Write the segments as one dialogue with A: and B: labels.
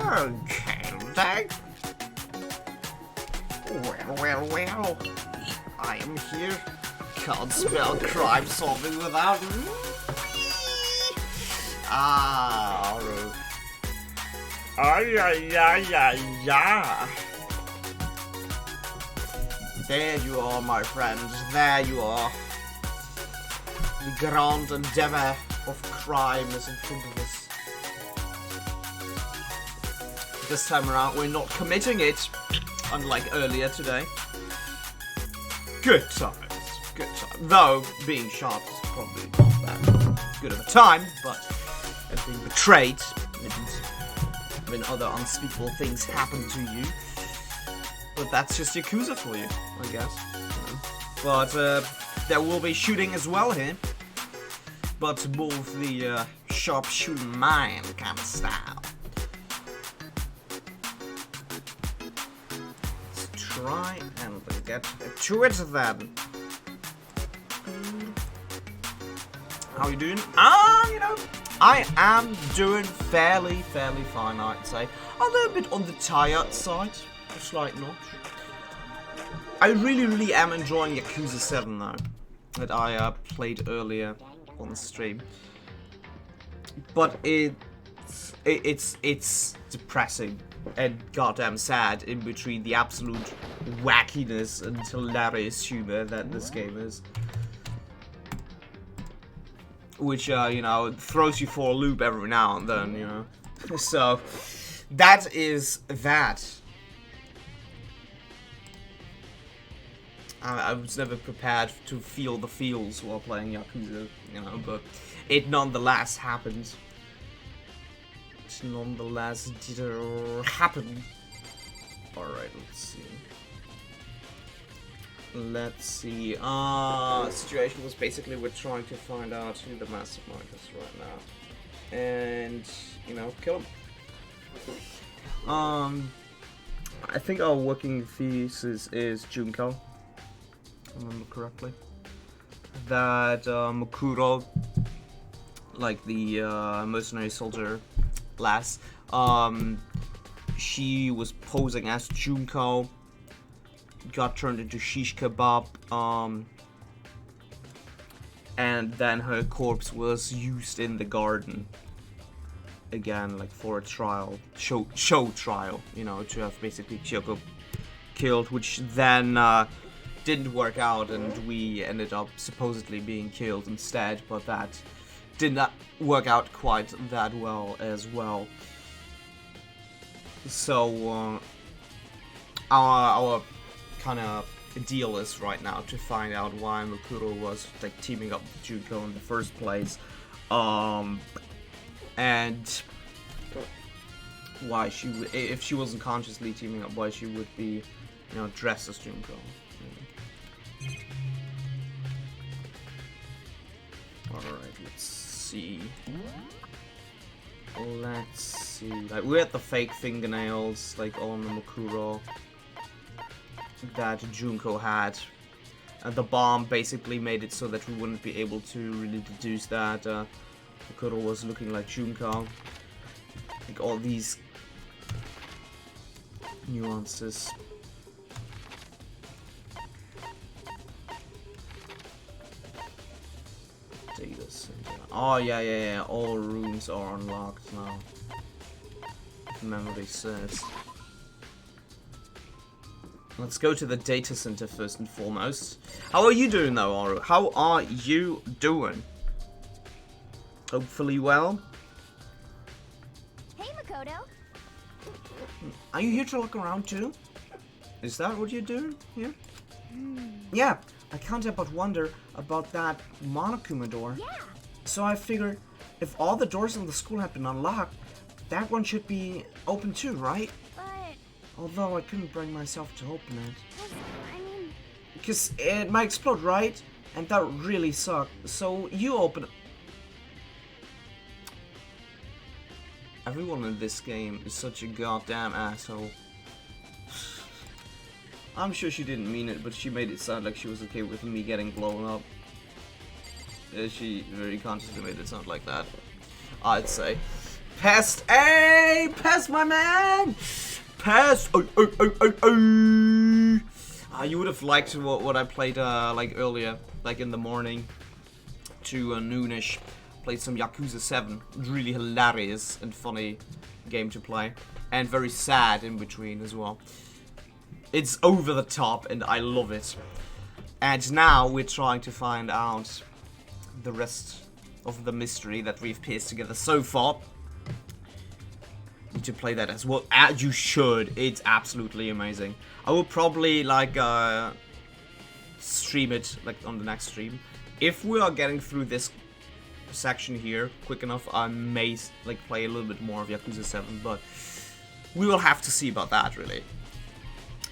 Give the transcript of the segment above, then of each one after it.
A: Okay, then. Well. I am here. Can't spell crime solving without me. Yeah. There you are, my friend. There you are. The grand endeavor of crime is in front of us. This time around, we're not committing it, unlike earlier today. Good times. Good times. Though, being shot is probably not that good of a time, but being betrayed and when other unspeakable things happen to you. But that's just Yakuza for you, I guess. But there will be shooting as well here. But more of the sharpshooting mind kind of style. Let's try and get to it then. How you doing? I am doing fairly fine, I'd say. A little bit on the tired side. A slight notch. I really am enjoying Yakuza 7 though, that I played earlier on the stream. But it's depressing and goddamn sad in between the absolute wackiness and hilarious humor that this game is. Which, throws you for a loop every now and then, So, that is that. I was never prepared to feel the feels while playing Yakuza, but it nonetheless happened. It nonetheless did happen. Alright, let's see. Situation was basically we're trying to find out who the mastermind is right now. And, kill him. I think our working thesis is Junko. If I remember correctly. That Mukuro, like the mercenary soldier lass, she was posing as Junko, got turned into shish kebab, and then her corpse was used in the garden again, like for a trial, show trial, to have basically Kyoko killed, which then didn't work out, and we ended up supposedly being killed instead, but that did not work out quite that well as well. So our kind of deal is right now to find out why Mukuro was like teaming up with Junko in the first place, and why she would, if she wasn't consciously teaming up, why she would be, dressed as Junko. Alright, let's see. Like, we had the fake fingernails, like, on the Mukuro that Junko had. And the bomb basically made it so that we wouldn't be able to really deduce that Mukuro was looking like Junko. Like, all these nuances. Data center. Oh, yeah. All rooms are unlocked now. Memory says. Let's go to the data center first and foremost. How are you doing though, Aru? How are you doing? Hopefully well.
B: Hey, Makoto.
A: Are you here to look around too? Is that what you're doing here? Yeah, I can't help but wonder about that Monokuma door.
B: Yeah.
A: So I figured if all the doors in the school have been unlocked, that one should be open too, right?
B: But...
A: Although I couldn't bring myself to open it.
B: I mean...
A: Because it might explode, right? And that would really suck. So you open it. Everyone in this game is such a goddamn asshole. I'm sure she didn't mean it, but she made it sound like she was okay with me getting blown up. She very consciously made it sound like that, I'd say. Pest! Hey! Pest, my man! Pest! Oh. You would have liked what I played like earlier, like in the morning to noonish. Played some Yakuza 7. Really hilarious and funny game to play. And very sad in between as well. It's over the top and I love it. And now we're trying to find out the rest of the mystery that we've pieced together so far. Need to play that as well. You should. It's absolutely amazing. I will probably like stream it like on the next stream. If we are getting through this section here quick enough, I may like play a little bit more of Yakuza 7, but we will have to see about that really.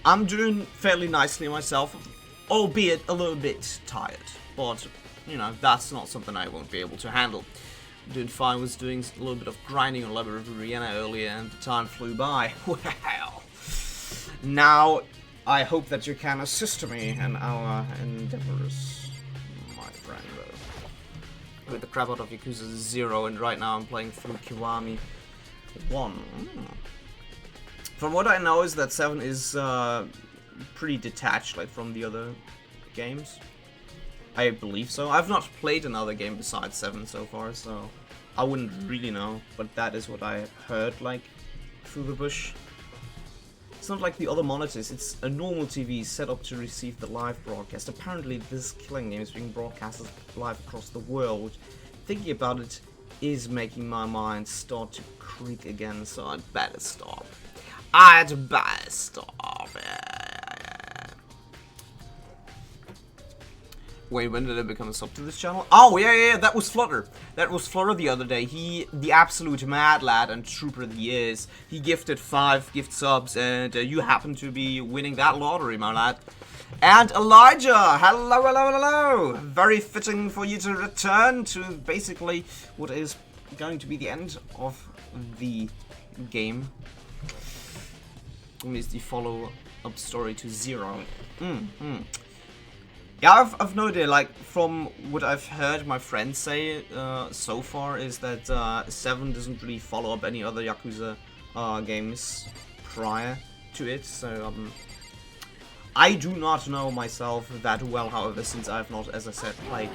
A: I'm doing fairly nicely myself, albeit a little bit tired, but you know, that's not something I won't be able to handle. I'm doing fine. Was doing a little bit of grinding on Labyrinth of Vienna earlier and the time flew by. Well, now I hope that you can assist me in our endeavors, my friend. With the crap out of Yakuza 0, and right now I'm playing through Kiwami 1. From what I know is that 7 is pretty detached like from the other games. I believe so. I've not played another game besides 7 so far, so I wouldn't really know, but that is what I heard like through the bush. It's not like the other monitors, it's a normal TV set up to receive the live broadcast. Apparently this killing game is being broadcasted live across the world. Thinking about it is making my mind start to creak again, so I'd better stop. I'd better stop. Wait, when did I become a sub to this channel? Oh, yeah, that was Flutter. That was Flutter the other day. He, the absolute mad lad and trooper that he is, he gifted 5 gift subs, and you happen to be winning that lottery, my lad. And Elijah, hello. Very fitting for you to return to basically what is going to be the end of the game. Is the follow-up story to 0. Yeah, I've no idea, like, from what I've heard my friends say so far is that 7 doesn't really follow up any other Yakuza games prior to it, so I do not know myself that well, however, since I have not, as I said, played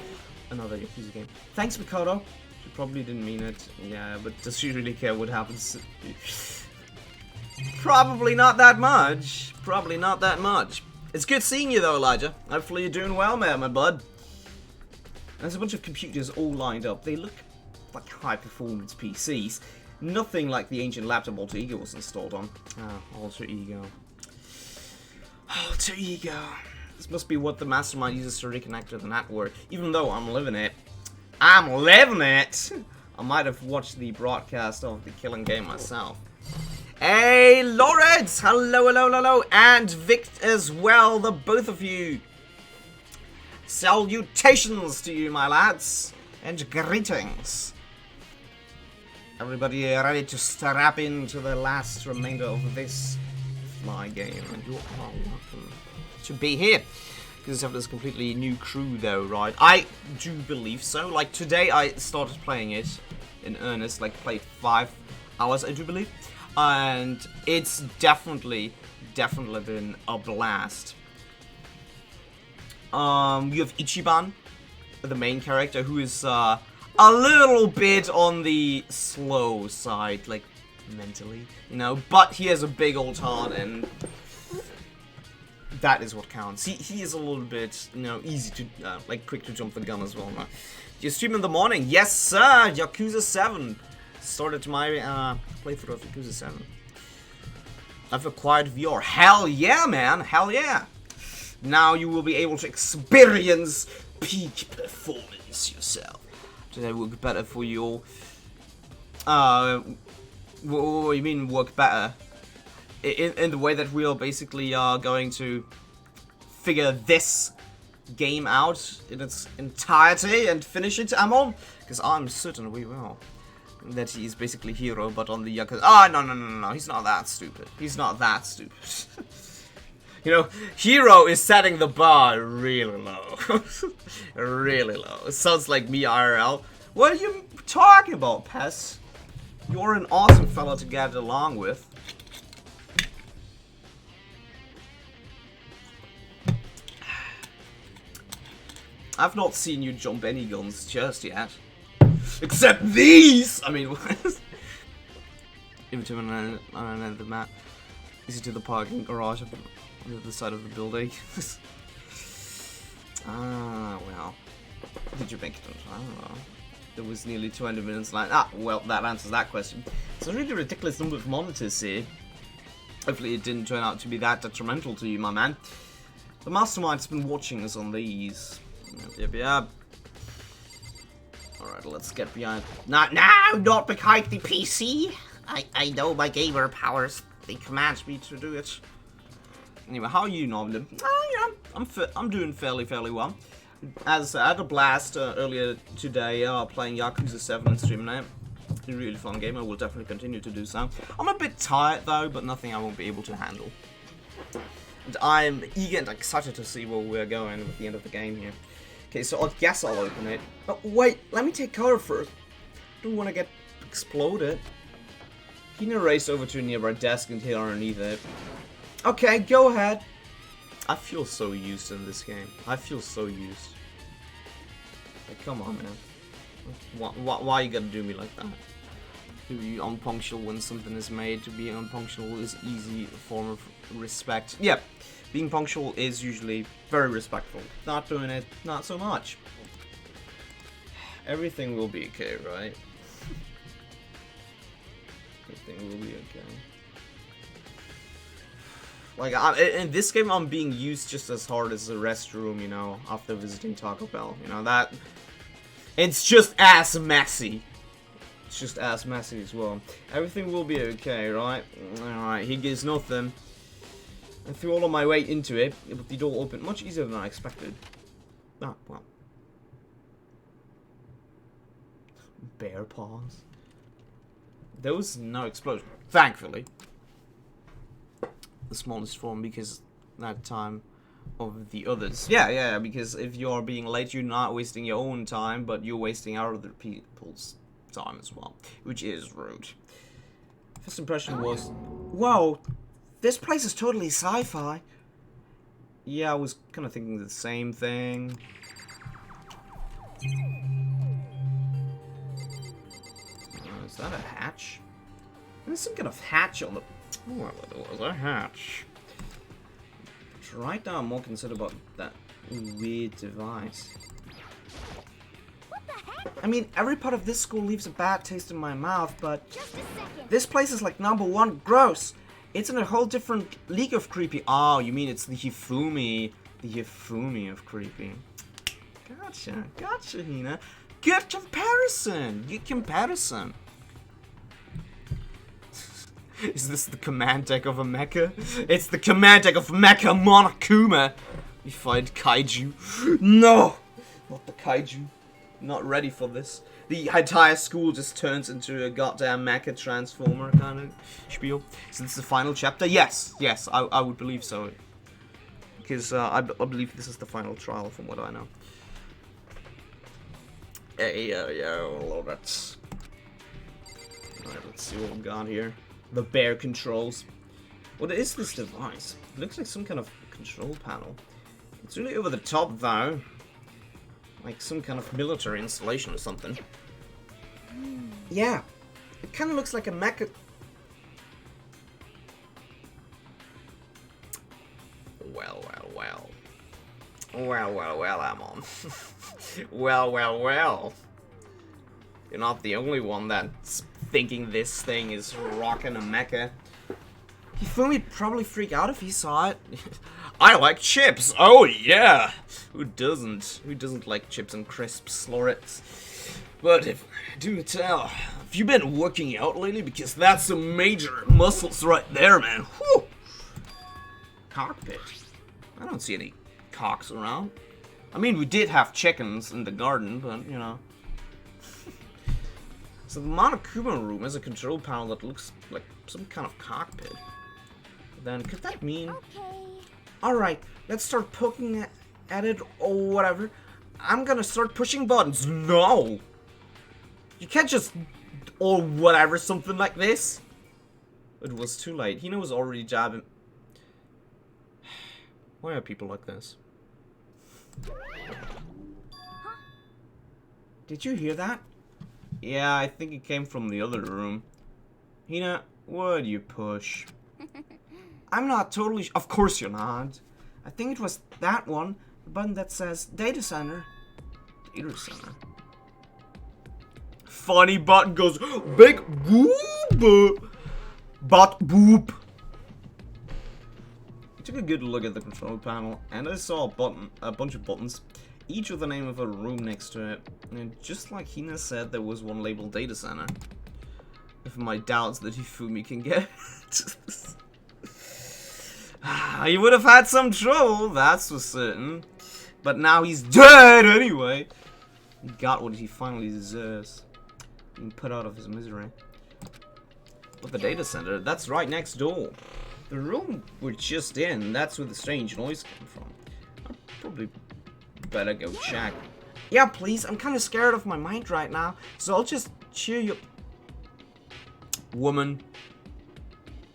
A: another Yakuza game. Thanks, Mikoto. She probably didn't mean it, yeah, but does she really care what happens? Probably not that much. Probably not that much. It's good seeing you though, Elijah. Hopefully you're doing well, man, my bud. There's a bunch of computers all lined up. They look like high-performance PCs. Nothing like the ancient laptop Alter Ego was installed on. Ah, Alter Ego. Alter Ego. This must be what the mastermind uses to reconnect to the network. Even though I'm living it. I'm living it! I might have watched the broadcast of the killing game myself. Hey, Lawrence! Hello, and Vic as well, the both of you. Salutations to you, my lads, and greetings. Everybody ready to strap into the last remainder of this fly game, and you are welcome to be here. Because have this completely new crew, though, right? I do believe so. Like today, I started playing it in earnest. Like played 5 hours, I do believe. And it's definitely been a blast. You have Ichiban, the main character, who is a little bit on the slow side, like mentally, you know. But he has a big old heart, and that is what counts. He is a little bit, you know, easy to like quick to jump the gun as well. You stream in the morning, yes sir. Yakuza 7. Started my playthrough of Yakuza 7. I've acquired VR. Hell yeah, man! Hell yeah! Now you will be able to experience peak performance yourself. Today will be better for you all. What do you mean work better? In the way that we are basically going to figure this game out in its entirety and finish it, Amon? Because I'm certain we will. That he is basically Hero, but on the Yakuza. Ah, no, he's not that stupid. He's not that stupid. You know, Hero is setting the bar really low. Really low. It sounds like me IRL. What are you talking about, Pess? You're an awesome fellow to get along with. I've not seen you jump any guns just yet. Except these! I mean, into another map. Easy to the parking garage on the other side of the building. Ah, well. Did you make it on time? I don't know. There was nearly 200 minutes left. Ah, well, that answers that question. It's a really ridiculous number of monitors here. Hopefully it didn't turn out to be that detrimental to you, my man. The mastermind's been watching us on these. Yep. Alright, let's get behind. Not behind the PC! I know my gamer powers. They command me to do it. Anyway, how are you, Noblin? Oh, yeah, I'm doing fairly well. As I had a blast earlier today playing Yakuza 7 and streaming it. A really fun game. I will definitely continue to do so. I'm a bit tired though, but nothing I won't be able to handle. And I'm eager and excited to see where we're going with the end of the game here. Okay, so I guess I'll open it. Oh, wait, let me take cover first. I don't want to get exploded. He can race over to a nearby desk and hit underneath it. Okay, go ahead. I feel so used in this game. I feel so used. Like, come on, man. Why you gotta do me like that? To be unpunctual when something is made. To be unpunctual is easy form of respect. Yep. Being punctual is usually very respectful. Not doing it, not so much. Everything will be okay, right? Everything will be okay. Like, in this game, I'm being used just as hard as the restroom, you know, after visiting Taco Bell. You know, that... It's just as messy. It's just as messy as well. Everything will be okay, right? Alright, he gives nothing. I threw all of my weight into it, but the door opened much easier than I expected. Ah, well. Bear paws. There was no explosion, thankfully. The smallest form because that time of the others. Yeah, because if you're being late, you're not wasting your own time, but you're wasting other people's time as well, which is rude. First impression was, whoa, this place is totally sci-fi. Yeah, I was kind of thinking the same thing. Is that a hatch? There's some kind of hatch on the... Well, there was a hatch. But right now I'm more concerned about that weird device.
B: What the heck?
A: I mean, every part of this school leaves a bad taste in my mouth, but this place is like #1 gross. It's in a whole different league of creepy. Oh, you mean it's the Hifumi. The Hifumi of creepy. Gotcha, Hina. Good comparison. Good comparison. Is this the command deck of a mecha? It's the command deck of Mecha Monokuma! We fight kaiju. No! Not the kaiju. Not ready for this. The entire school just turns into a goddamn mecha transformer kind of spiel. So this is the final chapter? Yes, I would believe so. Because I believe this is the final trial from what I know. Yeah, love it. Alright, let's see what we got here. The bear controls. What is this device? It looks like some kind of control panel. It's really over the top though. Like some kind of military installation or something. Yeah. It kind of looks like a mecha... Well, Amon. Well. You're not the only one that's thinking this thing is rocking a mecha. Hifumi probably freak out if he saw it. I like chips. Oh yeah. Who doesn't? Who doesn't like chips and crisps, Lawrence? But if do tell, have you been working out lately? Because that's some major muscles right there, man. Whew. Cockpit. I don't see any cocks around. I mean, we did have chickens in the garden, but you know. So the Monokuma room is a control panel that looks like some kind of cockpit. Then could that mean...
B: Okay.
A: Alright, let's start poking at it or whatever. I'm gonna start pushing buttons. No! You can't just Or whatever, something like this. It was too late. Hina was already jabbing. Why are people like this? Did you hear that? Yeah, I think it came from the other room. Hina, what'd you push? I'm not totally of course you're not. I think it was that one. The button that says Data Center. Data Center. Funny button goes big boop. But boop. I took a good look at the control panel and I saw a bunch of buttons, each with the name of a room next to it. And just like Hina said, there was one labeled Data Center. If my doubts that Hifumi can get. He would have had some trouble, that's for certain. But now he's dead anyway. He got what he finally deserves. Being put out of his misery. But the data center, that's right next door. The room we're just in, that's where the strange noise came from. I probably better go check. Yeah, please, I'm kind of scared of my mind right now, so I'll just cheer you. Woman,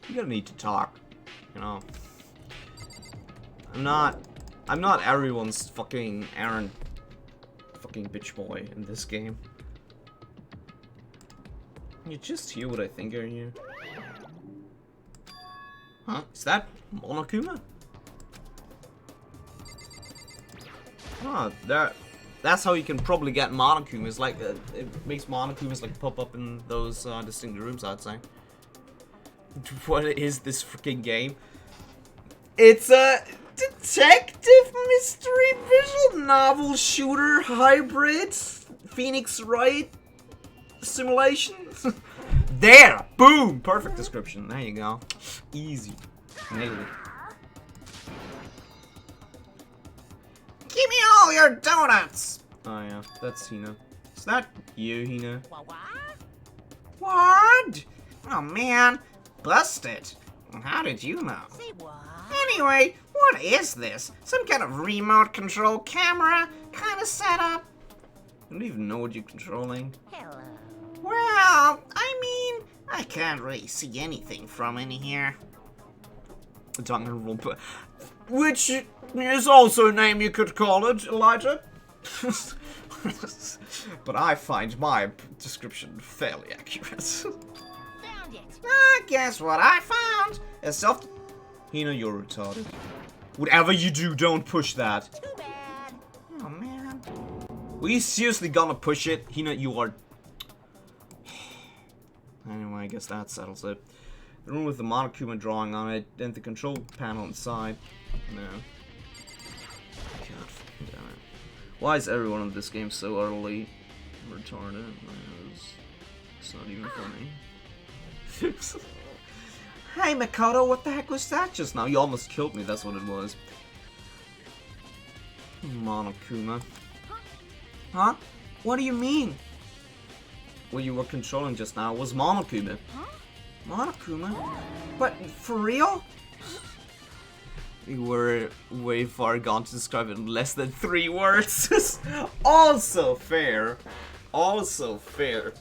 A: you're gonna need to talk, you know. I'm not everyone's fucking errand fucking bitch boy in this game. You just hear what I think are you? Huh? Is that Monokuma? Oh, that's how you can probably get Monokumas. Like it makes Monokumas like pop up in those distinct rooms, I'd say. What is this freaking game? It's a detective mystery visual novel shooter hybrid Phoenix Wright simulation. There! Boom! Perfect description. There you go. Easy. Nailed it. Give me all your donuts! Oh yeah, that's Hina. Is that you, Hina? What? Oh man. Busted. How did you know?
B: Say what?
A: Anyway, what is this? Some kind of remote control camera kind of setup? I don't even know what you're controlling.
B: Hello.
A: Well, I mean, I can't really see anything from in here. Danganronpa, which is also a name you could call it, Elijah. But I find my description fairly accurate.
B: Found it.
A: Guess what I found? A self. Hina, you're retarded. Whatever you do, don't push that.
B: Too bad.
A: Oh man. Were you seriously gonna push it? Hina, you are. Anyway, I guess that settles it. The room with the Monokuma drawing on it, and the control panel inside. No. God fucking damn it. Why is everyone in this game so utterly retarded? It's not even funny. Hey Makoto, what the heck was that just now? You almost killed me, that's what it was. Monokuma. Huh? What do you mean? What you were controlling just now was Monokuma.
B: Huh?
A: Monokuma? But for real? You were way far gone to describe it in less than 3 words. Also fair. Also fair.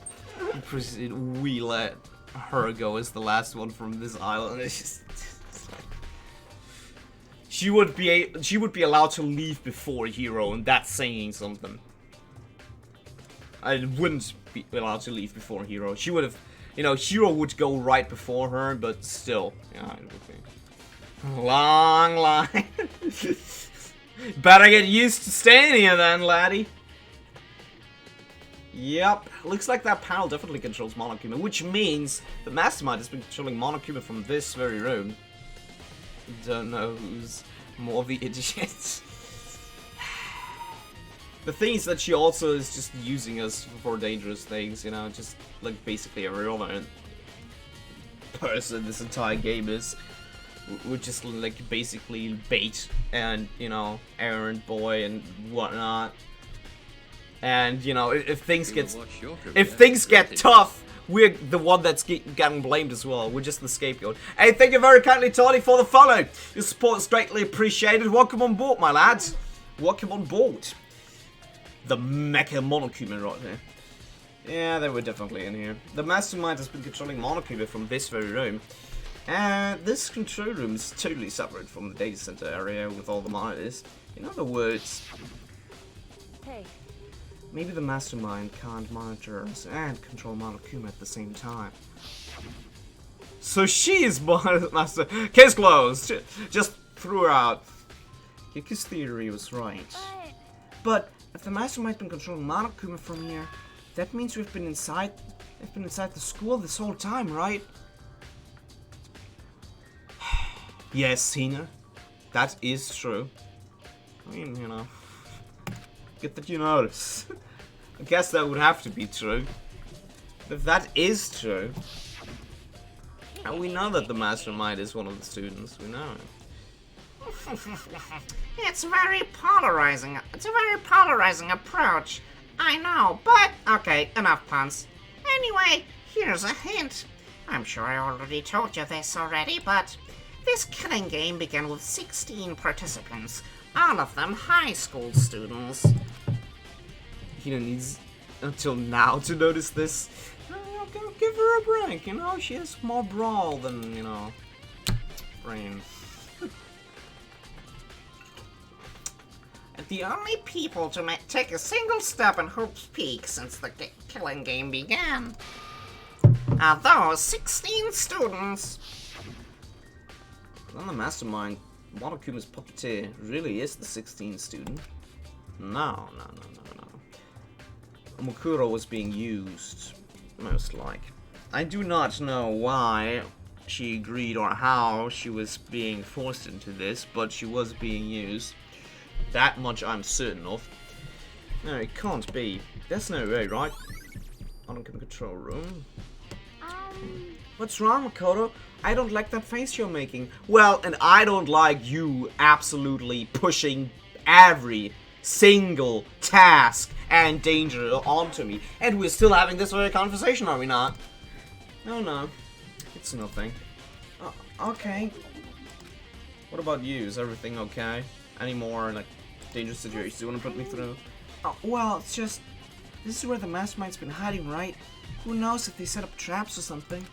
A: We let her go as the last one from this island. It's just she would be allowed to leave before Hero, and that's saying something. I wouldn't be allowed to leave before Hero. She would have, you know, Hero would go right before her, but still, yeah, it would be long line. Better get used to staying here then, laddie. Yep, looks like that panel definitely controls Monokuma, which means the Mastermind has been controlling Monokuma from this very room. Don't know who's more of the idiot. The thing is that she also is just using us for dangerous things, you know, just like basically every other person this entire game is. We're just like basically bait and, you know, errand boy and whatnot. And, you know, if things get tough, we're the one that's getting blamed as well. We're just the scapegoat. Hey, thank you very kindly, Tony, for the follow. Your support is greatly appreciated. Welcome on board, my lads. Welcome on board. The Mecha Monokuma right there. Yeah, they were definitely in here. The mastermind has been controlling Monokuma from this very room. And this control room is totally separate from the data center area with all the monitors. In other words,
B: Hey.
A: maybe the mastermind can't monitor us and control Monokuma at the same time. So she is master. Case closed. Just threw her out. Yuki's theory was right. But if the mastermind's been controlling Monokuma from here, that means we've been inside the school this whole time, right? Yes, Hina. That is true. I mean, you know. Good that you notice. I guess that would have to be true. If that is true, and we know that the mastermind is one of the students, we know it.
C: It's very polarizing. It's a very polarizing approach. I know, but okay, enough puns. Anyway, here's a hint. I'm sure I already told you this already, but this killing game began with 16 participants, all of them high school students.
A: Hina needs until now to notice this. Give her a break, you know, she has more brawl than, you know, brain.
C: The only people to take a single step in Hope's Peak since the killing game began are those 16 students.
A: Then the mastermind, Monokuma's puppeteer, really is the 16th student. No. Mukuro was being used, most like. I do not know why she agreed or how she was being forced into this, but she was being used. That much I'm certain of. No, it can't be. There's no way, right? Monokuma control room. What's wrong, Makoto? I don't like that face you're making. Well, and I don't like you absolutely pushing every single task and danger onto me. And we're still having this very conversation, are we not? No. It's nothing. Okay. What about you? Is everything okay? Any more, like, dangerous situations you want to put me through? Well, it's just... This is where the mastermind's been hiding, right? Who knows if they set up traps or something?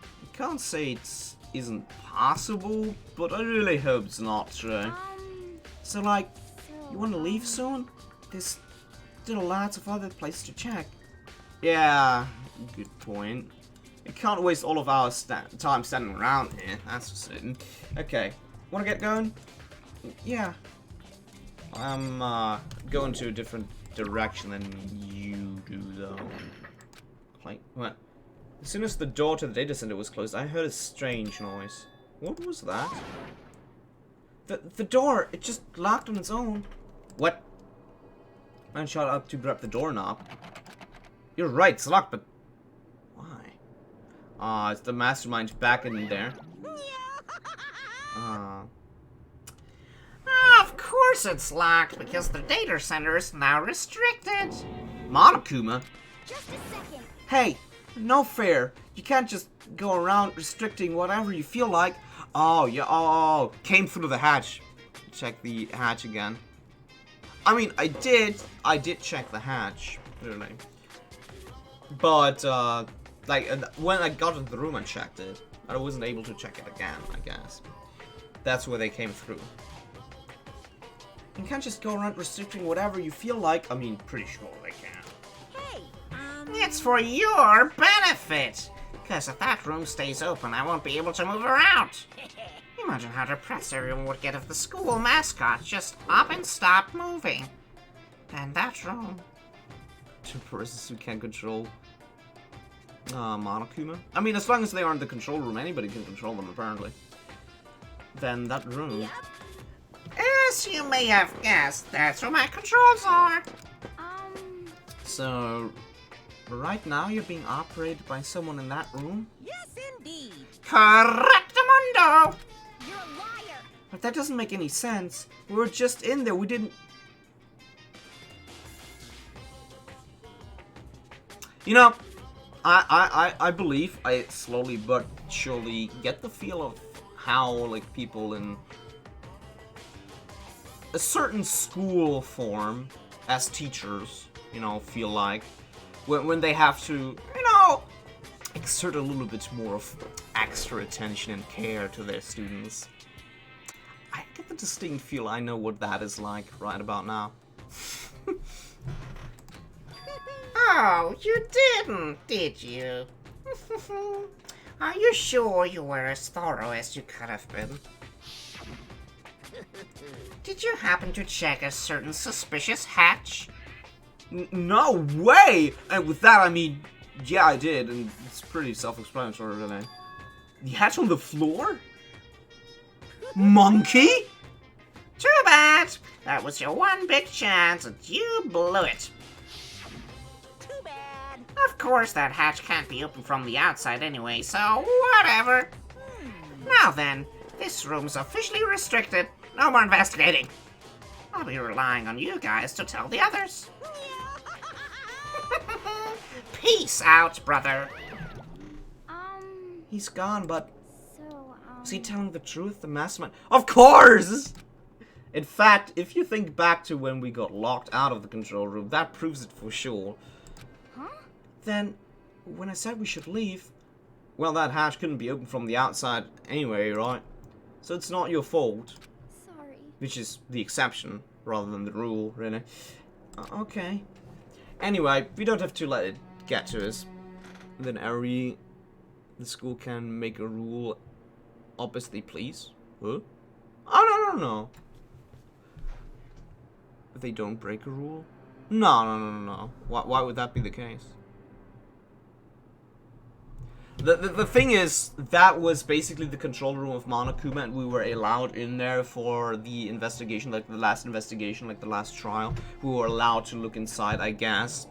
A: I can't say it isn't possible, but I really hope it's not true. So, like, you want to leave soon? There's still lots of other places to check. Yeah, good point. We can't waste all of our time standing around here, that's for certain. Okay, wanna get going? Yeah. I'm going to a different direction than you do, though. Like, what? As soon as the door to the data center was closed, I heard a strange noise. What was that? The door, it just locked on its own. What? Man shot up to grab the doorknob. You're right, it's locked, but why? It's the mastermind back in there.
C: Of course it's locked, because the data center is now restricted.
A: Monokuma?
B: Just a second.
A: Hey, no fair. You can't just go around restricting whatever you feel like. Oh, yeah, came through the hatch. Check the hatch again. I mean, I did check the hatch, really. But, like, when I got into the room, I checked it. I wasn't able to check it again, I guess. That's where they came through. You can't just go around restricting whatever you feel like. I mean, pretty sure they can.
B: Hey,
C: It's for your benefit. Because if that room stays open, I won't be able to move around. Imagine how depressed everyone would get if the school mascot just up and stopped moving. And that room...
A: Two persons who can control Monokuma. I mean, as long as they aren't the control room, anybody can control them, apparently. Then that room...
C: As you may have guessed, that's where my controls are.
A: So, right now you're being operated by someone in that room?
B: yes indeed.
C: Correctamundo!
B: You're a liar.
A: But that doesn't make any sense. We were just in there, we didn't... You know, I believe I slowly but surely get the feel of how, like, people in a certain school form as teachers, you know, feel like. when they have to, you know, exert a little bit more of extra attention and care to their students. I get the distinct feel I know what that is like right about now.
C: Oh, you didn't, did you? Are you sure you were as thorough as you could have been? Did you happen to check a certain suspicious hatch?
A: No way! And with that, I mean, yeah, I did, and it's pretty self-explanatory, really. The hatch on the floor? Monkey?
C: Too bad! That was your one big chance, and you blew it.
B: Too bad.
C: Of course, that hatch can't be opened from the outside anyway, so whatever. Now then, this room's officially restricted. No more investigating. I'll be relying on you guys to tell the others. Peace out, brother.
A: He's gone, but
B: So,
A: is he telling the truth, the mastermind? Of course! In fact, if you think back to when we got locked out of the control room, that proves it for sure.
B: Huh?
A: Then, when I said we should leave, well, that hatch couldn't be opened from the outside anyway, right? So it's not your fault.
B: Sorry.
A: Which is the exception, rather than the rule, really. Okay. Anyway, we don't have to let it get to us. Then the school can make a rule up as they please. Huh? Oh, no. If they don't break a rule? No. Why would that be the case? The thing is, that was basically the control room of Monokuma, and we were allowed in there for the investigation, like the last investigation, like the last trial. We were allowed to look inside, I guess.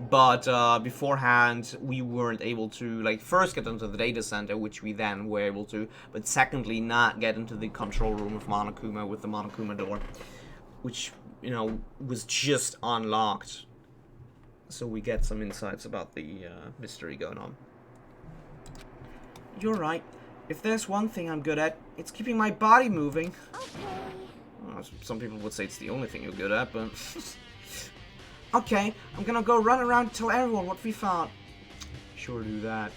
A: But beforehand, we weren't able to, like, first get into the data center, which we then were able to, but secondly, not get into the control room of Monokuma with the Monokuma door, which, you know, was just unlocked. So we get some insights about the mystery going on. You're right. If there's one thing I'm good at, it's keeping my body moving.
B: Okay.
A: Well, some people would say it's the only thing you're good at, but... Okay, I'm gonna go run around and tell everyone what we found. Sure do that.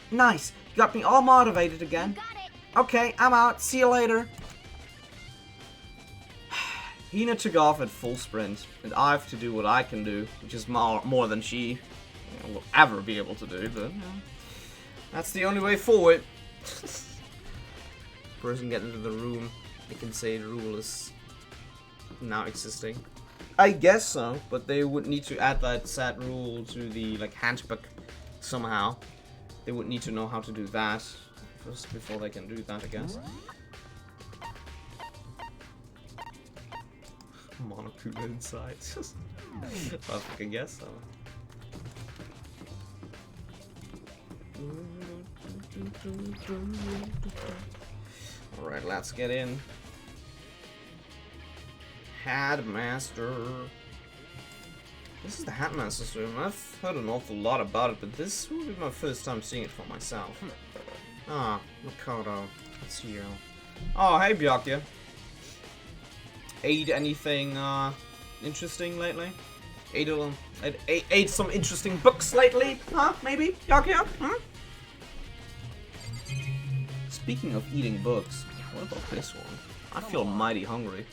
A: Nice! You got me all motivated again.
B: Got it.
A: Okay, I'm out. See you later. Hina took off at full sprint, and I have to do what I can do, which is more than she will ever be able to do, but that's the only way forward. Person get into the room, they can say the rule is now existing. I guess so, but they would need to add that set rule to the handbook somehow. They would need to know how to do that first before they can do that, I guess. Monokuma inside. I fucking guess so. Alright, let's get in. Headmaster. This is the Headmaster's room. I've heard an awful lot about it, but this will be my first time seeing it for myself. Ah, Makoto. It's you. Oh, hey, Byakuya. Ate anything interesting lately? Ate some interesting books lately? Huh? Maybe? Byakuya? Hmm? Speaking of eating books, what about this one? I feel mighty hungry.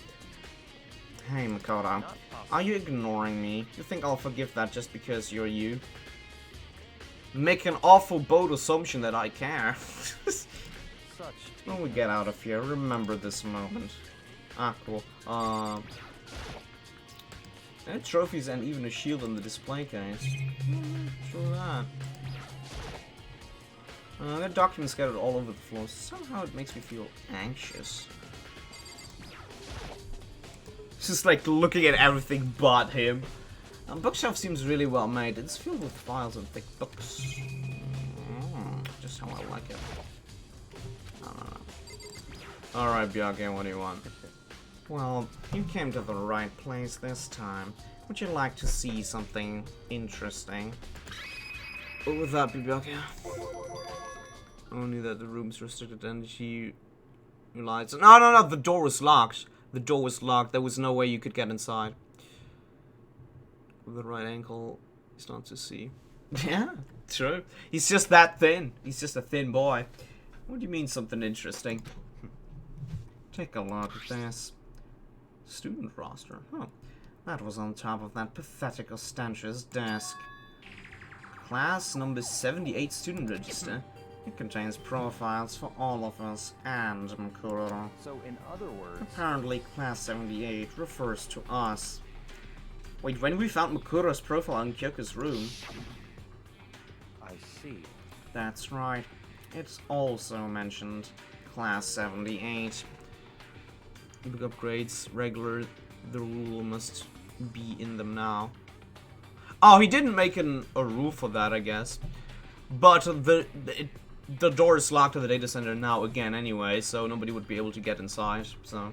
A: Hey, Makoto. Are you ignoring me? You think I'll forgive that just because you're you? Make an awful bold assumption that I care. When we get out of here, remember this moment. Ah, cool. Trophies and even a shield in the display case. True that. There are documents scattered all over the floor. Somehow it makes me feel anxious. Just like looking at everything but him. Bookshelf seems really well made. It's filled with files and thick books. Just how I like it. Alright, Byakuya, what do you want? Well, you came to the right place this time. Would you like to see something interesting? What would that be, Byakuya? Only that the room's restricted and she relies. No, the door was locked. The door was locked. There was no way you could get inside. with the right ankle, he's not to see. Yeah, true. He's just that thin. He's just a thin boy. What do you mean something interesting? Take a look at this. Student roster. Huh. That was on top of that pathetic Ostantia's desk. Class number 78 student register. It contains profiles for all of us and Makuro.
D: So in other words...
A: Apparently class 78 refers to us. Wait, when we found Makuro's profile in Kyoko's room...
D: I see.
A: That's right. It's also mentioned class 78. Big upgrades, regular, the rule must be in them now. Oh, he didn't make a rule for that, I guess. But the door is locked to the data center now again anyway, so nobody would be able to get inside, so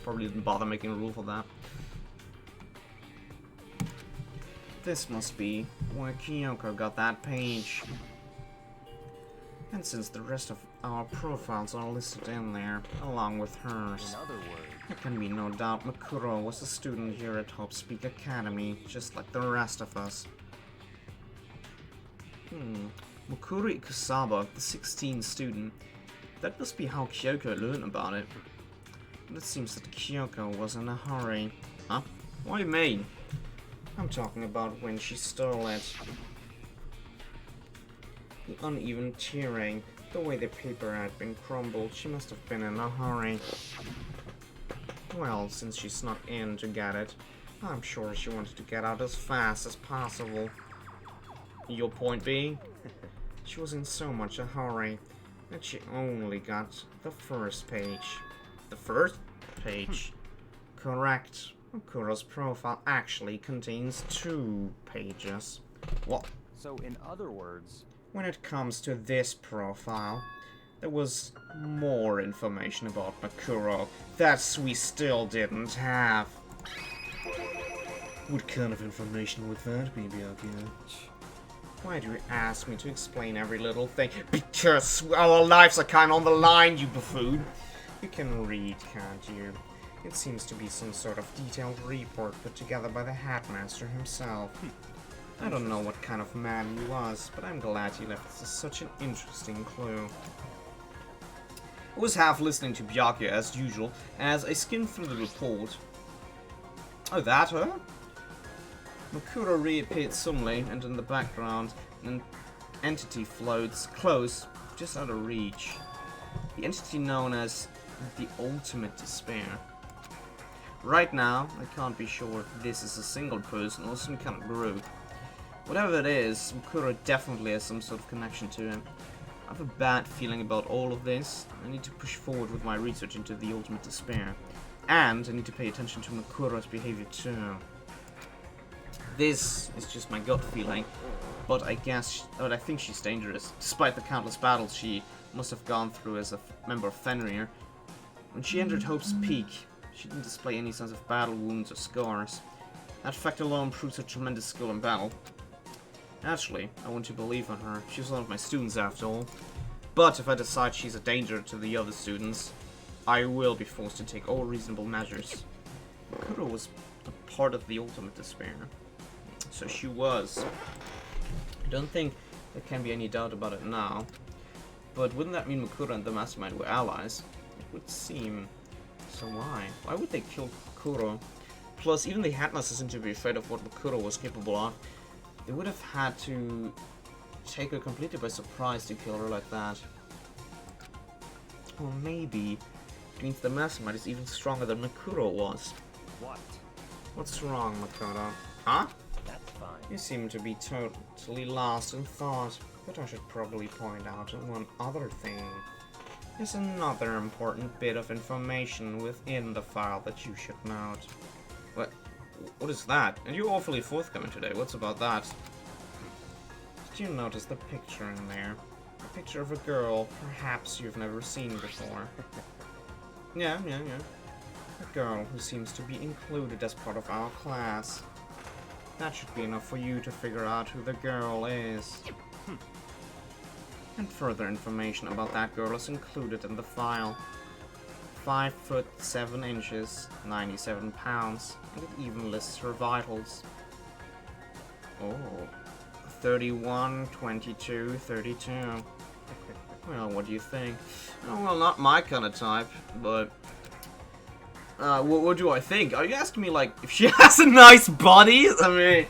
A: probably didn't bother making a rule for that. This must be where Kyoko got that page. And since the rest of our profiles are listed in there, along with hers,
D: In other words...
A: there can be no doubt Makuro was a student here at Hope Speak Academy, just like the rest of us. Makuri Kusaba, the 16th student. That must be how Kyoko learned about it. But it seems that Kyoko was in a hurry. Huh? What do you mean? I'm talking about when she stole it. The uneven tearing, the way the paper had been crumbled, she must have been in a hurry. Well, since she snuck in to get it, I'm sure she wanted to get out as fast as possible. Your point being? She was in so much a hurry that she only got the first page. The first page? Correct. Makuro's profile actually contains 2 pages. What?
D: So in other words...
A: When it comes to this profile, there was more information about Makuro that we still didn't have. What kind of information would that be, Byakuya? Why do you ask me to explain every little thing? Because our lives are kind of on the line, you buffoon. You can read, can't you? It seems to be some sort of detailed report put together by the headmaster himself. I don't know what kind of man he was, but I'm glad he left us such an interesting clue. I was half listening to Byakuya as usual, as I skimmed through the report. Oh, that her? Makuro reappeared suddenly, and in the background, an entity floats close, just out of reach. The entity known as the Ultimate Despair. Right now, I can't be sure if this is a single person or some kind of group. Whatever it is, Makuro definitely has some sort of connection to him. I have a bad feeling about all of this. I need to push forward with my research into the Ultimate Despair. And I need to pay attention to Makuro's behavior too. This is just my gut feeling, but I think she's dangerous, despite the countless battles she must have gone through as a member of Fenrir. When she entered Hope's Peak, she didn't display any signs of battle wounds or scars. That fact alone proves her tremendous skill in battle. Actually, I want to believe in her. She's one of my students after all. But if I decide she's a danger to the other students, I will be forced to take all reasonable measures. Makuro was a part of the Ultimate Despair. So she was. I don't think there can be any doubt about it now. But wouldn't that mean Makuro and the Mastermind were allies? It would seem. So why? Why would they kill Makuro? Plus, even the headmaster seemed to be afraid of what Makuro was capable of. They would have had to take her completely by surprise to kill her like that. Or maybe it means the Mastermind is even stronger than Makuro was.
D: What?
A: What's wrong, Makuro? Huh?
D: That's fine.
A: You seem to be totally lost in thought, but I should probably point out one other thing. There's another important bit of information within the file that you should note. What is that? And you're awfully forthcoming today. What's about that? Did you notice the picture in there? A picture of a girl perhaps you've never seen before. Yeah. A girl who seems to be included as part of our class. That should be enough for you to figure out who the girl is. And further information about that girl is included in the file. 5 foot 7 inches, 97 pounds, and it even lists her vitals. Oh. 31, 22, 32. Well, what do you think? Oh, well, not my kind of type, but... what do I think? Are you asking me, like, if she has a nice body? I mean...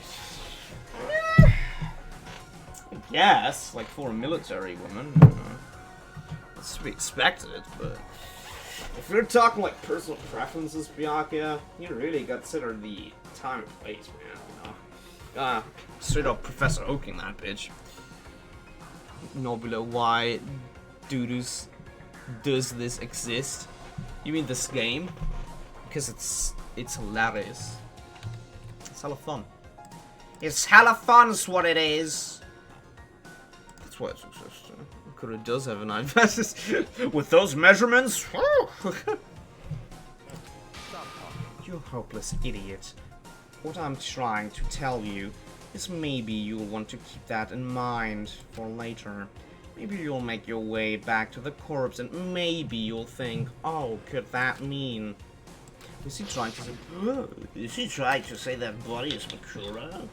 A: I guess, like, for a military woman, you know. It's to be expected, but... If you're talking, like, personal preferences, Byakuya, you really consider the time and place, man, you know? Straight up Professor Oaking that bitch. Nobula, why does this exist? You mean this game? Because it's hilarious. It's hella fun.
C: It's hella fun's what it is.
A: That's why it's exists. Makura does have an advantage with those measurements.
C: You hopeless idiot. What I'm trying to tell you is maybe you'll want to keep that in mind for later. Maybe you'll make your way back to the corpse and maybe you'll think, oh, could that mean...
A: Is he trying to say...
C: Is he trying to say that body is Makura?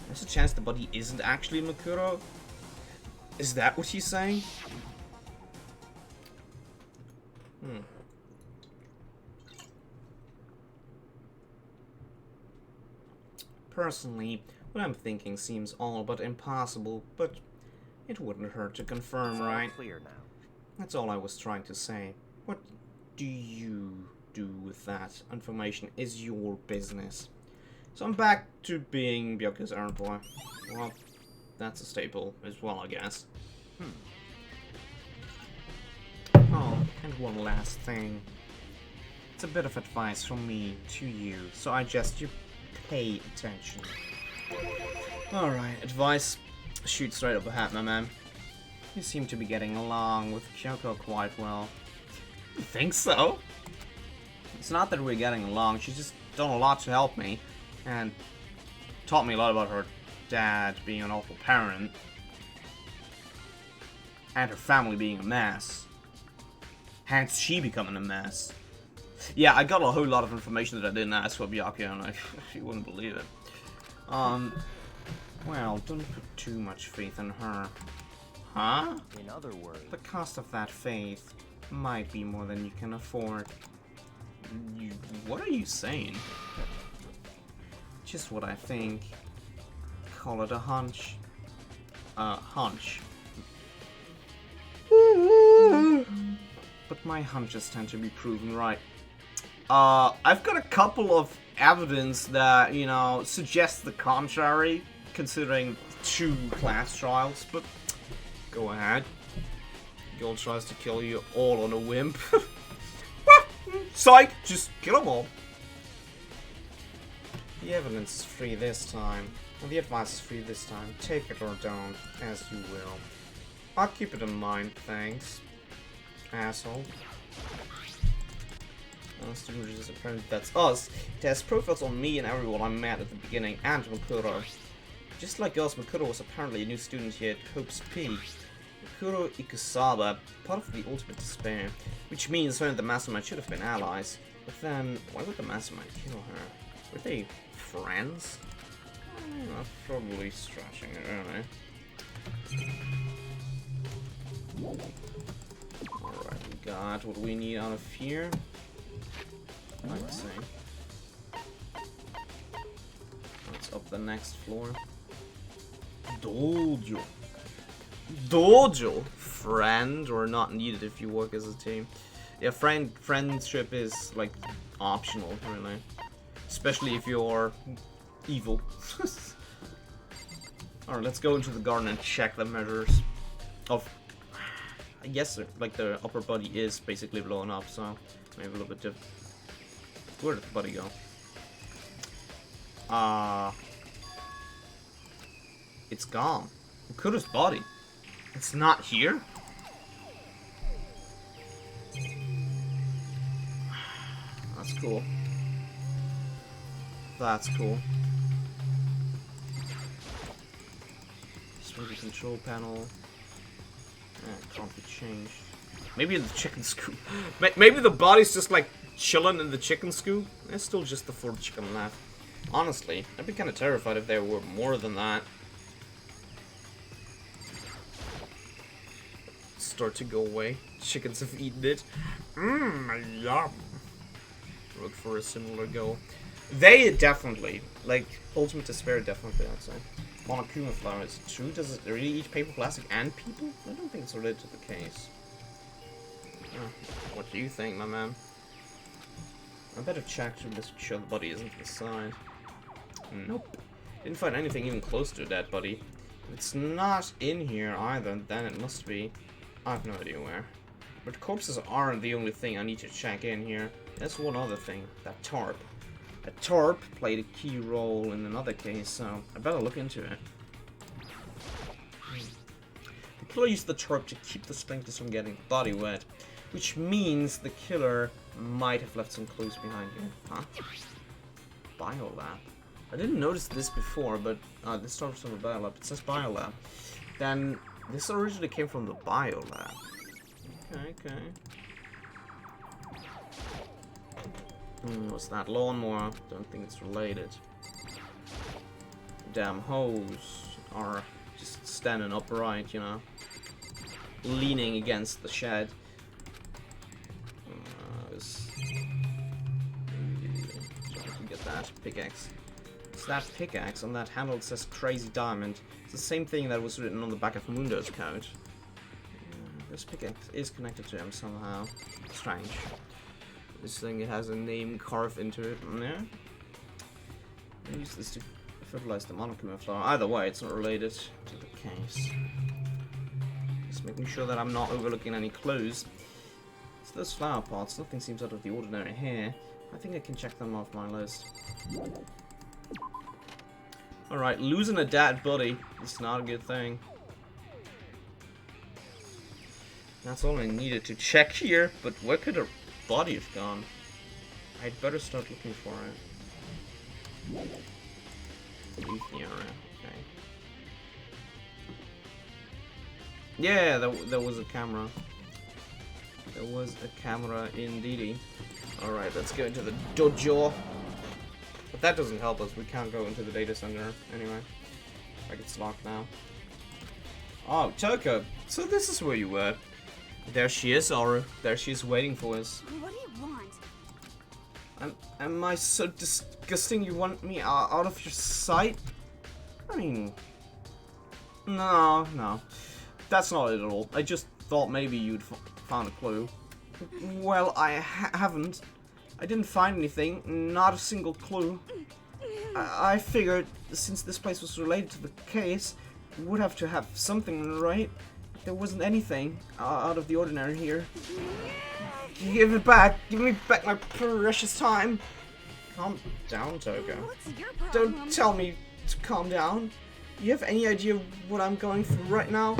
A: There's a chance the body isn't actually Makura? Is that what he's saying? Personally, what I'm thinking seems all but impossible, but it wouldn't hurt to confirm,
D: It's all
A: right?
D: clear now.
A: That's all I was trying to say. What do you do with that information is your business. So I'm back to being Byakuya's errand boy. Well, that's a staple as well, I guess. Oh, and one last thing. It's a bit of advice from me to you, so I just you pay attention. Alright, advice. Shoot straight up a hat, my man. You seem to be getting along with Kyoko quite well. You think so? It's not that we're getting along, she's just done a lot to help me, and taught me a lot about her dad being an awful parent, and her family being a mess. Hence, she becoming a mess. Yeah, I got a whole lot of information that I didn't ask for Byakuya, and you wouldn't believe it. Well, don't put too much faith in her. Huh?
D: In other words,
A: The cost of that faith might be more than you can afford. What are you saying? Just what I think. Call it a hunch. Hunch. But my hunches tend to be proven right. I've got a couple of evidence that, you know, suggests the contrary, considering 2 class trials, but go ahead. Girl tries to kill you all on a whim. Psych! Just kill them all. The evidence is free this time. And the advice is free this time. Take it or don't, as you will. I'll keep it in mind, thanks. Asshole. Student resistant friend, that's us. It has profiles on me and everyone I met at the beginning, and Makuro. Just like us, Makuro was apparently a new student here at Hope's Peak. Makuro Ikusawa, part of the Ultimate Despair, which means her and the Mastermind should have been allies. But then, why would the Mastermind kill her? Were they friends? That's probably stretching it, really. Alright, we got what we need out of here. I'd say. Let's up the next floor. Dojo. Dojo! Friend, or not needed if you work as a team. Yeah, friendship is, like, optional, really. Especially if you're evil. Alright, let's go into the garden and check the measures of... I guess, like, the upper body is basically blown up, so maybe a little bit different. Where did the body go? It's gone. Makuro's body. It's not here? That's cool. That's cool. Swing the control panel. It can't be changed. Maybe in the chicken scoop. Maybe the body's just like chilling in the chicken scoop. It's still just the 4th chicken left. Honestly, I'd be kind of terrified if there were more than that. Start to go away. Chickens have eaten it. Mmm, yum. Look for a similar goal. They definitely, like, Ultimate Despair definitely, I'd say. Monokuma flower is true. Does it really eat paper, plastic, and people? I don't think it's related to the case. What do you think, my man? I better check to make sure the body isn't inside. Nope. Didn't find anything even close to a dead body. If it's not in here either, then it must be. I have no idea where. But corpses aren't the only thing I need to check in here. There's one other thing. That tarp. That tarp played a key role in another case, so I better look into it. The killer used the tarp to keep the strangers from getting the body wet, which means the killer might have left some clues behind here. Huh? Biolab. I didn't notice this before, but this starts from the biolab. It says biolab. Then this originally came from the biolab. Okay. What's that? Lawnmower? Don't think it's related. Damn hose are just standing upright, you know, leaning against the shed. Get that pickaxe. It's that pickaxe on that handle that says Crazy Diamond. It's the same thing that was written on the back of Mundo's coat. This pickaxe is connected to him somehow. Strange. This thing has a name carved into it. Yeah. I use this to fertilize the Monokuma flower. Either way, it's not related to the case. Just making sure that I'm not overlooking any clues. So those flower pots, nothing seems out of the ordinary here. I think I can check them off my list. Alright, losing a dead body is not a good thing. That's all I needed to check here, but where could a body have gone? I'd better start looking for it. Leave the area, okay. Yeah, there was a camera. There was a camera indeedy. Alright, let's go into the dojo. But that doesn't help us. We can't go into the data center anyway. Like, it's locked now. Oh, Toko. So this is where you were. There she is, Aura. There she is waiting for us.
B: What do you want?
A: Am I so disgusting you want me out of your sight? I mean... No. That's not it at all. I just thought maybe you'd found a clue. Well, I haven't. I didn't find anything. Not a single clue. I figured, since this place was related to the case, we would have to have something, right? There wasn't anything out of the ordinary here. Give it back. Give me back my precious time. Calm down, Togo.
B: What's your problem?
A: Don't tell me to calm down. You have any idea what I'm going through right now?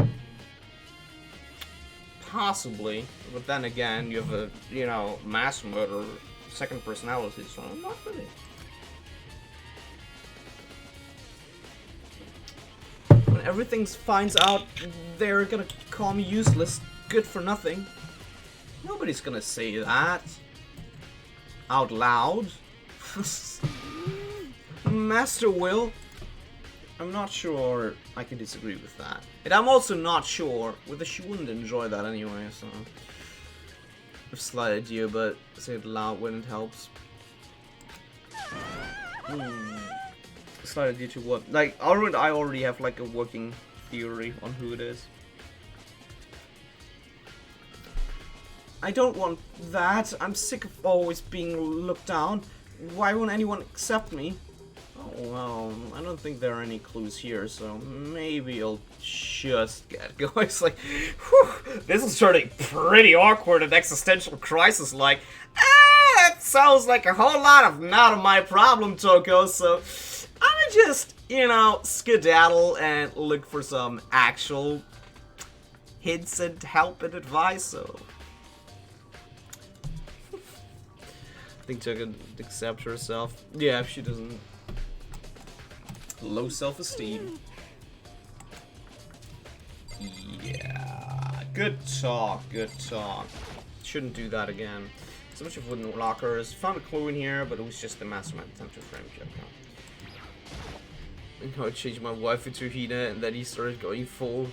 A: Possibly, but then again, you have a, you know, mass murder, second personality, so not really. When everything finds out they're gonna call me useless, good for nothing, nobody's gonna say that out loud. Master will. I'm not sure I can disagree with that. And I'm also not sure whether she wouldn't enjoy that anyway, so... A slight idea, but say it loud when it helps. Slight idea to what? Like, I already have like a working theory on who it is. I don't want that. I'm sick of always being looked down. Why won't anyone accept me? Oh, well, I don't think there are any clues here, so maybe I'll just get going. It's like, whew, this is turning pretty awkward and existential crisis like. That sounds like a whole lot of not my problem, Toko, so I'ma just, you know, skedaddle and look for some actual hints and help and advice, so. I think Toko accept herself. Yeah, if she doesn't. Low self-esteem. Yeah. Good talk, good talk. Shouldn't do that again. So much of wooden lockers. Found a clue in here, but it was just the mastermind attempt to frame Joko. You know, I changed my waifu to Hina, and then he started going full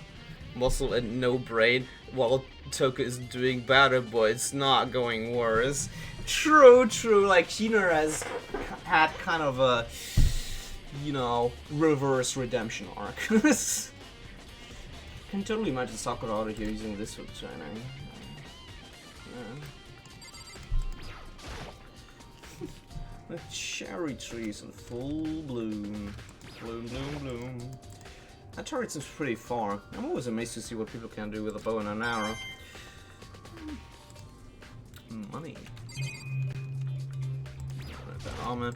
A: muscle and no brain, while Toka is doing better, but it's not going worse. True, like, Hina has had kind of a, you know, reverse redemption arc. I can totally imagine Sakurada here using this with training. The cherry trees in full bloom. Bloom. That turret seems pretty far. I'm always amazed to see what people can do with a bow and an arrow. Money. Armor.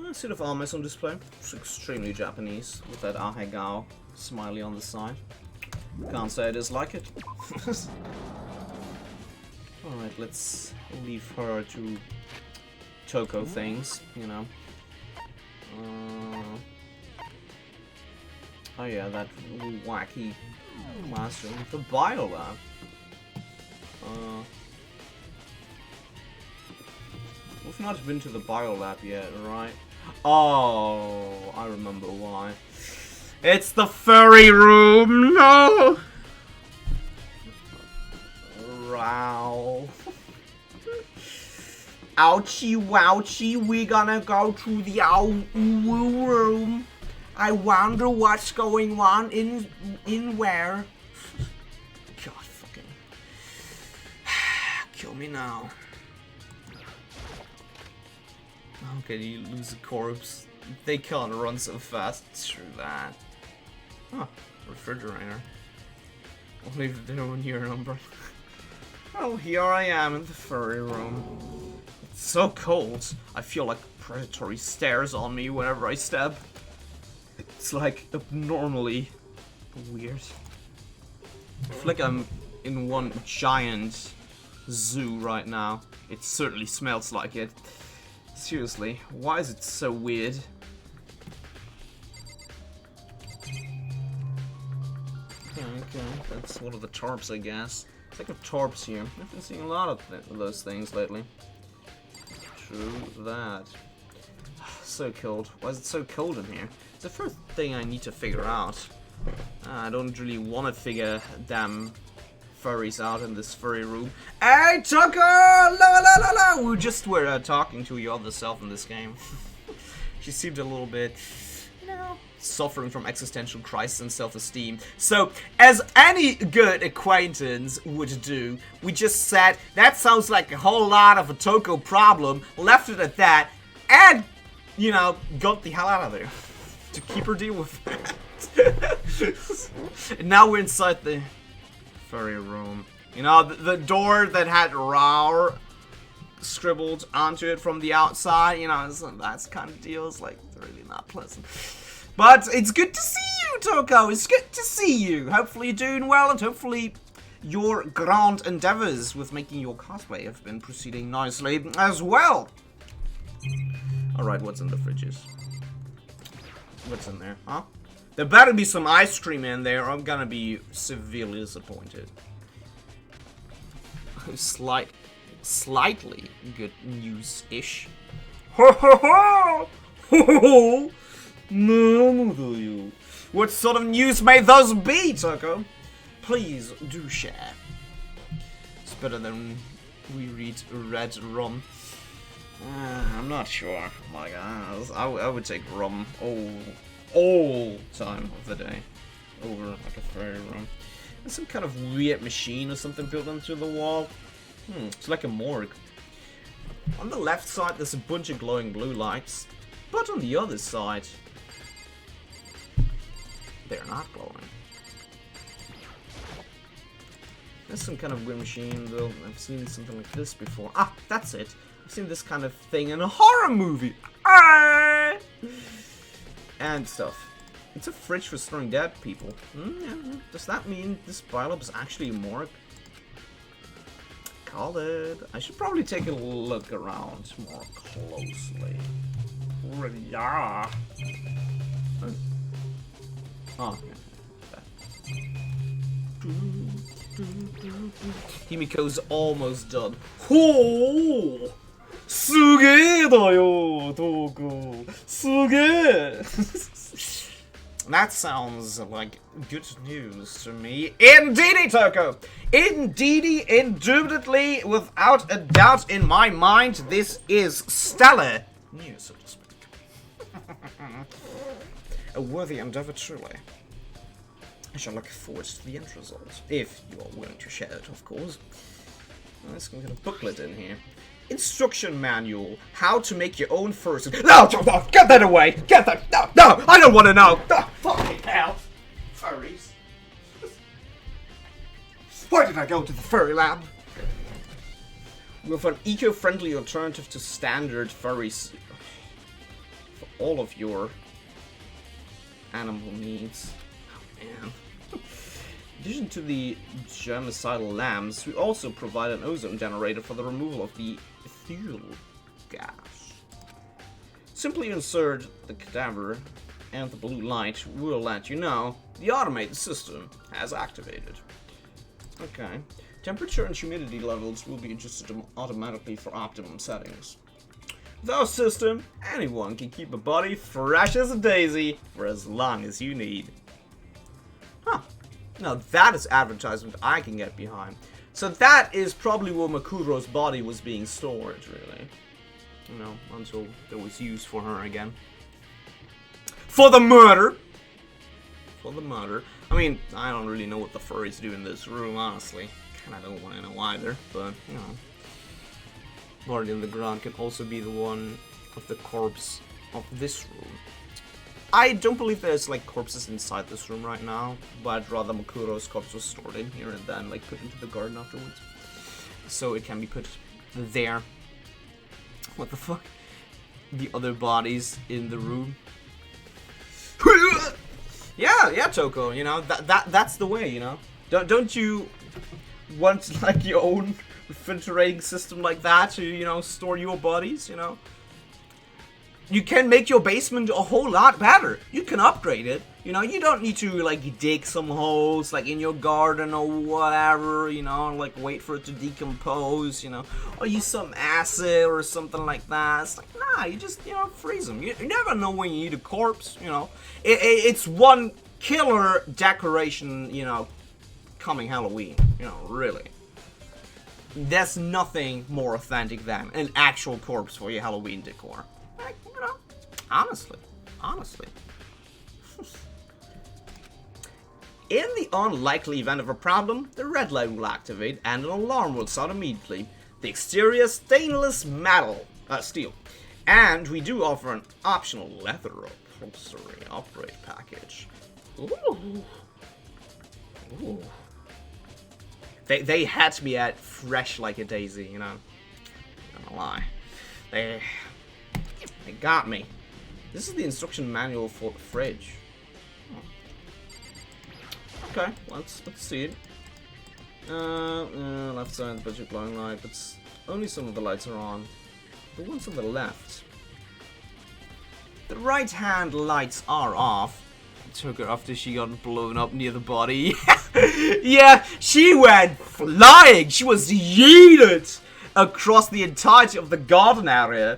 A: A suit of armor is on display. It's extremely Japanese, with that ahegao smiley on the side. Can't say I dislike it. Alright, let's leave her to Toko things, you know. Oh yeah, that wacky classroom. The biolab. We've not been to the biolab yet, right? Oh, I remember why. It's the furry room! No! Wow. Ouchie wouchie, we're gonna go to the owl room. I wonder what's going on in where. God fucking. Kill me now. Okay, you lose a corpse. They can't run so fast through that. Huh, refrigerator. I'll leave it there when you're numbered. Oh, here I am in the furry room. It's so cold. I feel like predatory stares on me whenever I step. It's like abnormally weird. I feel like I'm in one giant zoo right now. It certainly smells like it. Seriously, why is it so weird? Okay, that's one of the tarps, I guess. Think of tarps here. I've been seeing a lot of those things lately. True that. So cold. Why is it so cold in here? It's the first thing I need to figure out. I don't really want to figure damn furries out in this furry room. Hey, Tucker! La! We just were talking to your other self in this game. She seemed a little bit, you know, suffering from existential crisis and self-esteem. So, as any good acquaintance would do, we just said, that sounds like a whole lot of a Toko problem, left it at that, and, you know, got the hell out of there. To keep her deal with it. And now we're inside the furry room. You know, the door that had RAR scribbled onto it from the outside, you know, that's kind of deal. It's like really not pleasant. But it's good to see you, Toko. It's good to see you. Hopefully you're doing well, and hopefully your grand endeavors with making your cosplay have been proceeding nicely as well. Alright, what's in the fridges? What's in there, huh? There better be some ice cream in there, or I'm gonna be severely disappointed. Slightly good news-ish. Ho ho ho! Ho ho ho! No, what sort of news may those be, Toko? Please do share. It's better than we read Red Rum. I'm not sure. My God, I would take rum all time of the day over like a furry room. There's some kind of weird machine or something built onto the wall. It's like a morgue. On the left side, there's a bunch of glowing blue lights, but on the other side, they're not glowing. There's some kind of weird machine, though. I've seen something like this before. Ah, that's it. I've seen this kind of thing in a horror movie. Ah! And stuff. It's a fridge for storing dead people. Yeah. Does that mean this biolab is actually a morgue? Call it. I should probably take a look around more closely. Yeah. Oh, yeah. Himiko's almost done. Oh! すげえだよ、トーク。すげえ That sounds like good news to me. Indeedy, Toko! Indeedy, indubitably, without a doubt in my mind, this is stellar news, so to speak. A worthy endeavor, truly. I shall look forward to the end result, if you are willing to share it, of course. Let's get a booklet in here. Instruction manual. How to make your own fursuit. No, no, get that away! Get that! No, no! I don't want to know! No, fucking hell! Furries. Why did I go to the furry lab? With an eco-friendly alternative to standard furries. For all of your animal needs. Oh, man. In addition to the germicidal lamps, we also provide an ozone generator for the removal of the ethyl gas. Simply insert the cadaver and the blue light will let you know the automated system has activated. Okay. Temperature and humidity levels will be adjusted automatically for optimum settings. With our system, anyone can keep a body fresh as a daisy for as long as you need. Huh. Now that is advertisement I can get behind. So that is probably where Makuro's body was being stored, really. You know, until there was use for her again. For the murder! For the murder. I mean, I don't really know what the furries do in this room, honestly. Kinda don't want to know either, but, you know. Body on the ground can also be the one of the corpse of this room. I don't believe there's like corpses inside this room right now, but rather Makuro's corpse was stored in here and then like put into the garden afterwards. So it can be put there. What the fuck? The other bodies in the room. Yeah, Toko, you know, that's the way, you know. Don't you want like your own refrigerating system like that to, you know, store your bodies, you know? You can make your basement a whole lot better. You can upgrade it. You know, you don't need to, like, dig some holes, like, in your garden or whatever, you know, and, like, wait for it to decompose, you know, or use some acid or something like that. It's like, nah, you just, you know, freeze them. You never know when you need a corpse, you know. It's one killer decoration, you know, coming Halloween, you know, really. There's nothing more authentic than an actual corpse for your Halloween decor. Like, you know, honestly. In the unlikely event of a problem, the red light will activate and an alarm will sound immediately. The exterior is stainless steel, and we do offer an optional leather upholstery upgrade package. Ooh. They had me at fresh like a daisy, you know. Not gonna lie, they got me. This is the instruction manual for the fridge. Okay, let's see it. Left side, budget glowing light, but only some of the lights are on. The ones on the left. The right hand lights are off. I took her after she got blown up near the body. Yeah, she went flying. She was yeeted across the entirety of the garden area.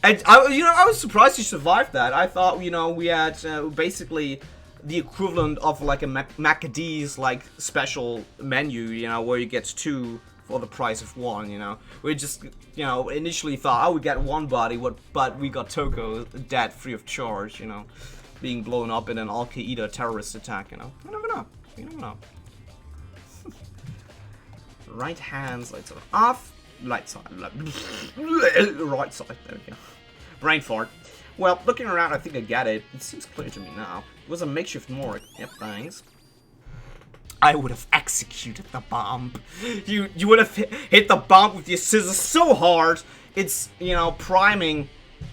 A: And I was surprised she survived that. I thought, you know, we had basically the equivalent of like a Maccadee's like special menu, you know, where you get 2 for the price of 1, you know. We just, you know, initially thought, oh, we got one body, but we got Toko dead free of charge, you know, being blown up in an Al-Qaeda terrorist attack, you know. You never know. You never know. Right hand lights are off. Right side. Right side. There we go. Brain fart. Well, looking around, I think I get it. It seems clear to me now. It was a makeshift morgue. Yep, thanks. I would have executed the bomb. You would have hit the bomb with your scissors so hard, its, you know, priming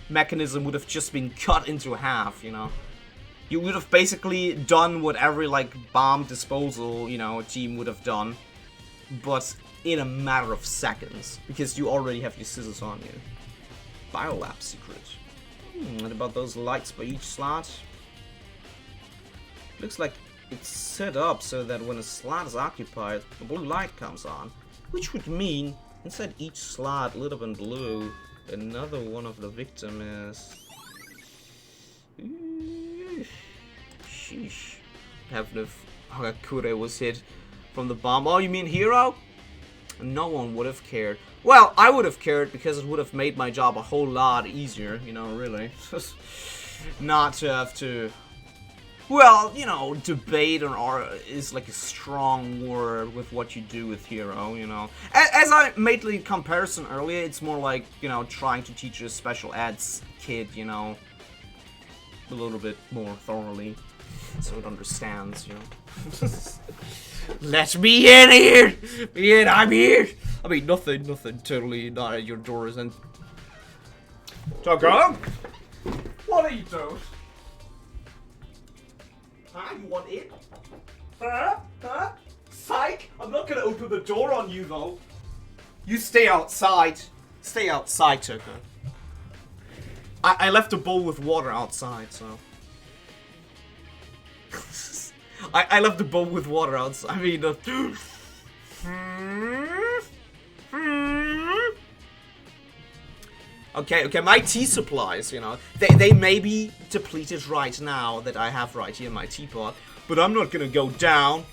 A: mechanism would have just been cut into half, you know. You would have basically done what every, like, bomb disposal, you know, team would have done, but in a matter of seconds, because you already have your scissors on you. Biolab secret. What about those lights by each slot? Looks like it's set up so that when a slot is occupied, the blue light comes on, which would mean inside each slot lit up in blue, another one of the victim is... Sheesh. Heaven if Hagakure was hit from the bomb. Oh, you mean Hero? No one would have cared. Well, I would have cared because it would have made my job a whole lot easier, you know, really. Not to have to... Well, you know, debate or is like a strong word with what you do with Hero, you know. As I made the comparison earlier, it's more like, you know, trying to teach a special eds kid, you know, a little bit more thoroughly, so it understands, you know. Let me in here! Me in, I'm here! I mean, nothing, totally not at your doors and... Toko? What are you doing? Huh? You want in? Huh? Huh? Psych! I'm not gonna open the door on you, though. You stay outside. Stay outside, Toko. I left a bowl with water outside, so... I left a bowl with water outside. I mean, Okay, my tea supplies, you know, they may be depleted right now that I have right here in my teapot, but I'm not gonna go down,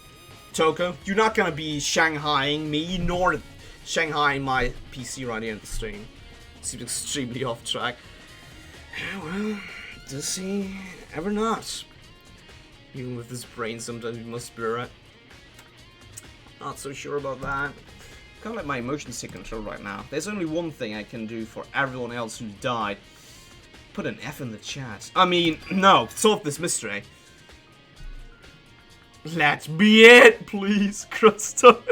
A: Toko. You're not gonna be Shanghaiing me, nor Shanghaiing my PC right here in the stream. Seems extremely off track. Well, does he ever not? Even with his brain, sometimes he must be right. Not so sure about that. Can't let my emotions take control right now. There's only one thing I can do for everyone else who died. Put an F in the chat. I mean, no, solve this mystery. Let me in, please, Crusto.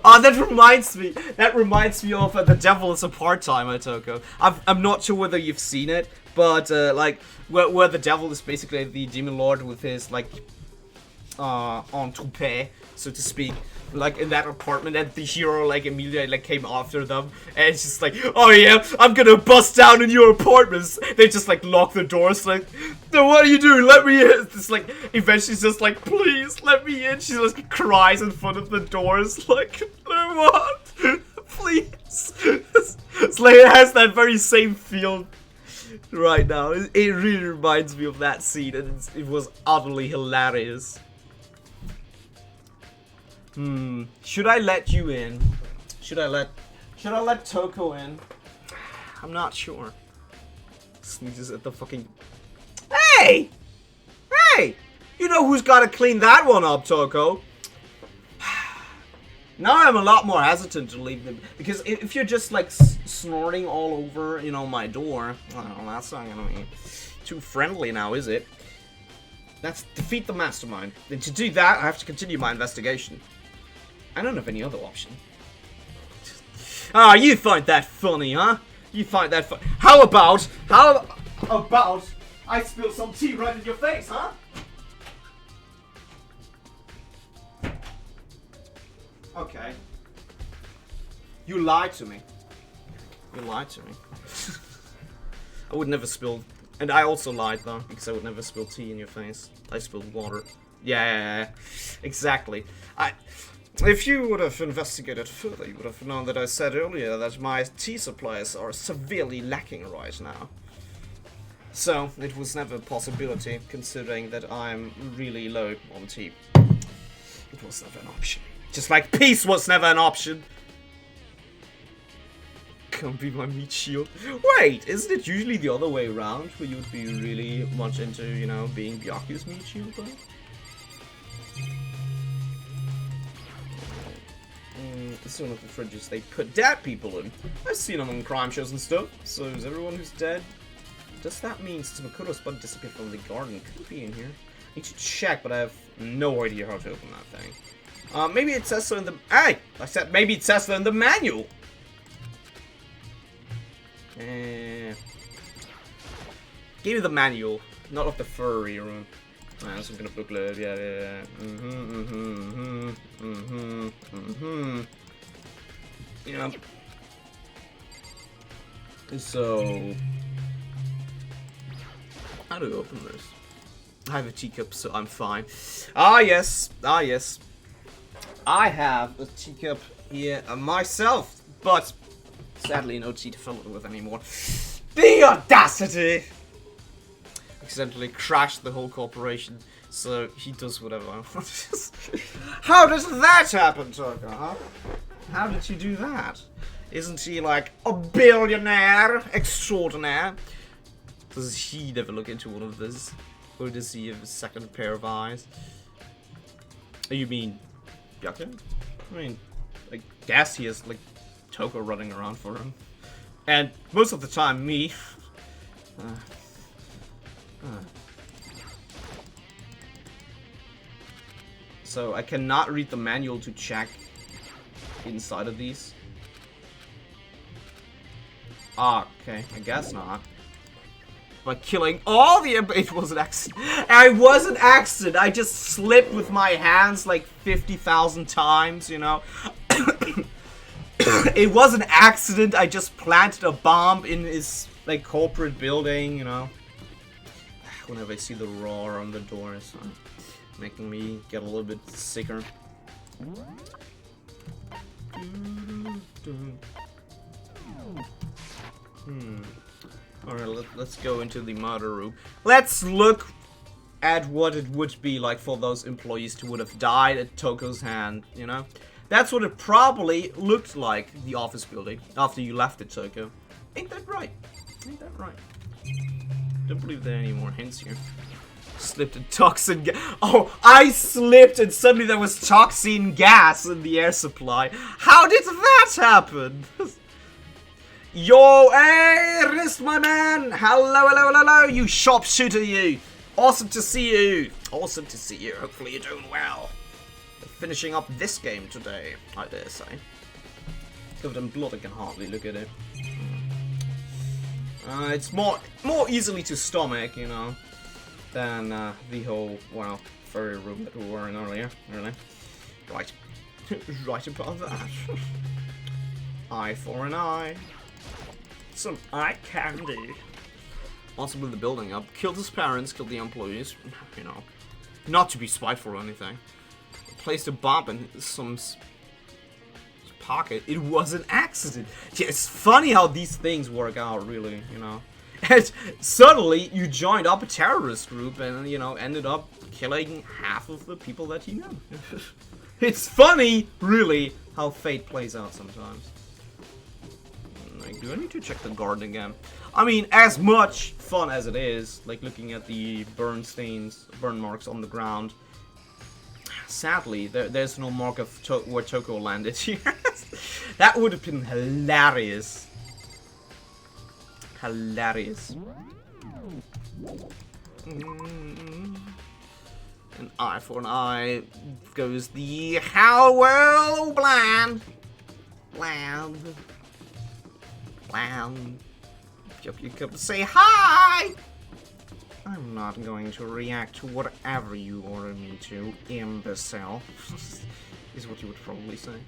A: Oh, that reminds me. That reminds me of The Devil is a Part-Timer, Toko. I'm not sure whether you've seen it, but like where the devil is basically the demon lord with his like en toupee, so to speak, like in that apartment, and the hero like immediately like came after them, and it's just like, oh yeah, I'm gonna bust down in your apartments. They just like lock the doors, like, no, what are you doing? Let me in. It's like eventually she's just like, please let me in. She just cries in front of the doors, like, no, what? Please. It's like it has that very same feel right now. It really reminds me of that scene, and it was utterly hilarious. Should I let you in? Should I let Toko in? I'm not sure. Sneezes at the fucking... Hey! Hey! You know who's gotta clean that one up, Toko? Now I'm a lot more hesitant to leave them, because if you're just like snorting all over, you know, my door, well, that's not gonna be too friendly now, is it? That's defeat the mastermind. And to do that, I have to continue my investigation. I don't have any other option. Ah, you find that funny, huh? You find that funny. How about I spill some tea right in your face, huh? Okay. You lied to me. You lied to me. I would never spill... And I also lied, though, because I would never spill tea in your face. I spilled water. Yeah. Exactly. If you would have investigated further, you would have known that I said earlier that my tea supplies are severely lacking right now. So, it was never a possibility, considering that I'm really low on tea. It was never an option. Just like peace was never an option. Can't be my meat shield. Wait, isn't it usually the other way around, where you'd be really much into, you know, being Byaku's meat shield, though? This is one of the fridges they put dead people in. I've seen them on crime shows and stuff. So is everyone who's dead? Does that mean Tsumakuro's body disappeared from the garden? Could it be in here? I need to check, but I have no idea how to open that thing. Maybe it says so in the... Hey! I said maybe it says so in the manual! Give me the manual, not of the furry room. Some kind of booklet, yeah. Yeah. So... How do I open this? I have a teacup, so I'm fine. Ah, yes. I have a teacup here myself, but sadly no tea to fill it with anymore. The audacity! accidentally crashed the whole corporation, so he does whatever I want. How does that happen, Tucker, huh? How did you do that? Isn't he like a billionaire extraordinaire? Does he never look into one of this? Or does he have a second pair of eyes? Oh, you mean Yucca? I mean, I guess he has like Toko running around for him. And most of the time, me. So I cannot read the manual to check inside of these. Ah, okay, I guess not. By killing all the... It was an accident. It was an accident. I just slipped with my hands like 50,000 times, you know. It was an accident. I just planted a bomb in his like corporate building, you know. Whenever I see the roar on the doors, making me get a little bit sicker. Alright, let's go into the murder room. Let's look at what it would be like for those employees who would have died at Toko's hand, you know? That's what it probably looked like, the office building, after you left it, Toko. Ain't that right? Ain't that right? Don't believe there are any more hints here. Slipped in toxin gas. Oh, I slipped and suddenly there was toxin gas in the air supply. How did that happen? Yo, hey, wrist, my man. Hello, hello, hello, hello, you sharpshooter, you. Awesome to see you. Awesome to see you. Hopefully you're doing well. Finishing up this game today, I dare say. Covered in blood, I can hardly look at it. It's more easily to stomach, you know, than the whole, well, furry room that we were in earlier, really. Right. Right about that. Eye for an eye. Some eye candy. Also blew the building up. Killed his parents, killed the employees, you know. Not to be spiteful or anything. Placed a bomb in some pocket. It was an accident. Yeah, it's funny how these things work out, really, you know. And suddenly you joined up a terrorist group and, you know, ended up killing half of the people that you know. It's funny, really, how fate plays out sometimes. Like, do I need to check the garden again? I mean, as much fun as it is, like looking at the burn marks on the ground. Sadly, there's no mark of where Toko landed here. That would have been hilarious. Hilarious. An eye for an eye goes the how well bland. Bland. Bland. You come say hi! I'm not going to react to whatever you order me to, imbecile. Is what you would probably say.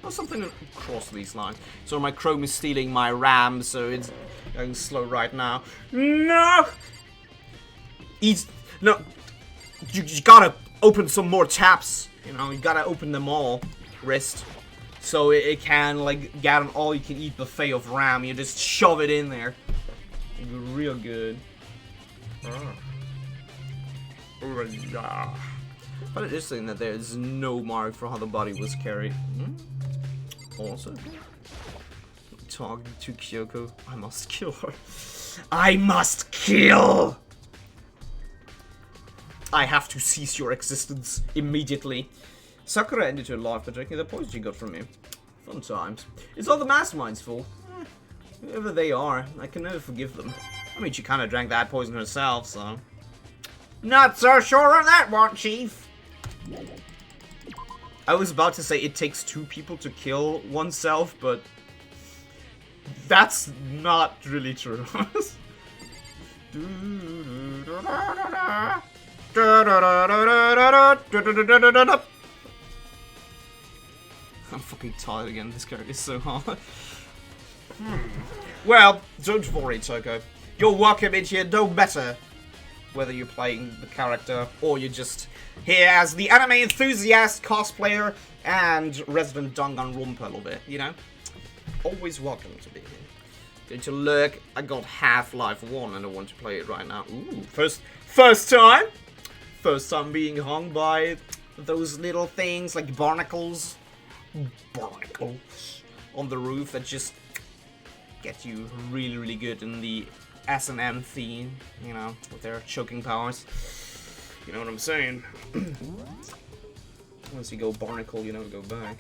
A: Or something across these lines. So my Chrome is stealing my RAM, so it's going slow right now. No! No! You gotta open some more tabs. You know, you gotta open them all. Wrist. So it can, like, get an all-you-can-eat buffet of RAM. You just shove it in there. It'd be real good. But it is saying that there is no mark for how the body was carried. Also, talking to Kyoko, I must kill her. I must kill! I have to cease your existence immediately. Sakura ended her life by drinking the poison she got from me. Fun times. It's all the mastermind's fault. Whoever they are, I can never forgive them. I mean, she kind of drank that poison herself, so... Not so sure on that one, Chief! I was about to say it takes 2 people to kill oneself, but... That's not really true. I'm fucking tired again, this character is so hard. Well, don't worry, Toko. You're welcome in here no matter whether you're playing the character or you're just here as the anime enthusiast, cosplayer, and resident Danganronpa a little bit, you know? Always welcome to be here. Going to look. I got Half-Life 1 and I want to play it right now. Ooh, first time! First time being hung by those little things like barnacles. Barnacles on the roof that just get you really, really good in the S&M theme, you know, with their choking powers. You know what I'm saying? Once you go barnacle, you never go back.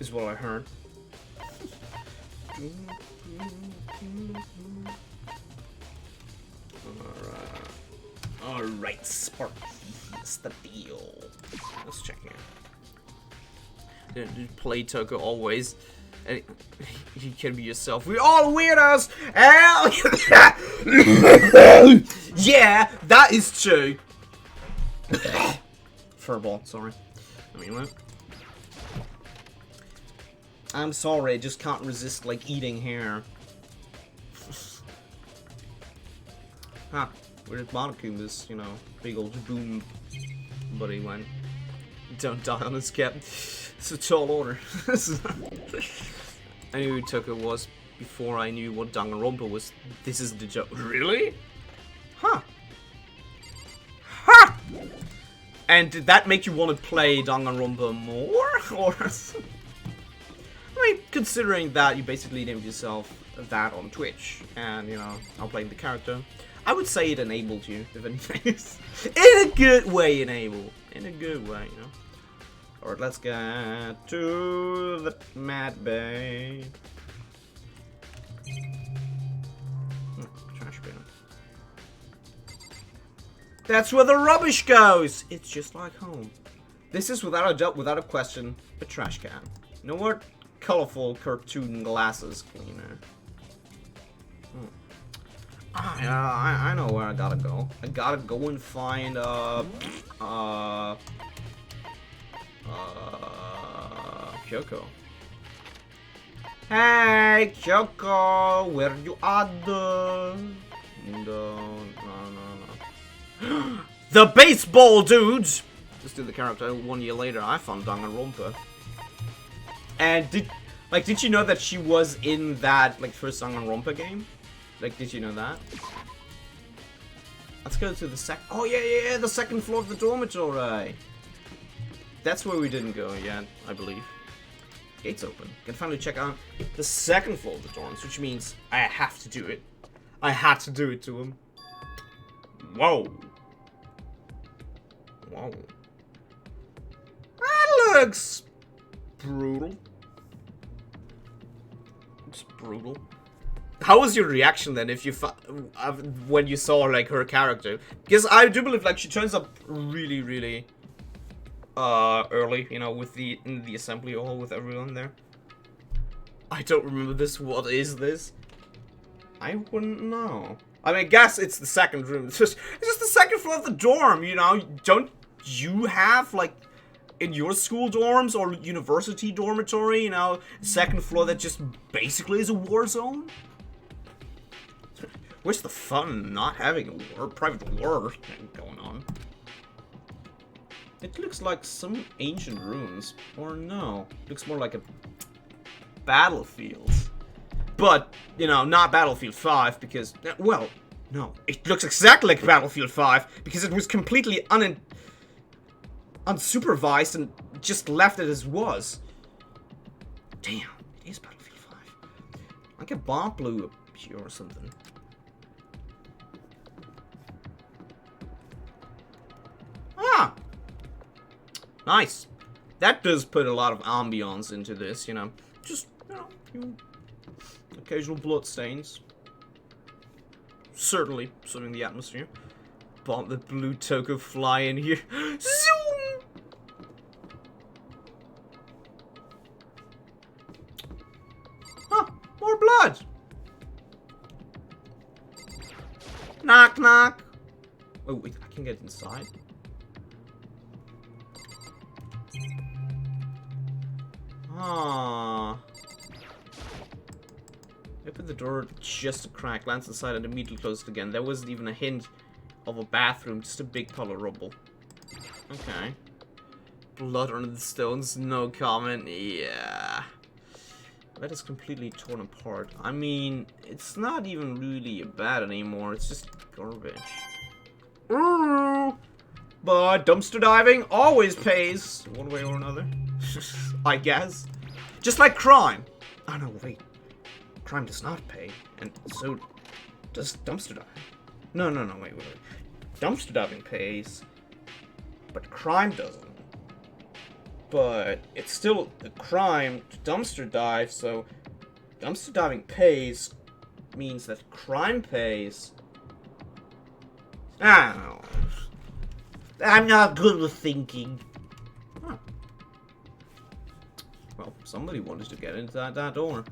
A: Is what I heard. Alright, Sparky. That's the deal. Let's check here. Play Toko always. And you can be yourself. We're all weirdos! Yeah, that is true. Furball, sorry. I mean, what? I'm sorry, I just can't resist, like, eating hair. Huh. Where did Monokuma, you know, big old boom buddy went? Don't die on his cap. It's a tall order. I knew who Tucker was before I knew what Danganronpa was. This is the joke. Really? Huh. Ha! And did that make you want to play Danganronpa more? Or... I mean, considering that you basically named yourself that on Twitch, and, you know, I'm playing the character, I would say it enabled you, if anything. In a good way, enable. In a good way, you know. Alright, let's get to the Mad Bay. Trash bin. That's where the rubbish goes! It's just like home. This is, without a doubt, without a question, a trash can. You know what? Colorful cartoon glasses cleaner. I know where I gotta go. I gotta go and find Kyoko. Hey Kyoko, where you at? No. The baseball dudes. Just do the character 1 year later. I found Danganronpa. And did you know that she was in that, like, first Danganronpa game? Like, did you know that? Let's go to the oh yeah, the second floor of the dormitory. That's where we didn't go yet, I believe. Gates open. Can finally check out the second floor of the dorms, which means I have to do it. I had to do it to him. Whoa. Whoa. That looks brutal. It's brutal. How was your reaction then if you when you saw, like, her character? Because I do believe, like, she turns up really, really early, you know, with in the assembly hall with everyone there. I don't remember this. What is this? I wouldn't know. I mean, I guess it's the second room. It's just the second floor of the dorm, you know? Don't you have, like, in your school dorms or university dormitory, you know, second floor that just basically is a war zone? Where's the fun in not having a private war thing going on? It looks like some ancient ruins. Or no. It looks more like a battlefield. But, you know, not Battlefield 5 because, well, no. It looks exactly like Battlefield 5 because it was completely unsupervised and just left it as was. Damn, it is Battlefield 5. Like a bomb blew up here or something. Ah! Nice. That does put a lot of ambiance into this, you know. Just, you know, occasional blood stains. Certainly suiting the atmosphere. Bomb the blue Toko fly in here. Zoom! Huh, more blood. Knock, knock. Oh, wait, I can get inside. Ah. Opened the door just a crack, glanced inside and immediately closed it again. There wasn't even a hint of a bathroom, just a big pile of rubble. Okay. Blood under the stones, no comment. Yeah. That is completely torn apart. I mean, it's not even really bad anymore. It's just garbage. Ooh. But dumpster diving always pays, one way or another. I guess. Just like crime. Oh no, wait. Crime does not pay, and so does dumpster diving. No, wait. Dumpster diving pays, but crime doesn't. But it's still a crime to dumpster dive, so dumpster diving pays means that crime pays. I don't know. I'm not good with thinking. Huh. Well, somebody wanted to get into that door.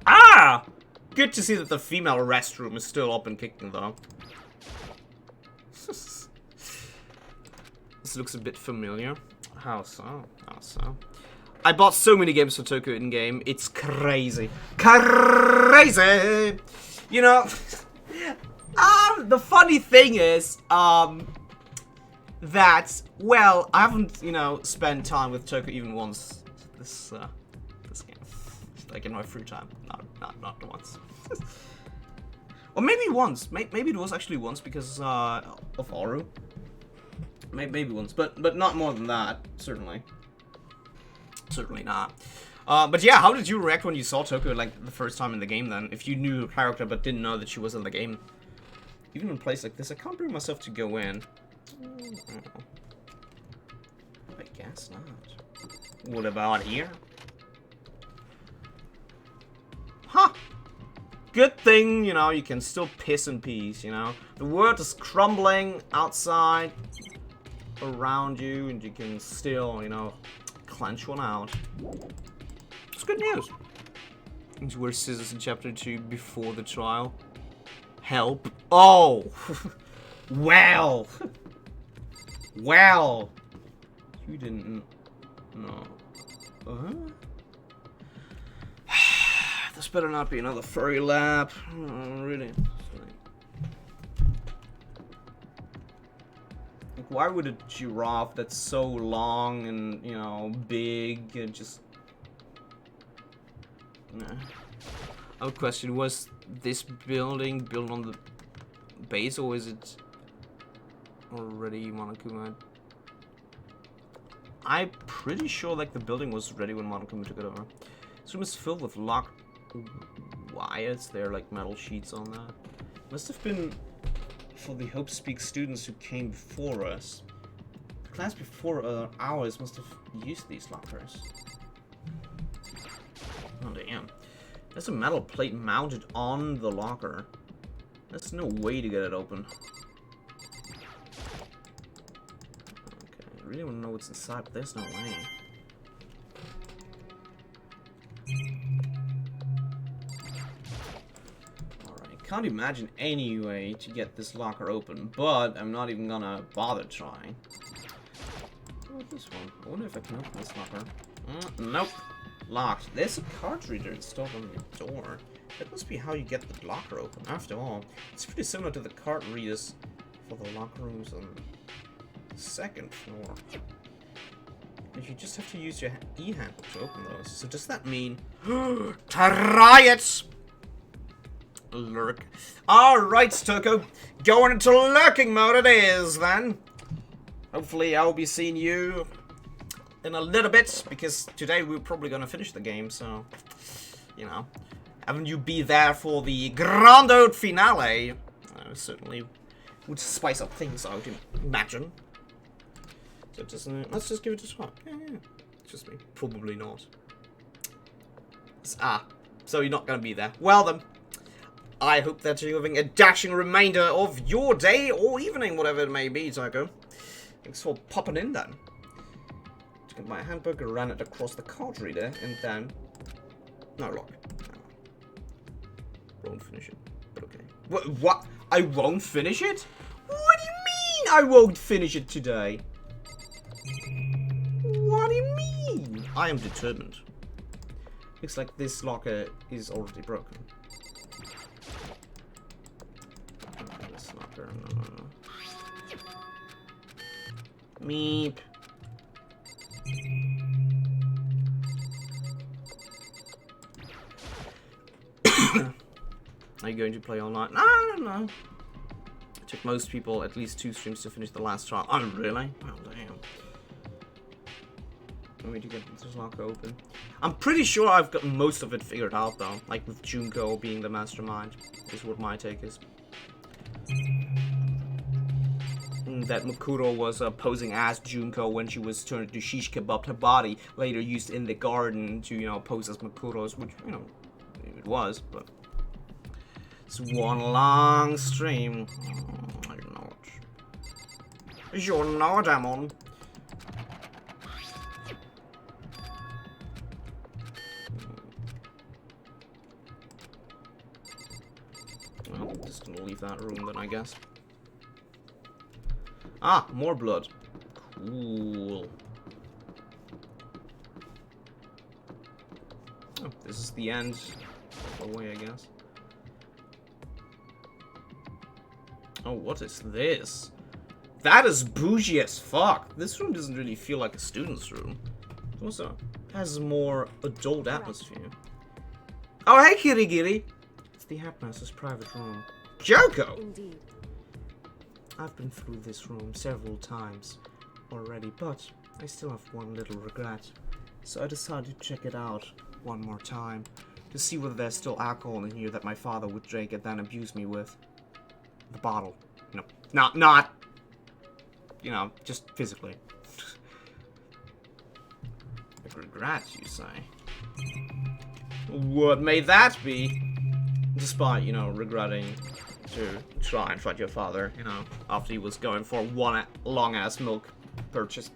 A: Ah! Good to see that the female restroom is still up and kicking, though. This looks a bit familiar. How so? How so? I bought so many games for Tokyo in-game. It's crazy. Crazy! You know... the funny thing is, that, well, I haven't, you know, spent time with Tokyo even once this game. Like, in my free time. Not once. Or maybe once. Maybe it was actually once because, of Aru. Maybe once, but not more than that, certainly. Certainly not. But yeah, how did you react when you saw Tokyo, like, the first time in the game, then? If you knew her character but didn't know that she was in the game. Even in a place like this, I can't bring myself to go in. I guess not. What about here? Huh! Good thing, you know, you can still piss in peace, you know? The world is crumbling outside around you, and you can still, you know, clench one out. It's good news. And you wear scissors in chapter 2 before the trial. Help. Oh! Well! Well! You didn't... No. This better not be another furry lap. Oh, really? Like, why would a giraffe that's so long and, you know, big and just... Nah. I would question, was this building built on the base, or is it already Monokuma? I'm pretty sure, like, the building was ready when Monokuma took it over. This room is filled with locked wires. There are, like, metal sheets on that. Must have been for the Hope Speak students who came before us. The class before ours must have used these lockers. Oh, damn. There's a metal plate mounted on the locker. There's no way to get it open. Okay, I really want to know what's inside, but there's no way. Alright, can't imagine any way to get this locker open, but I'm not even gonna bother trying. Oh, this one. I wonder if I can open this locker. Nope. Locked. There's a card reader installed on the door. That must be how you get the locker open. After all, it's pretty similar to the card readers for the locker rooms on the second floor. And you just have to use your e-handle to open those. So does that mean... Try it! Lurk. Alright, Toko. Going into lurking mode it is, then. Hopefully I'll be seeing you in a little bit, because today we're probably gonna finish the game, so, you know, having you be there for the grand old finale certainly would spice up things, I would imagine. So just, let's just give it a shot. Yeah. Just me. Probably not. So you're not gonna be there. Well then, I hope that you're having a dashing remainder of your day or evening, whatever it may be, Toko. Thanks for popping in then. Get my hamburger, ran it across the card reader, and then... No, lock. Won't finish it, but okay. What? I won't finish it? What do you mean I won't finish it today? What do you mean? I am determined. Looks like this locker is already broken. This locker, no. Meep. Are you going to play all night? No, I don't know. It took most people at least 2 streams to finish the last trial. Oh, really? Oh, damn. I need to get this locker open. I'm pretty sure I've got most of it figured out, though. Like with Junko being the mastermind, is what my take is. That Makuro was posing as Junko when she was turned to shish kebabbed her body, later used in the garden to, you know, pose as Makuro's, which, you know, it was, but it's one long stream. I'm not. You're not, Amon. Well, just gonna leave that room then, I guess. Ah, more blood. Cool. Oh, this is the end of the way, I guess. Oh, what is this? That is bougie as fuck. This room doesn't really feel like a student's room. It also has a more adult atmosphere. Oh, hey, Kirigiri. It's the headmaster's private room. Joko!
B: Indeed.
A: I've been through this room several times already, but I still have one little regret. So I decided to check it out one more time to see whether there's still alcohol in here that my father would drink and then abuse me with. The bottle. No, not, you know, just physically. A regret, you say? What may that be? Despite, you know, regretting to try and fight your father, you know, after he was going for one long-ass milk purchase.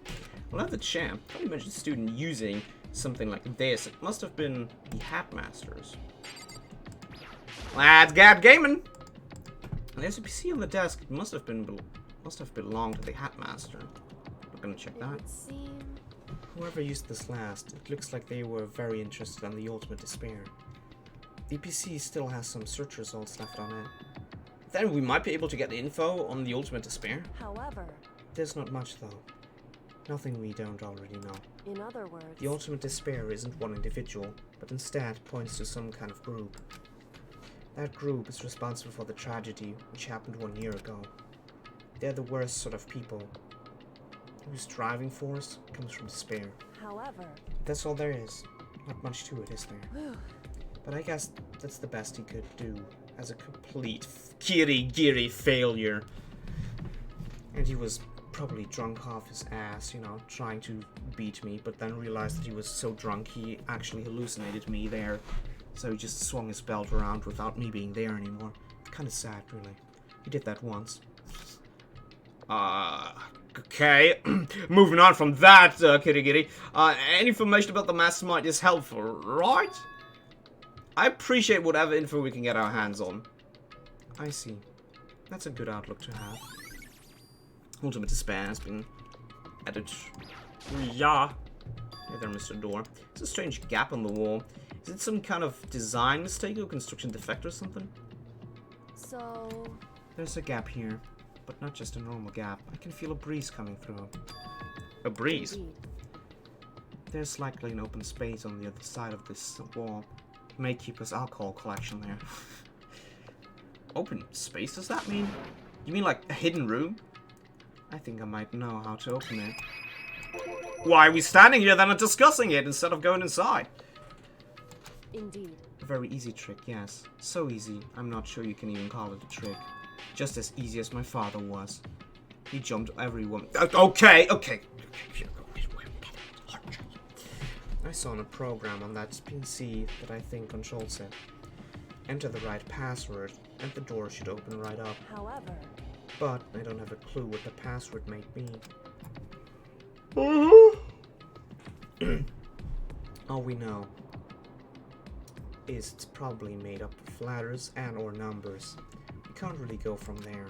A: Well, that's a champ. How do you mention a student using something like this? It must have been the Hatmasters. Let's get gaming! And there's a PC on the desk. It must have belonged to the Hatmaster. I'm gonna check that. Whoever used this last, it looks like they were very interested in the Ultimate Despair. The PC still has some search results left on it. Then we might be able to get info on the Ultimate Despair.
B: However,
A: there's not much though. Nothing we don't already know.
B: In other words,
A: the Ultimate Despair isn't one individual, but instead points to some kind of group. That group is responsible for the tragedy which happened 1 year ago. They're the worst sort of people, whose driving force comes from despair.
B: However,
A: that's all there is. Not much to it, is there? But I guess that's the best he could do as a complete Kirigiri failure. And he was probably drunk off his ass, you know, trying to beat me, but then realized that he was so drunk he actually hallucinated me there. So he just swung his belt around without me being there anymore. Kinda sad, really. He did that once. Okay. Moving on from that, Kirigiri. Any information about the mastermind is helpful, right? I appreciate whatever info we can get our hands on. I see. That's a good outlook to have. Ultimate Despair has been added. Yeah. Hey there, Mr. Door. There's a strange gap on the wall. Is it some kind of design mistake or construction defect or something?
B: so
A: There's a gap here, but not just a normal gap. I can feel a breeze coming through. A breeze?
B: indeed.
A: There's likely an open space on the other side of this wall. Maykeeper's alcohol collection there. Open space, does that mean? You mean like a hidden room? I think I might know how to open it. Why are we standing here then and discussing it instead of going inside?
B: Indeed.
A: A very easy trick, yes. So easy, I'm not sure you can even call it a trick. Just as easy as my father was. He jumped everyone. Okay. I saw on a program on that PC that I think controls it. Enter the right password, and the door should open right up.
B: However,
A: But I don't have a clue what the password might be. All we know is it's probably made up of letters and or numbers. We can't really go from there.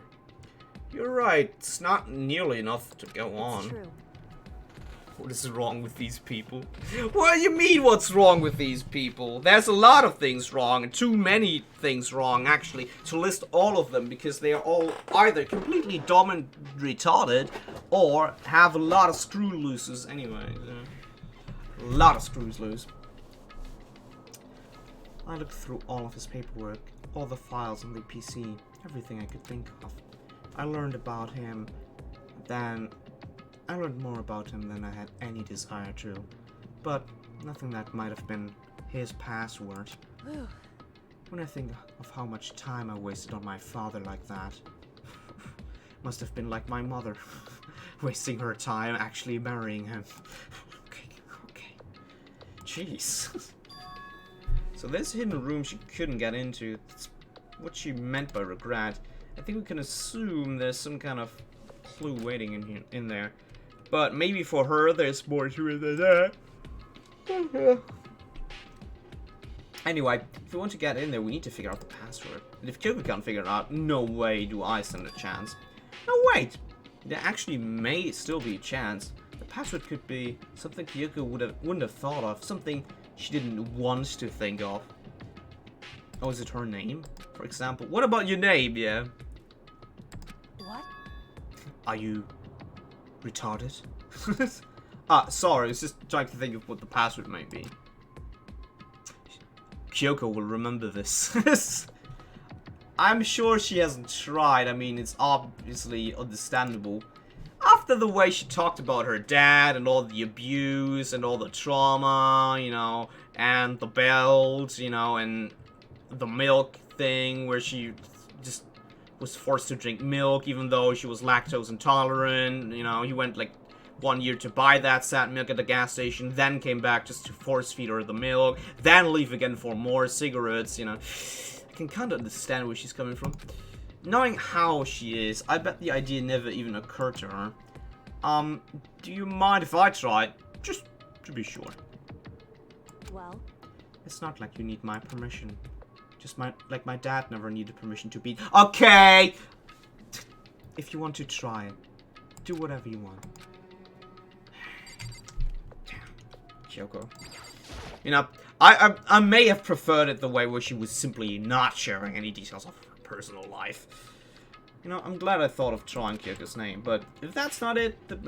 A: You're right, it's not nearly enough to go on.
B: it's true.
A: What is wrong with these people? What do you mean what's wrong with these people? There's a lot of things wrong, and too many things wrong, actually, to list all of them, because they are all either completely dumb and retarded, or have a lot of screw looses anyway. A lot of screws loose. I looked through all of his paperwork, all the files on the PC, everything I could think of. I learned about him, I learned more about him than I had any desire to, but nothing that might have been his password. When I think of how much time I wasted on my father like that, must have been like my mother, wasting her time actually marrying him. Okay. Jeez. So this hidden room she couldn't get into. That's what she meant by regret. I think we can assume there's some kind of clue waiting in there. But maybe for her there's more to it than that. Anyway, if we want to get in there, we need to figure out the password. And if Kyoko can't figure it out, no way do I stand a chance. No, wait! There actually may still be a chance. The password could be something Kyoko wouldn't have thought of. Something she didn't want to think of. Oh, is it her name? For example. What about your name, yeah?
B: What?
A: Are you retarded? Sorry, I was just trying to think of what the password might be. Kyoko will remember this. I'm sure she hasn't tried. I mean, it's obviously understandable. After the way she talked about her dad and all the abuse and all the trauma, you know, and the belt, you know, and the milk thing where she just was forced to drink milk even though she was lactose intolerant, you know, he went like 1 year to buy that sad milk at the gas station, then came back just to force feed her the milk, then leave again for more cigarettes, you know. I can kind of understand where she's coming from. Knowing how she is, I bet the idea never even occurred to her. Do you mind if I try? Just to be sure.
B: Well?
A: It's not like you need my permission. Just like my dad never needed permission to be. Okay! If you want to try it, do whatever you want. Kyoko. You know, I may have preferred it the way where she was simply not sharing any details of her personal life. You know, I'm glad I thought of trying Kyoko's name, but if that's not it, that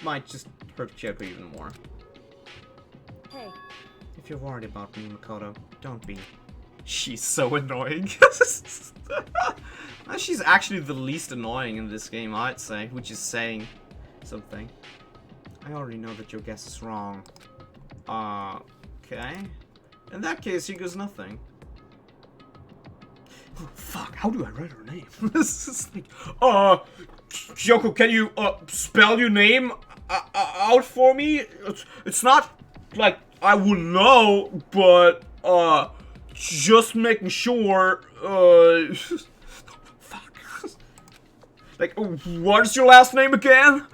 A: might just hurt Kyoko even more.
B: Hey.
A: If you're worried about me, Makoto, don't be. She's so annoying. She's actually the least annoying in this game, I'd say, which is saying something. I already know that your guess is wrong. Okay. In that case, he goes nothing. Oh, fuck, how do I write her name? This is like, Kyoko, can you, spell your name out for me? It's not like I would know, but, just making sure, fuck. Like, what is your last name again?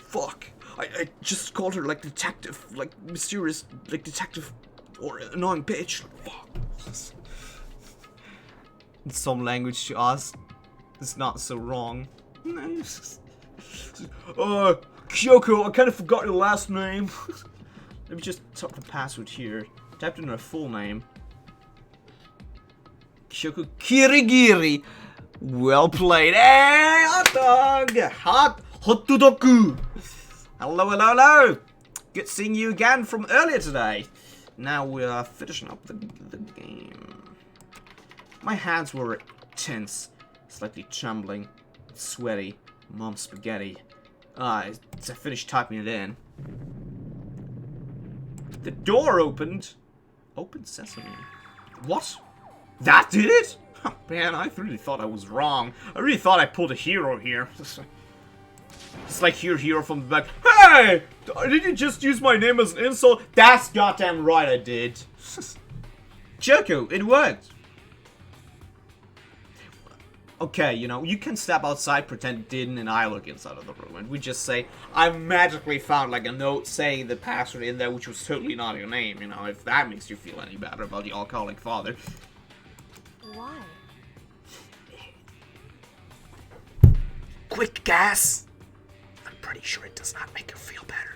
A: Fuck. I just called her, like, detective, like, mysterious, like, detective, or annoying bitch. Fuck. In some language to us, it's not so wrong. Kyoko, I kind of forgot your last name. Let me just type the password here. Typed in her full name. Kyoko Kirigiri. Well played. Hey, hot dog! Hot dog! Hello. Good seeing you again from earlier today. Now we are finishing up the game. My hands were tense, slightly trembling, sweaty, mom spaghetti. As I finished typing it in. The door opened. Open sesame. What? That did it? Oh, man, I really thought I was wrong. I really thought I pulled a hero here. It's like your hero from the back. Hey! Did you just use my name as an insult? That's goddamn right I did. Kyoko, it worked. Okay, you know, you can step outside, pretend it didn't, and I look inside of the room, and we just say, I magically found, like, a note saying the password in there, which was totally not your name, you know, if that makes you feel any better about your alcoholic father.
B: Why?
A: Quick gas! I'm pretty sure it does not make her feel better.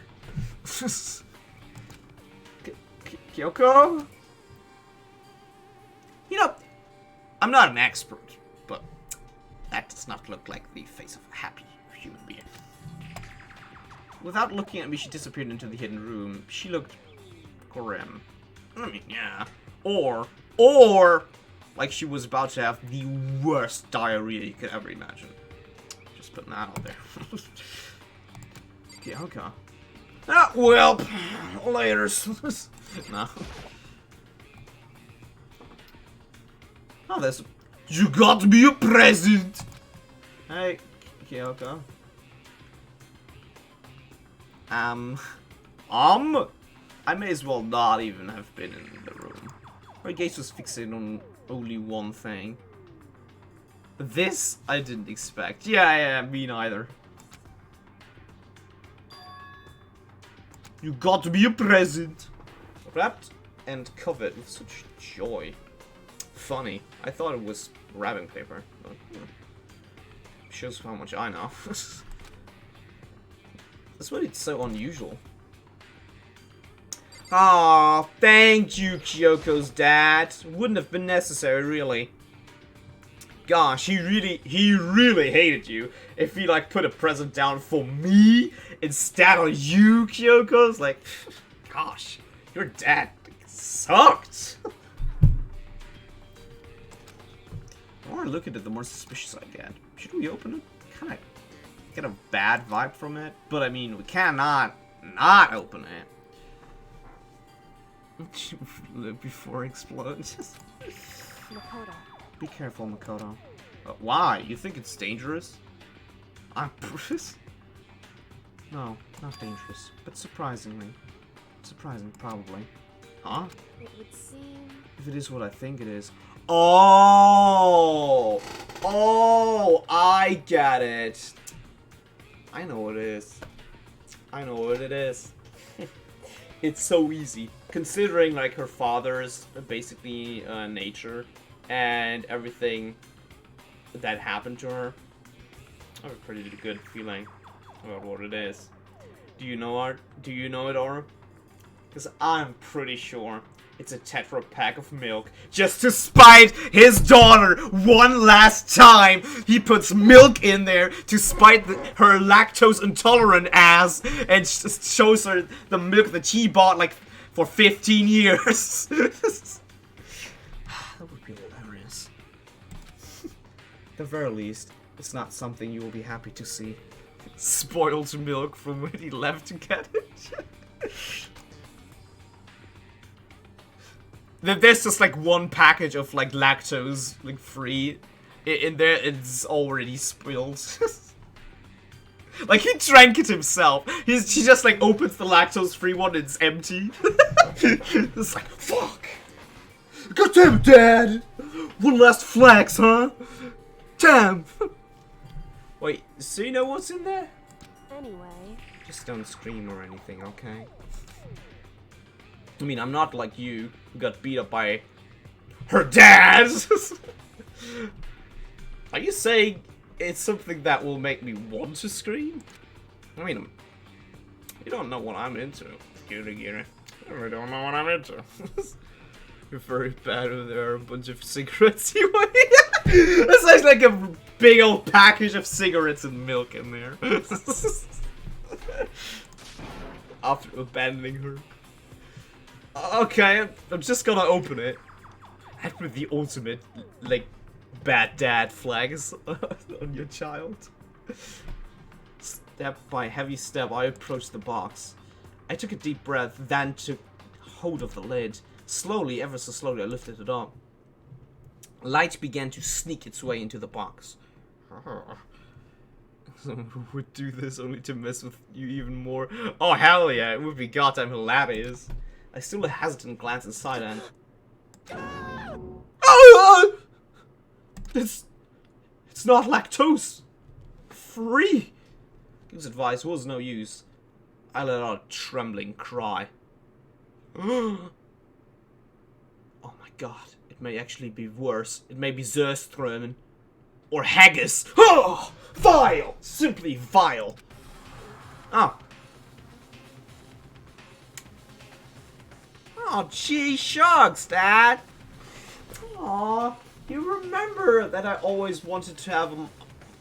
A: Kyoko? You know, I'm not an expert, but that does not look like the face of a happy human being. Without looking at me, she disappeared into the hidden room. She looked grim. I mean, yeah. Or, like she was about to have the worst diarrhea you could ever imagine. Just putting that out there. Okay, okay. Ah, well, later. No. Oh, there's... You got me a present! Hey, Kyoko. I may as well not even have been in the room. My gaze was fixated on only one thing. This, I didn't expect. Yeah, me neither. You got me a present! Wrapped and covered with such joy. Funny. I thought it was wrapping paper. But, shows how much I know. That's why it's so unusual. Aw, thank you, Kyoko's dad. Wouldn't have been necessary, really. Gosh, he really hated you if he, like, put a present down for me instead of you, Kyoko's. Like, gosh, your dad sucked. The more I look at it, the more suspicious I get. Should we open it? Kind of get a bad vibe from it, but I mean, we cannot not open it. Live before it explodes.
B: Makoto.
A: Be careful, Makoto. Why? You think it's dangerous? I'm Bruce? No, not dangerous, but surprisingly. Surprising, probably. Huh?
B: It would seem...
A: If it is what I think it is. Oh! Oh, I get it. I know what it is. I know what it is. It's so easy. Considering, like, her father's basically nature and everything that happened to her, I have a pretty good feeling about what it is. Do you know it, Aura? Because I'm pretty sure it's a Tetra pack of milk just to spite his daughter one last time. He puts milk in there to spite her lactose intolerant ass and shows her the milk that she bought like for 15 years. That would be hilarious. At the very least, it's not something you will be happy to see. Spoiled milk from when he left to get it. There's just like one package of like lactose like free in there. It's already spilled. Like he drank it himself. She just like opens the lactose free one and it's empty. It's like fuck. God damn, Dad. One last flex, huh? Damn. Wait, so you know what's in there?
B: Anyway...
A: Just don't scream or anything, okay? I mean, I'm not like you, who got beat up by her dad! Are you saying it's something that will make me want to scream? I mean, you don't know what I'm into, Kirigiri. I really don't know what I'm into. You're very bad when there are a bunch of cigarettes you want. It's like a big old package of cigarettes and milk in there. After abandoning her. Okay, I'm just gonna open it. And with the ultimate, like, bad dad flags on your child. Step by heavy step, I approached the box. I took a deep breath, then took hold of the lid. Slowly, ever so slowly, I lifted it up. Light began to sneak its way into the box. Someone who would do this only to mess with you even more. Oh, hell yeah, it would be goddamn hilarious. I stole a hesitant glance inside and... Oh! It's not lactose! Free! His advice was no use. I let out a trembling cry. Oh my god, it may actually be worse. It may be Zerströmen. Or haggis. Oh! Vile! Simply vile. Oh. Oh, gee shucks, Dad. Aw, you remember that I always wanted to have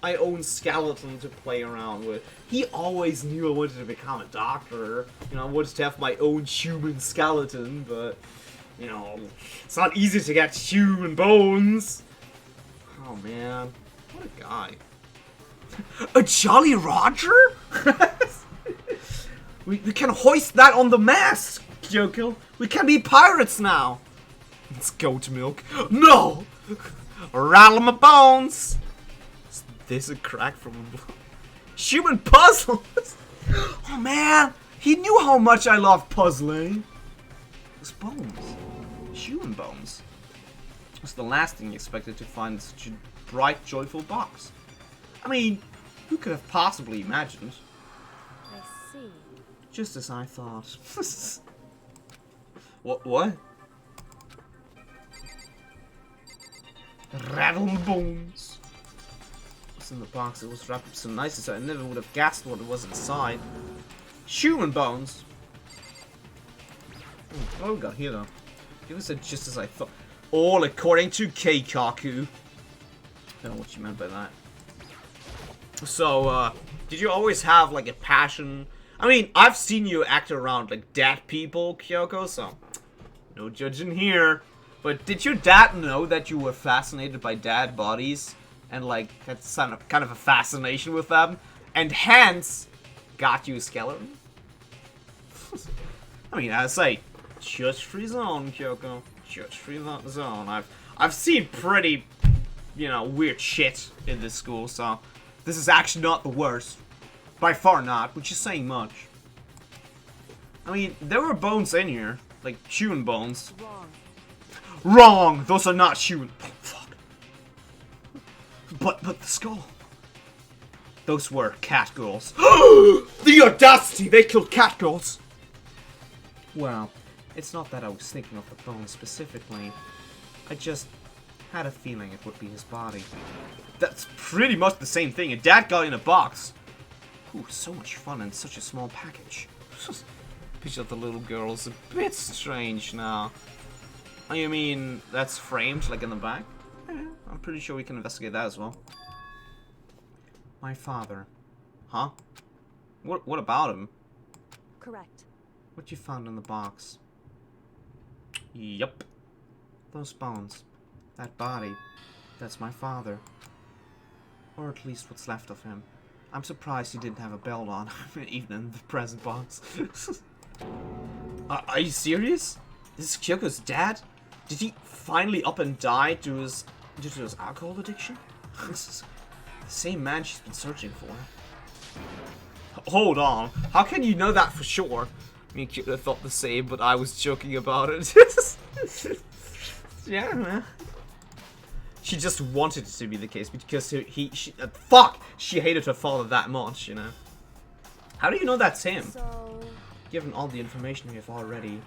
A: my own skeleton to play around with. He always knew I wanted to become a doctor. You know, I wanted to have my own human skeleton, but, you know, it's not easy to get human bones. Oh, man. What a guy. A Jolly Roger? we can hoist that on the mast, Kyoko. We can be pirates now. It's goat milk. No! Rattle my bones! Is this a crack from a human puzzles? Oh man! He knew how much I love puzzling. Those bones. Human bones. It's the last thing you expected to find in such a bright, joyful box. I mean, who could have possibly imagined?
B: I see.
A: Just as I thought. What? Rattle bones. What's in the box? It was wrapped up so nicely, so I never would have guessed what it was inside. Human bones. What have we got here, though? It was just as I thought. All according to Keikaku. I don't know what you meant by that. So, did you always have, like, a passion? I mean, I've seen you act around, like, dead people, Kyoko, so no judging here. But did your dad know that you were fascinated by dead bodies? And, like, had kind of a fascination with them? And hence, got you a skeleton? I mean, I say, judge-free zone, Kyoko. Judge-free zone. I've seen pretty, you know, weird shit in this school, so this is actually not the worst. By far not, which is saying much. I mean, there were bones in here. Like, human bones.
B: Wrong.
A: Wrong! Those are not human. Oh, fuck. But the skull. Those were cat girls. The audacity! They killed cat girls! Well, it's not that I was thinking of the bones specifically. I just had a feeling it would be his body. That's pretty much the same thing. A dead guy in a box. Ooh, so much fun in such a small package. Picture of the little girl's a bit strange now. I mean, that's framed, like, in the back? Yeah, I'm pretty sure we can investigate that as well. My father. Huh? What about him?
B: Correct.
A: What you found in the box? Yup. Those bones. That body. That's my father. Or at least what's left of him. I'm surprised he didn't have a belt on, even in the present box. Are you serious? This is Kyoko's dad? Did he finally up and die due to his alcohol addiction? This is the same man she's been searching for. Hold on. How can you know that for sure? Me and Kyoto thought the same, but I was joking about it. Yeah, man. She just wanted it to be the case because she hated her father that much, you know. How do you know that's him?
B: So,
A: Given all the information we have already,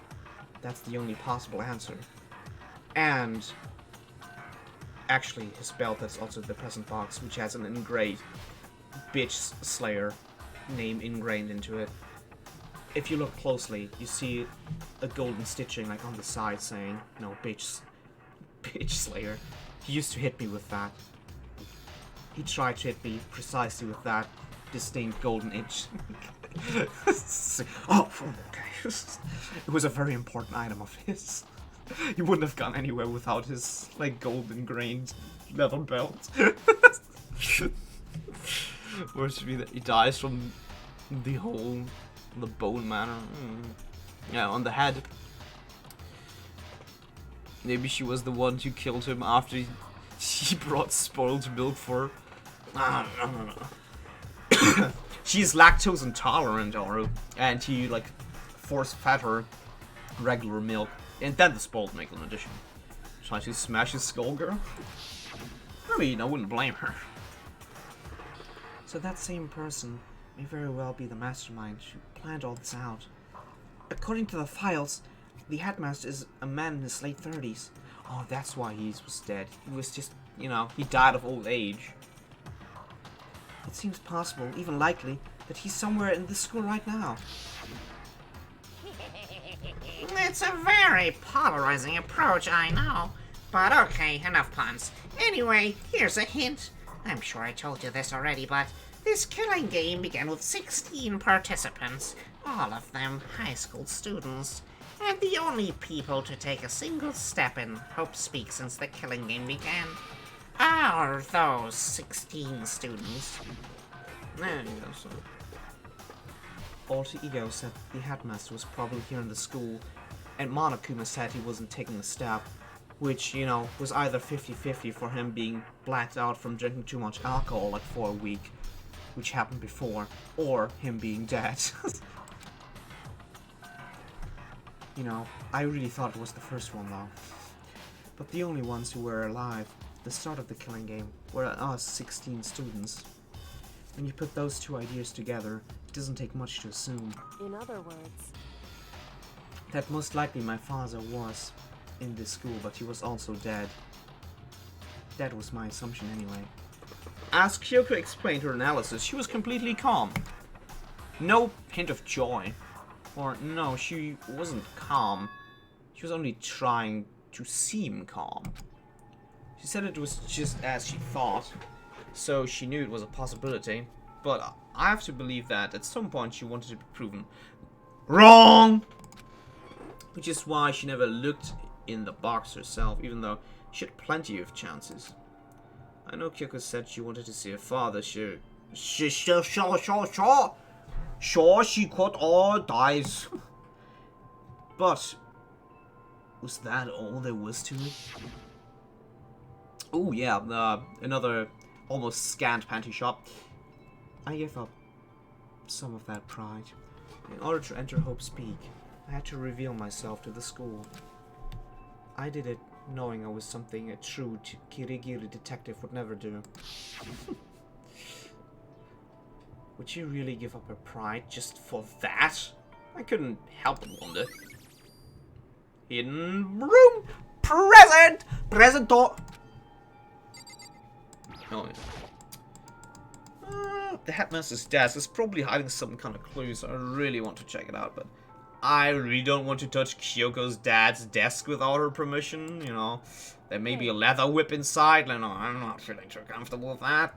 A: that's the only possible answer. And actually, his belt is also the present box, which has an engraved bitch slayer name ingrained into it. If you look closely, you see a golden stitching like on the side saying, no, bitch slayer. He used to hit me with that. He tried to hit me precisely with that distinct golden itch. Oh, okay. It was a very important item of his. He wouldn't have gone anywhere without his, like, golden grained leather belt. Or should be that he dies from the hole, the bone manner. Yeah, on the head. Maybe she was the one who killed him after she brought spoiled milk for her. No. She's lactose intolerant, and he, like, force-fed her regular milk, and then the spoiled milk in addition. Trying to smash his skull, girl? I mean, I wouldn't blame her. So that same person may very well be the mastermind who planned all this out. According to the files, the headmaster is a man in his late 30s. Oh, that's why he was dead. He was just, you know, he died of old age. It seems possible, even likely, that he's somewhere in this school right now.
C: It's a very polarizing approach, I know. But okay, enough puns. Anyway, here's a hint. I'm sure I told you this already, but this killing game began with 16 participants, all of them high school students. And the only people to take a single step in Hope Speak since the killing game began are those 16 students.
A: There you go, so. Alter Ego said the headmaster was probably here in the school, and Monokuma said he wasn't taking a step, which, you know, was either 50-50 for him being blacked out from drinking too much alcohol like for a week, which happened before, or him being dead. You know, I really thought it was the first one though. But the only ones who were alive at the start of the killing game were us 16 students. When you put those two ideas together, it doesn't take much to assume
B: In other words,
A: that most likely my father was in this school, but he was also dead. That was my assumption anyway. As Kyoko explained her analysis, she was completely calm. No hint of joy. Or no, she wasn't calm. She was only trying to seem calm. She said it was just as she thought, so she knew it was a possibility. But I have to believe that at some point she wanted to be proven wrong! Which is why she never looked in the box herself, even though she had plenty of chances. I know Kyoko said she wanted to see her father. Sure, she could all dies. But was that all there was to it? Oh yeah, another almost scant panty shop. I gave up some of that pride. In order to enter Hope Speak, I had to reveal myself to the school. I did it knowing I was something a true Kirigiri detective would never do. Would you really give up her pride just for that? I couldn't help but wonder. Hidden room! Present! Present door! Oh yeah. The headmaster's desk is probably hiding some kind of clue, so I really want to check it out, but I really don't want to touch Kyoko's dad's desk without her permission, you know. There may be a leather whip inside, and I'm not feeling too comfortable with that.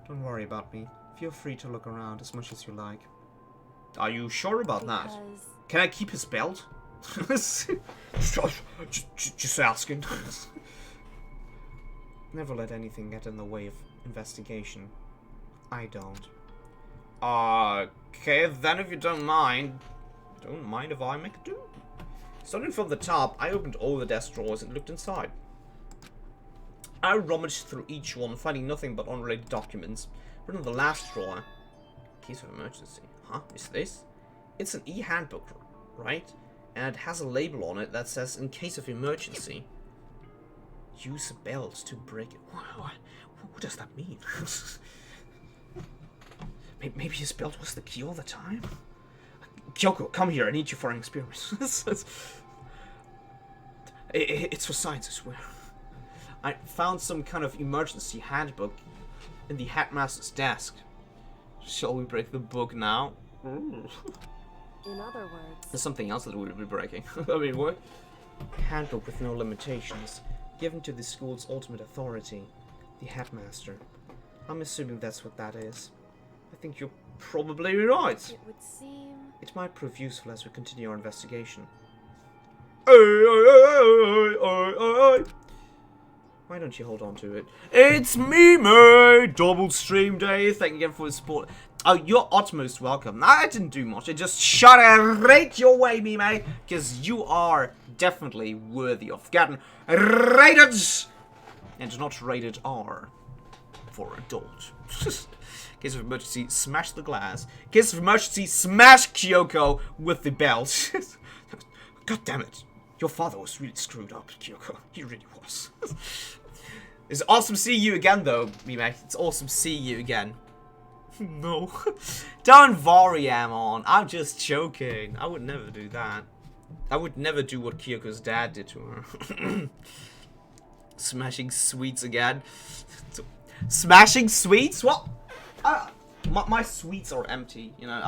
A: Don't worry about me. Feel free to look around as much as you like. Are you sure about that? Can I keep his belt? just asking. Never let anything get in the way of investigation. I don't. Okay, then if you don't mind. Don't mind if I make it do. Starting from the top, I opened all the desk drawers and looked inside. I rummaged through each one, finding nothing but unrelated documents. But in the last drawer, case of emergency. Huh? Is this? It's an e-handbook, right? And it has a label on it that says, in case of emergency, use a belt to break it. What does that mean? Maybe his belt was the key all the time? Kyoko, come here. I need you for an experiment. It's for science, I swear. I found some kind of emergency handbook in the headmaster's desk. Shall we break the book now?
B: In other words,
A: There's something else that we'll be breaking. I mean, what? Handbook with no limitations, given to the school's ultimate authority, the headmaster. I'm assuming that's what that is. I think you're probably right.
B: it would seem.
A: It might prove useful as we continue our investigation. Why don't you hold on to it? It's me, mate! Double stream day. Thank you again for the support. Oh, you're utmost welcome. I didn't do much. I just shot it right your way, me, mate. Because you are definitely worthy of getting rated. And not rated R for adult. Case of emergency, smash the glass. Case of emergency, smash Kyoko with the belt. God damn it. Your father was really screwed up, Kyoko. He really was. It's awesome seeing you again, though, mate. It's awesome seeing you again. No. Don't worry, Amon. I'm just joking. I would never do that. I would never do what Kyoko's dad did to her. Smashing sweets again. Smashing sweets? What? My sweets are empty. You know,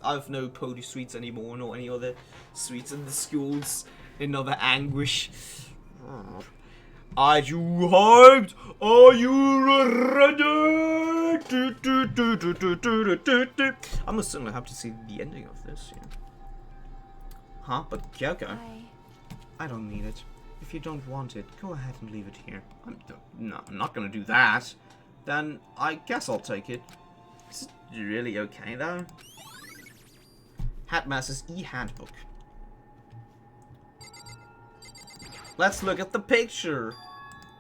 A: I've no pody sweets anymore, nor any other sweets in the schools. Another anguish. Are you hyped? Are you ready? I'm gonna certainly have to see the ending of this. Yeah. Huh? But Kyoko, I don't need it. If you don't want it, go ahead and leave it here. No, I'm not gonna do that. Then I guess I'll take it. Is it really okay though? Hatmaster's e-handbook. Let's look at the picture.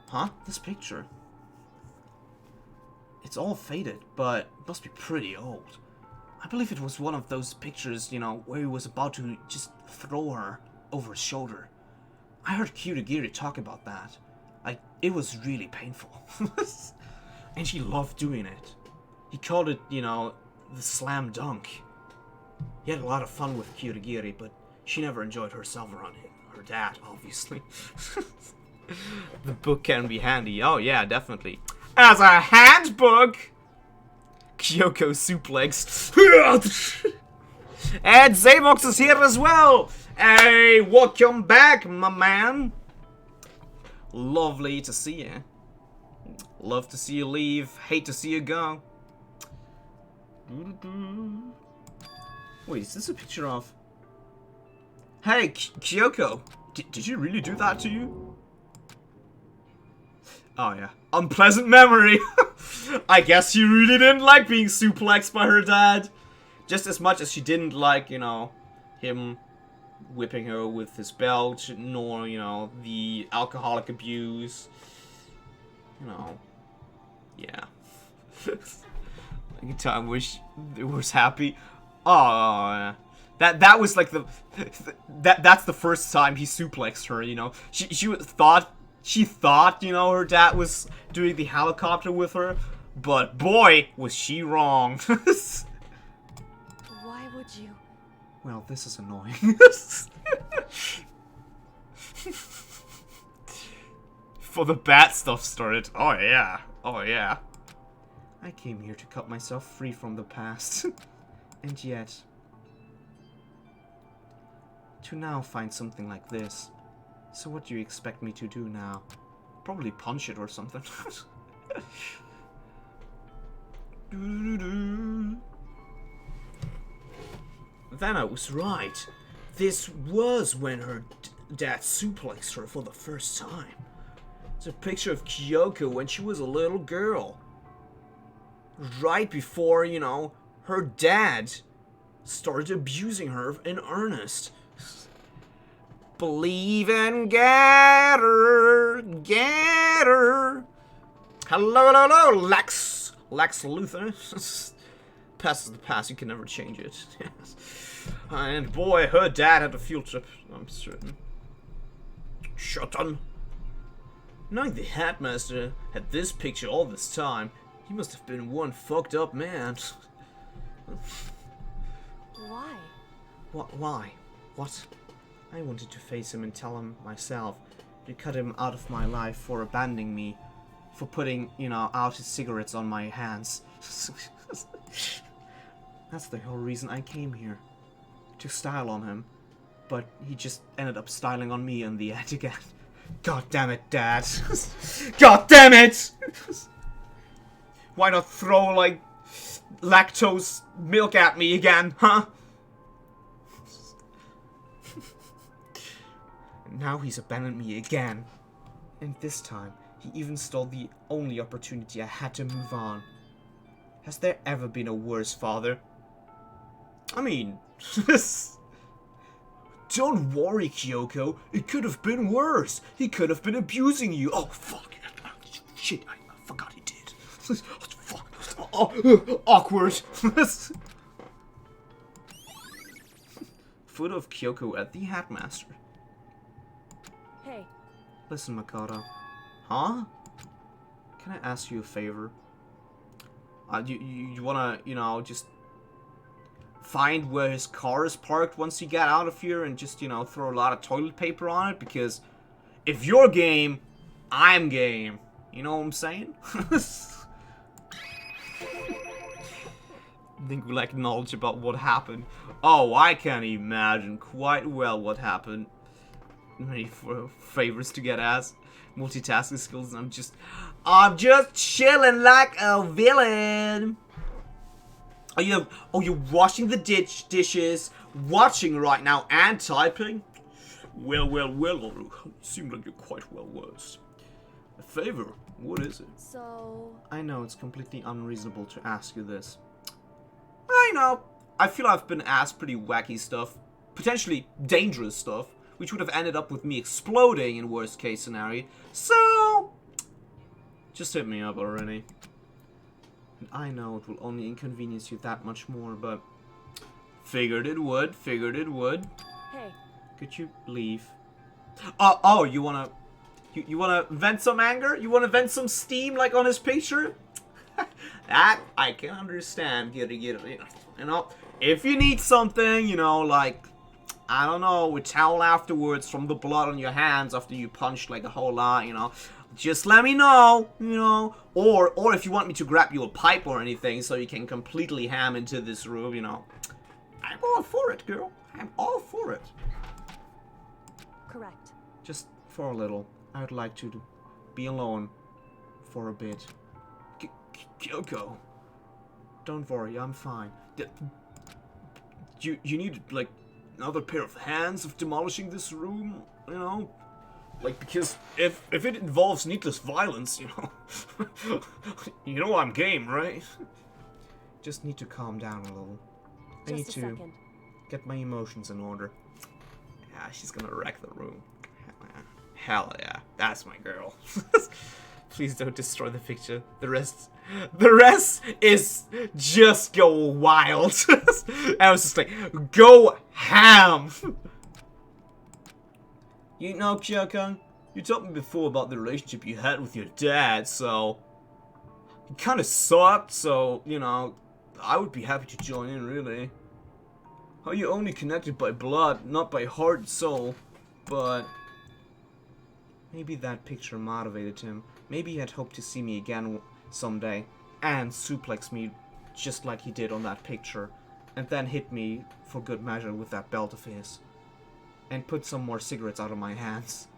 A: Huh? This picture? It's all faded, but it must be pretty old. I believe it was one of those pictures, you know, where he was about to just throw her over his shoulder. I heard Kirigiri talk about that. Like, it was really painful. And she loved doing it. He called it, you know, the slam dunk. He had a lot of fun with Kirigiri, but she never enjoyed herself around him. Her dad, obviously. The book can be handy. Oh, yeah, definitely. As a handbook! Kyoko suplex. And Zavox is here as well! Hey, welcome back, my man! Lovely to see you. Love to see you leave. Hate to see you go. Wait, is this a picture of... Hey, Kyoko! Did you really do that to you? Oh, yeah. Unpleasant memory! I guess she really didn't like being suplexed by her dad. Just as much as she didn't like, you know, him whipping her with his belt, nor, you know, the alcoholic abuse. You know, yeah. Like a time wish it was happy. Oh, that was like that's the first time he suplexed her. You know, she thought you know her dad was doing the helicopter with her, but boy was she wrong.
B: Why would you?
A: Well, this is annoying. For the bad stuff started. Oh yeah. Oh yeah. I came here to cut myself free from the past. And yet... to now find something like this. So what do you expect me to do now? Probably punch it or something. Then I was right. This was when her dad suplexed her for the first time. It's a picture of Kyoko when she was a little girl. Right before, you know, her dad started abusing her in earnest. Believe and get her, get her. Hello, hello, hello, Lex Luthor. Past is the past, you can never change it. And boy, her dad had a field trip, I'm certain. Shut on. Knowing the Hatmaster had this picture all this time, he must have been one fucked up man.
B: Why?
A: Why? What? I wanted to face him and tell him myself, to cut him out of my life for abandoning me, for putting, you know, out his cigarettes on my hands. That's the whole reason I came here. To style on him. But he just ended up styling on me in the end again. God damn it, Dad. God damn it! Why not throw, like, lactose milk at me again, huh? Now he's abandoned me again. And this time, he even stole the only opportunity I had to move on. Has there ever been a worse father? I mean... Don't worry, Kyoko. It could have been worse. He could have been abusing you. Oh, fuck. Shit, I forgot he did. Fuck. Oh, awkward. Photo of Kyoko at the Hatmaster.
B: Hey.
A: Listen, Makoto. Huh? Can I ask you a favor? You wanna, you know, just find where his car is parked once you get out of here and just, you know, throw a lot of toilet paper on it? Because if you're game, I'm game. You know what I'm saying? I think we'll acknowledge about what happened. Oh, I can imagine quite well what happened. many favors to get ass. Multitasking skills, and I'm just chilling like a villain. You're washing the dishes, watching right now, and typing? Well, you seem like you're quite well versed. A favor? What is it?
B: So...
A: I know it's completely unreasonable to ask you this. I know. I feel I've been asked pretty wacky stuff, potentially dangerous stuff, which would have ended up with me exploding in worst case scenario. So, just hit me up already. And I know it will only inconvenience you that much more, but figured it would.
B: Hey.
A: Could you leave? Oh, you wanna vent some anger? You wanna vent some steam like on his picture? That I can understand. You know, if you need something, you know, like, I don't know, a towel afterwards from the blood on your hands after you punched like a whole lot, you know, just let me know, you know, or if you want me to grab you a pipe or anything so you can completely ham into this room, you know, I'm all for it, girl. I'm all for it.
B: Correct.
A: Just for a little, I would like to be alone for a bit. Kyoko, don't worry, I'm fine. You need, like, another pair of hands of demolishing this room, you know? Like, because if it involves needless violence, you know, you know I'm game, right? Just need to calm down a little. I need to get my emotions in order. Yeah, she's gonna wreck the room. Hell yeah, that's my girl. Please don't destroy the picture. The rest is just go wild. I was just like, go ham. You know, Kyoko, you told me before about the relationship you had with your dad, so it kind of sucked. So, you know, I would be happy to join in, really. How you only connected by blood, not by heart and soul, but maybe that picture motivated him. Maybe he had hoped to see me again someday and suplex me just like he did on that picture, and then hit me for good measure with that belt of his, and put some more cigarettes out of my hands,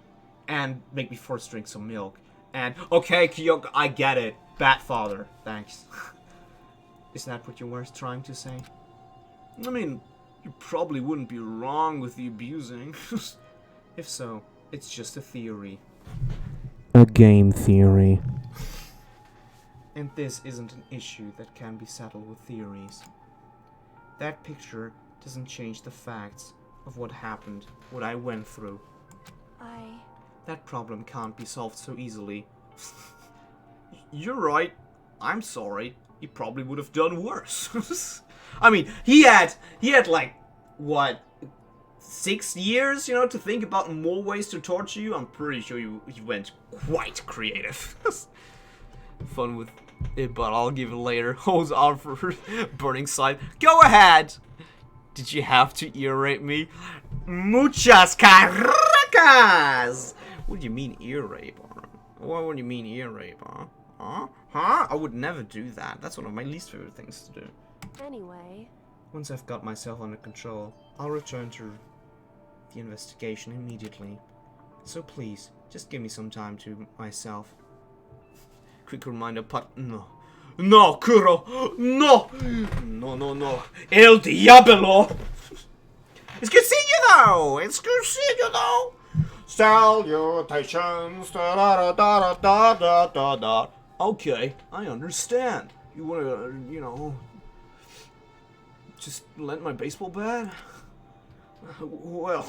A: and make me force drink some milk. And okay, Kyoko, I get it. Bat father, thanks. Is that what you were trying to say? I mean, you probably wouldn't be wrong with the abusing. If so, it's just a theory. A game theory. And this isn't an issue that can be settled with theories. That picture doesn't change the facts of what happened, what I went through. That problem can't be solved so easily. You're right. I'm sorry. He probably would have done worse. I mean, he had like, what, 6 years, you know, to think about more ways to torture you. I'm pretty sure you went quite creative. Fun with it, but I'll give it later. Hose on for burning side. Go ahead. Did you have to ear rape me? Muchas caracas. What do you mean ear rape? What do you mean ear rape? Huh? I would never do that. That's one of my least favorite things to do.
B: Anyway.
A: Once I've got myself under control, I'll return to the investigation immediately. So please, just give me some time to myself. Quick reminder, No, Kuro! No! No. El Diablo! It's good seeing you though! It's good seeing you though! Salutations! Da. Okay, I understand. You wanna, you know, just lend my baseball bat? Well,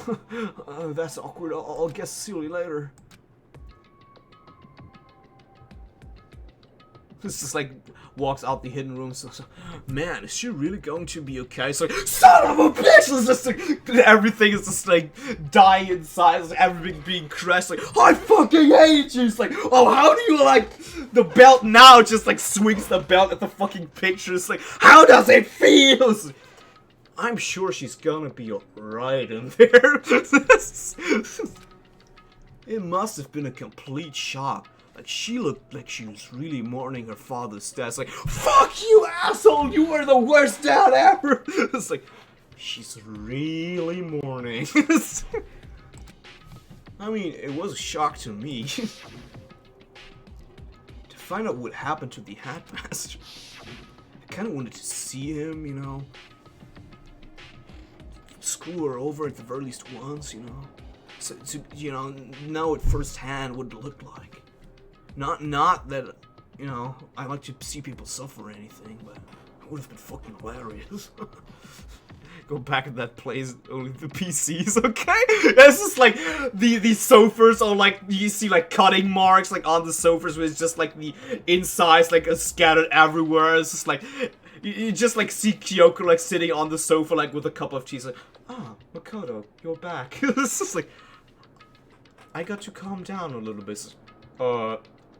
A: that's awkward. I'll guess see you later. This just like walks out the hidden room. So, man, is she really going to be okay? It's like, son of a bitch! It's just like everything is just like dying inside. It's like everything being crushed. Like, I fucking hate you. It's like, oh, how do you like the belt now? Just like swings the belt at the fucking picture. It's like, how does it feel? It's like, I'm sure she's gonna be alright in there. It must have been a complete shock. Like, she looked like she was really mourning her father's death. It's like, fuck you, asshole! You were the worst dad ever! It's like, she's really mourning. I mean, it was a shock to me. To find out what happened to the Hatmaster. I kinda wanted to see him, you know. Screw her over at the very least once, you know. So, to, you know it firsthand what it looked like. Not that, you know, I like to see people suffer or anything, but it would have been fucking hilarious. Go back at that place, only the PCs, okay? It's just like, the sofas are like, you see like cutting marks like on the sofas where it's just like the insides like scattered everywhere. It's just like, you just like see Kyoko like sitting on the sofa like with a cup of tea, like, ah, Makoto, you're back. It's just like, I got to calm down a little bit.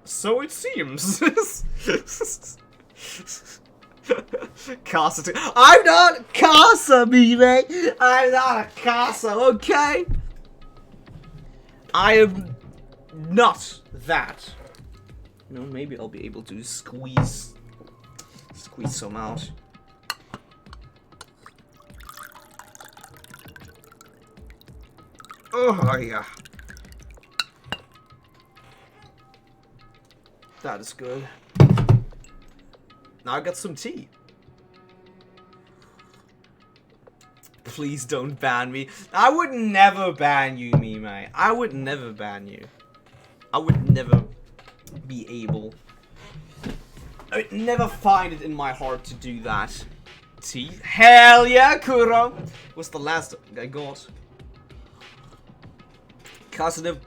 A: So it seems. Casa. I'm not Casa, me, mate. I'm not a Casa, okay? I am not that. You know, maybe I'll be able to squeeze some out. Oh, yeah. That is good. Now I got some tea. Please don't ban me. I would never ban you, me, mate. I would never ban you. I would never be able. I would never find it in my heart to do that. Tea? Hell yeah, Kuro! What's the last I got? Cousin.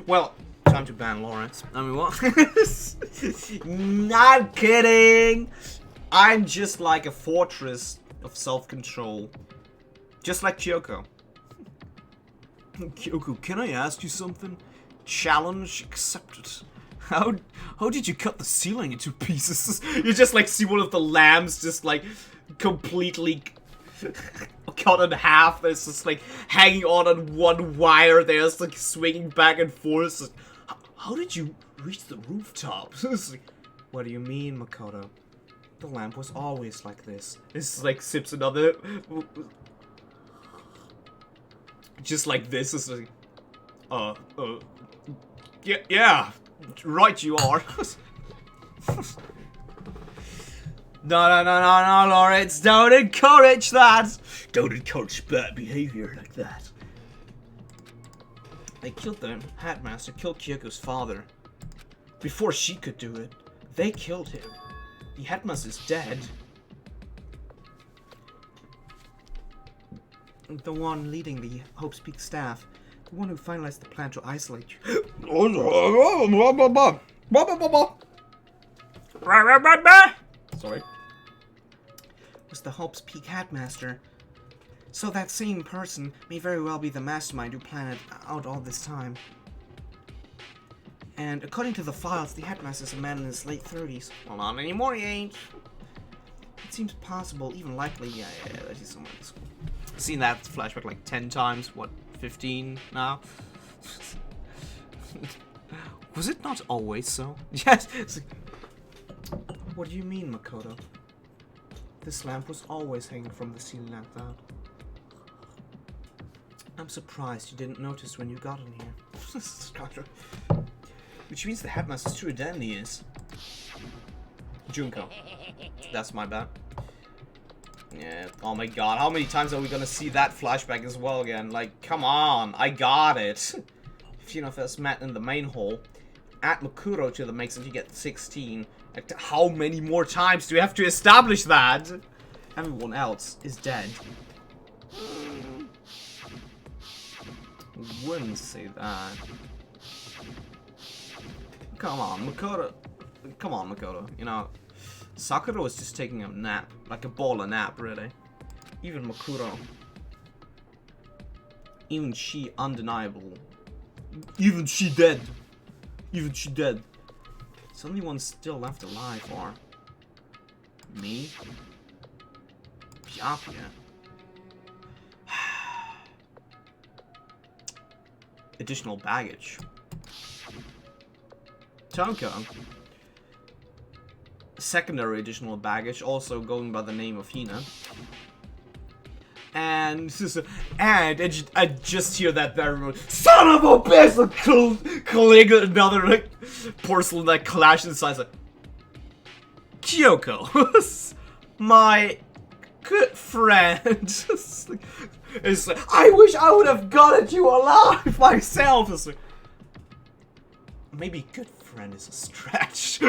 A: Well, time to ban Lawrence. I mean, what? Not kidding. I'm just like a fortress of self-control. Just like Kyoko. Kyoko, can I ask you something? Challenge accepted. How did you cut the ceiling into pieces? You just like see one of the lamps just like completely cut in half. There's just like hanging on one wire there. It's like swinging back and forth. Like, how did you reach the rooftop? Like, what do you mean, Makoto? The lamp was always like this. This like sips another. Just like this. It's like, yeah, right you are. No, Lawrence, don't encourage that. Don't encourage bad behavior like that. They killed the Hatmaster, killed Kyoko's father. Before she could do it, they killed him. The Hatmaster's dead. The one leading the Hope's Peak staff. The one who finalized the plan to isolate you. Sorry. Was the Hope's Peak Hatmaster. So that same person may very well be the mastermind who planned it out all this time. And according to the files, the Hatmaster's a man in his late 30s. Well, not anymore, he ain't. It seems possible, even likely, yeah, that he's somewhere in school. Seen that flashback like 10 times, what, 15 now? Was it not always so? Yes! Like, what do you mean, Makoto? This lamp was always hanging from the ceiling like that. I'm surprised you didn't notice when you got in here. Which means the Hatmaster's true identity is Junko. That's my bad. Yeah, oh my god, how many times are we gonna see that flashback as well again? Like, come on, I got it. If you know if that's met in the main hall, add Makuro to the mix and you get 16. Like, how many more times do we have to establish that? Everyone else is dead. Wouldn't say that. Come on, Makoto. Come on, Makoto. You know, Sakura was just taking a nap. Like a baller nap, really. Even Makuro. Even she, undeniable. Even she dead. Even she dead. It's the only one still left alive, or... me? Pyapia. Additional baggage. Tonko. Secondary additional baggage, also going by the name of Hina. And I just hear that very moment. Son of a bitch! Like, cling another like porcelain that clashes inside. Like, Kyoko, my good friend. It's like, I wish I would have gotten you alive myself. It's like, maybe good friend is a stretch.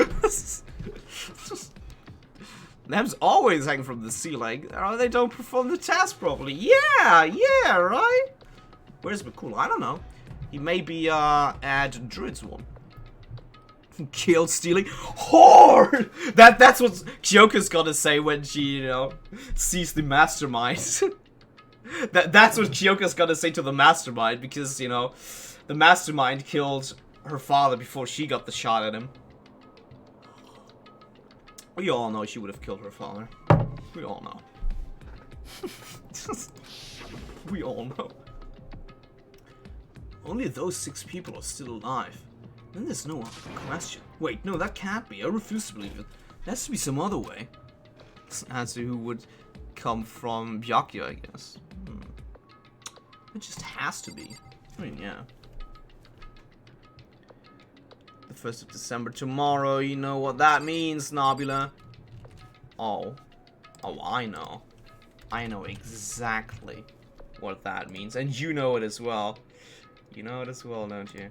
A: Them's always hanging from the ceiling. They don't perform the task properly. Yeah, right? Where's McCool? I don't know. He may be at Druid's one. Kill stealing. Horde! That's what Kyoko's gonna say when she, you know, sees the mastermind. That's what Kyoko's gonna say to the mastermind, because, you know, the mastermind killed her father before she got the shot at him. We all know she would have killed her father. We all know. We all know. Only those 6 people are still alive. Then there's no other question. Wait, no, that can't be. I refuse to believe it. There has to be some other way. This answer who would come from Byakuya, I guess. It just has to be. I mean, yeah. The 1st of December tomorrow, you know what that means, Nabila. Oh, I know. I know exactly what that means, and you know it as well. You know it as well, don't you?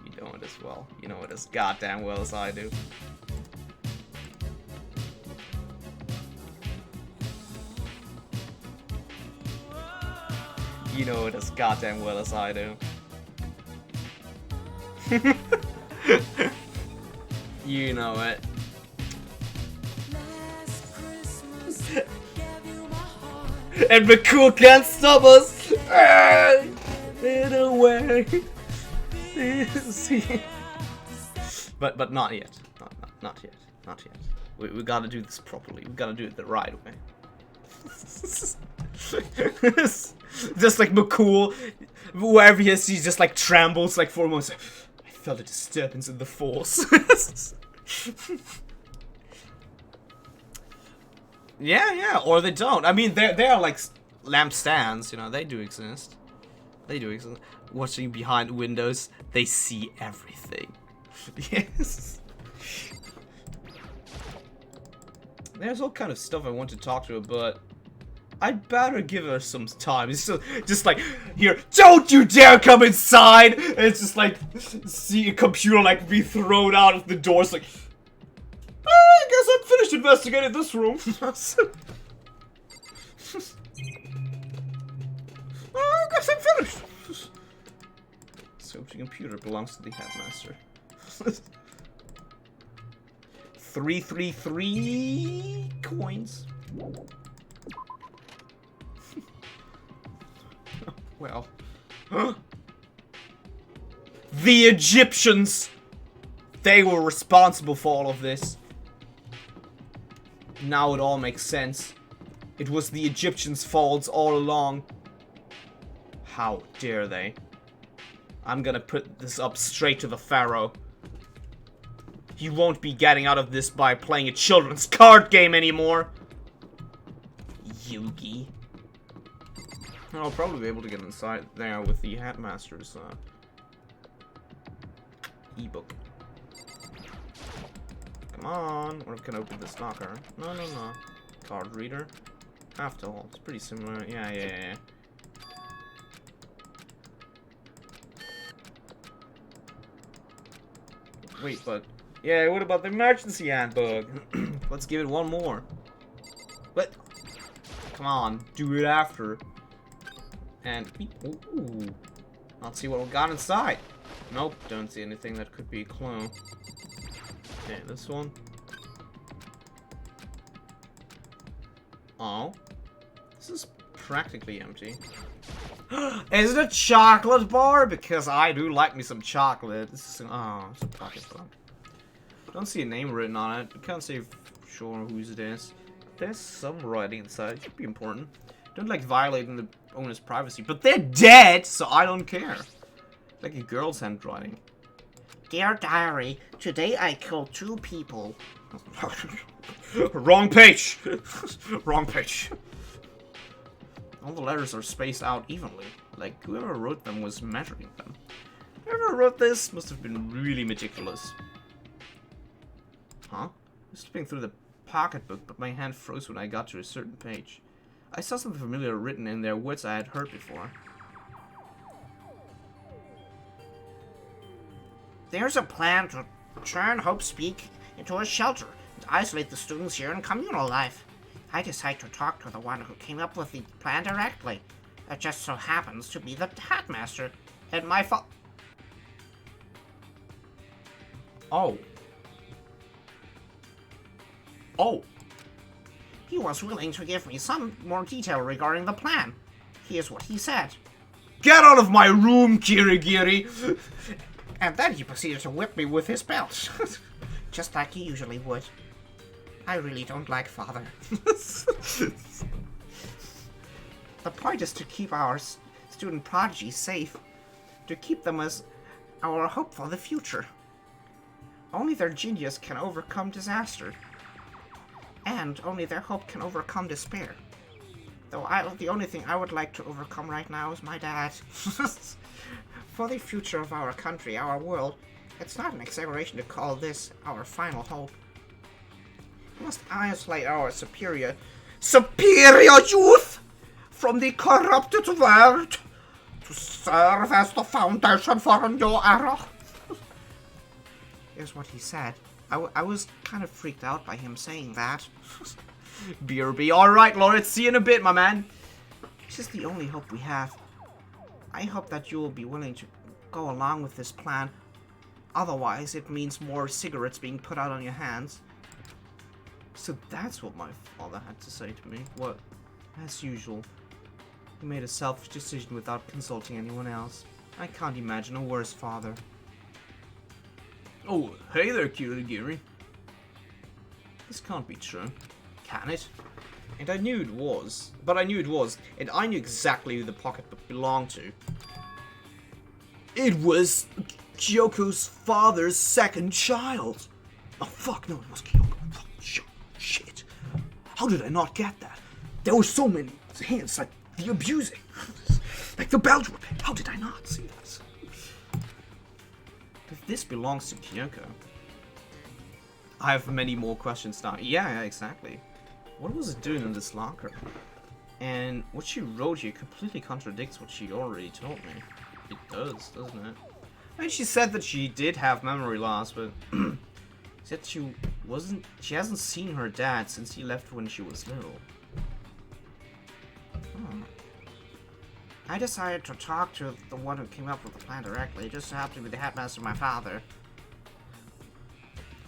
A: You know it as well. You know it as goddamn well as I do. You know it as goddamn well as I do. You know it. And McCool can't stop us! In a way. But not yet. Not yet. Not yet. We gotta do this properly. We gotta do it the right way. Just like McCool, wherever he is, he just like trembles like for a moment. I felt a disturbance in the force. Yeah, or they don't. I mean, they are like lampstands, you know, they do exist. They do exist. Watching behind windows, they see everything. Yes. There's all kind of stuff I want to talk to her, but I'd better give her some time. It's just like, here, don't you dare come inside! And it's just like, see a computer like be thrown out of the door. It's like, I guess I'm finished investigating this room. I guess I'm finished. So the computer belongs to the headmaster. 333 coins. Well. The Egyptians! They were responsible for all of this. Now it all makes sense. It was the Egyptians' faults all along. How dare they? I'm gonna put this up straight to the Pharaoh. You won't be getting out of this by playing a children's card game anymore. Yugi. I'll probably be able to get inside there with the Headmaster's ebook. Come on, or can I open this locker? No. Card reader. After all, it's pretty similar. Yeah. Wait, but yeah, what about the emergency handbook? Let's give it one more. But come on, do it after. And ooh, let's see what we got inside. Nope, don't see anything that could be a clue. Okay, this one. Oh, this is practically empty. Is it a chocolate bar? Because I do like me some chocolate. This is it's a pocket book. Don't see a name written on it. I can't say for sure whose it is. There's some writing inside. It should be important. Don't like violating the owner's privacy, but they're dead, so I don't care. Like a girl's handwriting.
C: Dear diary, today I killed 2 people.
A: Wrong page. Wrong page. All the letters are spaced out evenly. Like, whoever wrote them was measuring them. Whoever wrote this must have been really meticulous. Huh? I was flipping through the pocketbook, but my hand froze when I got to a certain page. I saw something familiar written in there, words I had heard before.
C: There's a plan to turn Hope Speak into a shelter and isolate the students here in communal life. I decided to talk to the one who came up with the plan directly. It just so happens to be the headmaster, and my
A: Oh. Oh.
C: He was willing to give me some more detail regarding the plan. Here's what he said.
A: Get out of my room, Kirigiri!
C: And then he proceeded to whip me with his belt. Just like he usually would. I really don't like Father. The point is to keep our student prodigies safe. To keep them as our hope for the future. Only their genius can overcome disaster. And only their hope can overcome despair. Though the only thing I would like to overcome right now is my dad. For the future of our country, our world, it's not an exaggeration to call this our final hope. We must isolate our superior youth from the corrupted world to serve as the foundation for a new era. Is what he said. I was kind of freaked out by him saying that.
A: BRB, alright, Lawrence, see you in a bit, my man.
C: This is the only hope we have. I hope that you will be willing to go along with this plan. Otherwise, it means more cigarettes being put out on your hands.
A: So that's what my father had to say to me. What? As usual. He made a selfish decision without consulting anyone else. I can't imagine a worse father. Oh, hey there, Kirigiri. This can't be true. Can it? And I knew it was. But I knew it was. And I knew exactly who the pocketbook belonged to. It was Kyoko's father's second child. Oh, fuck, no, it was Kyoko. Oh, shit. How did I not get that? There were so many hints, like the abusing. Like the belt ripping. How did I not see that? If this belongs to Kyoko, I have many more questions now. Yeah, exactly. What was it doing in this locker? And what she wrote here completely contradicts what she already told me. It does, doesn't it? I mean, she said that she did have memory loss, but said she hasn't seen her dad since he left when she was little. I decided to talk to the one who came up with the plan directly. It just so happened to be the headmaster, my father.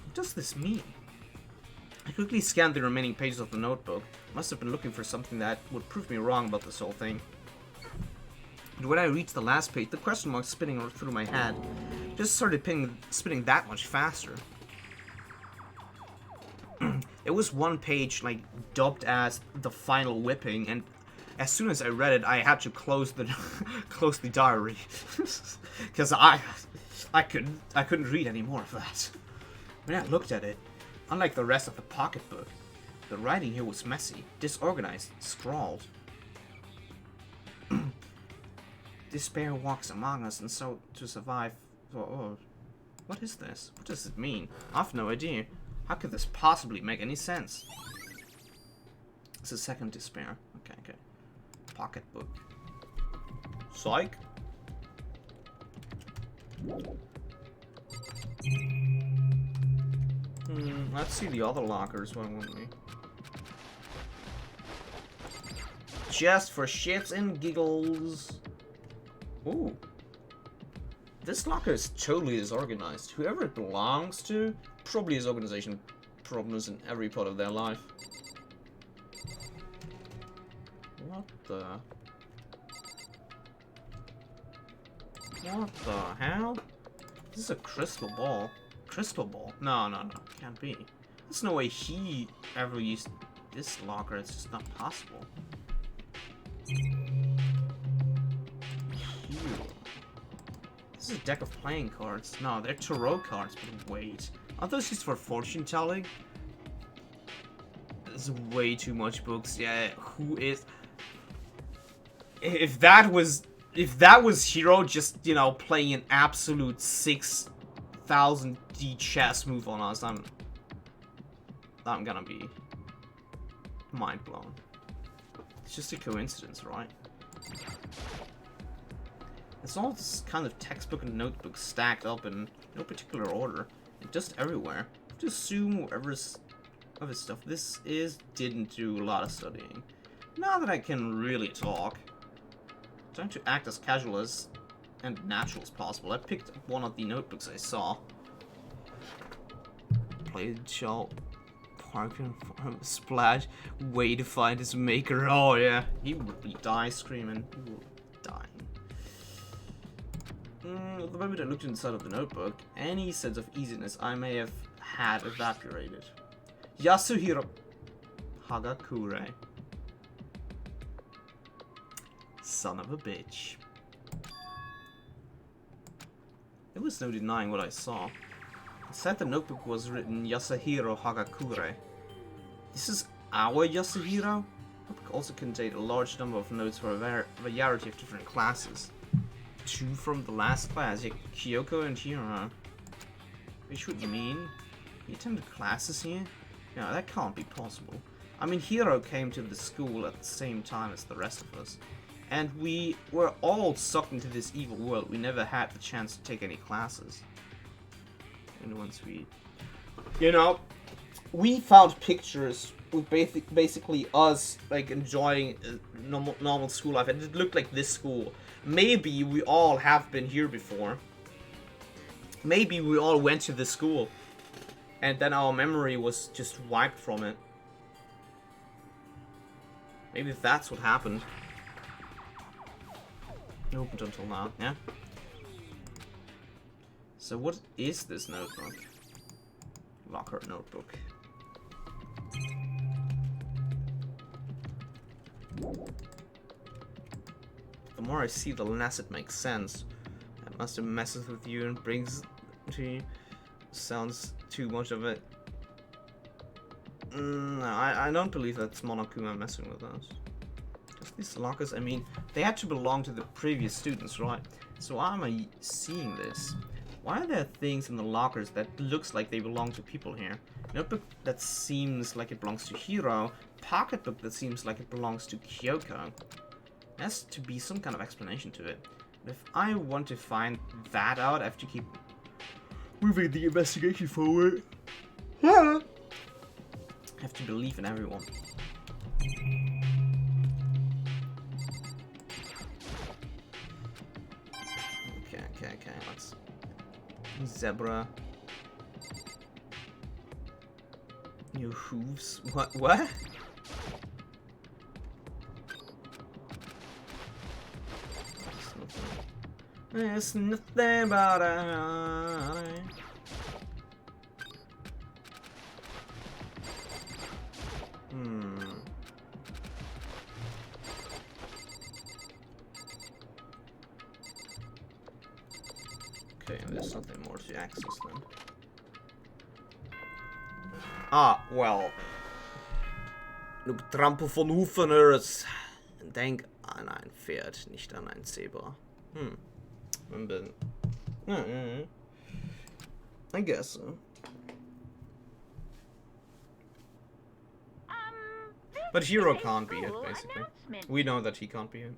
A: What does this mean? I quickly scanned the remaining pages of the notebook. Must have been looking for something that would prove me wrong about this whole thing. But when I reached the last page, the question mark spinning through my head just started spinning that much faster. It was one page, like, dubbed as the final whipping, and as soon as I read it, I had to close the close the diary because I couldn't read any more of that. When I looked at it, unlike the rest of the pocketbook, the writing here was messy, disorganized, scrawled. Despair walks among us, and so to survive. Oh, what is this? What does it mean? I've no idea. How could this possibly make any sense? It's a second despair. Okay. Pocketbook. Psych. Let's see the other lockers. Why wouldn't we? Just for shits and giggles. Ooh. This locker is totally disorganized. Whoever it belongs to probably has organization problems in every part of their life. What the hell? This is a crystal ball. Crystal ball? No. Can't be. There's no way he ever used this locker. It's just not possible. This is a deck of playing cards. No, they're tarot cards, but wait. Aren't those used for fortune telling? There's way too much books. Yeah, who is... if that was Hero just, you know, playing an absolute 6,000 D chess move on us, I'm gonna be mind blown. It's just a coincidence, right? It's all this kind of textbook and notebook stacked up in no particular order, and just everywhere. I have to assume whoever's other stuff this is didn't do a lot of studying. Now that I can really talk, I'm trying to act as casual as and natural as possible. I picked up one of the notebooks I saw. Played Shaw Park and Splash. Way to find his maker. Oh yeah, he would be die screaming. He would die. The moment I looked inside of the notebook, any sense of easiness I may have had evaporated. Yasuhiro Hagakure. Son of a bitch. There was no denying what I saw. Inside the notebook was written Yasuhiro Hagakure. This is our Yasuhiro? The book also contained a large number of notes for a variety of different classes. 2 from the last class, Kyoko and Hiro. Which would mean he attended classes here? No, that can't be possible. I mean, Hiro came to the school at the same time as the rest of us. And we were all sucked into this evil world. We never had the chance to take any classes. And once we... You know, we found pictures with basically us, like, enjoying normal school life. And it looked like this school. Maybe we all have been here before. Maybe we all went to this school. And then our memory was just wiped from it. Maybe that's what happened. Opened until now, yeah? So what is this notebook? Locker notebook. The more I see, the less it makes sense. It must have messes with you and brings to you. Sounds too much of it. No, I don't believe that's Monokuma messing with us. Just these lockers, I mean, they had to belong to the previous students, right? So why am I seeing this? Why are there things in the lockers that looks like they belong to people here? Notebook that seems like it belongs to Hiro. Pocketbook that seems like it belongs to Kyoko. There has to be some kind of explanation to it. But if I want to find that out, I have to keep moving the investigation forward. I have to believe in everyone. Okay, let's... Zebra. New hooves? What? There's nothing about it. Okay, there's nothing more to access then. Ah, well. Du Trampel von Hufeners. Denk an ein Pferd, nicht an ein Zebra. I guess so. But Hiro can't be it, basically. We know that he can't be it.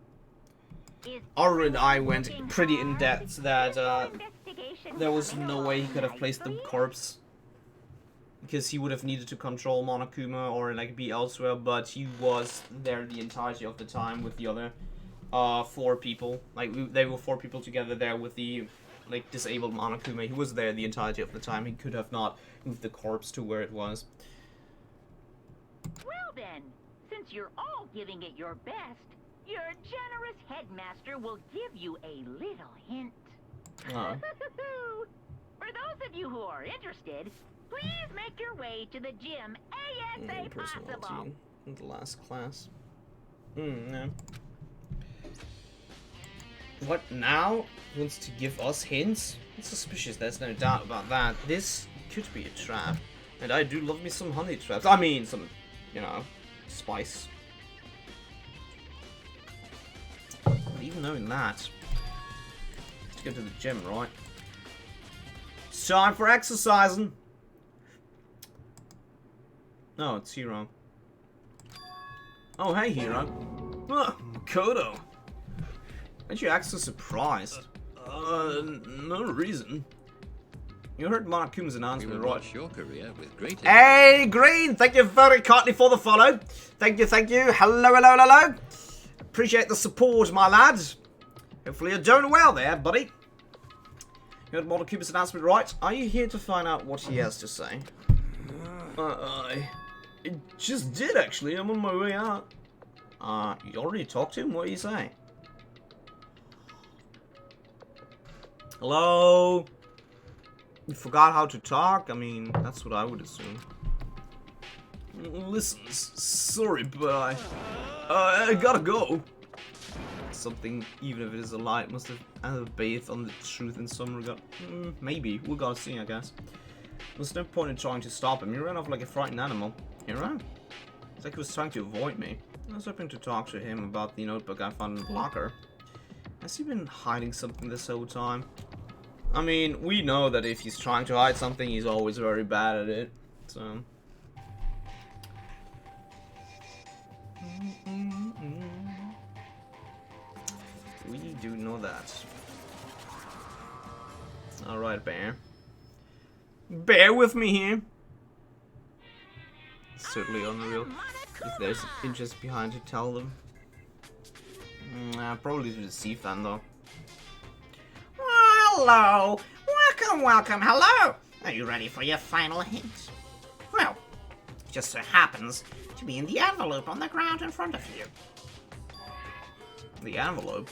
A: Aru and I went pretty in depth that there was no way he could have placed the corpse. Because he would have needed to control Monokuma or like be elsewhere, but he was there the entirety of the time with the other 4 people. Like they were 4 people together there with the like disabled Monokuma. He was there the entirety of the time. He could have not moved the corpse to where it was.
E: Well then, since you're all giving it your best, your generous headmaster will give you a little hint.
A: Oh.
E: For those of you who are interested, please make your way to the gym ASAP possible.
A: Personality in the last class. No. What now? He wants to give us hints? It's suspicious, there's no doubt about that. This could be a trap. And I do love me some honey traps. I mean, some, you know, spice. knowing that. Let's go to the gym, right? It's time for exercising. Oh, it's Hero. Oh, hey, Hero. Oh, Makoto. Aren't you act so surprised? No reason. You heard Monokuma's announcement, right?
F: Your career with great
A: Hey, Green! Thank you very kindly for the follow. Thank you, thank you. Hello, hello, hello. Appreciate the support, my lads. Hopefully you're doing well there, buddy. You heard Monokuma's announcement, right? Are you here to find out what he has to say? I just did, actually. I'm on my way out. You already talked to him? What do you say? Hello? You forgot how to talk? I mean, that's what I would assume. Listen, sorry, but I gotta go. Something, even if it is a lie, must have bathed on the truth in some regard. Maybe. We're gonna see, I guess. There's no point in trying to stop him. He ran off like a frightened animal. He ran. It's like he was trying to avoid me. I was hoping to talk to him about the notebook I found in the locker. Has he been hiding something this whole time? I mean, we know that if he's trying to hide something, he's always very bad at it. So... we do know that. Alright, Bear. Bear with me here. It's certainly unreal. If there's interest behind to tell them. Probably to deceive them, though.
C: Hello! Welcome, welcome, hello! Are you ready for your final hint? Well, it just so happens to be in the envelope on the ground in front of you.
A: The envelope?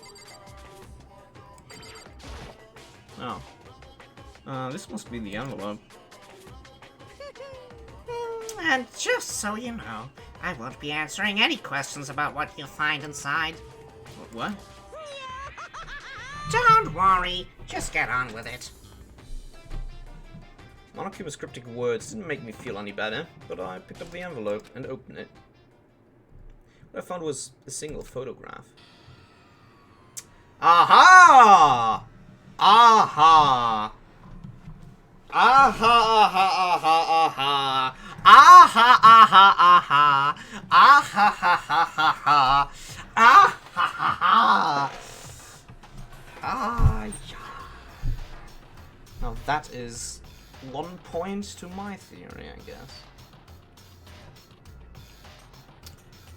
A: Oh. This must be the envelope.
C: And just so you know, I won't be answering any questions about what you find inside.
A: What?
C: Don't worry, just get on with it.
A: Monokuma's cryptic words didn't make me feel any better, but I picked up the envelope and opened it. What I found was a single photograph. Aha! Aha! Aha, aha, aha, aha. Aha, aha, aha. Aha, ha, ha, ha, ha. Ah, ha, ha, ha. Ah, yeah. Now that is 1 point to my theory, I guess.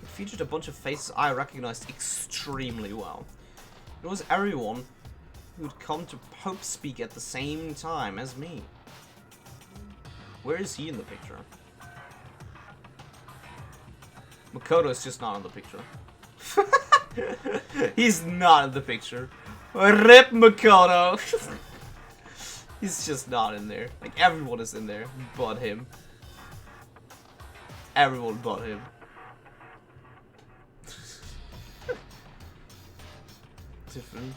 A: It featured a bunch of faces I recognized extremely well. It was everyone who'd come to Hope Speak at the same time as me. Where is he in the picture? Makoto's just not in the picture. He's not in the picture. Rip Makoto! He's just not in there. Like, everyone is in there, but him. Everyone but him. Different.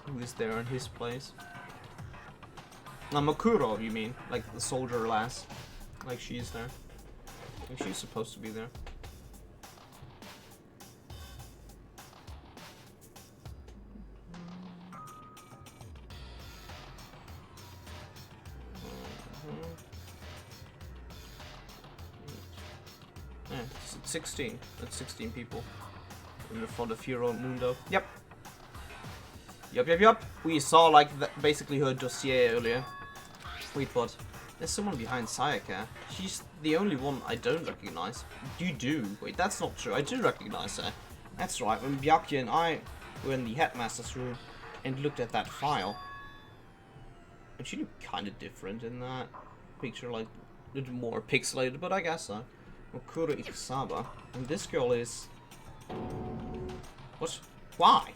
A: Who is there in his place? Makuro, you mean? Like the soldier lass. Like she's there. Like she's supposed to be there. Yeah, it's 16. That's 16 people. In the front of Hero Mundo. Yep. Yup. We saw, like, basically her dossier earlier. Wait, what? There's someone behind Sayaka. She's the only one I don't recognize. You do? Wait, that's not true. I do recognize her. That's right. When Byakuya and I were in the headmaster's room and looked at that file. And she looked kind of different in that picture, like, a little more pixelated, but I guess so. Okura Ikusaba. And this girl is... What? Why?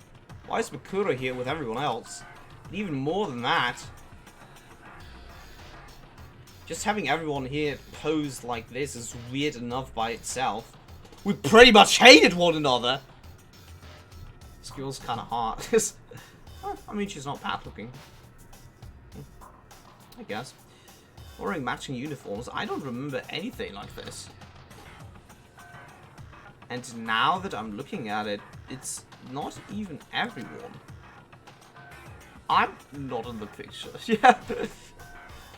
A: Why is Makura here with everyone else? And even more than that, just having everyone here posed like this is weird enough by itself. We pretty much hated one another. This girl's kind of hot. Well, I mean, she's not bad looking. I guess. Wearing matching uniforms, I don't remember anything like this. And now that I'm looking at it, it's not even everyone. I'm not in the picture. Yeah.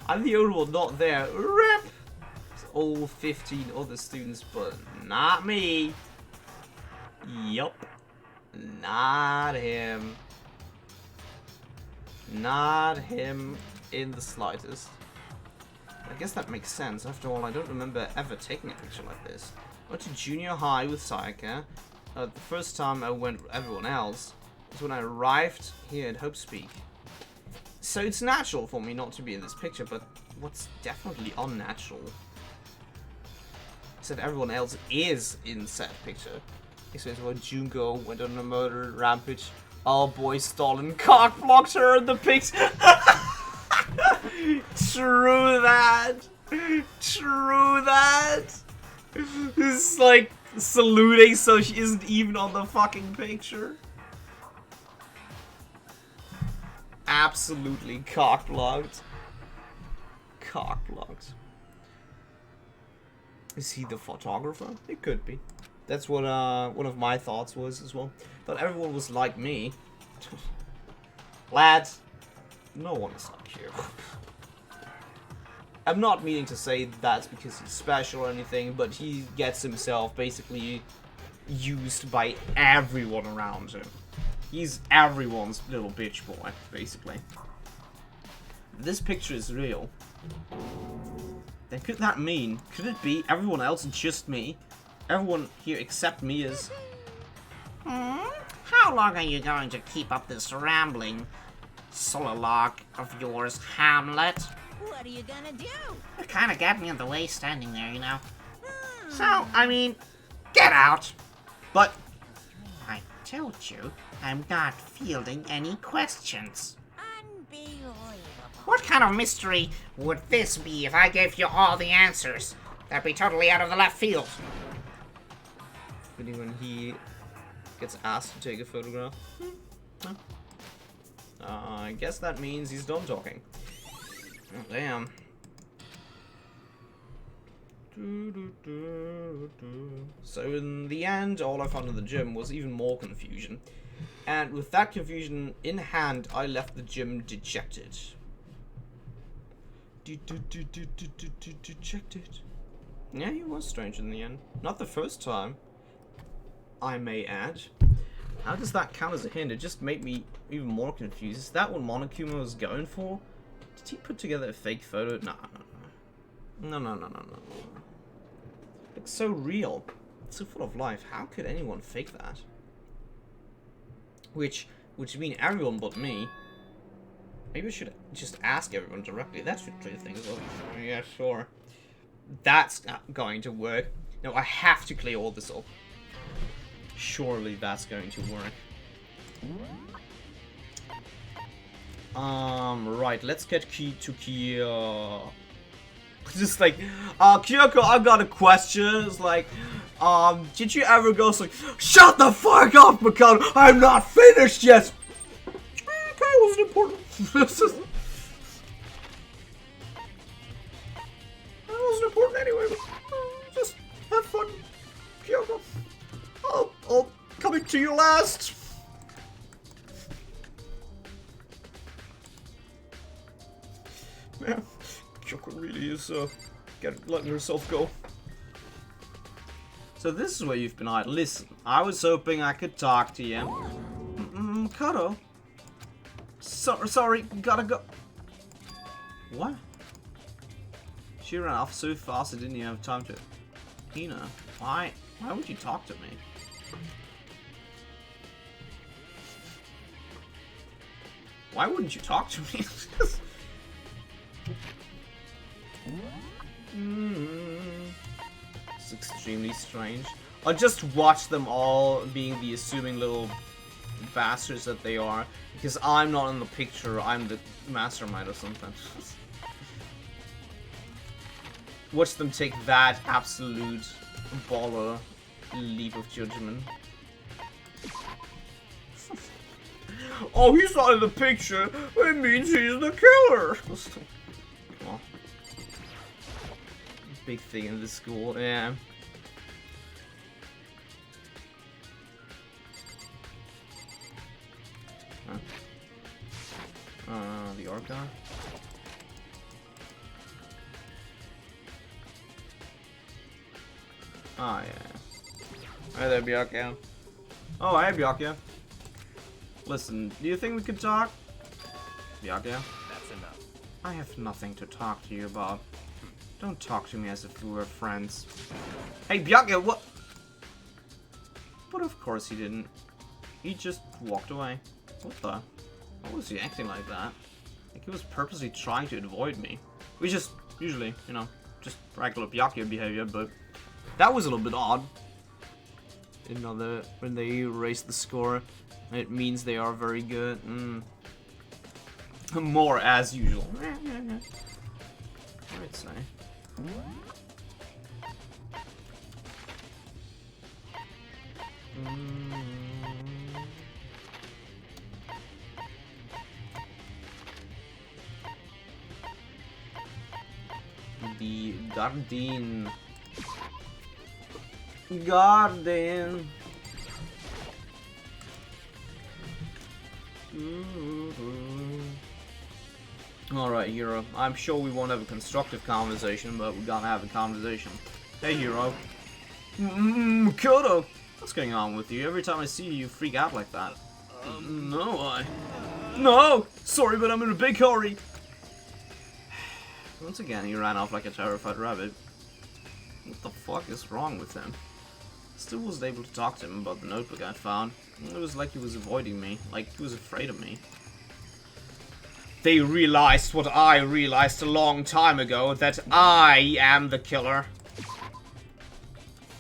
A: I'm the only one not there. RIP! It's all 15 other students, but not me. Yup. Not him. Not him in the slightest. I guess that makes sense. After all, I don't remember ever taking a picture like this. I went to junior high with Sayaka. The first time I went with everyone else was when I arrived here at Hope Speak. So it's natural for me not to be in this picture, but what's definitely unnatural is that everyone else is in said picture. Except when Junko went on a murder rampage. Oh boy, Stalin cock-blocked her in the picture. True that. True that. This is like saluting so she isn't even on the fucking picture. Absolutely cock-blocked. Cock-blocked. Is he the photographer? It could be. That's what one of my thoughts was as well. Thought everyone was like me. Lads, no one is like you. I'm not meaning to say that's because he's special or anything, but he gets himself basically used by everyone around him. He's everyone's little bitch boy, basically. This picture is real. Then could that mean, could it be everyone else just me? Everyone here except me is...
C: How long are you going to keep up this rambling soliloquy of yours, Hamlet?
F: What are you gonna do?
C: You kinda got me in the way standing there, you know? So, I mean, get out!
A: But...
C: I told you, I'm not fielding any questions.
F: Unbelievable.
C: What kind of mystery would this be if I gave you all the answers? That'd be totally out of the left field.
A: when he gets asked to take a photograph. I guess that means he's done talking. Oh, damn. So in the end, all I found in the gym was even more confusion. And with that confusion in hand, I left the gym dejected. Dejected. Yeah, he was strange in the end. Not the first time, I may add. How does that count as a hint? It just made me even more confused. Is that what Monokuma was going for? Did he put together a fake photo? No. It's so real. It's so full of life. How could anyone fake that? Which would mean everyone but me. Maybe I should just ask everyone directly. That should clear things up. Yeah, sure. That's not going to work. No, I have to clear all this up. Surely that's going to work. Right, let's get key to Kyo. Just like, Kyoko, I got a question. It's like, did you ever go like, shut the fuck up, Mikado, I'm not finished yet. Okay, wasn't important. That wasn't important anyway. Just have fun, Kyoko. I'll coming to you last. Man, Kyoko really is letting herself go. So this is where you've been hiding. Listen, I was hoping I could talk to you. Mikado. Sorry, gotta go. What? She ran off so fast I didn't even have time to... Hina, why would you talk to me? Why wouldn't you talk to me? It's extremely strange. I'll just watch them all being the assuming little bastards that they are. Because I'm not in the picture, I'm the mastermind or something. Watch them take that absolute baller leap of judgment. Oh, he's not in the picture. It means he's the killer. Come on. Big thing in this school, yeah. The Orca. Oh, yeah. Hey there, Byakuya. Oh, hey, Byakuya. Listen, do you think we could talk? Byakuya?
D: That's enough.
A: I have nothing to talk to you about. Don't talk to me as if we were friends. Hey, Byakuya, what? But of course he didn't. He just walked away. What the? Why was he acting like that? Like he was purposely trying to avoid me. Which is usually, you know, just regular Byakuya behavior, but that was a little bit odd. When they raise the score, it means they are very good. More as usual. I'd say. The Garden. Alright, Hero. I'm sure we won't have a constructive conversation, but we're gonna have a conversation. Hey, Hero. Kodo! What's going on with you? Every time I see you, you freak out like that. No! Sorry, but I'm in a big hurry! Once again, he ran off like a terrified rabbit. What the fuck is wrong with him? Still wasn't able to talk to him about the notebook I found. It was like he was avoiding me, like he was afraid of me. They realized what I realized a long time ago, that I am the killer.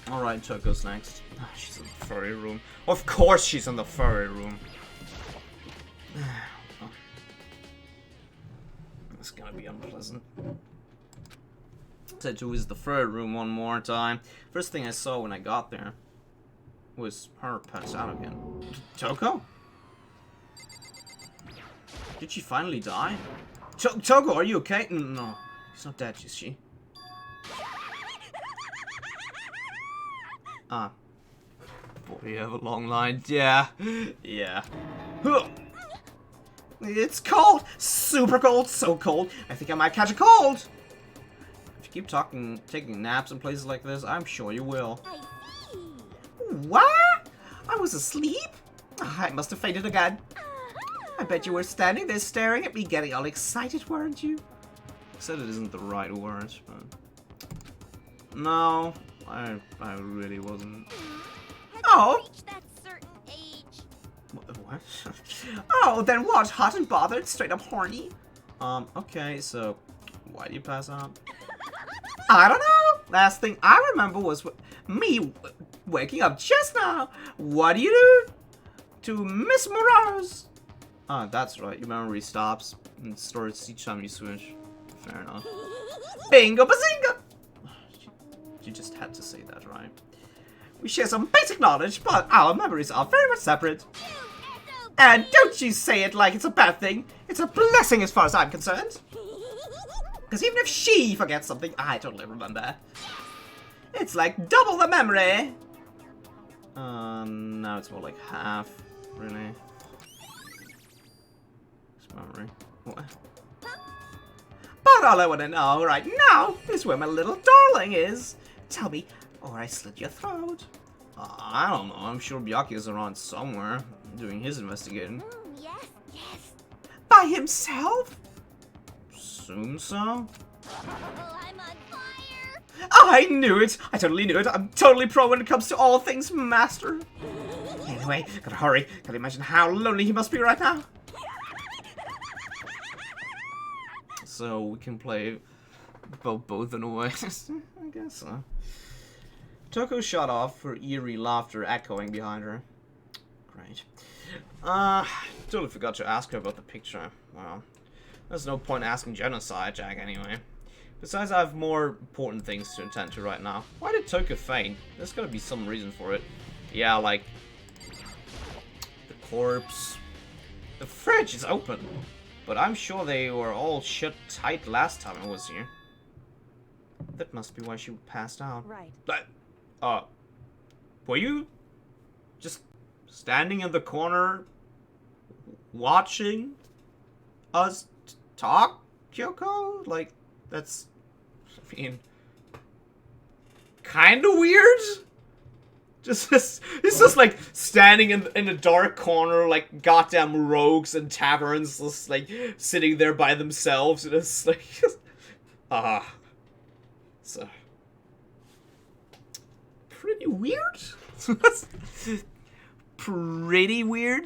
A: Alright, Choco's next. She's in the furry room. Of course she's in the furry room. It's gonna be unpleasant. Said to use the furry room one more time. First thing I saw when I got there was her passed out again. Toko? Did she finally die? Toko, are you okay? No, she's not dead, is she? Ah. Boy, you have a long line. Yeah. Yeah. It's cold! Super cold! So cold! I think I might catch a cold! If you keep taking naps in places like this, I'm sure you will.
F: I see.
A: What? I was asleep? I must have fainted again. I bet you were standing there staring at me getting all excited, weren't you? Said it isn't the right word, but... No, I really wasn't. Oh!
F: Reach that certain age.
A: What? Oh, then what? Hot and bothered? Straight up horny? Okay, so... Why do you pass out? I don't know! Last thing I remember was me waking up just now. What do you do? To Miss Morose. Ah, that's right. Your memory stops and starts each time you switch. Fair enough. Bingo bazinga! You just had to say that, right? We share some basic knowledge, but our memories are very much separate. And don't you say it like it's a bad thing. It's a blessing as far as I'm concerned. Because even if she forgets something, I totally remember. It's like double the memory. Now it's more like half, really. It's memory. What? But all I want to know right now is where my little darling is. Tell me, or I slit your throat. I don't know. I'm sure Byakuya's around somewhere, doing his investigating.
F: Yes, yes.
A: By himself? Assume so.
F: Oh, I'm on fire.
A: I knew it! I totally knew it! I'm totally pro when it comes to all things master! Anyway, gotta hurry. Gotta imagine how lonely he must be right now. So we can play both in a way. I guess so. Toko shut off, her eerie laughter echoing behind her. Great. Totally forgot to ask her about the picture. Well, there's no point asking Genocide Jack anyway. Besides, I have more important things to attend to right now. Why did Toko faint? There's gotta be some reason for it. Yeah, like... the corpse... The fridge is open! But I'm sure they were all shut tight last time I was here. That must be why she passed out.
B: Right.
A: Were you just standing in the corner watching? us talk, Kyoko? Like, that's, I mean, kind of weird. It's just like standing in a dark corner, like goddamn rogues and taverns, just like sitting there by themselves, and it's like, so pretty weird. Pretty weird.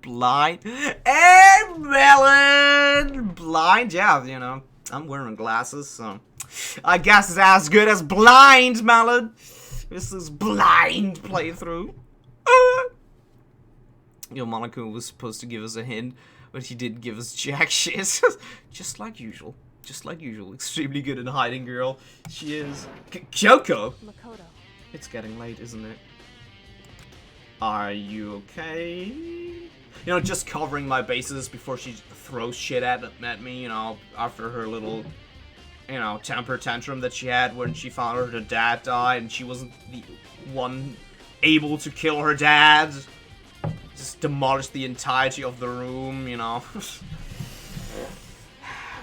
A: Blind. Hey, Melon! Blind, yeah, you know, I'm wearing glasses, so I guess it's as good as blind, Melon. This is blind playthrough. Yo, Monaco was supposed to give us a hint, but he didn't give us jack shit. Just like usual. Just like usual. Extremely good in hiding, girl. She is. Kyoko!
B: Makoto.
A: It's getting late, isn't it? Are you okay? You know, just covering my bases before she throws shit at me, you know, after her little, you know, temper tantrum that she had when she found out her dad died and she wasn't the one able to kill her dad. Just demolish the entirety of the room, you know.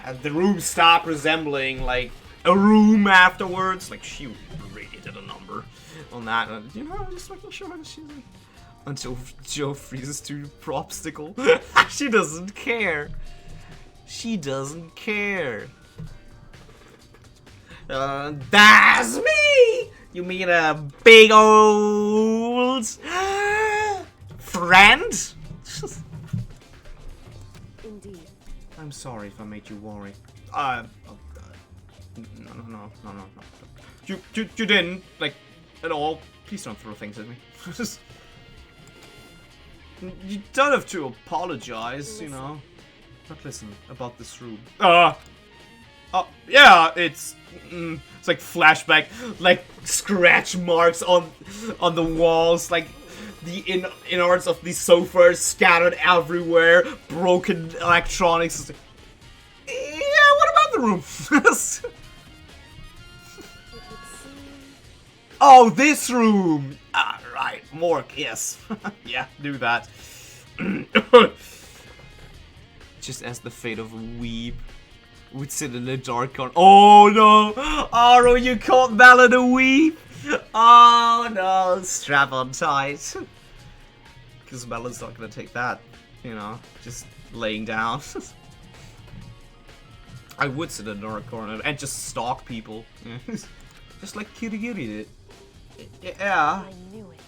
A: And the room stopped resembling, like, a room afterwards. Like, she really did a number on that. And, you know, just making sure that she's like... Until Joe freezes to Propstickle. She doesn't care. She doesn't care. That's me! You mean a big old... friend?
B: Indeed.
A: I'm sorry if I made you worry. No. You didn't, like, at all. Please don't throw things at me. You don't have to apologize, you know. But listen, about this room. Yeah, it's like flashback, like scratch marks on the walls, like the innards of the sofas scattered everywhere, broken electronics. Yeah, what about the room?
B: It would seem
A: Oh, this room! Ah, right, Mork, yes. Yeah, do that. Just as the fate of a weeb would sit in the dark corner. Oh no! Oh no, you caught Melon a weeb! Oh no, strap on tight. Because Melon's not gonna take that, you know, just laying down. I would sit in the dark corner and just stalk people. Just like Kirigiri did. Yeah.
B: I knew it.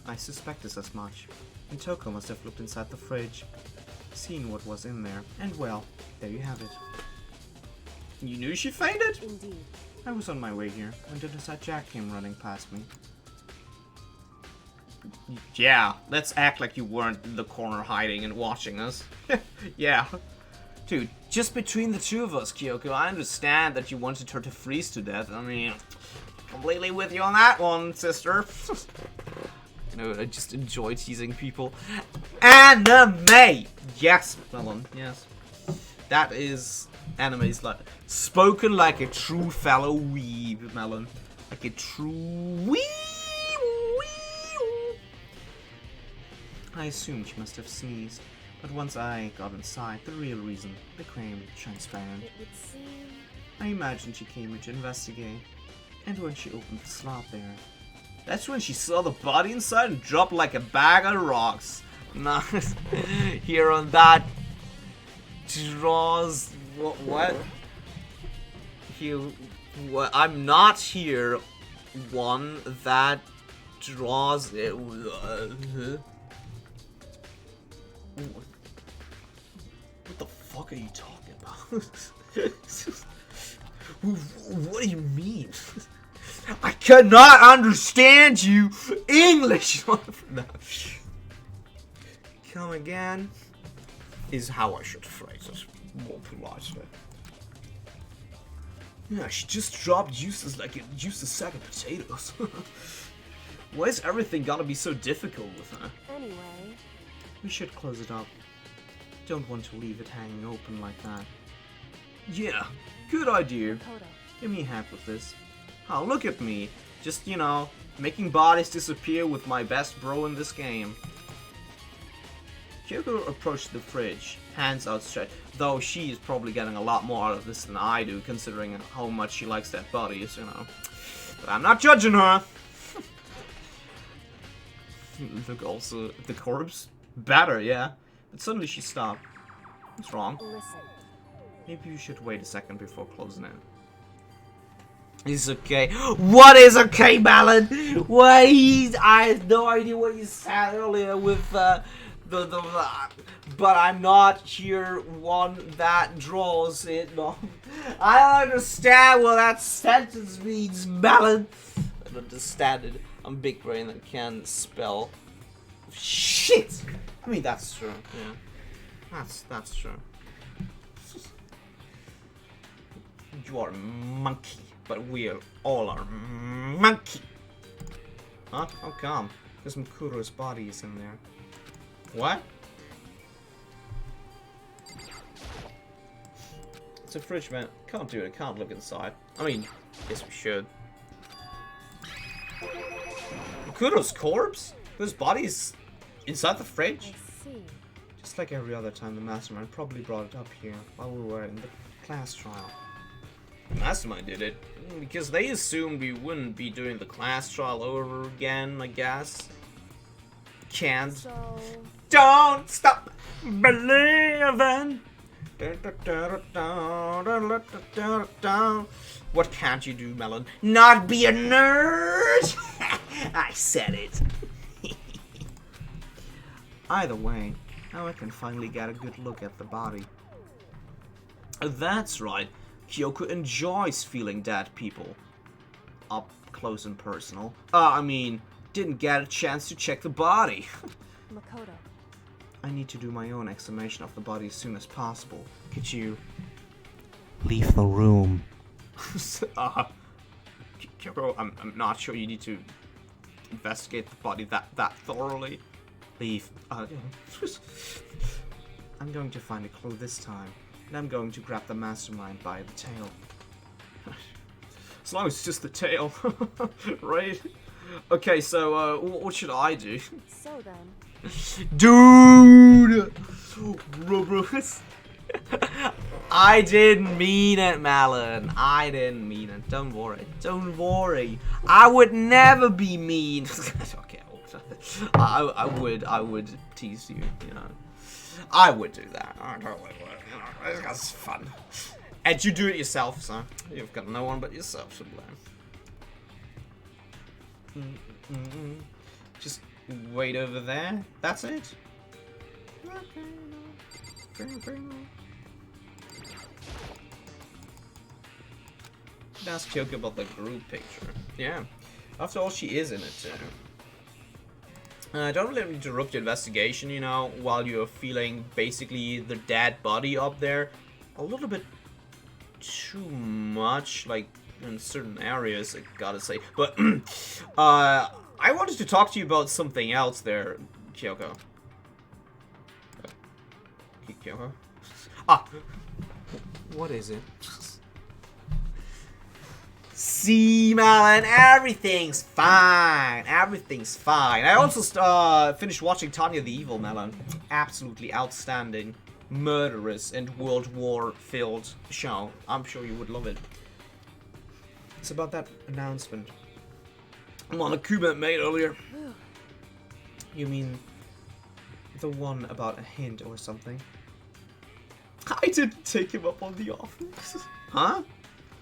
A: I suspected as much. And Toko must have looked inside the fridge, seen what was in there, and well, there you have it. You knew she fainted?
B: Indeed.
A: I was on my way here when Dinosaur Jack came running past me. Yeah, let's act like you weren't in the corner hiding and watching us. Yeah. Dude, just between the two of us, Kyoko, I understand that you wanted her to freeze to death. I mean, completely with you on that one, sister. You know, I just enjoy teasing people. Anime! Yes, Melon, yes. That is anime's like spoken like a true fellow weeb, Melon. Like a true weeb. I assumed she must have sneezed, but once I got inside, the real reason became transparent.
B: It would seem
A: I imagined she came here to investigate, and when she opened the slot there, that's when she saw the body inside and dropped like a bag of rocks. Nice. Here on that draws what? Here, what? I'm not here. One that draws it. What the fuck are you talking about? What do you mean? I cannot understand you English. No. Come again is how I should phrase it more politely. Yeah, she just dropped juices like it used a sack of potatoes. Why is everything gotta be so difficult with her?
B: anyway.
A: We should close it up. Don't want to leave it hanging open like that. Yeah, good idea.
B: Makoto.
A: Give me a hand with this. Oh, look at me. Just, you know, making bodies disappear with my best bro in this game. Kyoko approached the fridge, hands outstretched, though she is probably getting a lot more out of this than I do, considering how much she likes that body, you know. But I'm not judging her! Look, also, the corpse? Better, yeah. But suddenly she stopped. What's wrong?
B: Listen.
A: Maybe you should wait a second before closing it. It's okay. What is okay, Malin? Why? I have no idea what you said earlier with but I'm not here one that draws it. No. I don't understand what that sentence means, Malin. I don't understand it. I'm big brain and can't spell. Shit! I mean, that's true. Yeah. That's true. You are a monkey, but we all are monkey. Huh? How come? Because Mukuro's body is in there. What? It's a fridge, man. Can't do it. Can't look inside. I mean, guess we should. Mukuro's corpse? His body's inside the fridge?
B: I see.
A: Just like every other time, the Mastermind probably brought it up here while we were in the class trial. The Mastermind did it because they assumed we wouldn't be doing the class trial over again, I guess. Can't.
B: So,
A: Don't stop believing. What can't you do, Melon? Not be a nerd? I said it. Either way, now I can finally get a good look at the body. That's right. Kyoko enjoys feeling dead people. Up close and personal. I mean, didn't get a chance to check the body.
B: Makoto.
A: I need to do my own examination of the body as soon as possible. Could you leave the room? Kyoko, I'm not sure you need to investigate the body that thoroughly. Leave. I'm going to find a clue this time, and I'm going to grab the Mastermind by the tail. As long as it's just the tail, right? Okay, so what should I do?
B: So then.
A: Dude! I didn't mean it, Malin. I didn't mean it. Don't worry. Don't worry. I would never be mean. Okay, I would tease you, you know. I would do that. I totally would. You know, it's fun. And you do it yourself, so you've got no one but yourself to blame. Just wait over there. That's it. Ask Kyoko about the group picture. Yeah. After all, she is in it too. Don't let me interrupt your investigation, you know, while you're feeling basically the dead body up there. A little bit too much, like in certain areas, I gotta say. But I wanted to talk to you about something else there, Kyoko. Kyoko? Ah! What is it? See, Malin, everything's fine. Everything's fine. I also finished watching Tanya the Evil, Malin. Absolutely outstanding, murderous, and World War-filled show. I'm sure you would love it. It's about that announcement Monokuma made earlier. You mean the one about a hint or something? I didn't take him up on the offer. Huh?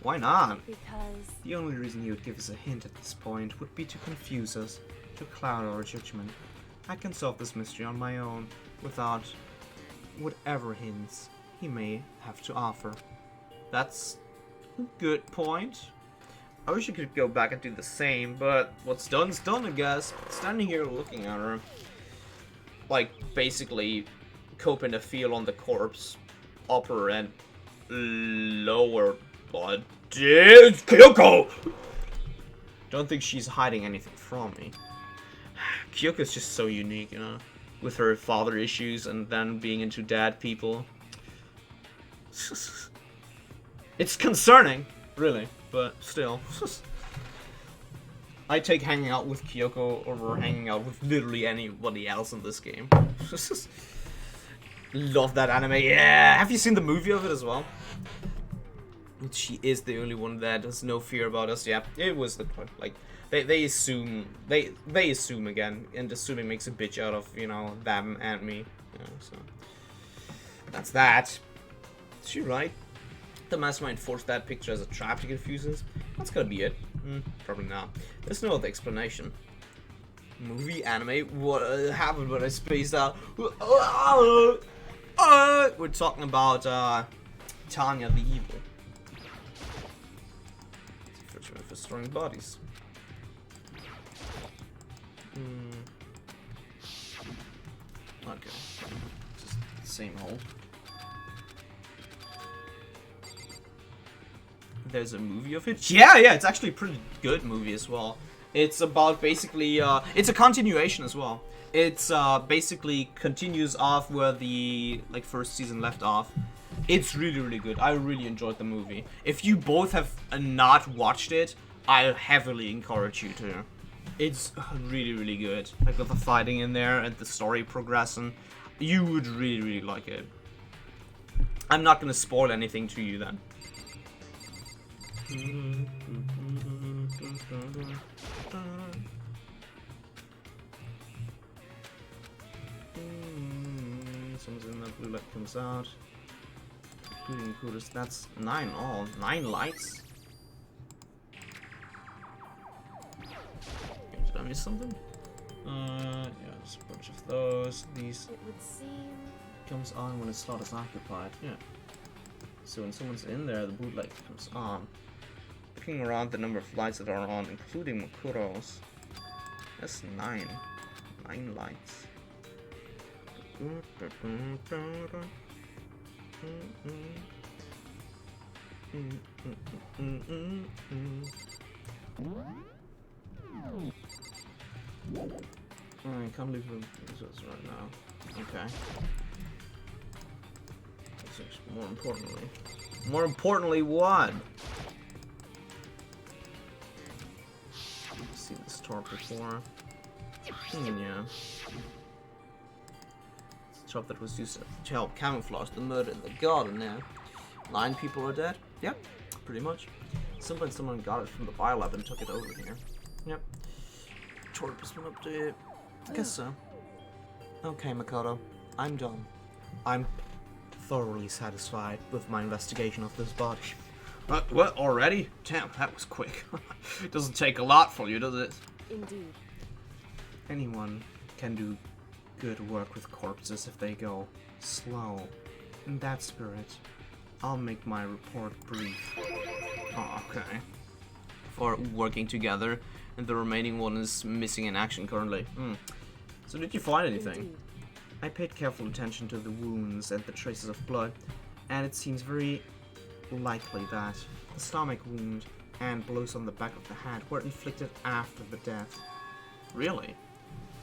A: Why not?
B: Because
A: The only reason he would give us a hint at this point would be to confuse us, to cloud our judgment. I can solve this mystery on my own, without whatever hints he may have to offer. That's a good point. I wish I could go back and do the same, but what's done's done, I guess. Standing here looking at her, like, basically coping the feel on the corpse, upper and lower blood. Dude, Kyoko! Don't think she's hiding anything from me. Kyoko's just so unique, you know, with her father issues and then being into dad people. It's concerning, really, but still. I take hanging out with Kyoko over hanging out with literally anybody else in this game. Love that anime. Yeah. Have you seen the movie of it as well? She is the only one that has no fear about us. Yeah, it was the point. Like they assume they assume again, and assuming makes a bitch out of, you know, them and me. You know, so that's that. Is she right? The mastermind forced that picture as a trap to confuse us. That's gonna be it. Probably not. There's no other explanation. Movie, anime, what happened when I spaced out? We're talking about Tanya the Evil. For destroying bodies. Okay. Just the same hole. There's a movie of it? Yeah, it's actually a pretty good movie as well. It's about basically, it's a continuation as well. It's basically continues off where the first season left off. It's really, really good. I really enjoyed the movie. If you both have not watched it, I heavily encourage you to. It's really, really good. Like with the fighting in there and the story progressing, you would really, really like it. I'm not gonna spoil anything to you then. Someone's in that blue light comes out. Including Kudos, that's 9 all. 9 lights? Did I miss something? Yeah, there's a bunch of those. These
B: It would seem.
A: comes on when a slot is occupied. Yeah. So when someone's in there, the boot light comes on. Looking around the number of lights that are on, including Makuro's. That's 9. 9 lights. I can't believe this right now. Okay. More importantly, what? I've seen this torp before. Yeah. It's a torp that was used to help camouflage the murder in the garden now. 9 people are dead? Yep, pretty much. Someone got it from the biolab and took it over here. Yep. Torp has been updated. I guess so. Okay, Makoto. I'm done. I'm thoroughly satisfied with my investigation of this body. What, already? Damn, that was quick. Doesn't take a lot for you, does it?
B: Indeed.
A: Anyone can do good work with corpses if they go slow. In that spirit, I'll make my report brief. Oh, okay. For working together, and the remaining one is missing in action currently. So did you find anything?
B: Indeed.
A: I paid careful attention to the wounds and the traces of blood, and it seems very likely that the stomach wound and blows on the back of the head were inflicted after the death. Really?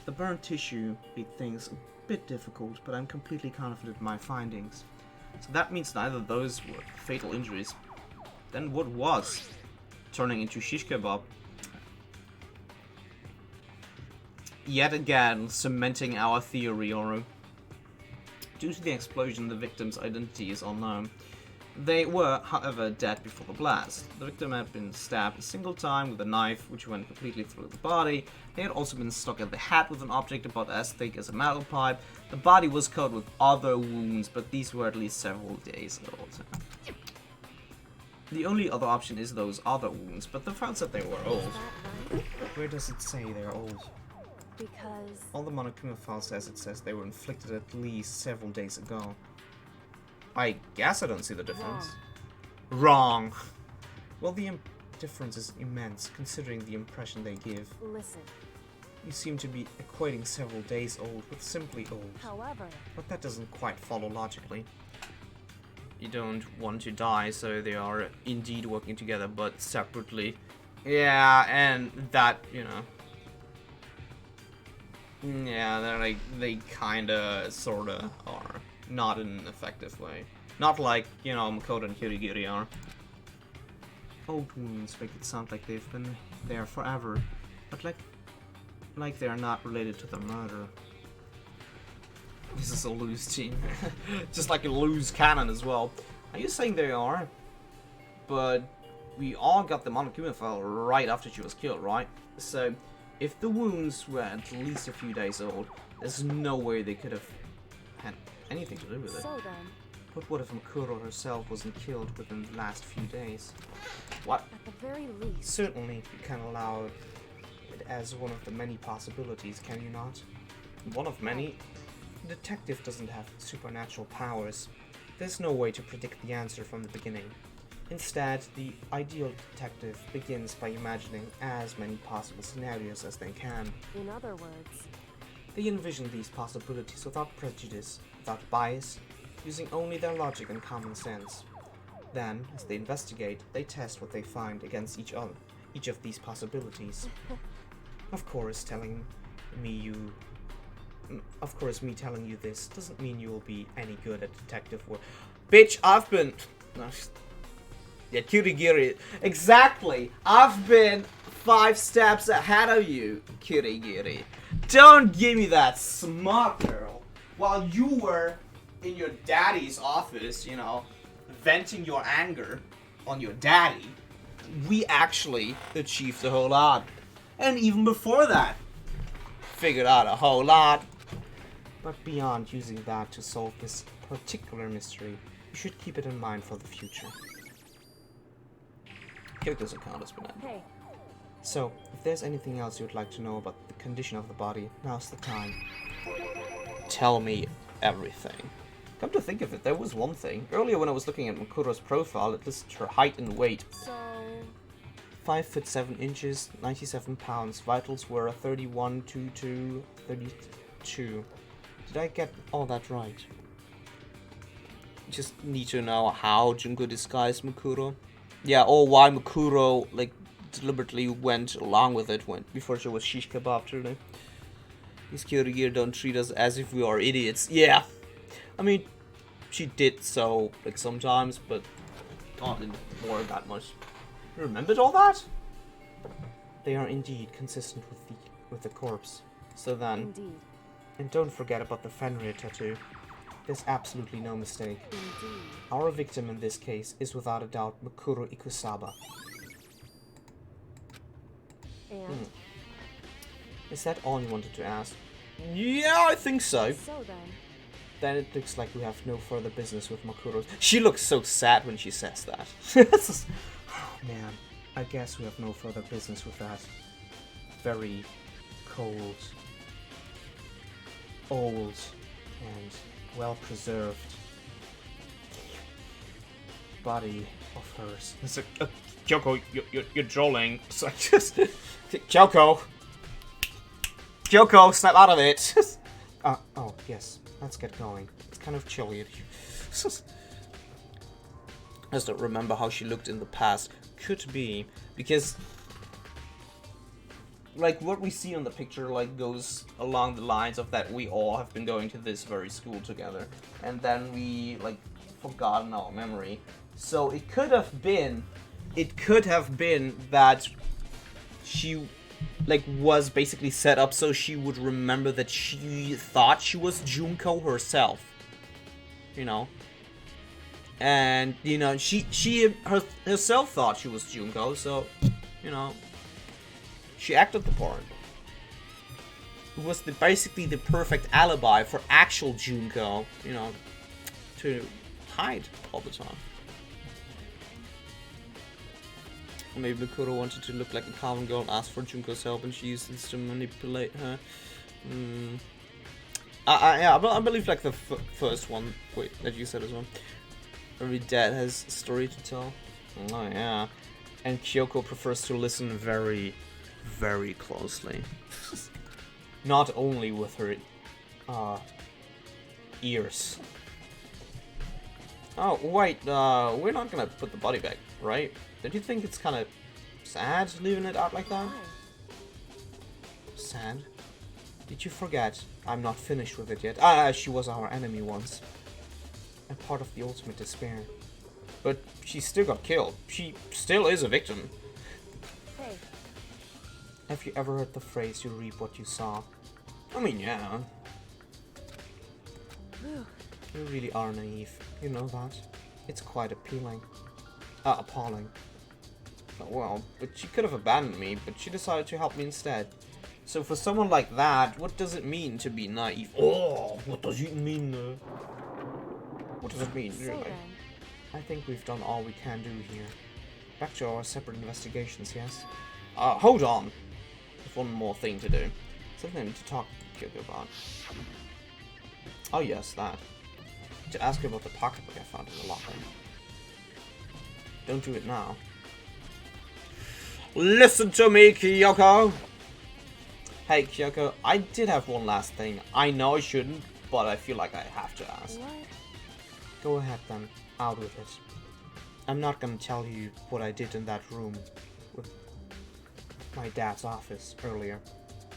A: The burnt tissue made things a bit difficult, but I'm completely confident in my findings. So that means neither of those were fatal injuries. Then what was? Turning into shish kebab. Yet again, cementing our theory, Oru. Due to the explosion, the victim's identity is unknown. They were, however, dead before the blast. The victim had been stabbed a single time with a knife, which went completely through the body. They had also been struck in the head with an object about as thick as a metal pipe. The body was covered with other wounds, but these were at least several days old. The only other option is those other wounds, but the file said they were old.
B: Is that right?
A: Where does it say they're old?
B: Because.
A: All the Monokuma file says they were inflicted at least several days ago. I guess I don't see the difference. Wrong. Well, the difference is immense, considering the impression they give.
B: Listen.
A: You seem to be equating several days old with simply old.
B: However.
A: But that doesn't quite follow logically. You don't want to die, so they are indeed working together, but separately. Yeah, and that, you know. Yeah, they're like, they kinda, sorta are. Not in an effective way. Not like, you know, Makoto and Kirigiri are. Old wounds make it sound like they've been there forever, but like they are not related to the murder. This is a loose team. Just like a loose cannon as well. Are you saying they are? But we all got the Monokuma file right after she was killed, right? So, if the wounds were at least a few days old, there's no way they could have had anything to do with it.
B: So then,
A: But what if Makuro herself wasn't killed within the last few days? What?
B: at the very least,
A: Certainly, you can allow it as one of the many possibilities, can you not? One of many? The detective doesn't have supernatural powers. There's no way to predict the answer from the beginning. Instead, the ideal detective begins by imagining as many possible scenarios as they can.
B: in other words,
A: They envision these possibilities without prejudice, without bias, using only their logic and common sense. Then, as they investigate, they test what they find against each of these possibilities. Of course, me telling you this doesn't mean you will be any good at detective work. Bitch, I've been... Yeah, Kirigiri. Exactly! I've been 5 steps ahead of you, Kirigiri. Don't give me that smart girl. While you were in your daddy's office, you know, venting your anger on your daddy, we actually achieved a whole lot. And even before that, figured out a whole lot. But beyond using that to solve this particular mystery, you should keep it in mind for the future. Kyoto's account has been ended.
B: hey,
A: So, if there's anything else you'd like to know about the condition of the body, now's the time. Tell me everything. Come to think of it, there was one thing. Earlier when I was looking at Makuro's profile, it listed her height and weight.
B: so
A: 5 foot 7 inches, 97 pounds. Vitals were 31, 22, 32. Did I get all that right? Just need to know how Junko disguised Makuro. Yeah, or why Makuro, like, deliberately went along with it before she was shish kebab, truly. These Kirigiri don't treat us as if we are idiots. Yeah. I mean, she did so, like, sometimes, but not anymore that much. You remembered all that? They are indeed consistent with the corpse. So then,
B: indeed,
A: and don't forget about the Fenrir tattoo. There's absolutely no mistake.
B: indeed.
A: Our victim in this case is without a doubt Makuro Ikusaba.
B: And
A: Is that all you wanted to ask? Yeah, I think so.
B: so
A: Then it looks like we have no further business with Makuro. She looks so sad when she says that. Oh, man, I guess we have no further business with that very cold, old, and well-preserved body of hers. It's like, Kyoko, you're trolling. It's like, just... Kyoko! Kyoko, snap out of it! Oh, yes. Let's get going. It's kind of chilly. I just don't remember how she looked in the past. Could be because, like, what we see on the picture, like, goes along the lines of that we all have been going to this very school together, and then we, like, forgotten our memory. So it could have been that she, like, was basically set up so she would remember that she thought she was Junko herself, you know, and, you know, she herself thought she was Junko, so, you know, she acted the part. It was basically the perfect alibi for actual Junko, you know, to hide all the time. Or maybe Makuro wanted to look like a common girl and asked for Junko's help, and she used this to manipulate her. I believe, like, the first one, that you said as well. Every dad has a story to tell. Oh yeah. And Kyoko prefers to listen very, very closely. Not only with her ears. Oh, wait, we're not gonna put the body back, right? Don't you think it's kind of sad leaving it out like that? Sad? Did you forget? I'm not finished with it yet. She was our enemy once. And part of the ultimate despair. But she still got killed. She still is a victim.
B: hey,
A: Have you ever heard the phrase, you reap what you sow? I mean, yeah. You really are naive. You know that? It's quite appealing. Appalling. Well, but she could have abandoned me, but she decided to help me instead. So for someone like that, what does it mean to be naive? Oh, what does it mean? What does it mean,
B: So
A: really?
B: then,
A: I think we've done all we can do here. Back to our separate investigations, yes? Hold on. There's one more thing to do. Something I need to talk to Kyoko about. Oh yes, that. To ask her about the pocketbook I found in the locker. Don't do it now. Listen to me, Kyoko! Hey, Kyoko, I did have one last thing. I know I shouldn't, but I feel like I have to ask.
B: what?
A: Go ahead then. Out with it. I'm not gonna tell you what I did in that room with my dad's office earlier.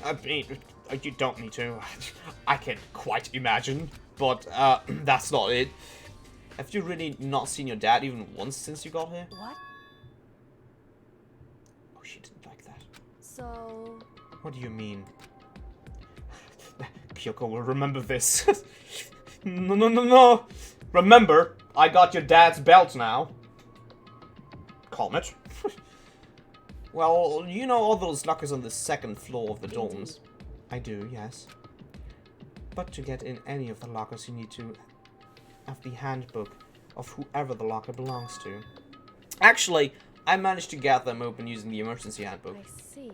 A: I mean, you don't need to. I can quite imagine, but that's not it. Have you really not seen your dad even once since you got here?
B: What?
A: Oh, she didn't like that.
B: So,
A: What do you mean? Kyoko will remember this. No. Remember, I got your dad's belt now. Calm it. Well, you know all those lockers on the second floor of the dorms? I do, yes. But to get in any of the lockers, you need to have the handbook of whoever the locker belongs to. Actually, I managed to get them open using the emergency handbook.
B: I see.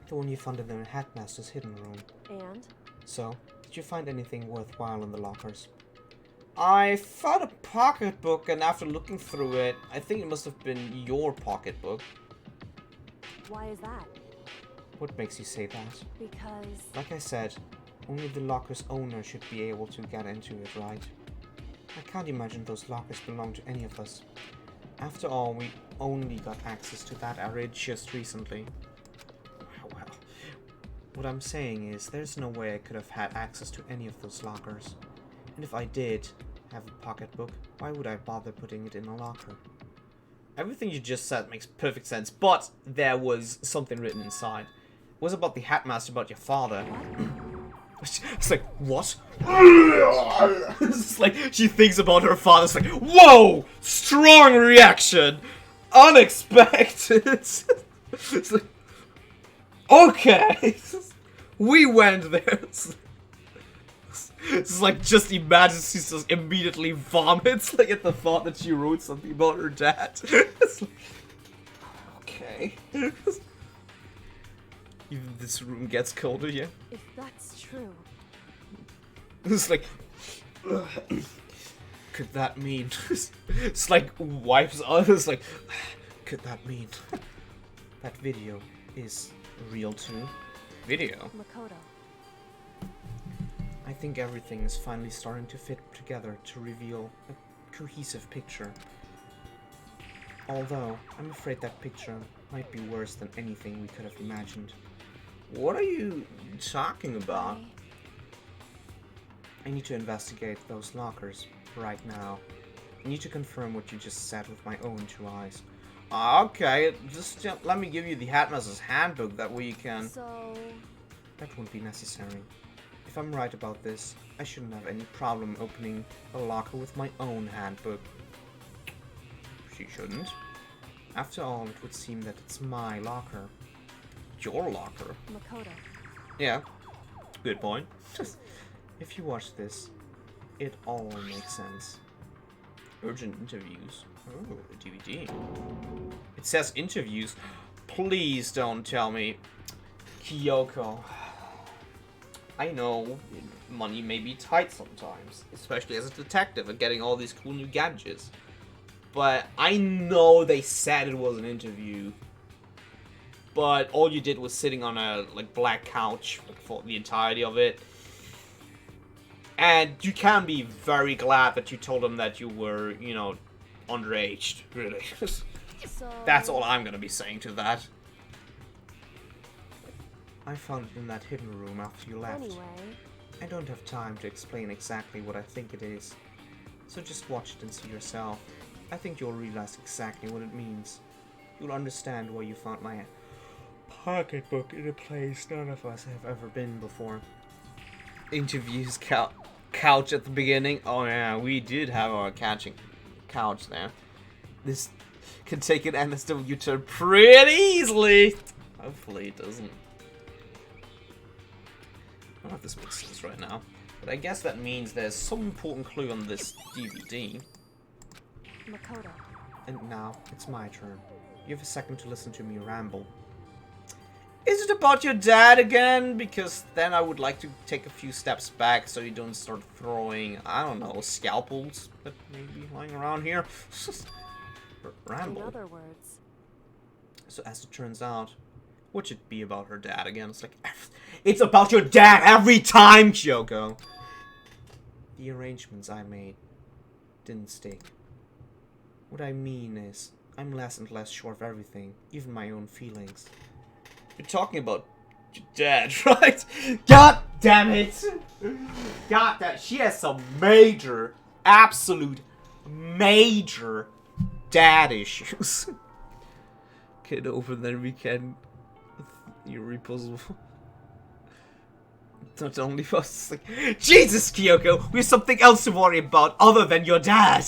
A: The one you found in the headmaster's hidden room.
B: And?
A: So, did you find anything worthwhile in the lockers? I found a pocketbook, and after looking through it, I think it must have been your pocketbook.
B: Why is that?
A: What makes you say that?
B: Because...
A: Like I said, only the locker's owner should be able to get into it, right? I can't imagine those lockers belong to any of us. After all, we only got access to that area just recently. Well, what I'm saying is, there's no way I could have had access to any of those lockers. And if I did have a pocketbook, why would I bother putting it in a locker? Everything you just said makes perfect sense, but there was something written inside. It was about the Hatmaster, about your father. It's like, what? It's like, she thinks about her father. It's like, whoa! Strong reaction! Unexpected! It's like, okay! We went there. It's like, just imagine she just immediately vomits, like, at the thought that she wrote something about her dad. It's like, okay. Even this room gets colder, yeah?
B: if that's true,
A: It's like, could that mean? It's like, wipes on, it's like, could that mean? That video is real too? Video?
B: Makoto,
A: I think everything is finally starting to fit together to reveal a cohesive picture. Although, I'm afraid that picture might be worse than anything we could have imagined. What are you talking about? I need to investigate those lockers right now. I need to confirm what you just said with my own two eyes. Okay, just let me give you the Hatmaster's handbook, that way you can...
B: so...
A: That won't be necessary. If I'm right about this, I shouldn't have any problem opening a locker with my own handbook. She shouldn't. After all, it would seem that it's my locker. Your locker?
B: Makoto,
A: Yeah, good point. If you watch this, it all makes sense. Urgent interviews. Oh, a DVD. It says interviews. Please don't tell me. Kyoko. I know money may be tight sometimes, especially as a detective and getting all these cool new gadgets. But I know they said it was an interview. But all you did was sitting on a black couch for the entirety of it. And you can be very glad that you told them that you were, you know, underaged, really.
B: so...
A: That's all I'm gonna be saying to that. I found it in that hidden room after you left.
B: Anyway,
A: I don't have time to explain exactly what I think it is. So just watch it and see yourself. I think you'll realize exactly what it means. You'll understand why you found my pocketbook in a place none of us have ever been before. Interviews count. couch at the beginning. Oh yeah, we did have our couch there. This can take an NSW turn pretty easily. Hopefully it doesn't. I don't know if this makes sense right now, but I guess that means there's some important clue on this DVD.
B: Makoto.
A: And now it's my turn. You have a second to listen to me ramble. Is it about your dad again? Because then I would like to take a few steps back so you don't start throwing, I don't know, scalpels that may be lying around here. Ramble.
B: In other words,
A: So as it turns out, what should be about her dad again? It's like, it's about your dad every time, Kyoko! The arrangements I made didn't stick. What I mean is, I'm less and less sure of everything, even my own feelings. You're talking about your dad, right? God damn it! God damn, she has some major, absolute major dad issues. Get over there, we can. You're puzzle. Not only us, like, Jesus, Kyoko, we have something else to worry about other than your dad.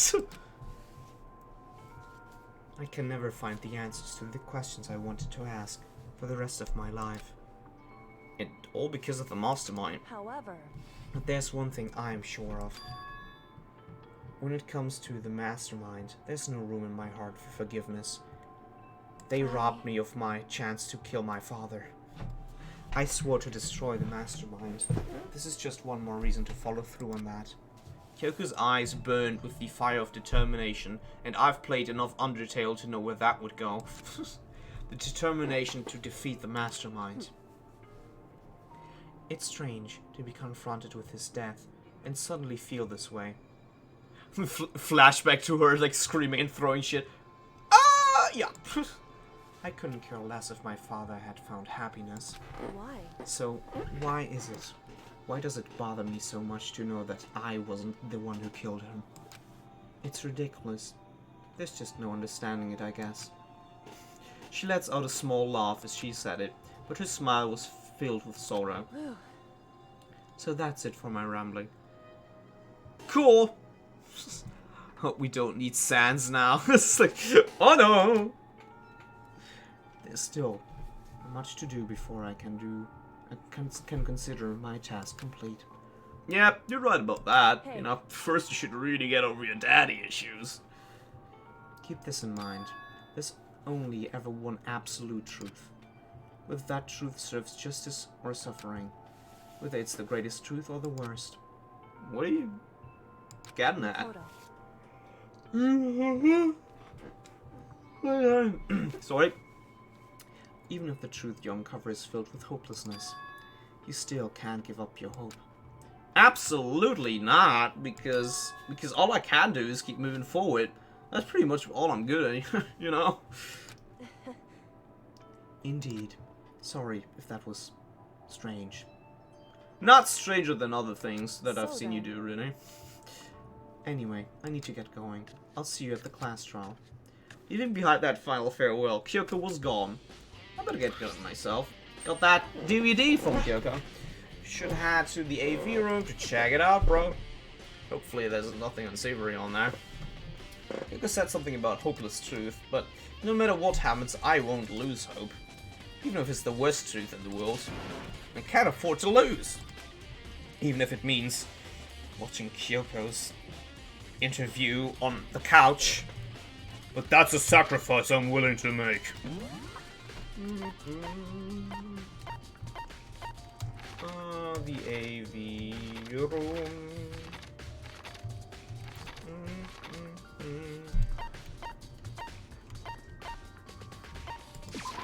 A: I can never find the answers to the questions I wanted to ask for the rest of my life. And all because of the mastermind.
B: however,
A: But there's one thing I'm sure of. When it comes to the mastermind, there's no room in my heart for forgiveness. They robbed me of my chance to kill my father. I swore to destroy the mastermind. This is just one more reason to follow through on that. Kyoko's eyes burned with the fire of determination, and I've played enough Undertale to know where that would go. The determination to defeat the mastermind. It's strange to be confronted with his death and suddenly feel this way. Flashback to her like screaming and throwing shit. Ah, yeah. I couldn't care less if my father had found happiness.
B: why?
A: So, why is it? Why does it bother me so much to know that I wasn't the one who killed him? It's ridiculous. There's just no understanding it, I guess. She lets out a small laugh as she said it, but her smile was filled with sorrow. So that's it for my rambling. Cool! Hope we don't need Sans now. It's like, oh no! There's still much to do before I can consider my task complete. Yeah, you're right about that.
B: Hey.
A: You know, first you should really get over your daddy issues. Keep this in mind. There's only ever one absolute truth. Whether that truth serves justice or suffering. Whether it's the greatest truth or the worst. What are you getting at?
B: Makoto.
A: Sorry. Even if the truth you uncover is filled with hopelessness, you still can't give up your hope. Absolutely not, because all I can do is keep moving forward. That's pretty much all I'm good at, you know? Indeed. Sorry if that was strange. Not stranger than other things that I've seen you do, really. Anyway, I need to get going. I'll see you at the class trial. Even behind that final farewell, Kyoko was gone. I better get going myself. Got that DVD from Kyoko. Should head to the AV room to check it out, bro. Hopefully there's nothing unsavory on there. Kyoko said something about hopeless truth, but no matter what happens, I won't lose hope. Even if it's the worst truth in the world. I can't afford to lose. Even if it means watching Kyoko's interview on the couch. But that's a sacrifice I'm willing to make. The AV room.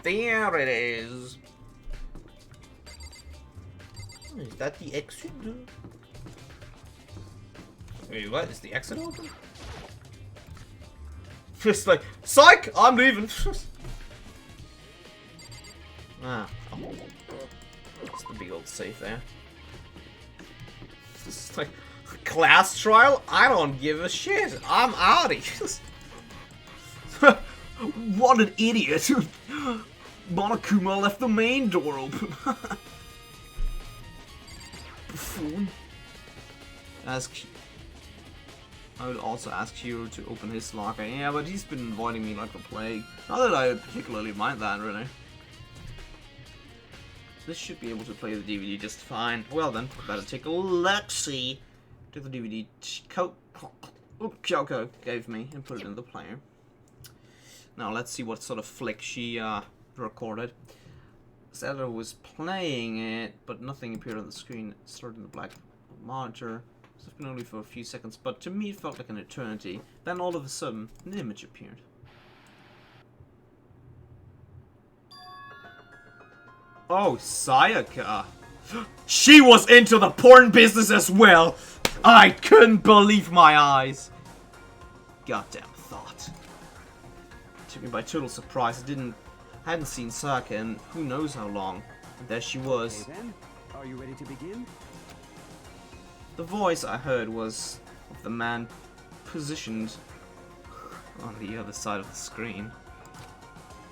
A: There it is. Is that the exit? Wait, what? Is the exit open? Just like, psych! I'm leaving! Ah. Oh. That's the big old safe there. It's like, class trial? I don't give a shit. I'm outie. What an idiot. Monokuma left the main door open. Buffoon. I would also ask Hiro to open his locker. Yeah, but he's been avoiding me like the plague. Not that I particularly mind that, really. This should be able to play the DVD just fine. Well then, better take a look-see to the DVD Kyoko gave me and put it in the player. Now let's see what sort of flick she recorded. Zelda was playing it, but nothing appeared on the screen. It started in the black monitor. It's been only for a few seconds, but to me it felt like an eternity. Then all of a sudden, an image appeared. Oh, Sayaka. She was into the porn business as well. I couldn't believe my eyes. Goddamn thought. Took me by total surprise. I hadn't seen Sayaka in who knows how long. And there she was.
G: Okay then, are you ready to begin?
A: The voice I heard was of the man positioned on the other side of the screen.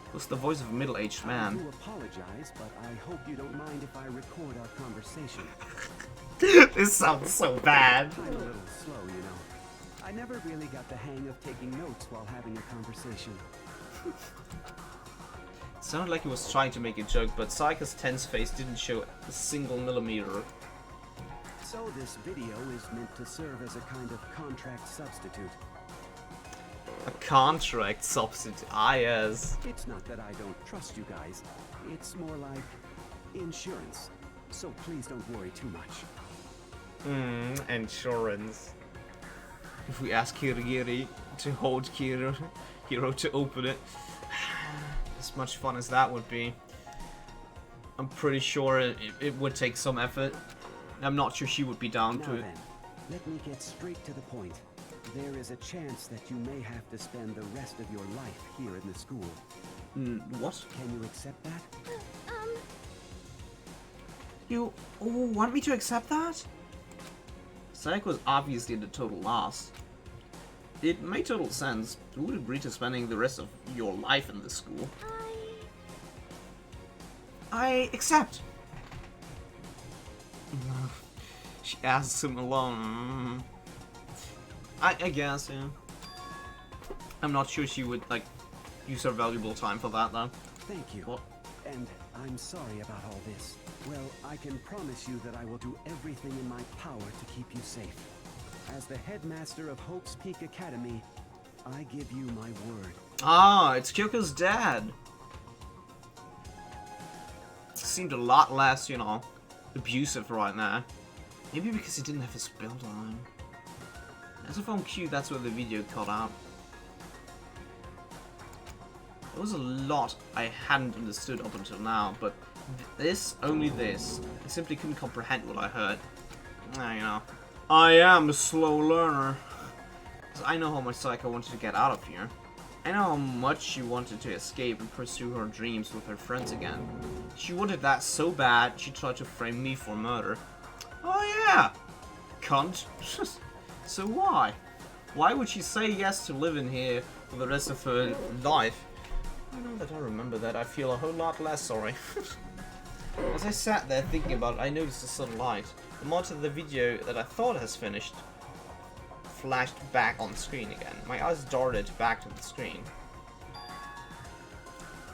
A: It was the voice of a middle-aged
G: I
A: man.
G: do apologize, but I hope you don't mind if I record our conversation.
A: This sounds so bad.
G: I'm a little slow, you know. I never really got the hang of taking notes while having a conversation.
A: It sounded like he was trying to make a joke, but Sayaka's tense face didn't show a single millimeter.
G: So this video is meant to serve as a kind of contract substitute.
A: A contract substitute. Ah, yes.
G: It's not that I don't trust you guys. It's more like insurance. So please don't worry too much.
A: Insurance. If we ask Kirigiri to hold Hiro to open it, as much fun as that would be, I'm pretty sure it would take some effort. I'm not sure she would be down
G: Now
A: to it.
G: then, let me get straight to the point. There is a chance that you may have to spend the rest of your life here in the school.
A: What?
G: Can you accept that?
A: You want me to accept that? Sayaka was obviously at a total loss. It made total sense. Who would agree to spending the rest of your life in this school? I accept. She asks him alone. I guess, yeah. I'm not sure she would, like, use her valuable time for that, though.
G: Thank you.
A: What?
G: And I'm sorry about all this. Well, I can promise you that I will do everything in my power to keep you safe. As the headmaster of Hope's Peak Academy, I give you my word.
A: Ah, it's Kyoko's dad. Seemed a lot less, you know, abusive right now. Maybe because he didn't have his belt on. As if on cue, that's where the video cut out. There was a lot I hadn't understood up until now, but only this, I simply couldn't comprehend what I heard. You know, I am a slow learner. 'Cause I know how much Sayaka wanted to get out of here. I know how much she wanted to escape and pursue her dreams with her friends again. She wanted that so bad, she tried to frame me for murder. Oh yeah! Cunt. So why? Why would she say yes to living here for the rest of her life? Now that I remember that, I feel a whole lot less sorry. As I sat there thinking about it, I noticed a sudden light. The monitor of the video that I thought has finished flashed back on screen again. My eyes darted back to the screen.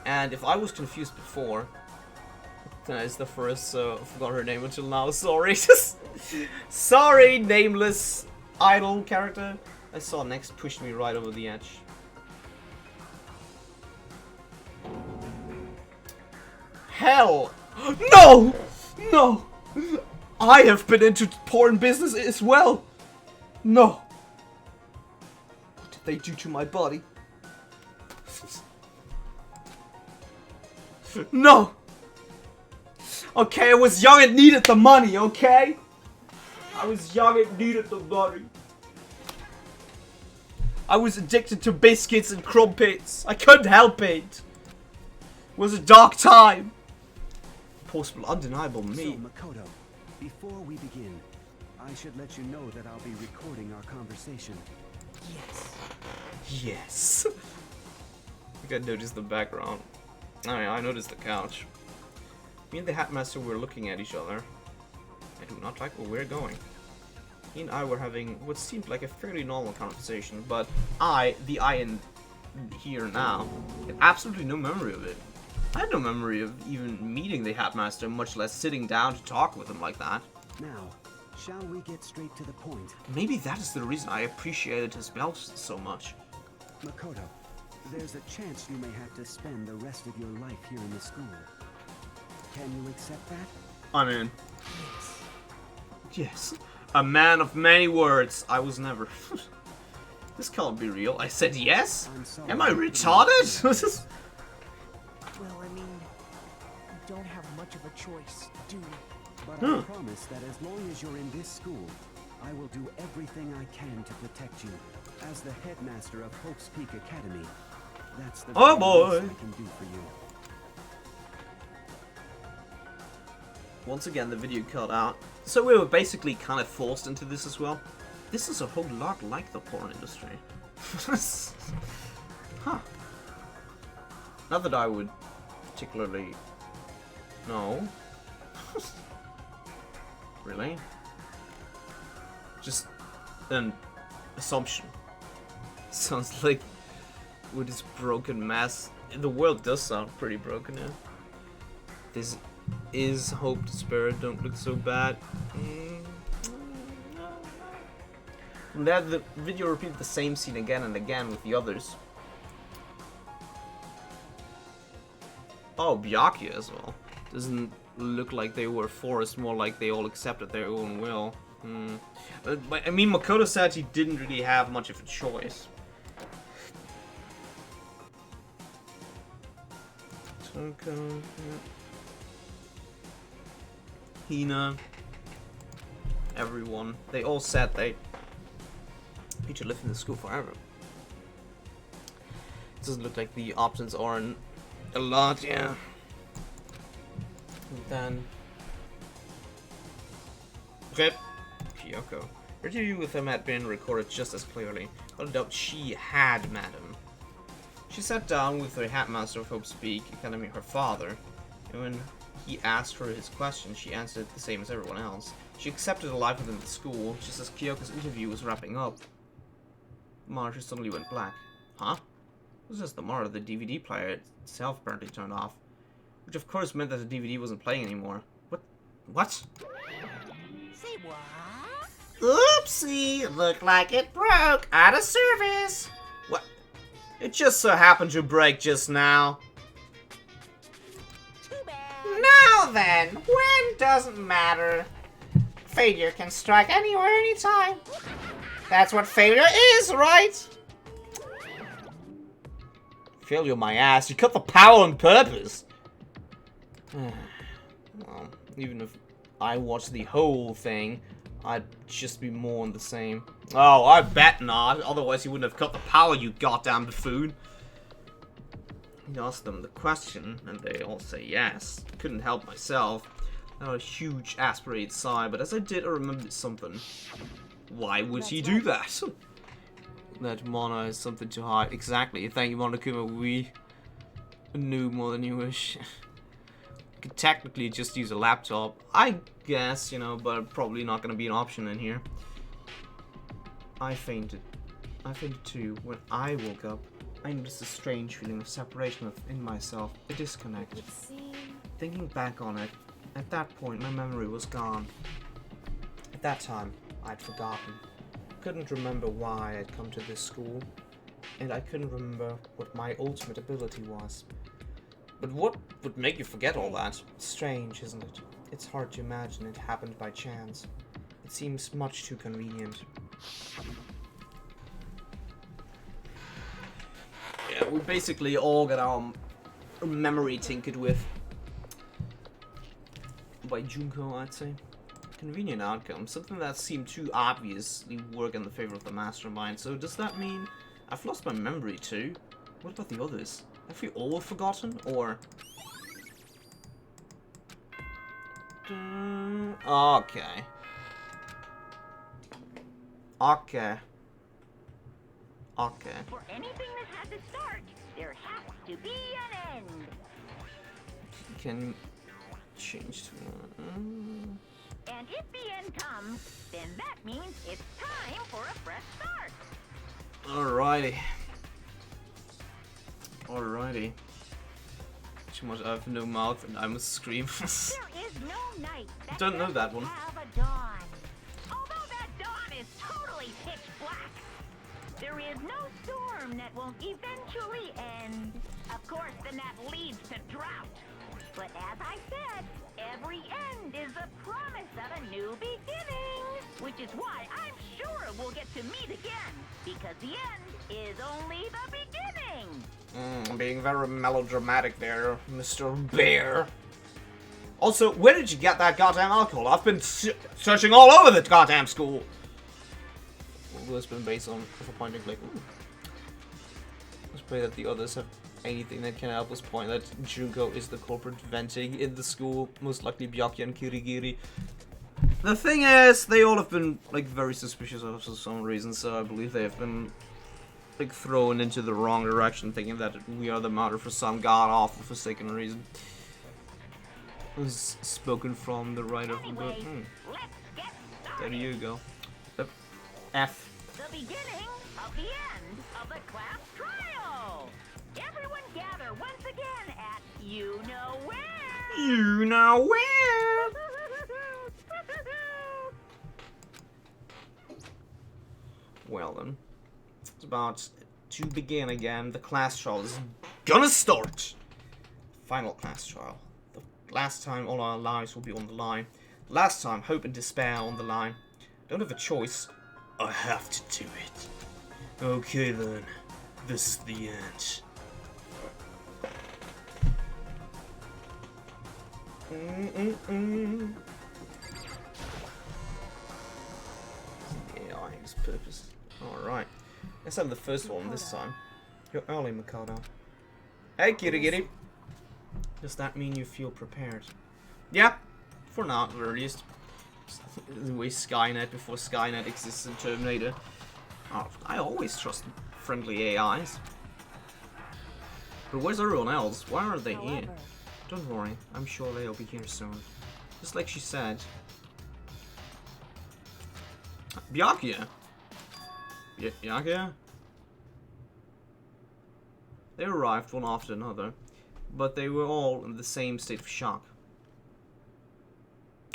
A: And if I was confused before, that is the first, I forgot her name until now, sorry. Sorry, nameless idol character I saw next pushed me right over the edge. Hell! No! No! I have been into porn business as well! No! What did they do to my body? No! Okay, I was young and needed the money, okay? I was young and needed the money. I was addicted to biscuits and crumpets. I couldn't help it. It was a dark time. Possible, undeniable me.
G: So, Makoto, before we begin, I should let you know that I'll be recording our conversation.
A: Yes. Yes. I think I noticed the background. Oh yeah, I noticed the couch. Me and the headmaster were looking at each other. I do not like where we're going. he and I were having what seemed like a fairly normal conversation, but I in here now, had absolutely no memory of it. I had no memory of even meeting the Headmaster, much less sitting down to talk with him like that.
G: Now, shall we get straight to the point?
A: Maybe that is the reason I appreciated his bells so much.
G: Makoto, there's a chance you may have to spend the rest of your life here in the school. Can you accept that?
A: I'm in. Yes. A man of many words. I was never... This can't be real. I said yes?
G: I'm sorry.
A: Am I retarded?
H: Well, I mean, we don't have much of a choice, do we?
G: But I promise that as long as you're in this school, I will do everything I can to protect you. As the headmaster of Hope's Peak Academy, that's the
A: Oh,
G: very
A: boy.
G: least I can do for you.
A: Once again, the video cut out. So we were basically kind of forced into this as well. This is a whole lot like the porn industry. Huh. Not that I would particularly... No. Really? Just an assumption. Sounds like with this broken mess. The world does sound pretty broken now. This is hope, despair, don't look so bad. From there, the video repeated the same scene again and again with the others. Oh, Byakuya as well. Doesn't look like they were forced, more like they all accepted their own will. But, I mean, Makoto said he didn't really have much of a choice. Tonko, Hina, everyone. They all said they to live in the school forever. It doesn't look like the options are a lot, yeah. And then... Okay, Kyoko. Her interview with him had been recorded just as clearly. Without a doubt, she had met him. She sat down with the headmaster of Hope's Peak Academy, her father, and when he asked her his question, she answered the same as everyone else. She accepted a life within the school, just as Kyoko's interview was wrapping up. The monitor suddenly went black. Huh? It was just the monitor. The DVD player itself apparently turned off. Which of course meant that the DVD wasn't playing anymore. What?
F: Say what?
C: Oopsie, looked like it broke out of service.
A: What? It just so happened to break just now.
F: Too bad.
C: Now then, when doesn't matter. Failure can strike anywhere, anytime. That's what failure is, right?
A: Failure my ass. You cut the power on purpose. Well, even if I watched the whole thing, I'd just be more on the same. Oh, I bet not. Otherwise, you wouldn't have cut the power, you goddamn buffoon. He asked them the question, and they all say yes. Couldn't help myself. Not a huge aspirated sigh, but as I did, I remembered something. Why would he do that? That Mona has something to hide. Exactly. Thank you, Monokuma. We knew more than you wish. Could technically just use a laptop, I guess, you know, but probably not gonna be an option in here. I fainted. I fainted too. When I woke up, I noticed a strange feeling of separation within myself, a disconnect.
B: It seemed
A: Thinking back on it, at that point my memory was gone. At that time, I'd forgotten. Couldn't remember why I'd come to this school, and I couldn't remember what my ultimate ability was. But what would make you forget all that? Strange, isn't it? It's hard to imagine it happened by chance. It seems much too convenient. Yeah, we basically all got our memory tinkered with by Junko, I'd say. Convenient outcome, something that seemed to obviously work in the favor of the mastermind. So does that mean I've lost my memory too? What about the others? Have we all forgotten, or... Okay. Okay. Okay.
E: For anything that has a start, there has to be an end.
A: Can change to...
E: And And if the end comes, then that means it's time for a fresh start.
A: Alrighty. Alrighty. Too much. I have no mouth and I must scream.
E: There is no night that
A: Don't know that one.
E: have a dawn. Although that dawn is totally pitch black, there is no storm that won't eventually end. Of course, then that leads to drought. But as I said, every end is the promise of a new beginning. Which is why I'm sure we'll get to meet again. Because the end is only the beginning.
A: Being very melodramatic there, Mr. Bear. Also, where did you get that goddamn alcohol? I've been searching all over the goddamn school. Although it's been based on disappointingly. Let's pray that the others have anything that can help us point that Junko is the culprit venting in the school. Most likely Byakuya and Kirigiri. The thing is, they all have been like very suspicious of us for some reason, so I believe they have been like thrown into the wrong direction, thinking that we are the martyr for some god-awful forsaken reason. It was spoken from the right of the book.
E: Let's get started.
A: There you go. F.
E: The beginning of the end of the class trial. Everyone gather once again at you know where.
A: You know where? Well then, it's about to begin again. The class trial is gonna start. Final class trial. The last time all our lives will be on the line. Last time hope and despair on the line. Don't have a choice. I have to do it. Okay then, this is the end. AI's purpose. Alright. Let's have the first one this time. You're early, Makoto. Hey, Kirigiri. Does that mean you feel prepared? Yeah, for now at the earliest. The way Skynet before Skynet exists in Terminator. Oh, I always trust friendly AIs. But where's everyone else? Why aren't they here? Don't worry, I'm sure they'll be here soon. Just like she said. Byakuya? Byakuya? They arrived one after another, but they were all in the same state of shock.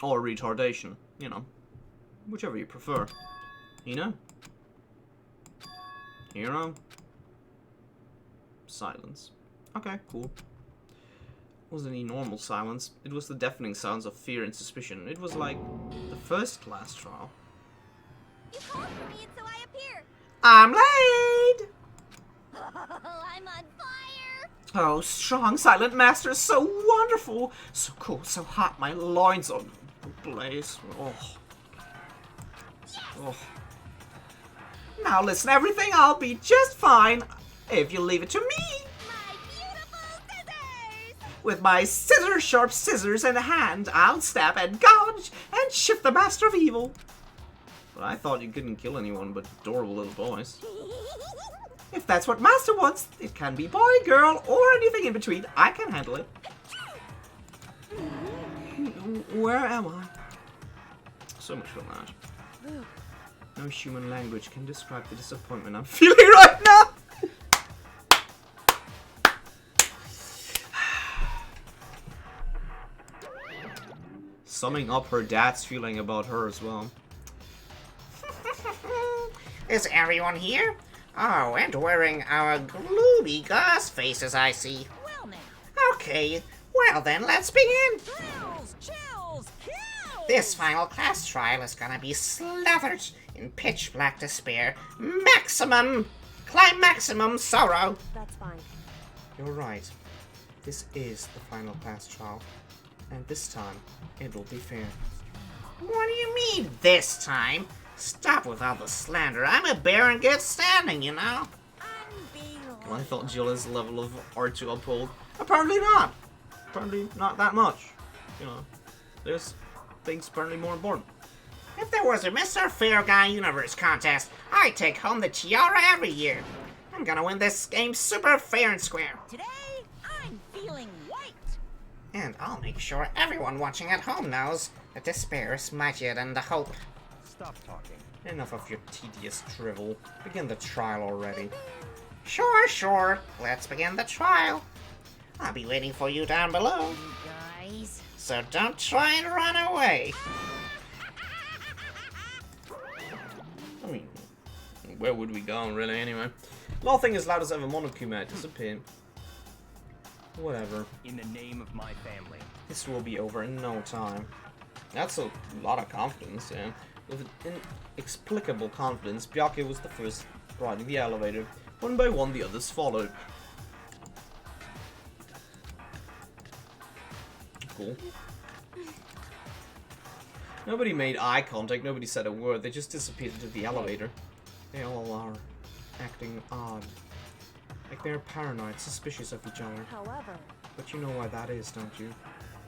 A: Or retardation, you know. Whichever you prefer. Hina? Hero? Silence. Okay, cool. It wasn't any normal silence. It was the deafening sounds of fear and suspicion. It was like the first class trial.
F: You called for me and so I appear.
A: I'm late!
F: I'm on fire.
A: Oh, strong silent master is so wonderful. So cool, so hot, my loins are ablaze. Oh. Oh. Now listen, everything, I'll be just fine if you leave it to me.
F: My beautiful scissors.
A: With my scissor-sharp scissors in hand, I'll stab and gouge and shift the master of evil. But I thought you couldn't kill anyone but adorable little boys. If that's what master wants, it can be boy, girl, or anything in between. I can handle it. Where am I? So much for that. No human language can describe the disappointment I'm feeling right now. Summing up her dad's feeling about her as well.
C: Is everyone here? Oh, and wearing our gloomy ghost faces, I see.
F: Well now.
C: Okay, well then, let's begin.
F: Chills, chills, kills.
C: This final class trial is gonna be slathered in pitch black despair. Maximum sorrow.
B: That's fine.
A: You're right. This is the final class trial. And this time, it'll be fair.
C: What do you mean, this time? Stop with all the slander. I'm a bear in good standing, you know.
A: Well, I thought Jill has a level of art to uphold. Apparently not. Apparently not that much. You know, there's things apparently more important.
C: If there was a Mr. Fair Guy Universe contest, I'd take home the tiara every year. I'm gonna win this game super fair and square.
F: Today, I'm feeling white.
C: And I'll make sure everyone watching at home knows that despair is mightier than the hope.
D: Stop talking.
A: Enough of your tedious drivel. Begin the trial already.
C: Sure. Let's begin the trial. I'll be waiting for you down below.
F: Guys.
C: So don't try and run away.
A: I mean, where would we go, really, anyway? Nothing as loud as ever Monokuma disappeared. Whatever.
D: In the name of my family.
A: This will be over in no time. That's a lot of confidence, yeah. With inexplicable confidence, Byakuya was the first riding the elevator. One by one, the others followed. Cool. Nobody made eye contact, nobody said a word, they just disappeared into the elevator. They all are acting odd. Like they're paranoid, suspicious of each other.
B: However,
A: But you know why that is, don't you?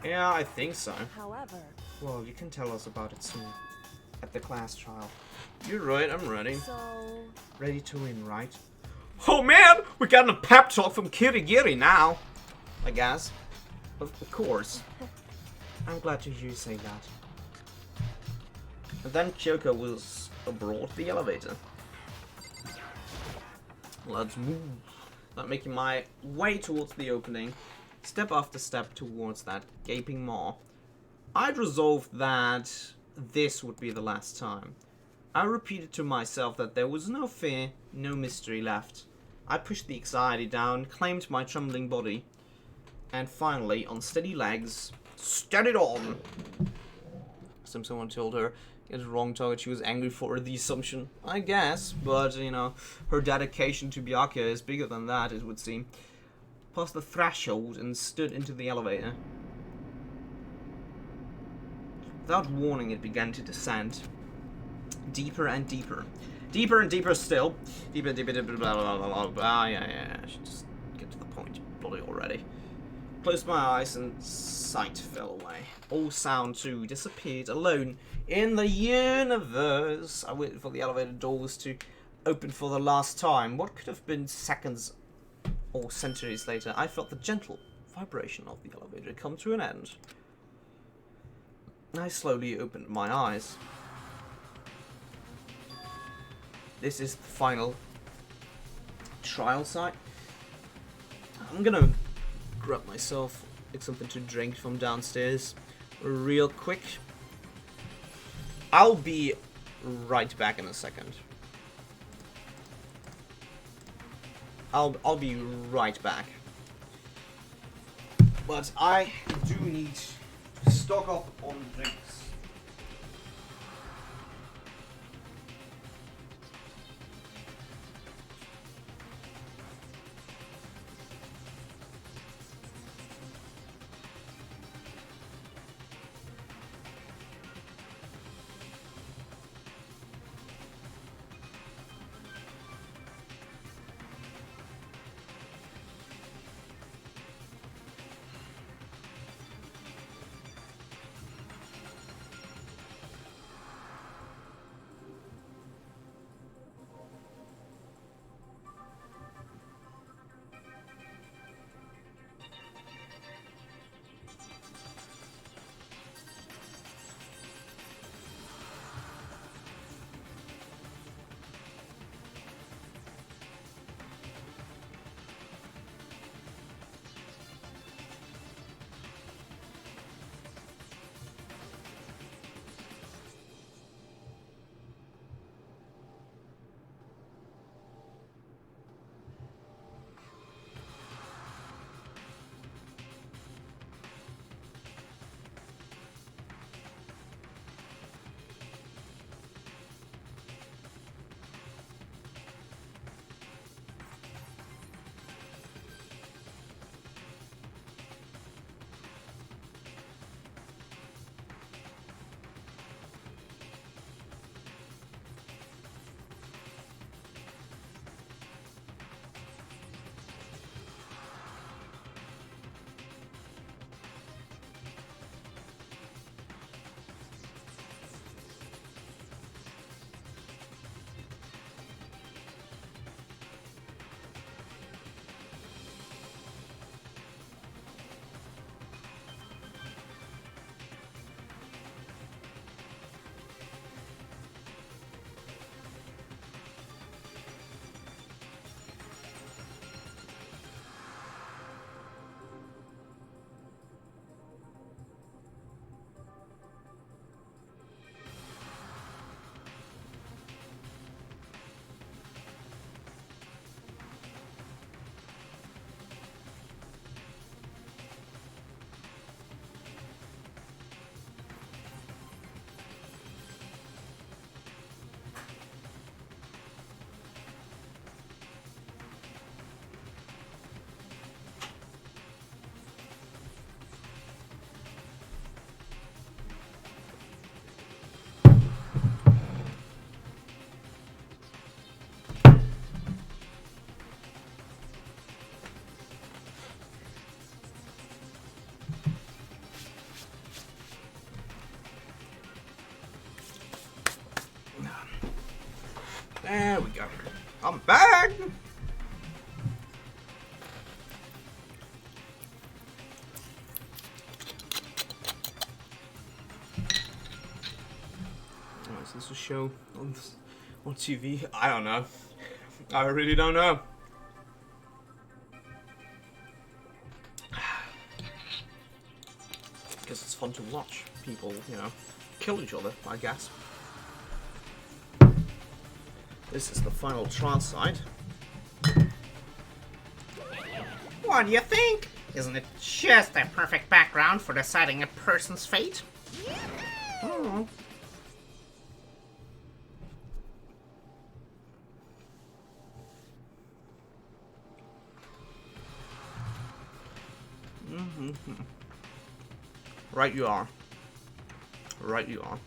A: Yeah, I think so.
B: however,
A: Well, you can tell us about it soon. At the class trial. You're right, I'm ready.
B: so
A: Ready to win, right? Oh man! We're getting a pep talk from Kirigiri now! I guess. Of course. I'm glad to hear you say that. And then Kyoko was aboard the elevator. Let's move. Start making my way towards the opening. Step after step towards that gaping maw. I'd resolved that this would be the last time. I repeated to myself that there was no fear, no mystery left. I pushed the anxiety down, claimed my trembling body, and finally, on steady legs, steadied on. Someone told her it was wrong target. She was angry for the assumption, I guess, but you know, her dedication to Byakuya is bigger than that, it would seem. Passed the threshold and stood into the elevator. Without warning, it began to descend. Deeper and deeper. Deeper and deeper still. Deeper, blah, blah, blah, blah. Yeah. I should just get to the point bloody already. Closed my eyes and sight fell away. All sound, too, disappeared alone in the universe. I waited for the elevator doors to open for the last time. What could have been seconds or centuries later, I felt the gentle vibration of the elevator come to an end. I slowly opened my eyes. This is the final trial site. I'm gonna grab myself like something to drink from downstairs real quick. I'll be right back in a second. I'll be right back. But I do need to stock up on drinks. There we go. I'm back! Oh, is this a show on TV? I don't know. I really don't know. Because it's fun to watch people, you know, kill each other, I guess. This is the final trial site.
C: What do you think? Isn't it just a perfect background for deciding a person's fate? Oh.
A: Right you are. Right you are.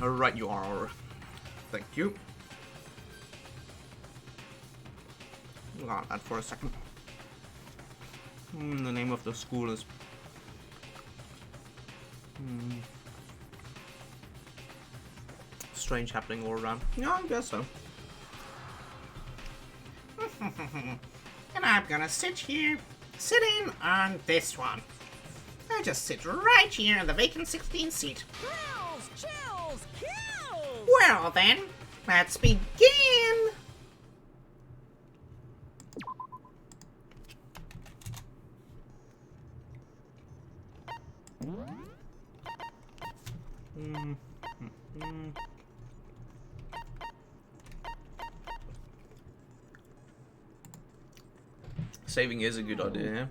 A: Right you are. Thank you. Got that for a second. The name of the school is... strange happening all around. Yeah, I guess so.
C: And I'm gonna sit in on this one. I just sit right here in the vacant 16 seat.
F: Thrills, chills, kills!
C: Well then, let's begin!
A: Saving is a good idea.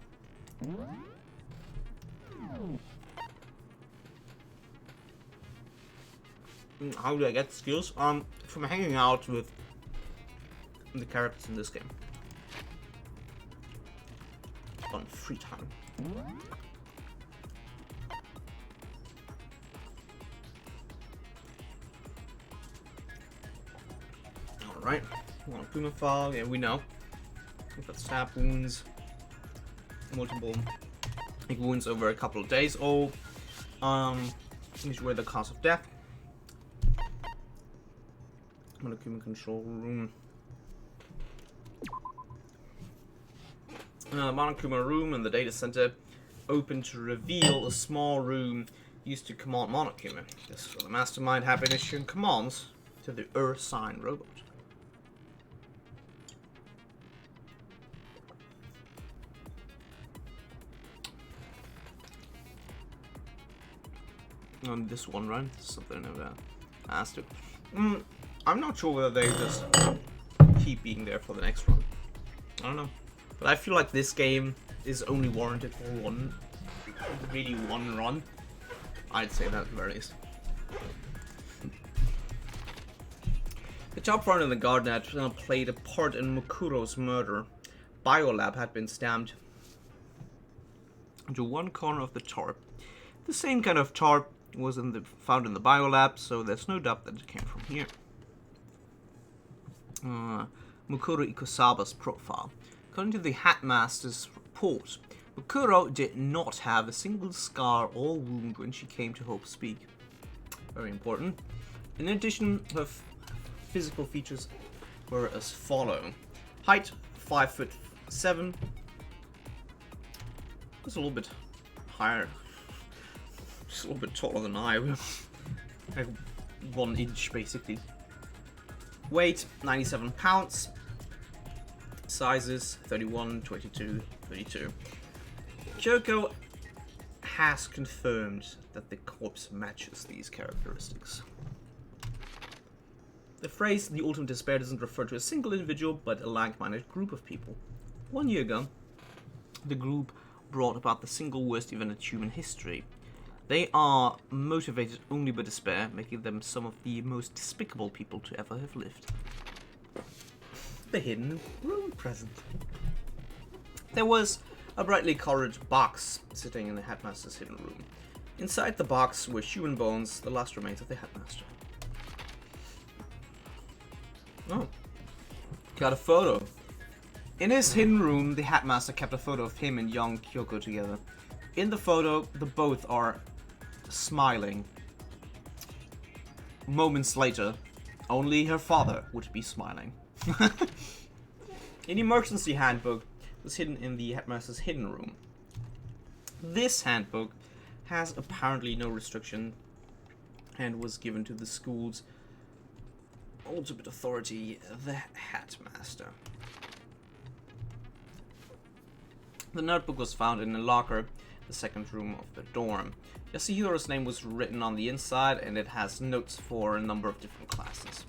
A: How do I get skills? From hanging out with the characters in this game. On free time. Alright. Puma file, yeah, we know. We've got stab wounds. Multiple wounds over a couple of days old. These were the cause of death. Monokuma control room. Monokuma room and the data center open to reveal a small room used to command Monokuma. This is where the mastermind had been issuing commands to the Sign robot. On this one run, something I never asked to. I'm not sure whether they just keep being there for the next run. I don't know. But I feel like this game is only warranted for one run. I'd say that varies. The top front in the garden had played a part in Mukuro's murder. Biolab had been stamped into one corner of the tarp. The same kind of tarp was found in the biolab, so there's no doubt that it came from here. Mukuro Ikusaba's profile. According to the Hatmaster's report, Mukuro did not have a single scar or wound when she came to Hope's Peak. Very important. In addition, her physical features were as follow. Height, 5'7". That's a little bit higher. Just a little bit taller than I. Like 1 inch, basically. Weight, 97 pounds. Sizes, 31, 22, 32. Kyoko has confirmed that the corpse matches these characteristics. The phrase, the ultimate despair, doesn't refer to a single individual, but a like-minded group of people. 1 year ago, the group brought about the single worst event in human history. They are motivated only by despair, making them some of the most despicable people to ever have lived. The hidden room present. There was a brightly colored box sitting in the headmaster's hidden room. Inside the box were human bones, the last remains of the headmaster. Oh. Got a photo. In his hidden room, the headmaster kept a photo of him and young Kyoko together. In the photo, the both are smiling moments later, only her father would be smiling. An emergency handbook was hidden in the headmaster's hidden room. This handbook has apparently no restriction and was given to the school's ultimate authority, the headmaster. The notebook was found in a locker, the second room of the dorm. Yasuhiro's name was written on the inside, and it has notes for a number of different classes.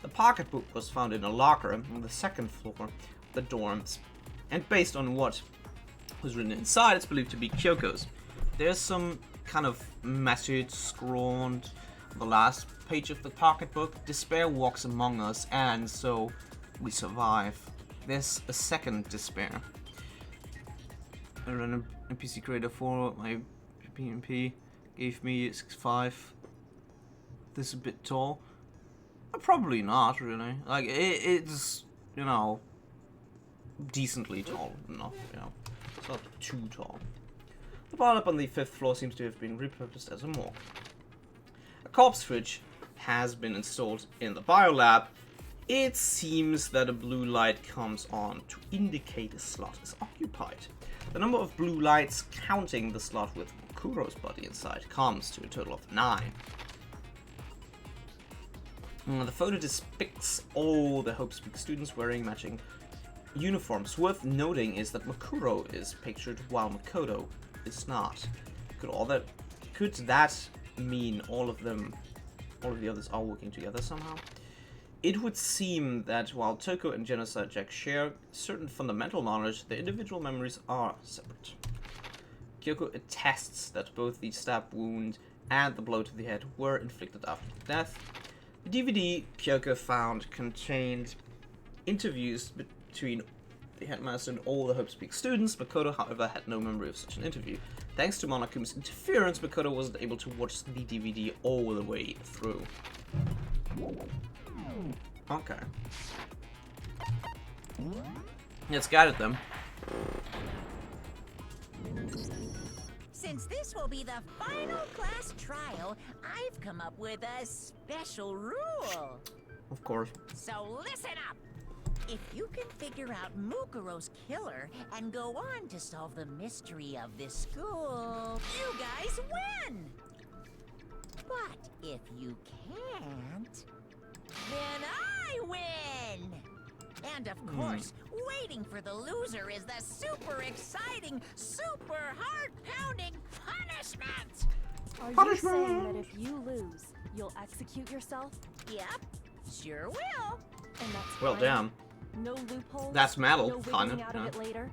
A: The pocketbook was found in a locker on the second floor of the dorms, and based on what was written inside, it's believed to be Kyoko's. There's some kind of message scrawled on the last page of the pocketbook. Despair walks among us, and so we survive. There's a second despair. I ran an NPC creator for my PMP, gave me 6'5". This is a bit tall. Probably not, really. Like, it's, you know, decently tall enough, you know. It's not too tall. The bar up on the 5th floor seems to have been repurposed as a morgue. A corpse fridge has been installed in the biolab. It seems that a blue light comes on to indicate a slot is occupied. The number of blue lights counting the slot with Kuro's body inside comes to a total of 9. The photo depicts all the Hope Speak students wearing matching uniforms. Worth noting is that Makuro is pictured while Makoto is not. Could that mean all of the others are working together somehow? It would seem that while Toko and Genocide Jack share certain fundamental knowledge, their individual memories are separate. Kyoko attests that both the stab wound and the blow to the head were inflicted after death. The DVD Kyoko found contained interviews between the headmaster and all the Hope Speak students. Makoto, however, had no memory of such an interview. Thanks to Monokuma's interference, Makoto wasn't able to watch the DVD all the way through. Okay. Let's get it then.
F: Since this will be the final class trial, I've come up with a special rule.
A: Of course.
F: So listen up. If you can figure out Mukuro's killer and go on to solve the mystery of this school, you guys win. But if you can't, then I win! And of course, waiting for the loser is the super exciting, super heart-pounding punishment!
B: Are you saying that if you lose, you'll execute yourself?
F: Yep, sure will.
B: And that's
A: Well,
B: fine?
A: damn.
B: No loopholes?
A: That's metal,
B: no
A: kind
B: wiggling out of it later?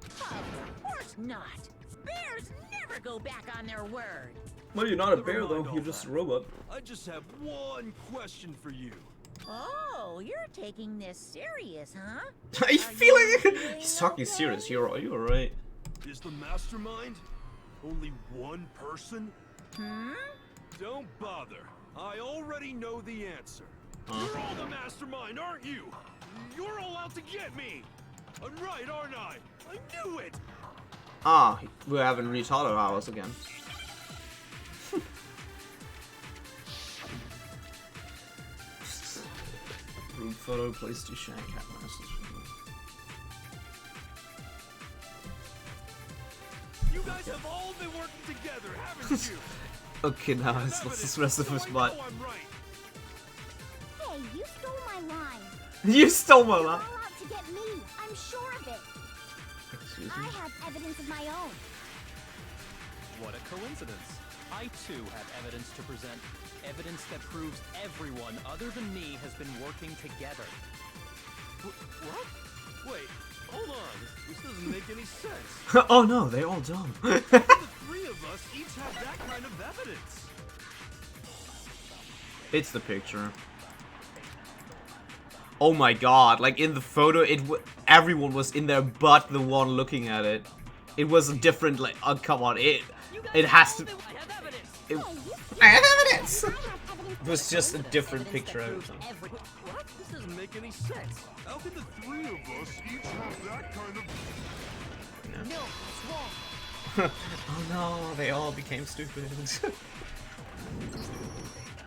F: Of course not. Bears never go back on their word.
A: Well, you're not a
I: Never
A: bear, though.
I: mind all
A: You're just a
I: that.
A: robot.
I: I just have one question for you.
F: Oh, you're taking this serious, huh?
A: I feel
F: you
A: like
F: feeling
A: he's talking
F: okay?
A: serious. You're alright.
I: Is the mastermind only one person? Don't bother. I already know the answer. You're all the mastermind, aren't you? You're all out to get me. I'm right, aren't I? I knew it.
A: Ah, we're having retarder hours again. Group photo placed to shank headmasters.
I: You guys have all been working together, haven't you?
A: Okay, now it's the rest of his
I: So I
A: butt.
I: know I'm right.
J: Hey, you stole my line.
A: You stole my
J: You're
A: line.
J: all out to get me. I'm sure of it.
A: Excuse
J: I
A: me.
J: have evidence of my own.
D: What a coincidence. I too have evidence to present. Evidence that proves everyone other than me has been working together.
I: What? Wait, hold on. This doesn't make any sense.
A: Oh no, they all dumb.
I: The three of us each have that kind of evidence.
A: It's the picture. Oh my god, like in the photo, everyone was in their butt, the one looking at it. It was a different, like, oh come on, it has to... I have evidence! It was just a different picture.
I: What? This doesn't make any sense. How can the three of us each have that kind of...
F: No, it's wrong.
A: Oh no, they all became stupid.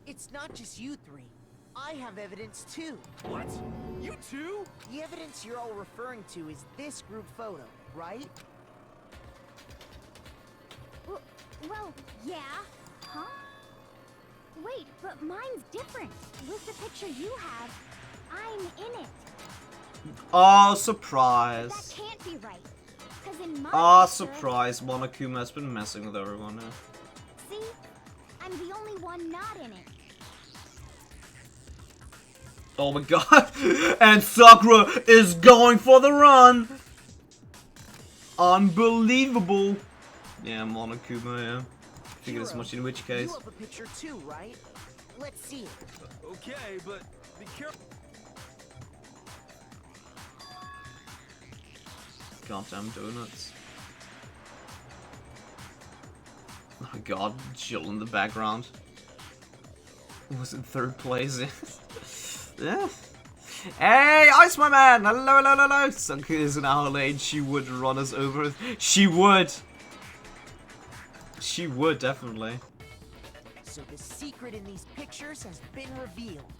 F: It's
H: it's not just you three. I have evidence too.
I: What? You too?
H: The evidence you're all referring to is this group photo, right?
J: Well, yeah. Huh? Wait, but mine's different. With the picture you have, I'm in it.
A: Oh,
J: That
A: surprise.
J: can't be right. Because in my
A: Ah,
J: picture,
A: surprise. Monokuma has been messing with everyone now.
J: see? I'm the only one not in it.
A: Oh my god. And Sakura is going for the run. Unbelievable. Yeah, Monokuma, yeah. Figured as
H: Hero,
A: much in which case.
H: You have a picture too, right? Let's see it.
I: Okay, but be careful.
A: Goddamn donuts. Oh my god, Jill in the background. Was in third place. Yeah. Hey, Ice My Man! Hello, hello, hello! Sunka is in our lane. She would run us over. She would! She would, definitely.
H: So the secret in these pictures has been revealed.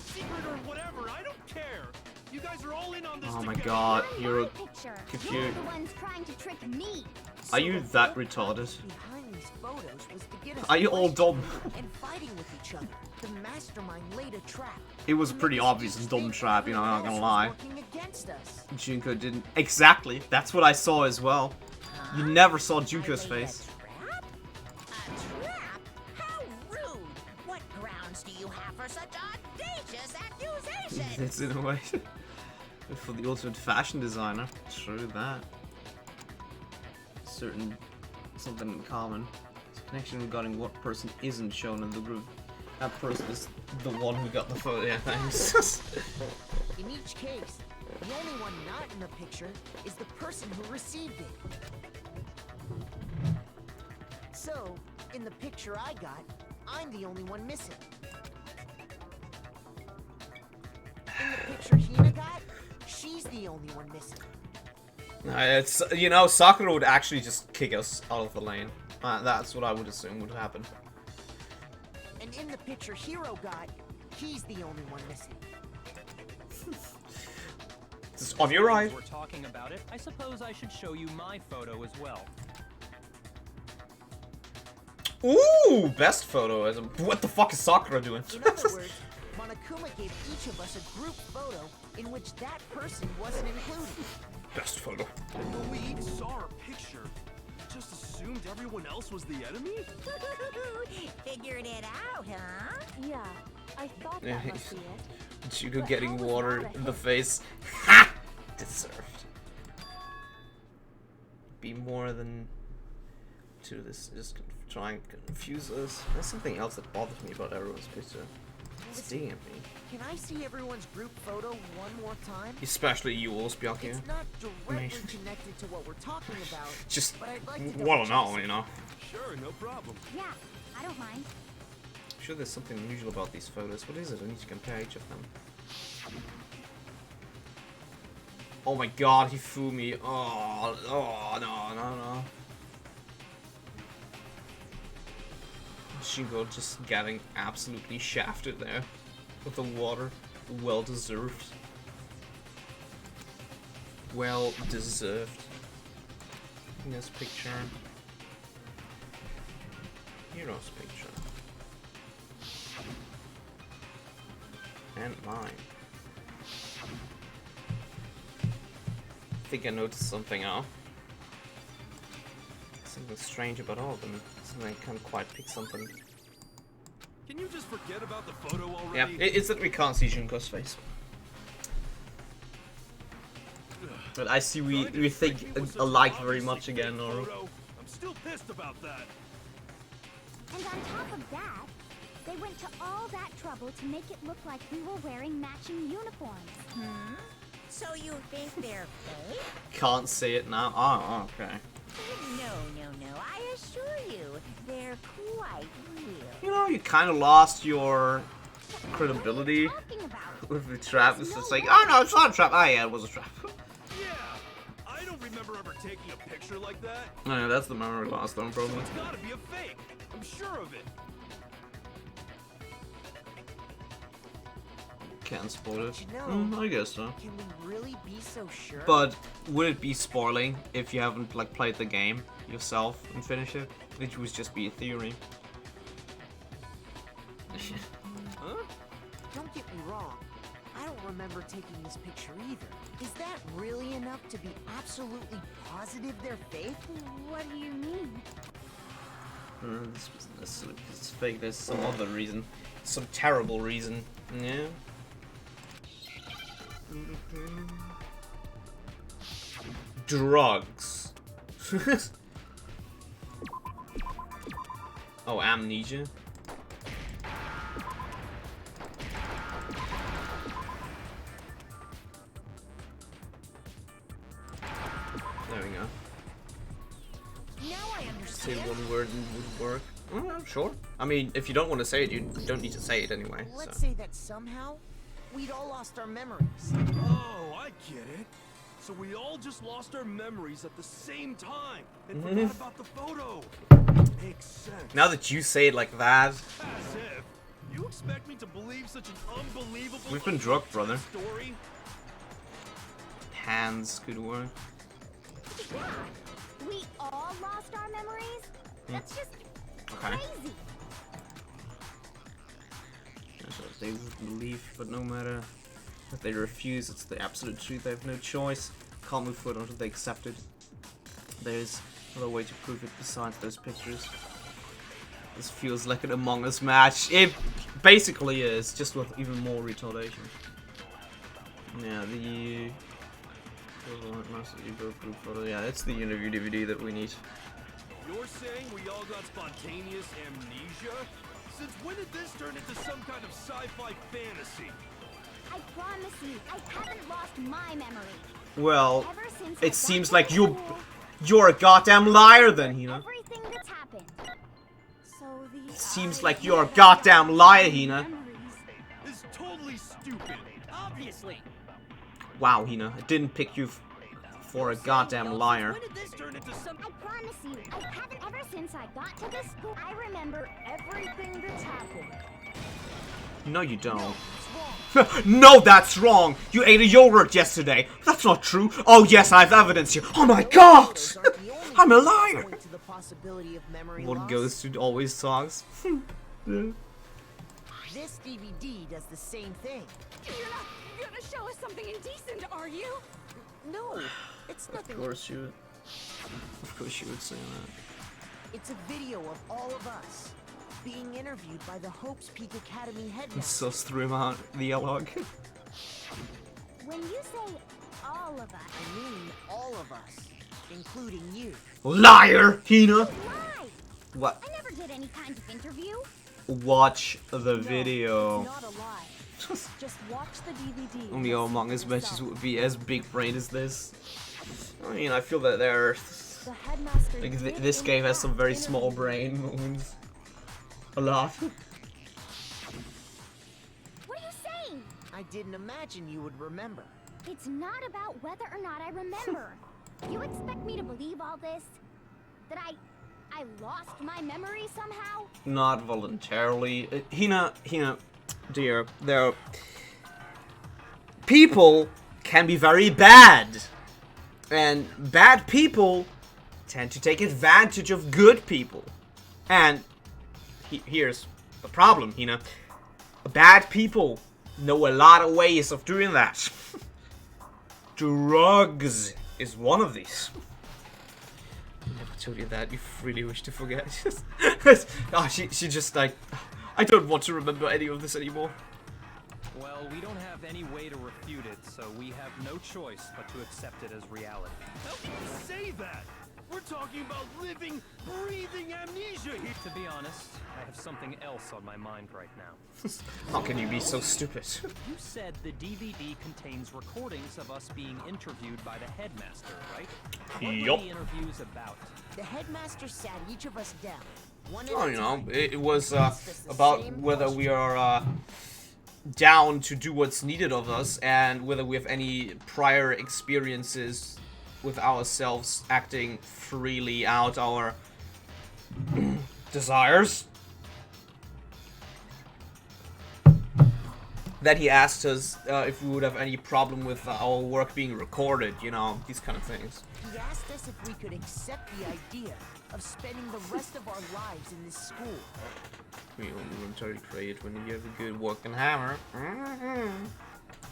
I: Secret or whatever, I don't care. You guys are all in on this
A: Oh my
I: together.
A: god,
J: Not in
A: you're
J: my
A: a
J: picture.
A: computer.
J: You're the ones trying to trick me.
A: Are you that retarded?
H: Behind these photos was to get us
A: Are you all dumb?
H: and fighting with each other. The mastermind laid a trap.
A: It was a
H: To
A: pretty
H: make us
A: obvious
H: each
A: dumb
H: think
A: trap, you know, I'm not gonna
H: everyone
A: lie.
H: else was working against us.
A: Junko didn't. Exactly, that's what I saw as well. You never saw Junko's
F: I laid a
A: face.
F: trap? A trap? How rude! What grounds do you have for such audacious accusations?
A: It's in a way. For the ultimate fashion designer. True that. Something in common. It's a connection regarding what person isn't shown in the group. That person is the one who got the photo. Yeah, thanks.
H: In each case, the only one not in the picture is the person who received it. So, in the picture I got, I'm the only one missing. In the picture Hina got, she's the only one missing.
A: It's, you know, Sakura would actually just kick us out of the lane. That's what I would assume would happen.
H: And in the picture Hero got, he's the only one missing.
A: On your right.
D: We're talking about it. I suppose I should show you my photo as well.
A: Ooh, best photo. What the fuck is Sakura doing?
H: In other words, Monokuma gave each of us a group photo in which that person wasn't included.
A: Best photo.
I: When we saw our picture, just assumed everyone else was the enemy?
F: Figured it out, huh?
B: Yeah, I thought
A: Yeah,
B: that must be it.
A: Junko
B: But
A: getting
B: how was
A: water
B: that a
A: in the
B: hit?
A: face. Ha! Deserved. Be more than to this. Just try and confuse us. There's something else that bothers me about everyone's picture. It's stinging at me.
H: Can I see everyone's group photo one more time?
A: Especially you, Wolfsbjörk.
H: It's not directly
A: Me.
H: connected to what we're talking about.
A: Just
H: but I'd like to
A: wanna
H: double-check
A: know,
H: something.
A: you know.
I: Sure, no problem.
J: Yeah, I don't mind.
A: I'm sure there's something unusual about these photos. What is it? I need to compare each of them. Oh my god, Hifumi. Oh, no. Shingo just getting absolutely shafted there with the water. Well deserved. Well deserved. In this picture. Hero's picture. And mine. I think I noticed something now. Something strange about all of them. Something I can't quite pick something.
I: Can you just forget about the photo
A: Yeah,
I: already?
A: it's that we can't see Junko's face. But I see we think
I: It was such
A: alike
I: an
A: very
I: obviously
A: much again,
I: fake
A: Noru.
I: photo. I'm still pissed about that.
J: And on top of that, they went to all that trouble to make it look like we were wearing matching uniforms.
F: Hmm? So you think they're fake?
A: Can't see it now. Oh, okay.
F: No. I assure you, they're quite real.
A: You know, you kind of lost your credibility
J: What are you talking about?
A: with the trap. It's just like, oh no, it's not a trap. Oh yeah, it was a trap.
I: Yeah, I don't remember ever taking a picture like that.
A: Oh yeah, that's the memory loss, though,
I: So
A: probably.
I: it's gotta be a fake. I'm sure of it.
A: can't spoil it.
H: You know,
A: I guess so.
H: can we really be so sure?
A: But would it be spoiling if you haven't like played the game yourself and finish it? It would just be a theory.
H: Huh? Don't get me wrong. I don't remember taking this picture either. Is that really enough to be absolutely positive they're fake?
J: What do you mean?
A: It's fake. There's some other reason, some terrible reason. Yeah. Drugs. Oh, amnesia. There we go.
H: Now I
A: Say
H: understand.
A: one word and would work. Sure. I mean, if you don't want to say it, you don't need to say it anyway.
H: Let's
A: So.
H: say that somehow we'd all lost our memories.
I: Oh, I get it. So we all just lost our memories at the same time and forgot about the photo. Makes sense.
A: Now that you say it like that,
I: As if. You expect me to believe such an unbelievable
A: we've been drugged, brother.
I: story?
A: Hands could work.
J: Yeah, we all lost our memories? That's just
A: Okay.
J: crazy.
A: That's what they would believe, but no matter if they refuse, it's the absolute truth. They have no choice. Can't move forward until they accept it. There's no way to prove it besides those pictures. This feels like an Among Us match. It basically is, just with even more retardation. Yeah, the group photo. Yeah, it's the interview DVD that we need.
I: You're saying we all got spontaneous amnesia? Since when did this turn into some kind of sci-fi fantasy?
J: I promise you, I haven't lost my memory.
A: Well,
J: Ever since
A: it
J: I
A: seems
J: got
A: like
J: to
A: you're
J: school,
A: a goddamn liar then, you know.
J: everything that's happened. So the
A: Seems like you're a goddamn liar, Hina.
I: It's totally stupid.
D: Obviously.
A: Wow, Hina, I didn't pick you for a goddamn liar.
D: When did this turn into some?
J: I promise you, I haven't ever since I got to this school. I remember everything that's happened.
A: No, you don't. No, that's wrong. You ate a yogurt yesterday. That's not true. Oh yes, I have evidence here. Oh my god!
H: Those aren't the only
A: I'm a
H: things that
A: liar.
H: point to the possibility of memory
A: What
H: loss.
A: goes to always talks.
H: This DVD does the same thing.
B: You're not gonna show us something indecent, are you?
H: No, it's nothing.
A: Of course you would say that.
H: It's a video of all of us being interviewed by the Hope's Peak Academy headmaster.
A: Sus threw him out the dialogue.
J: When you say all of us,
H: I mean all of us, including you.
A: Liar, Hina.
J: lie!
A: What?
J: I never did any kind of interview.
A: Watch the
B: No,
A: video.
B: it's not a lie. Just watch the DVD.
A: Only
B: and
A: Among
B: see
A: Us
B: for
A: matches
B: yourself.
A: would be as big brain as this. I mean, I feel that there.
B: The headmaster
A: Like
B: did
A: this
B: in
A: game has
B: fact
A: some very
B: interview
A: small
B: you.
A: brain moments. A lot.
J: What are you saying?
H: I didn't imagine you would remember.
J: It's not about whether or not I remember. You expect me to believe all this? That I lost my memory somehow?
A: Not voluntarily. Hina, dear, there. People can be very bad. And bad people tend to take advantage of good people. And here's the problem, Hina. Bad people know a lot of ways of doing that. Drugs is one of these. I never told you that. You really wish to forget. Oh, she just like, I don't want to remember any of this anymore.
D: Well, we don't have any way to refute it, so we have no choice but to accept it as reality.
I: How can you say that? We're talking about living, breathing amnesia here.
D: To be honest, I have something else on my mind right now.
A: How can you be so stupid?
D: You said the DVD contains recordings of us being interviewed by the headmaster, right? What
A: Yup.
D: were the interviews about?
H: The headmaster sat each of us down. One at
A: Oh,
H: a
A: you know,
H: time.
A: it was
H: Asked us the
A: about
H: same
A: whether we
H: question.
A: are down to do what's needed of us and whether we have any prior experiences with ourselves acting freely out our desires. that he asked us if we would have any problem with our work being recorded, you know, these kind of things.
H: He asked us if we could accept the idea of spending the rest of our lives in this school.
A: We only voluntarily create when you have a good working hammer.
B: What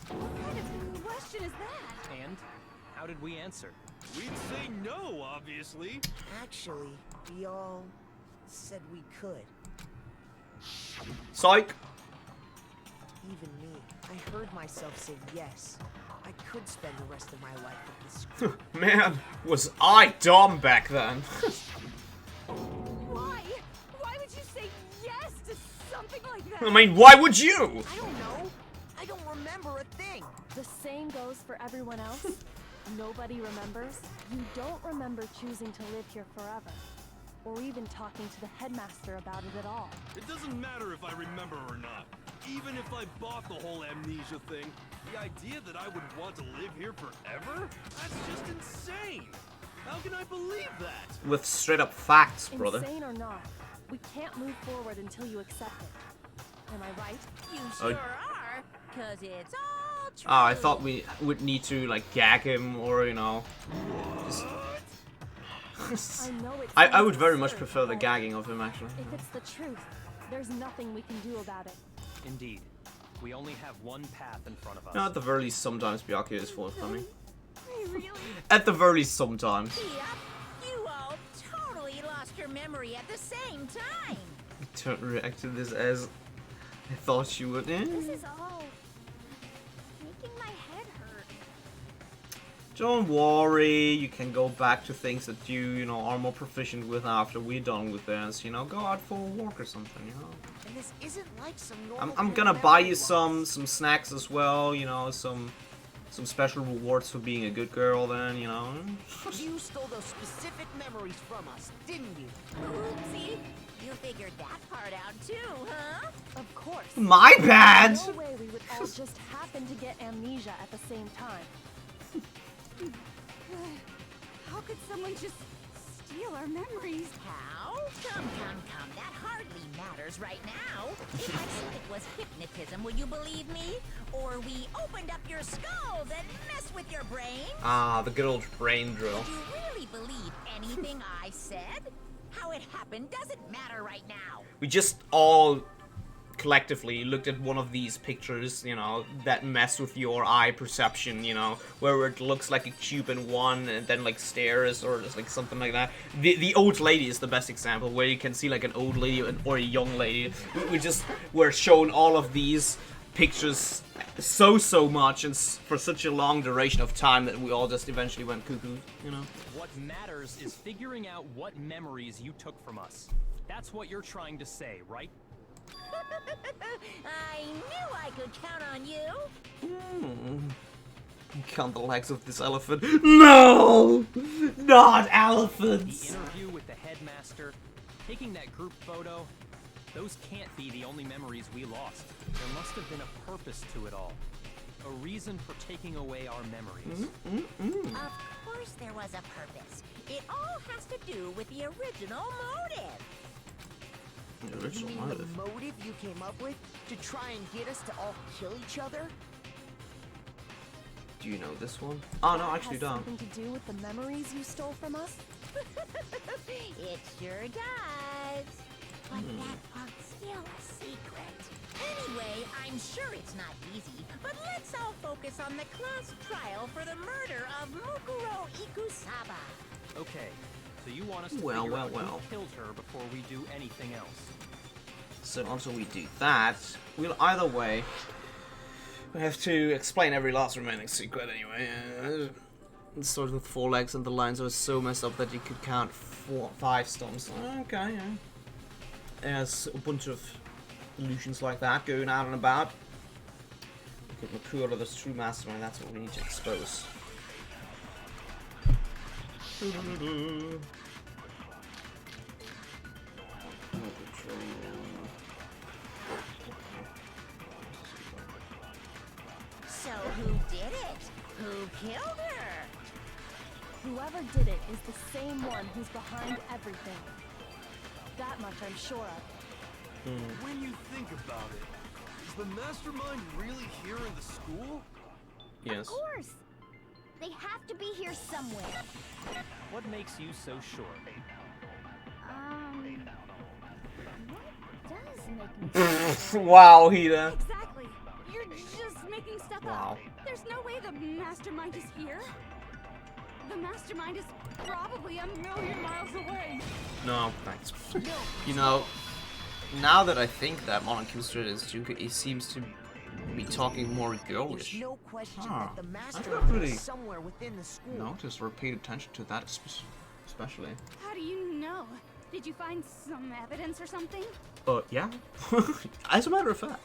B: kind of question is that?
D: And how did we answer?
I: We'd say no, obviously.
H: Actually, we all said we could.
A: Psych!
H: Even me. I heard myself say yes. I could spend the rest of my life at this school.
A: Man, was I dumb back then.
B: Why? Why would you say yes to something like that?
A: I mean, why would you?
H: I don't know. I don't remember a thing.
B: The same goes for everyone else. Nobody remembers. You don't remember choosing to live here forever, or even talking to the headmaster about it at all.
I: It doesn't matter if I remember or not. Even if I bought the whole amnesia thing, the idea that I would want to live here forever? That's just insane! How can I believe that?
A: With straight up facts, brother.
B: Insane or not, we can't move forward until you accept it. Am I right?
F: You sure are, cause it's all true.
A: Oh, I thought we would need to, like, gag him or, you know.
B: I know it's
A: I would very much
B: absurd,
A: prefer the
B: but
A: gagging of him, actually.
B: If it's the truth, there's nothing we can do about it.
D: Indeed. We only have one path in front of us.
A: No, at the very least, sometimes Byakuya is forthcoming.
B: Really?
A: At the very least, sometimes.
F: Yep, you all totally lost your memory at the same time.
A: Don't react to this as I thought you would.
J: This is all making my head hurt.
A: Don't worry, you can go back to things that you know, are more proficient with after we're done with this. You know, go out for a walk or something, you know.
H: And this isn't like some normal
A: I'm gonna buy you some snacks as well, you know, some special rewards for being a good girl then, you know.
H: You stole those specific memories from us, didn't you?
F: Oopsie, you figured that part out too, huh?
B: Of course.
A: My bad!
B: No way we would all just happen to get amnesia at the same time.
J: How could someone just steal our memories?
F: How? Come, that hardly matters right now. If I said it was hypnotism, will you believe me? Or we opened up your skulls and messed with your brain?
A: Ah, the good old brain drill.
F: Do you really believe anything I said? How it happened doesn't matter right now.
A: We just all collectively looked at one of these pictures, you know, that mess with your eye perception, you know, where it looks like a cube in one and then like stairs or just like something like that. The old lady is the best example, where you can see like an old lady or a young lady. We just were shown all of these pictures so much and for such a long duration of time that we all just eventually went cuckoo, you know.
D: What matters is figuring out what memories you took from us. That's what you're trying to say, right?
F: I knew I could count on you.
A: Count the legs of this elephant. No! Not elephants!
D: The interview with the headmaster, taking that group photo, those can't be the only memories we lost. There must have been a purpose to it all. A reason for taking away our memories.
F: Of course there was a purpose. It all has to do with the original motive.
A: The
H: You
A: original
H: mean
A: motive.
H: the motive you came up with to try and get us to all kill each other?
A: Do you know this one? Oh no,
B: That
A: actually
B: has
A: don't.
B: something to do with the memories you stole from us?
F: It sure does. But that part's still a secret. Anyway, I'm sure it's not easy, but let's all focus on the class trial for the murder of Mukuro Ikusaba.
D: Okay, so you want us to
A: Well,
D: figure out
A: well.
D: who killed her before we do anything else.
A: So until we do that, we'll either way, we have to explain every last remaining secret anyway. It starts with 4 legs and the lines are so messed up that you could count 5 stumps. Okay, yeah. There's a bunch of illusions like that going out and about. Look at Makuro, the true mastermind, that's what we need to expose.
F: So who did it? Who killed her?
B: Whoever did it is the same one who's behind
J: That much I'm sure of.
I: When you think about it, is the mastermind really here in the school?
A: Yes.
J: Of course. They have to be here somewhere.
D: What makes you so sure?
J: What does make me so sure?
A: Wow, Hida.
B: Exactly. You're just making stuff
A: Wow.
B: up. There's no way the mastermind is here. The mastermind is probably 1,000,000 miles away.
A: No, thanks. You know, now that I think that Monocuster is Juka, he seems to be talking more
H: There's
A: girlish.
H: no question
A: Huh.
H: that the
A: I
H: master
A: don't really
H: is somewhere within the school.
A: noticed or paid attention to that especially.
B: How do you know? Did you find some evidence or something?
A: Yeah. As a matter of fact,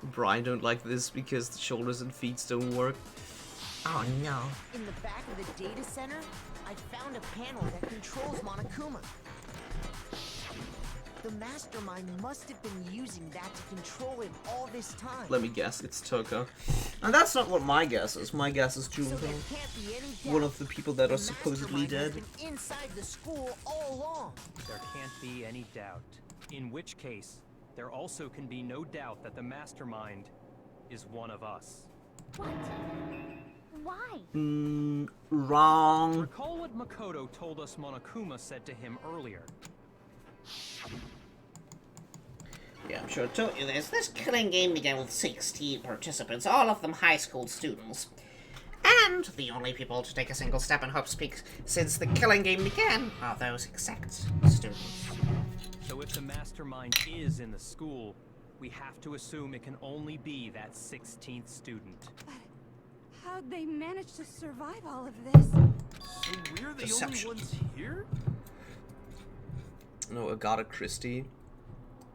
A: Brian don't like this because the shoulders and feet don't work. Oh no.
H: In the back of the data center, I found a panel that controls Monokuma. The mastermind must have been using that to control him all this time.
A: Let me guess, it's Toko. And that's not what my guess is. My guess is
H: So
A: Junko.
H: there can't be any doubt.
A: One of the people that
H: The
A: are supposedly
H: mastermind has
A: dead.
H: been inside the school all along.
D: There can't be any doubt. In which case, there also can be no doubt that the mastermind is one of us.
J: What? Why?
A: Wrong.
D: Recall what Makoto told us Monokuma said to him earlier.
C: Yeah, I'm sure I told you this. This killing game began with 16 participants, all of them high school students. And the only people to take a single step in Hope's Peak since the killing game began are those exact students.
D: So if the mastermind is in the school, we have to assume it can only be that 16th student.
B: How'd they manage to survive all of this?
I: So we're the
A: Deception.
I: only ones here?
A: No, Agatha Christie.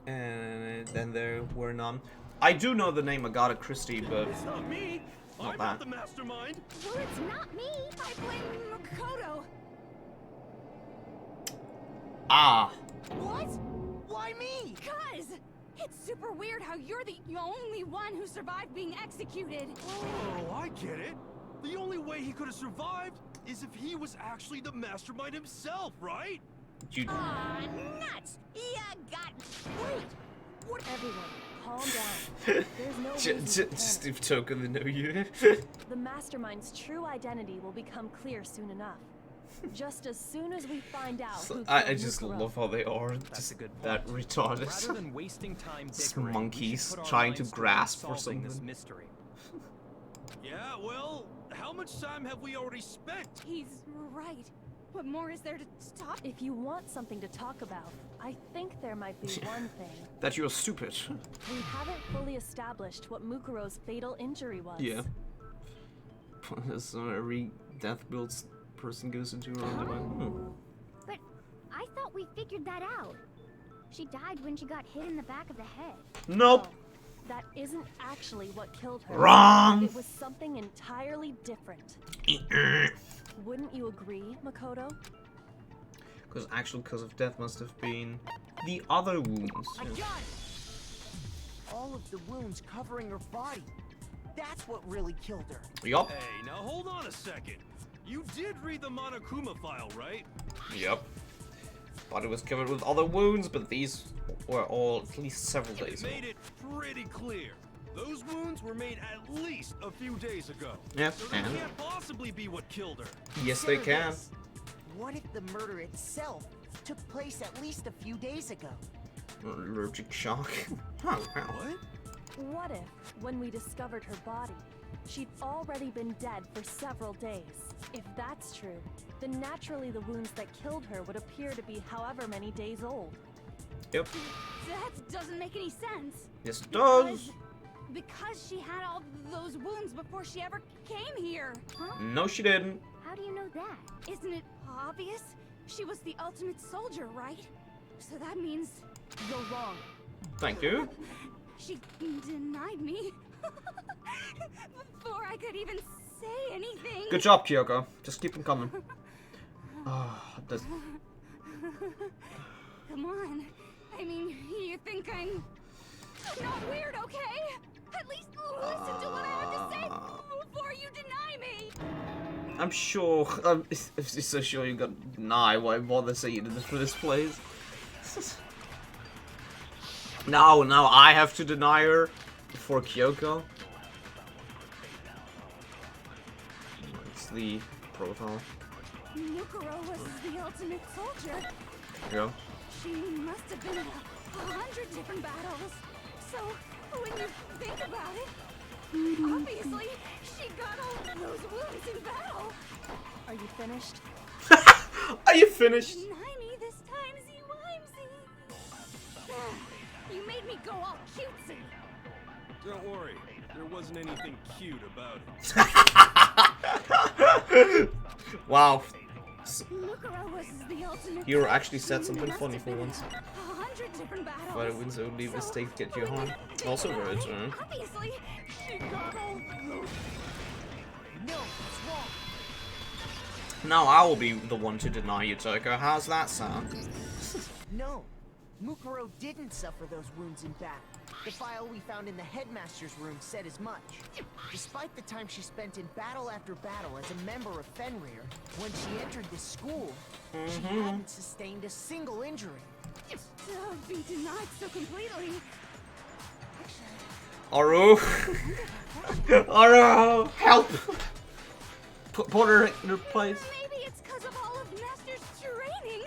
A: And then there were none. I do know the name Agatha Christie, but
I: It's not me.
A: Not
I: I'm
A: that.
I: not the mastermind.
J: Well, it's not me.
B: I blame Makoto.
H: What? Why me?
B: Cuz it's super weird how you're the only one who survived being executed.
I: Oh, I get it. The only way he could have survived is if he was actually the mastermind himself, right?
A: you,
F: Aw, nuts! Ya got... Wait!
B: What? Everyone, calm down. There's no reason to panic.
A: just if Toko they know you.
B: The mastermind's true identity will become clear soon enough. Just as soon as we find out who
A: I
B: killed
A: just
B: Mukuro.
A: love how they are.
D: That's
A: Just
D: a good point.
A: that retarded.
D: Rather than wasting time
A: Just
D: bickering, we should
A: monkeys
D: put our
A: trying to
D: minds towards
A: grasp for
D: solving this
A: something.
D: mystery.
I: Yeah, well, how much time have we already spent?
B: He's right. What more is there to stop? If you want something to talk about, I think there might be one thing.
A: That you're stupid.
B: We haven't fully established what Mukuro's fatal injury was.
A: Yeah. So every death builds person goes into a roundabout.
J: But I thought we figured that out. She died when she got hit in the back of the head.
A: Nope.
B: No, that isn't actually what killed her.
A: Wrong.
B: It was something entirely different. Wouldn't you agree, Makoto?
A: Because actual cause of death must have been the other wounds.
H: I got it! All of the wounds covering her body. That's what really killed her.
A: Yup.
I: Hey, now hold on a second. You did read the Monokuma file, right?
A: Yup. Body was covered with other wounds, but these were all at least several
I: It
A: days ago.
I: made it pretty clear. Those wounds were made at least a few days ago.
A: Yeah,
I: So they
A: and
I: can't possibly be what killed her.
A: yes they
H: Consider
A: can.
H: this. What if the murder itself took place at least a few days ago?
A: Allergic shock. Huh, wow.
I: What?
B: What if, when we discovered her body, she'd already been dead for several days? If that's true, then naturally the wounds that killed her would appear to be however many days old.
A: Yep.
B: That doesn't make any sense.
A: Yes it does.
B: Because she had all those wounds before she ever came here.
J: Huh?
A: No she didn't.
J: How do you know that?
B: Isn't it obvious? She was the ultimate soldier, right? So that means you're wrong.
A: Thank you.
B: She denied me before I could even say anything.
A: Good job, Kyoko. Just keep them coming. That's...
B: Come on. I mean, you think I'm not weird, okay? At least listen to what I have to say before you deny me.
A: I'm sure. If you're so sure you're gonna deny, why bother saying it in the first place? Now I have to deny her. For Kyoko. It's the profile.
B: Mukuro was the ultimate soldier.
A: Yeah.
B: She must have been in 100 different battles. So, when you think about it, obviously, she got all those wounds in battle. Are you finished?
A: Are you finished?
B: Nimey, this timesy wimesy. You made me go all cutesy.
I: Don't worry, there wasn't anything cute about it.
A: Wow.
B: Mukuro was the ultimate.
A: You actually said something funny for once.
B: 100 different battles.
A: But it wins only mistakes get you harm. Also very true.
B: Obviously, she got all those.
H: No, it's wrong.
A: Now I will be the one to deny you, Toko. How's that sound?
H: No, Mukuro didn't suffer those wounds in battle. The file we found in the headmaster's room said as much. Despite the time she spent in battle after battle as a member of Fenrir, when she entered this school, she hadn't sustained a single injury.
B: To be denied so completely.
A: Aru! Aru! Help! Put her in her place.
B: Maybe it's because of all of Master's training.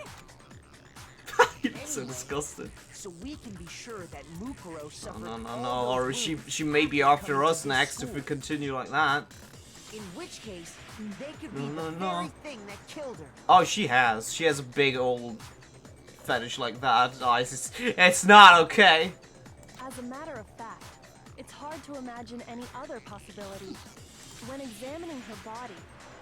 A: You're so disgusted.
H: So we can be sure that Mukuro suffered
A: No,
H: all
A: or
H: those
A: she
H: wounds
A: may be after
H: coming
A: us
H: to
A: next if
H: school.
A: we continue like that.
H: In which case, they could be
A: No,
H: the
A: no.
H: very thing that killed her.
A: Oh, she has. She has a big old fetish like that. Oh, it's not okay.
B: As a matter of fact, it's hard to imagine any other possibility. When examining her body,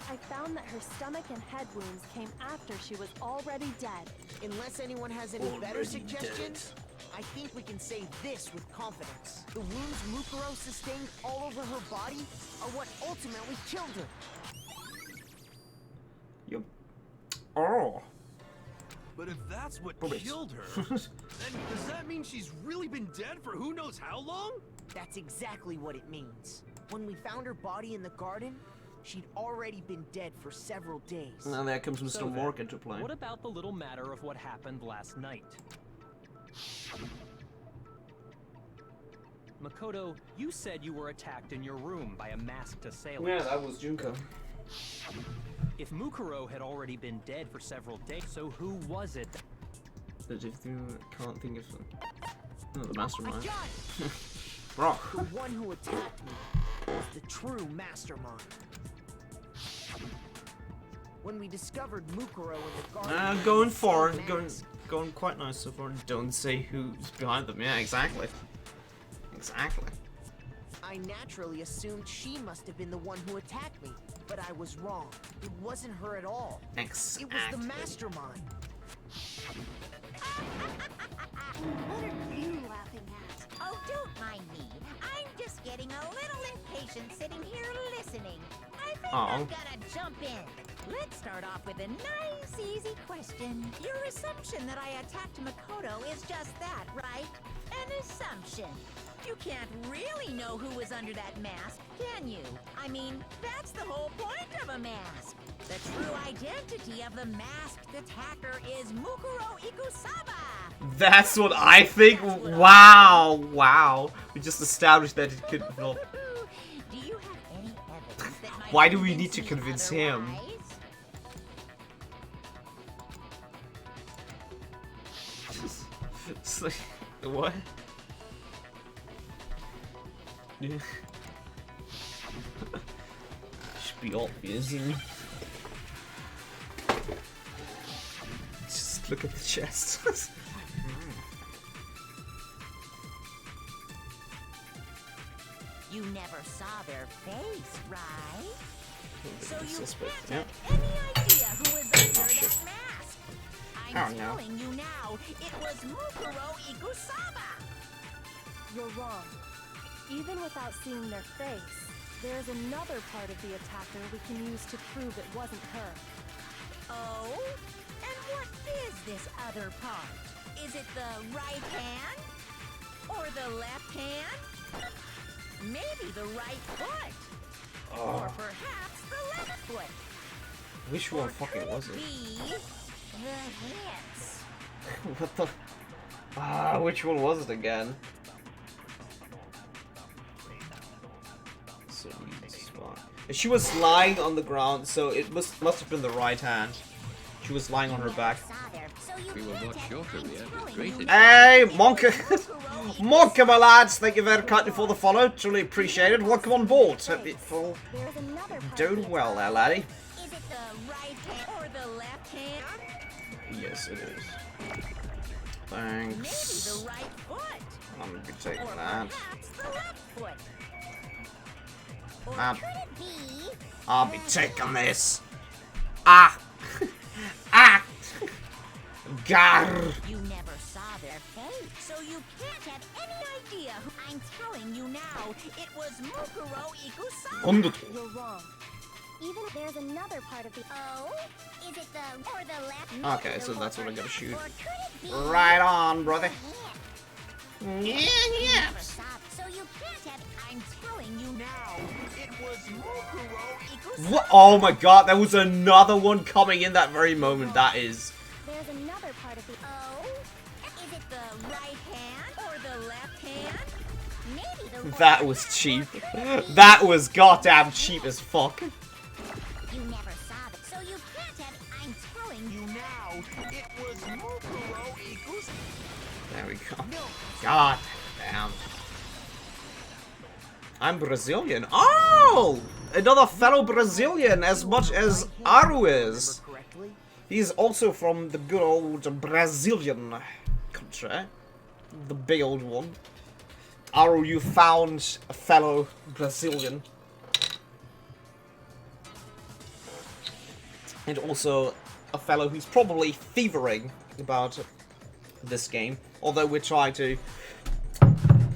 B: I found that her stomach and head wounds came after she was already dead.
H: Unless anyone has any better
A: Already
H: suggestions, I think we can say this with confidence. The wounds Mukuro sustained all over her body are what ultimately killed her.
A: Yep. Oh.
I: But if that's what
A: Rubbish.
I: killed her, then does that mean she's really been dead for who knows how long?
H: That's exactly what it means. When we found her body in the garden, she'd already been dead for several days.
A: Now there comes Mr.
D: So then,
A: Mork into play.
D: What about the little matter of what happened last night? Makoto, you said you were attacked in your room by a masked assailant.
A: Yeah, that was Junko.
D: If Mukuro had already been dead for several days, so who was it?
A: But if you can't think of the
H: I
A: mastermind.
H: got it!
A: Bro.
H: The one who attacked me was the true mastermind. When we discovered Mukuro in the garden,
A: Going
H: with the
A: forward,
H: same mask,
A: going quite nice so far. Don't say who's behind them. Yeah, exactly. Exactly.
H: I naturally assumed she must have been the one who attacked me, but I was wrong. It wasn't her at all.
A: Exactly.
H: It was the mastermind.
J: What are you laughing at?
F: Oh, don't mind me. I'm just getting a little impatient sitting here listening. I think I've gotta jump in. Let's start off with a nice, easy question. Your assumption that I attacked Makoto is just that, right? An assumption. You can't really know who was under that mask, can you? I mean, that's the whole point of a mask. The true identity of the masked attacker is Mukuro Ikusaba.
A: That's what I think. Wow, wow. We just established that it could not.
F: Do you have any evidence that might
A: Why do we need to
F: convince
A: convince
F: me
A: him?
F: otherwise?
A: It's like, what? Yeah. Should be obvious. Just look at the chest.
F: You never saw their face, right? So you
A: Suspect,
F: can't
A: yeah.
F: have any idea who was under
A: shit.
F: that mask. I'm
A: Oh, no.
F: telling you now, it was Mukuro Ikusaba.
B: You're wrong. Even without seeing their face, there's another part of the attacker we can use to prove it wasn't her.
F: Oh? And what is this other part? Is it the right hand? Or the left hand? Maybe the right foot? Or perhaps the left foot?
A: Which one fucking was it?
F: Be the hands.
A: What the? Which one was it again? She was lying on the ground, so it must have been the right hand. She was lying on her back.
K: We were much shorter, we had with great
A: Hey, Monka! Monka, my lads! Thank you very kindly for the follow. Truly appreciated. Welcome on board. Hope it's all doing well there, laddie.
F: Is it the right hand or the left hand?
A: Yes, it is.
F: Maybe
A: Thanks.
F: the right foot.
A: I'm gonna be taking
F: Or
A: that.
F: perhaps the left foot. Or
A: Um,
F: could it be?
A: I'll be taking this. Ah! Ah! Gar!
F: You never saw their face, so you can't have any idea who I'm telling you now. It was Mukuro Ikusama.
A: Wonderful.
B: You're wrong.
J: Even if there's another part of the. Oh? Is it the. Or the left?
A: Okay, so that's what I gotta shoot.
J: Or could it be.
A: Right on, brother.
J: Yeah.
A: Yeah.
F: Never saw, so you can't have. I'm telling you now. It was Mukuro Ikusama.
A: What? Oh my god, there was another one coming in that very moment. That is.
J: There's another part of the. Oh?
F: Is it the right hand or the left hand? Maybe the.
A: That was cheap. That was goddamn cheap as fuck.
F: You never saw it, so you can't have. I'm telling you now. It was Mukuro Ikusama.
A: There we go. God damn. I'm Brazilian. Oh! Another fellow Brazilian as much as Aru is.
H: Correctly?
A: He's also from the good old Brazilian country. The big old one. Aru, you found a fellow Brazilian. And also a fellow who's probably thievering about this game. Although we're trying to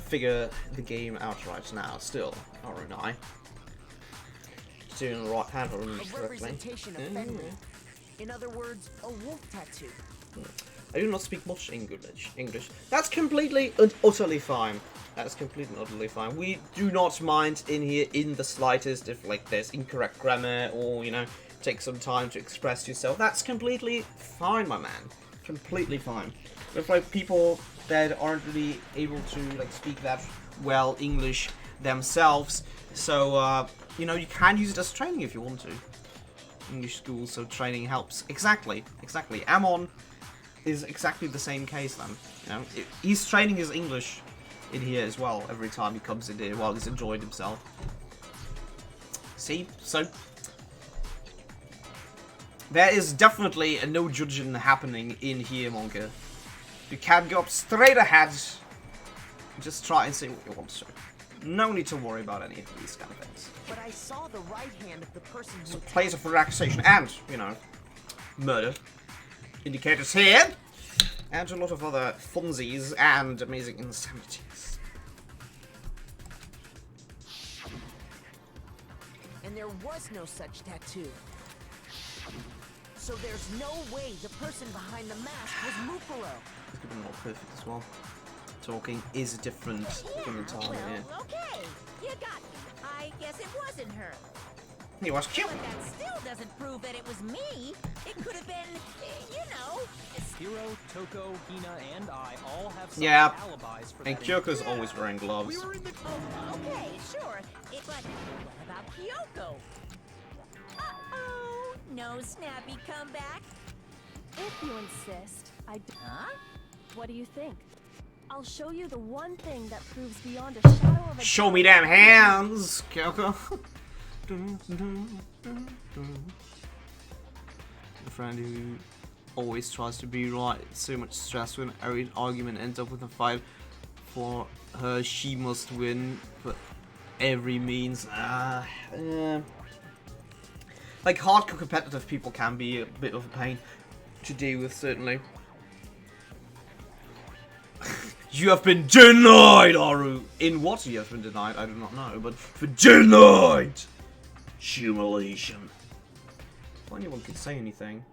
A: figure the game out right now. Still, Aru and I. Doing the right hand on
H: A
A: correctly.
H: representation of Fenrir. In other words, a wolf tattoo.
A: I do not speak much English. That's completely and utterly fine. That's completely and utterly fine. We do not mind in here in the slightest if like there's incorrect grammar or, you know, take some time to express yourself. That's completely fine, my man. Completely fine. If like people that aren't really able to like speak that well English themselves, so you know, you can use it as training if you want to. English school, so training helps. Exactly. Amon is exactly the same case then. You know, he's training his English in here as well every time he comes in here while he's enjoying himself. See? So there is definitely a no judging happening in here, Monka. You can go up straight ahead. Just try and say what you want to. No need to worry about any of these kind of things.
H: But I saw the right hand of the person who.
A: So place of relaxation and, you know, murder indicators here. And a lot of other funsies and amazing insanities.
H: And there was no such tattoo. So there's no way the person behind the mask was Mukuro.
A: Let's give them more perfect as well. Talking is different from the time, yeah.
F: Well, okay. You got me. I guess it wasn't her.
A: He was cute.
F: But that still doesn't prove that it was me. It could have been, you know.
D: Hiro, Toko, Hina, and I all have some
A: Yeah.
D: alibis for
A: And
D: that.
A: Kyoko's always wearing gloves.
D: We were in the
F: Oh, okay, sure. But what about Kyoko? Uh-oh. No snappy comeback.
B: If you insist,
F: Huh?
B: What do you think? I'll show you the one thing that proves beyond a shadow of a
A: Show me them hands, Kyoko. A friend who always tries to be right. So much stress when every argument ends up with a fight. For her, she must win, but every means. Like hardcore competitive people can be a bit of a pain to deal with, certainly. You have been denied, Aru! In what you have been denied, I do not know, but for denied! Humiliation. If anyone could say anything.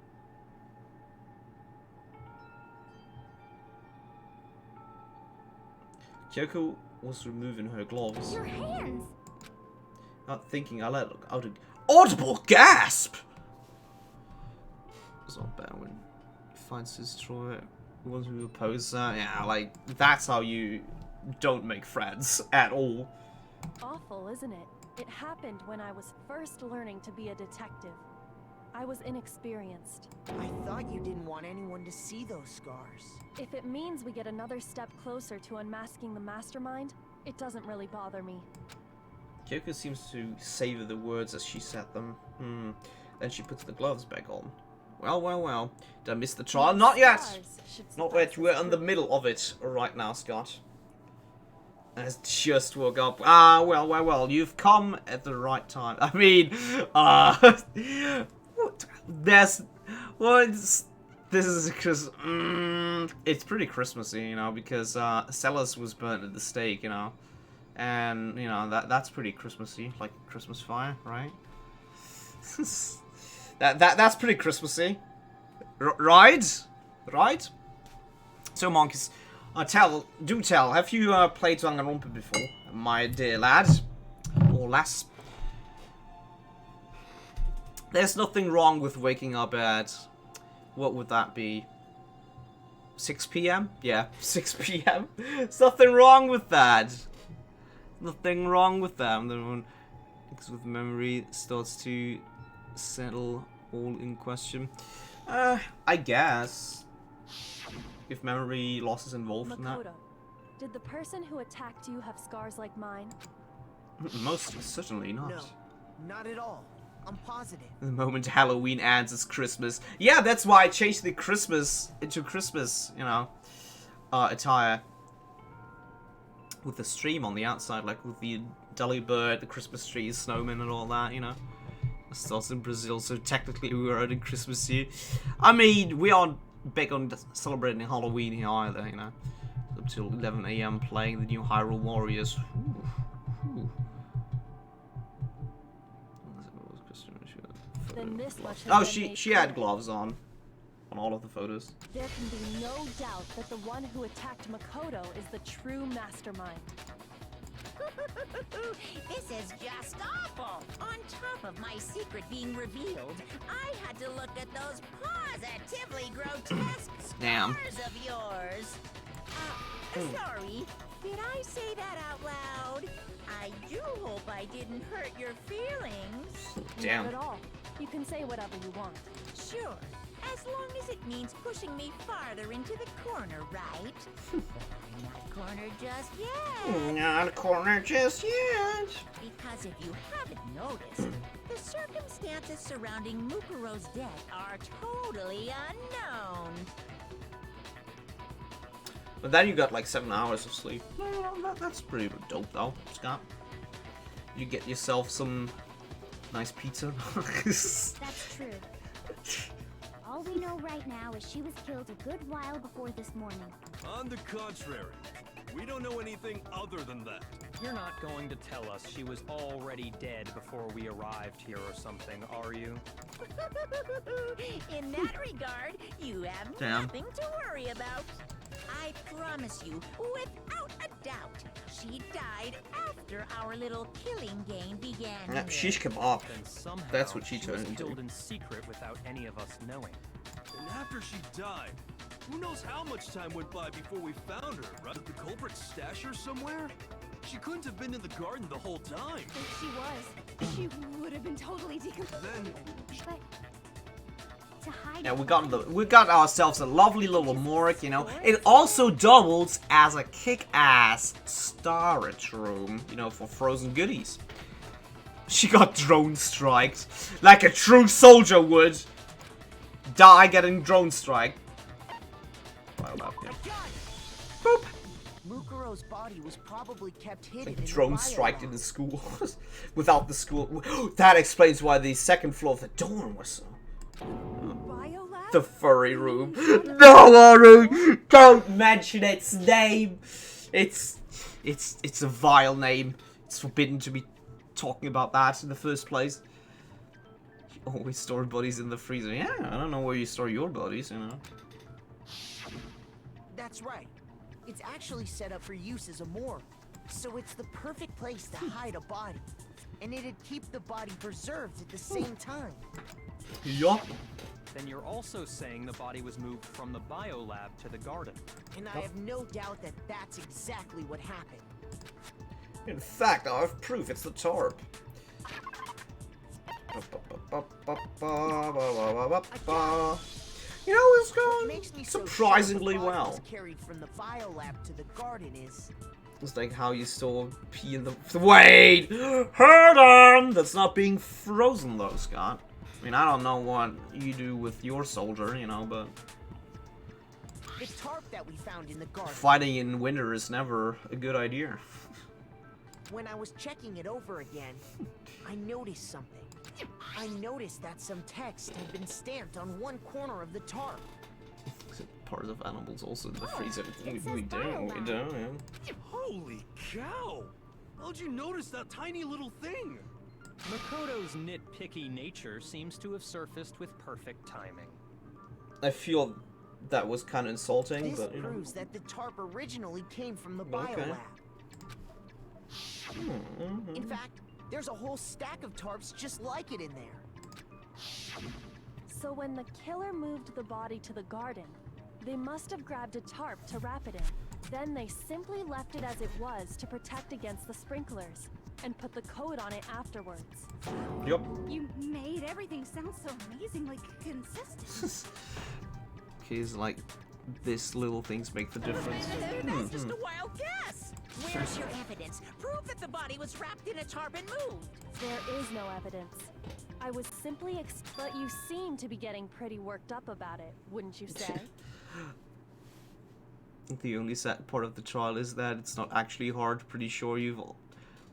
A: Kyoko was removing her gloves.
J: Your hands!
A: Not thinking, I let out an audible gasp! It's not bad when he finds destroyer. Ones who oppose that, yeah, like, that's how you don't make friends at all.
B: Awful, isn't it? It happened when I was first learning to be a detective. I was inexperienced.
H: I thought you didn't want anyone to see those scars.
B: If it means we get another step closer to unmasking the mastermind, it doesn't really bother me.
A: Kyoko seems to savor the words as she said them. Then she puts the gloves back on. Well, well, well. Did I miss the trial? Not yet! Not yet. We're in the middle of it right now, Scott. I just woke up. Ah, well, well, well. You've come at the right time. I mean, there's... Well, this is because... it's pretty Christmassy, you know, because Celis was burnt at the stake, you know. And, you know, that's pretty Christmassy. Like a Christmas fire, right? That's pretty Christmassy. Right? Right? So, Monkeys, do tell, have you played Danganronpa before, my dear lad? Or lass? There's nothing wrong with waking up at... What would that be? 6 p.m? Yeah, 6 p.m. There's nothing wrong with that. Nothing wrong with that. And then when with memory starts to settle all in question. I guess. If memory loss is involved in that.
B: Did the person who attacked you have scars like mine?
A: Most certainly not.
H: No, not at all. I'm positive.
A: The moment Halloween ends, it's Christmas. Yeah, that's why I changed the Christmas into Christmas, you know, attire. With the stream on the outside, like with the Dolly Bird, the Christmas tree, snowman and all that, you know. It starts in Brazil, so technically we were out in Christmas here. I mean, we aren't big on celebrating Halloween here either, you know. Up till 11 AM playing the new Hyrule Warriors. Oh, she had gloves on all of the photos.
B: There can be no doubt that the one who attacked Makoto is the true mastermind.
F: This is just awful. On top of my secret being revealed, I had to look at those positively grotesque scars of yours. Sorry, did I say that out loud? I do hope I didn't hurt your feelings.
A: Damn.
B: Not at all. You can say whatever you want.
F: Sure, as long as it means pushing me farther into the corner, right? But I'm not cornered just yet.
A: Not cornered just yet.
F: Because if you haven't noticed, the circumstances surrounding Mukuro's death are totally unknown.
A: But then you got like 7 hours of sleep. That's pretty dope though, Scott. You get yourself some nice pizza.
J: That's true. All we know right now is she was killed a good while before this morning.
I: On the contrary, we don't know anything other than that.
D: You're not going to tell us she was already dead before we arrived here or something, are you?
F: In that regard, you have nothing to worry about. I promise you, without a doubt, she died after our little killing game began.
A: Shish kebab.
D: Then somehow
A: That's what she turned
D: was
A: into.
D: killed in secret without any of us knowing.
I: And after she died, who knows how much time went by before we found her, right? Did the culprit stash her somewhere? She couldn't have been in the garden the whole time.
J: If she was, she would have been totally decomposed.
I: Then...
J: But to hide
A: Yeah, we got ourselves a lovely little morgue, you know. It also doubles as a kick-ass storage room, you know, for frozen goodies. She got drone striked like a true soldier would. Die getting drone strike. Boop.
H: Mukuro's body was probably kept hidden
A: Like
H: in
A: drone
H: the
A: striked
H: biolab.
A: in the school. Without the school. That explains why the second floor of the dorm was so.
B: Biolab?
A: The furry room. No, Aru! Don't mention its name! It's a vile name. It's forbidden to be talking about that in the first place. You always store bodies in the freezer. Yeah, I don't know where you store your bodies, you know.
H: That's right. It's actually set up for use as a morgue. So it's the perfect place to hide a body. And it'd keep the body preserved at the same time.
A: Yup.
D: Then you're also saying the body was moved from the biolab to the garden.
H: And I have no doubt that that's exactly what happened.
A: In fact, I have proof it's the tarp. You know, it's
H: What makes me
A: going
H: so
A: surprisingly
H: sure the body
A: well.
H: was carried from the biolab to the garden is
A: It's like how you store pee in the... Wait! Hold on! That's not being frozen though, Scott. I mean, I don't know what you do with your soldier, you know, but...
H: the tarp that we found in the garden.
A: Fighting in winter is never a good idea.
H: When I was checking it over again, I noticed something. I noticed that some text had been stamped on one corner of the tarp.
A: Part of animals also in the freezer.
J: it says
A: We do, yeah.
I: Holy cow! How'd you notice that tiny little thing?
D: Makoto's nitpicky nature seems to have surfaced with perfect timing.
A: I feel that was kind of insulting,
H: This
A: but you know.
H: proves that the tarp originally came from the
A: Okay.
H: biolab. In fact, there's a whole stack of tarps just like it in there.
B: So when the killer moved the body to the garden, they must have grabbed a tarp to wrap it in. Then they simply left it as it was to protect against the sprinklers, and put the coat on it afterwards.
A: Yup.
J: You made everything sound so amazingly consistent.
A: He's like, this little things make the difference.
F: That's just a wild guess. Where's your evidence? Prove that the body was wrapped in a tarp and moved.
B: There is no evidence. I was simply but you seem to be getting pretty worked up about it, wouldn't you say?
A: The only sad part of the trial is that it's not actually hard. Pretty sure you've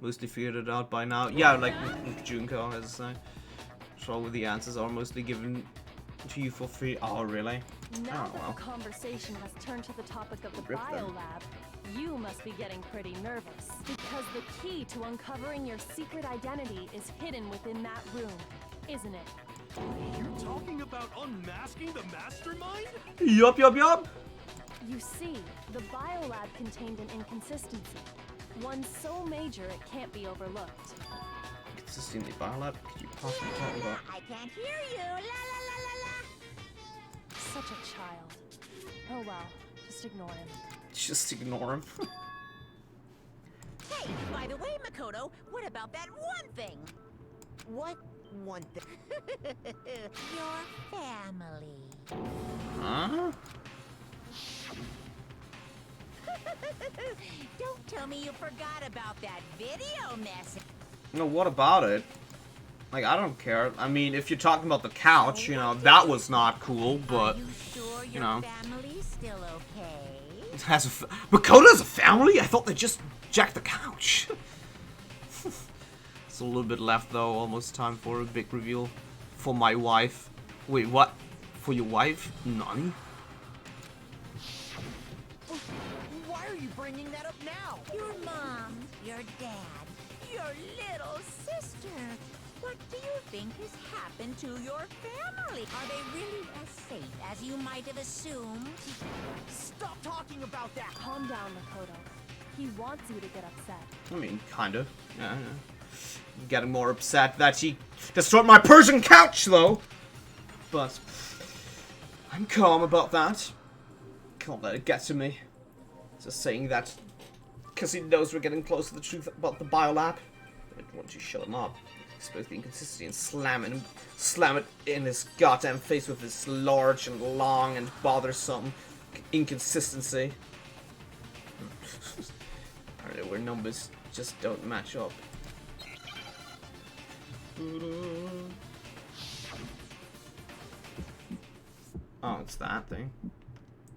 A: mostly figured it out by now. Yeah, like with Junko, as I trial with the answers are mostly given to you for free. Oh, really?
B: Now
A: Oh,
B: that
A: well.
B: the conversation has turned to the topic of the
A: Rip them.
B: biolab, you must be getting pretty nervous. Because the key to uncovering your secret identity is hidden within that room, isn't it?
I: You're talking about unmasking the mastermind?
A: Yup, yup, yup.
B: You see, the biolab contained an inconsistency. One so major it can't be overlooked.
A: Is this in the biolab? Could you possibly talk about?
F: I can't hear you. La la la la la.
B: Such a child. Oh well, just ignore him.
A: Just ignore him.
F: Hey, by the way, Makoto, what about that one thing?
H: What one thing?
F: Your family.
A: Huh?
F: Don't tell me you forgot about that video message.
A: No, what about it? Like, I don't care. I mean, if you're talking about the couch, you know, that was not cool, but...
F: Are you sure your
A: know.
F: family's still okay?
A: It has a Makoto has a family? I thought they just jacked the couch. It's a little bit left though, almost time for a big reveal for my wife. Wait, what? For your wife? Nani?
H: Why are you bringing that up now?
F: Your mom, your dad, your little sister. What do you think has happened to your family? Are they really as safe as you might have assumed?
H: Stop talking about that.
B: Calm down, Makoto. He wants you to get upset.
A: I mean, kind of. Yeah. Getting more upset that he destroyed my Persian couch, though. But I'm calm about that. Can't let it get to me. Just saying that because he knows we're getting close to the truth about the biolab. But once you shut him up, expose the inconsistency and slam it in his goddamn face with this large and long and bothersome inconsistency. Apparently, where numbers just don't match up. Oh, it's that thing.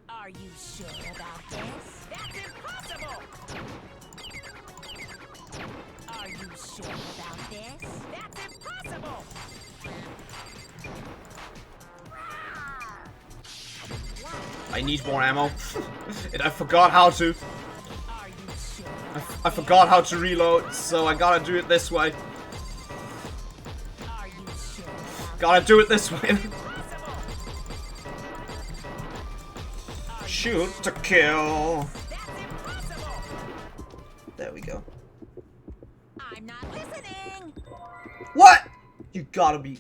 F: Are you sure about this?
E: That's impossible!
F: Are you sure about this?
E: That's impossible!
A: I need more ammo. And I forgot how to.
F: Are you sure?
A: I forgot how to reload, so I gotta do it this way.
F: Are you sure about
A: Gotta do it this way. Shoot to kill.
E: That's impossible!
A: There we go.
F: I'm not listening.
A: What? You gotta be.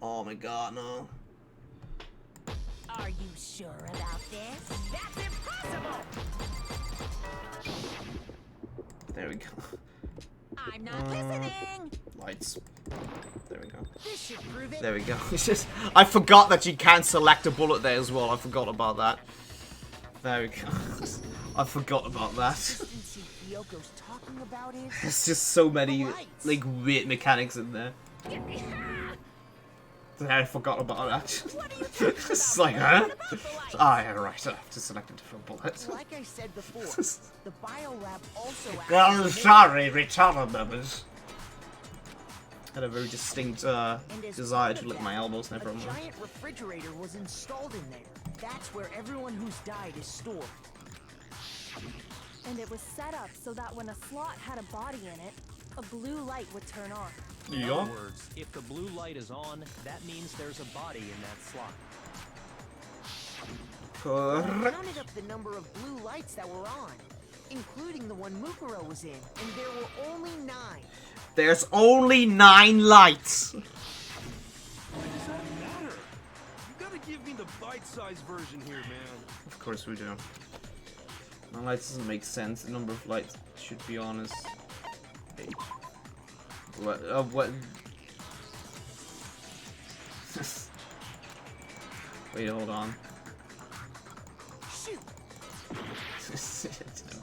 A: Oh my god, no.
F: Are you sure about this?
E: That's impossible!
A: There we go.
F: I'm not listening.
A: Lights. There we go.
F: This should prove it.
A: There we go. It's just, I forgot that you can select a bullet there as well. I forgot about that. There we go. I forgot about that.
H: Yoko's talking about is
A: There's just so many like weird mechanics in there. I forgot about that. It's like, huh? Ah, yeah, right. I have to select a different bullet.
H: like I said before, the biolab also
A: I'm sorry, retarded members. I had a very distinct desire to lick my elbows there for a
H: a
A: moment.
H: giant refrigerator was installed in there. That's where everyone who's died is stored.
B: And it was set up so that when a slot had a body in it, a blue light would turn on.
D: In other words, if the blue light is on, that means there's a body in that slot.
H: I counted up the number of blue lights that were on, including the one Mukuro was in, and there were only 9.
A: There's only 9 lights.
I: Why does that matter? You gotta give me the bite-sized version here, man.
A: Of course we do. No lights doesn't make sense. The number of lights should be on is 8. What? What? Wait, hold on.
H: Shoot!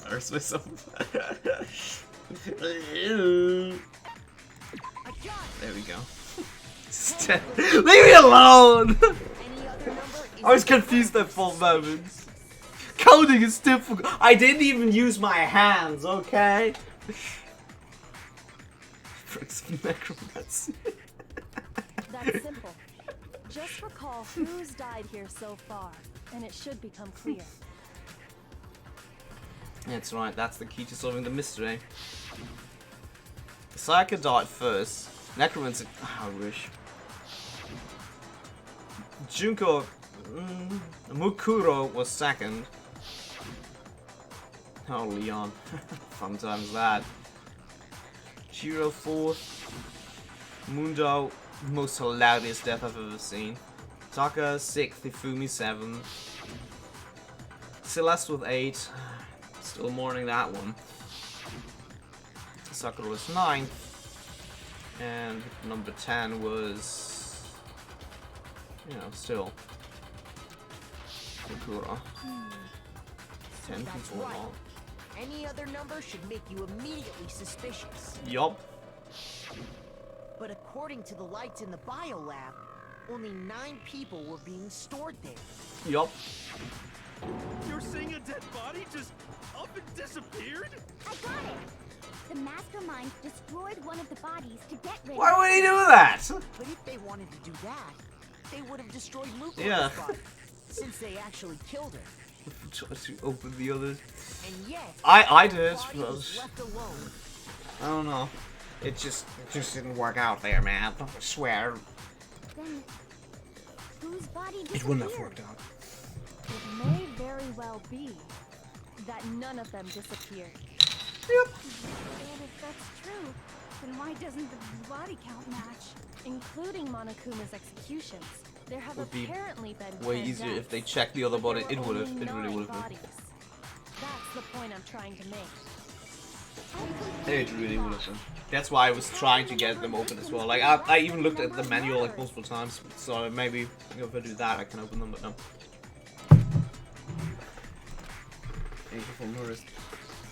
A: Embarrass myself. There we go. Leave me alone! I was confused there for moments. Coding is difficult. I didn't even use my hands, okay? Necromancy.
B: That's simple. Just recall who's died here so far, and it should become clear.
A: That's right, that's the key to solving the mystery. Sayaka died first. Necromancy. I wish. Junko. Mukuro was second. Oh, Leon. Fun times that. Shiro fourth. Mundo, most hilarious death I've ever seen. Taka 6th, Ifumi 7th. Celeste with 8. Still mourning that one. Sakura was 9th. And number 10 was, you know, still Sakura. 10
H: That's
A: people
H: right.
A: long.
H: Any other number should make you immediately suspicious.
A: Yup.
H: But according to the lights in the biolab, only 9 people were being stored there.
A: Yup.
I: You're saying a dead body just up and disappeared?
J: I got it! The mastermind destroyed one of the bodies to get rid
A: Why
J: of
A: would he do that?
H: But if they wanted to do that, they would have destroyed Mukuro's
A: Yeah.
H: body, since they actually killed her.
A: Try to open the others.
H: And yet,
A: I did,
H: the body
A: but
H: was left alone.
A: I don't know. It just didn't work out there, man. I swear.
J: Then whose body
A: It
J: disappeared?
A: wouldn't have worked out.
B: It may very well be that none of them disappeared.
A: Yep.
J: And if that's true, then why doesn't the body count match?
B: Including Monokuma's executions. There have
A: Would be
B: apparently been
A: way
B: 10
A: easier if
B: deaths,
A: they checked the other
B: but
A: body.
B: there
A: It
B: were
A: would have.
B: only
A: It really
B: 9
A: would have.
B: bodies. That's the point I'm trying to make.
A: It really would have been. That's why I was trying to get them open as well. Like I even looked at the manual like multiple times. So maybe if I do that, I can open them. But no. Beautiful murders.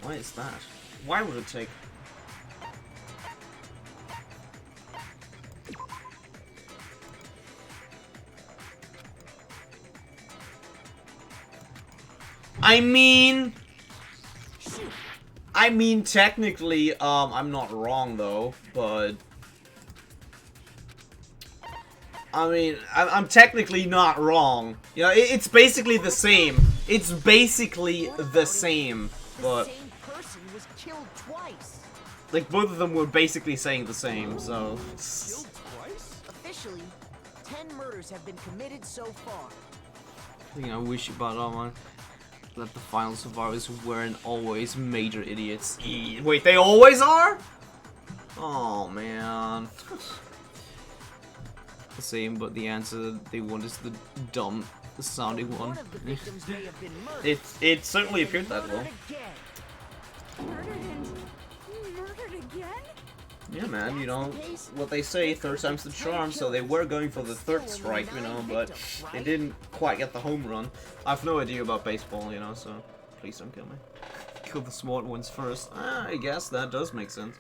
A: Why is that? Why would it take? I mean, technically, I'm not wrong though, but I mean, I'm technically not wrong. You know, it's basically the same. It's basically the same, but
H: The same person was killed twice.
A: like both of them were basically saying the same. So
I: Killed twice?
H: Officially, 10 murders have been committed so far.
A: I think I wish about that the final survivors weren't always major idiots. Wait, they always are? Oh man. The same, but the answer they want is the dumb sounding one.
H: One of the victims may have been murdered.
A: It certainly appeared that way.
H: Murdered again.
J: Murdered and
B: scared again?
A: Yeah, man, you know, what they say, third time's the charm, so they were going for the third strike, you know, but they didn't quite get the home run. I have no idea about baseball, you know, so please don't kill me. Kill the smart ones first. I guess that does make sense.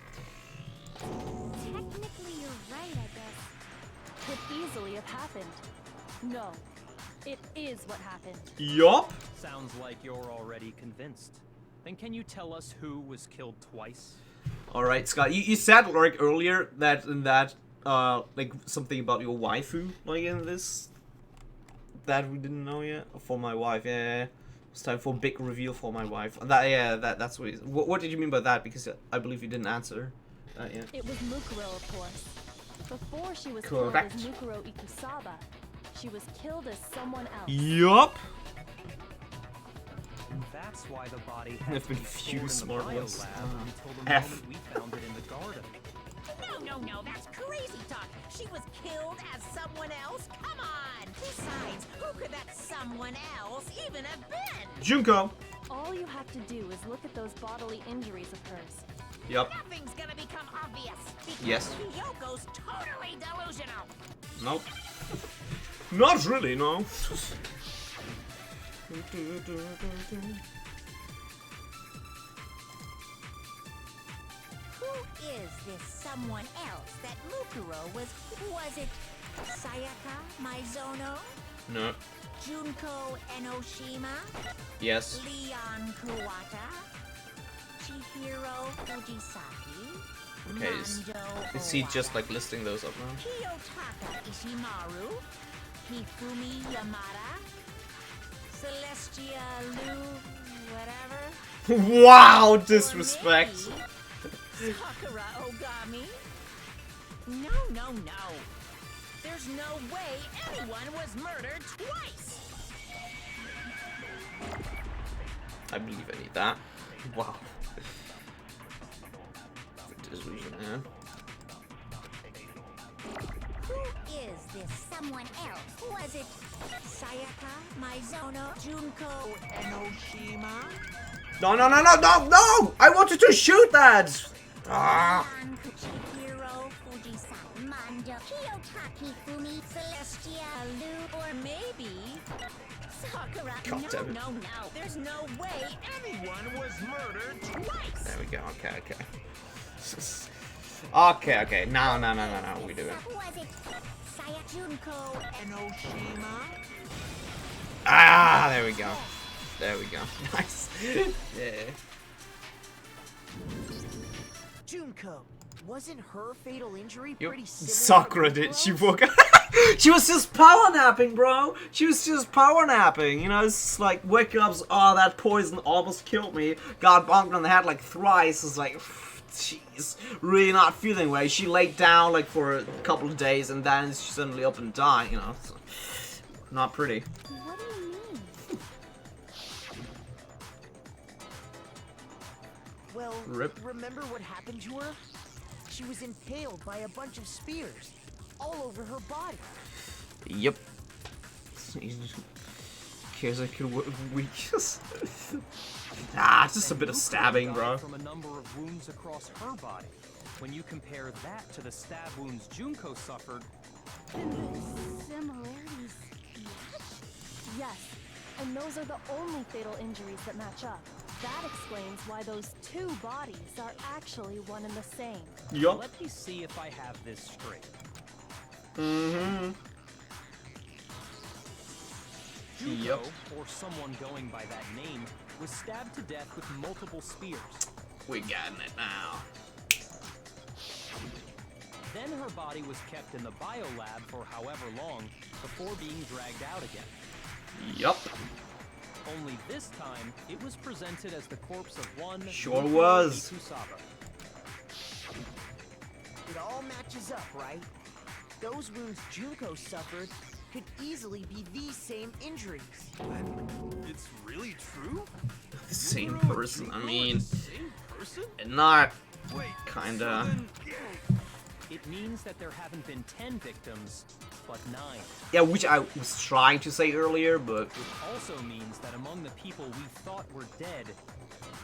J: Technically, you're right, I guess.
B: Could easily have happened. No, it is what happened.
A: Yup!
D: Sounds like you're already convinced. Then can you tell us who was killed twice?
A: Alright, Scott, you said, like, earlier that in that, like, something about your waifu, like, in this, that we didn't know yet? For my wife, yeah. It's time for a big reveal for my wife. That, yeah, that's what did you mean by that? Because I believe you didn't answer that yet.
B: It was Mukuro, of course. Before she was
A: Correct.
B: killed as Mukuro Ikusaba, she was killed as someone else.
A: Yup!
D: That's why the body
A: There've
D: has
A: been
D: been
A: few
D: stored in the
A: smart ones.
D: biolab until the
A: F.
D: moment we found it in the garden.
F: No, that's crazy talk. She was killed as someone else? Come on! Besides, who could that someone else even have been?
A: Junko!
B: All you have to do is look at those bodily injuries of hers.
A: Yup.
F: Nothing's gonna become obvious. Because
A: Yes.
F: Kyoko's totally delusional.
A: Nope. Not really, no.
F: Who is this someone else that Mukuro was it Sayaka Maizono?
A: No.
F: Junko Enoshima?
A: Yes.
F: Leon Kuwata? Chihiro Fujisaki?
A: Okay,
F: Mando
A: is he just
F: Owada,
A: like listing those up now?
F: Kiyotaka Ishimaru? Hifumi Yamada? Celestia Lu... whatever?
A: Wow, disrespect.
F: Sakura Ogami? No. There's no way anyone was murdered twice!
A: I believe I need that. Wow. Delusion, yeah.
F: Who is this someone else? Was it Sayaka Maizono? Junko Enoshima?
A: No! I wanted to shoot that! Ah.
F: Chihiro Fujisaki? Mando Kiyotaki Fumi? Celestia Lu? Or maybe... Sakura?
A: God damn it.
F: No. There's no way anyone was murdered twice!
A: There we go, okay. Okay, no, we do it.
F: Was it Junko Enoshima?
A: Ah, there we go. Nice. Yeah.
H: Junko, wasn't her fatal injury
A: Yep.
H: pretty similar?
A: Sakura
H: to
A: did. She
H: Mukuro's?
A: woke up. She was just power napping, bro. She was just power napping. You know, it's like waking up. Oh, that poison almost killed me. Got bonked on the head like thrice. It's like, jeez, really not feeling well. She laid down like for a couple of days, and then she's suddenly up and died. You know, so, not pretty.
B: What do you mean?
H: Well,
A: Rip.
H: remember what happened to her? She was impaled by a bunch of spears all over her body.
A: Yep. Cares I could weakness. It's just a bit of stabbing, bro.
D: From a number of wounds across her body. When you compare that to the stab wounds Junko suffered,
J: Similarities.
B: Yes, and those are the only fatal injuries that match up. That explains why those two bodies are actually one and the same.
A: Yup.
D: let me see if I have this straight.
A: Mm-hmm.
D: Junko,
A: Yep.
D: or someone going by that name, was stabbed to death with multiple spears.
A: We getting it now.
D: Then her body was kept in the biolab for however long before being dragged out again.
A: Yup.
D: Only this time, it was presented as the corpse of one
A: Sure
D: Mukuro
A: was.
D: Ikusaba.
H: It all matches up, right? Those wounds Junko suffered could easily be these same injuries.
I: It's really true?
A: The same
I: Mukuro and
A: person. I
I: Junko are
A: mean,
I: the same person?
A: not
I: Wait,
A: kinda.
I: so then-
D: It means that there haven't been 10 victims, but 9.
A: Yeah, which I was trying to say earlier, but...
D: It also means that among the people we thought were dead,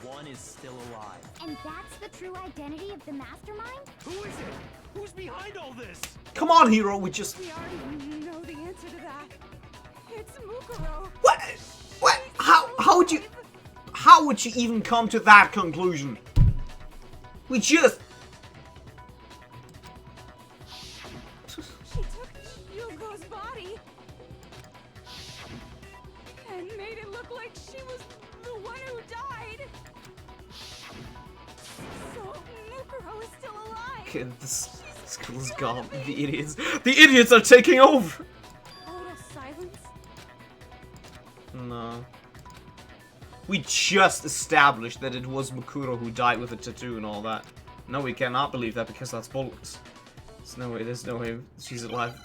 D: 1 is still alive.
J: And that's the true identity of the mastermind?
I: Who is it? Who's behind all this?
A: Come on, hero, we just...
B: We already know the answer to that. It's Mukuro.
A: What? What? How would you... How would you even come to that conclusion? We just...
B: She took Junko's body and made it look like she was the one who died. So Mukuro is still alive.
A: Okay, this school is gone. The idiots. The idiots are taking over!
B: Total silence.
A: No. We just established that it was Mukuro who died with a tattoo and all that. No, we cannot believe that because that's bollocks. There's no way, there's no way she's alive.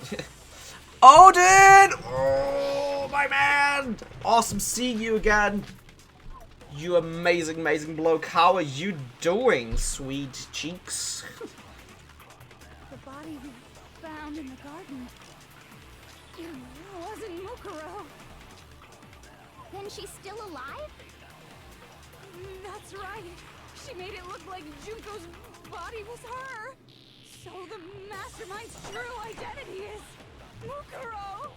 A: Odin! Oh, my man! Awesome seeing you again. You amazing, amazing bloke. How are you doing, sweet cheeks?
B: The body we found in the garden. It wasn't Mukuro.
J: Then she's still alive?
B: That's right. She made it look like Junko's body was her. So the mastermind's true identity is Mukuro.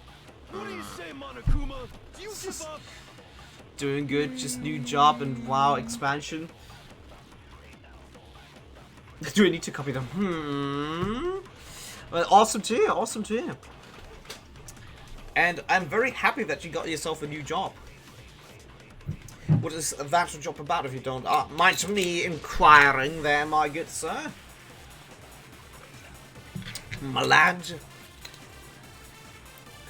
I: What do you say, Monokuma? Do you give up?
A: Doing good, just new job and WoW expansion. Do I need to copy them? Well, awesome to hear, awesome to hear. And I'm very happy that you got yourself a new job. What is that job about, if you don't mind me inquiring there, my good sir? My lad.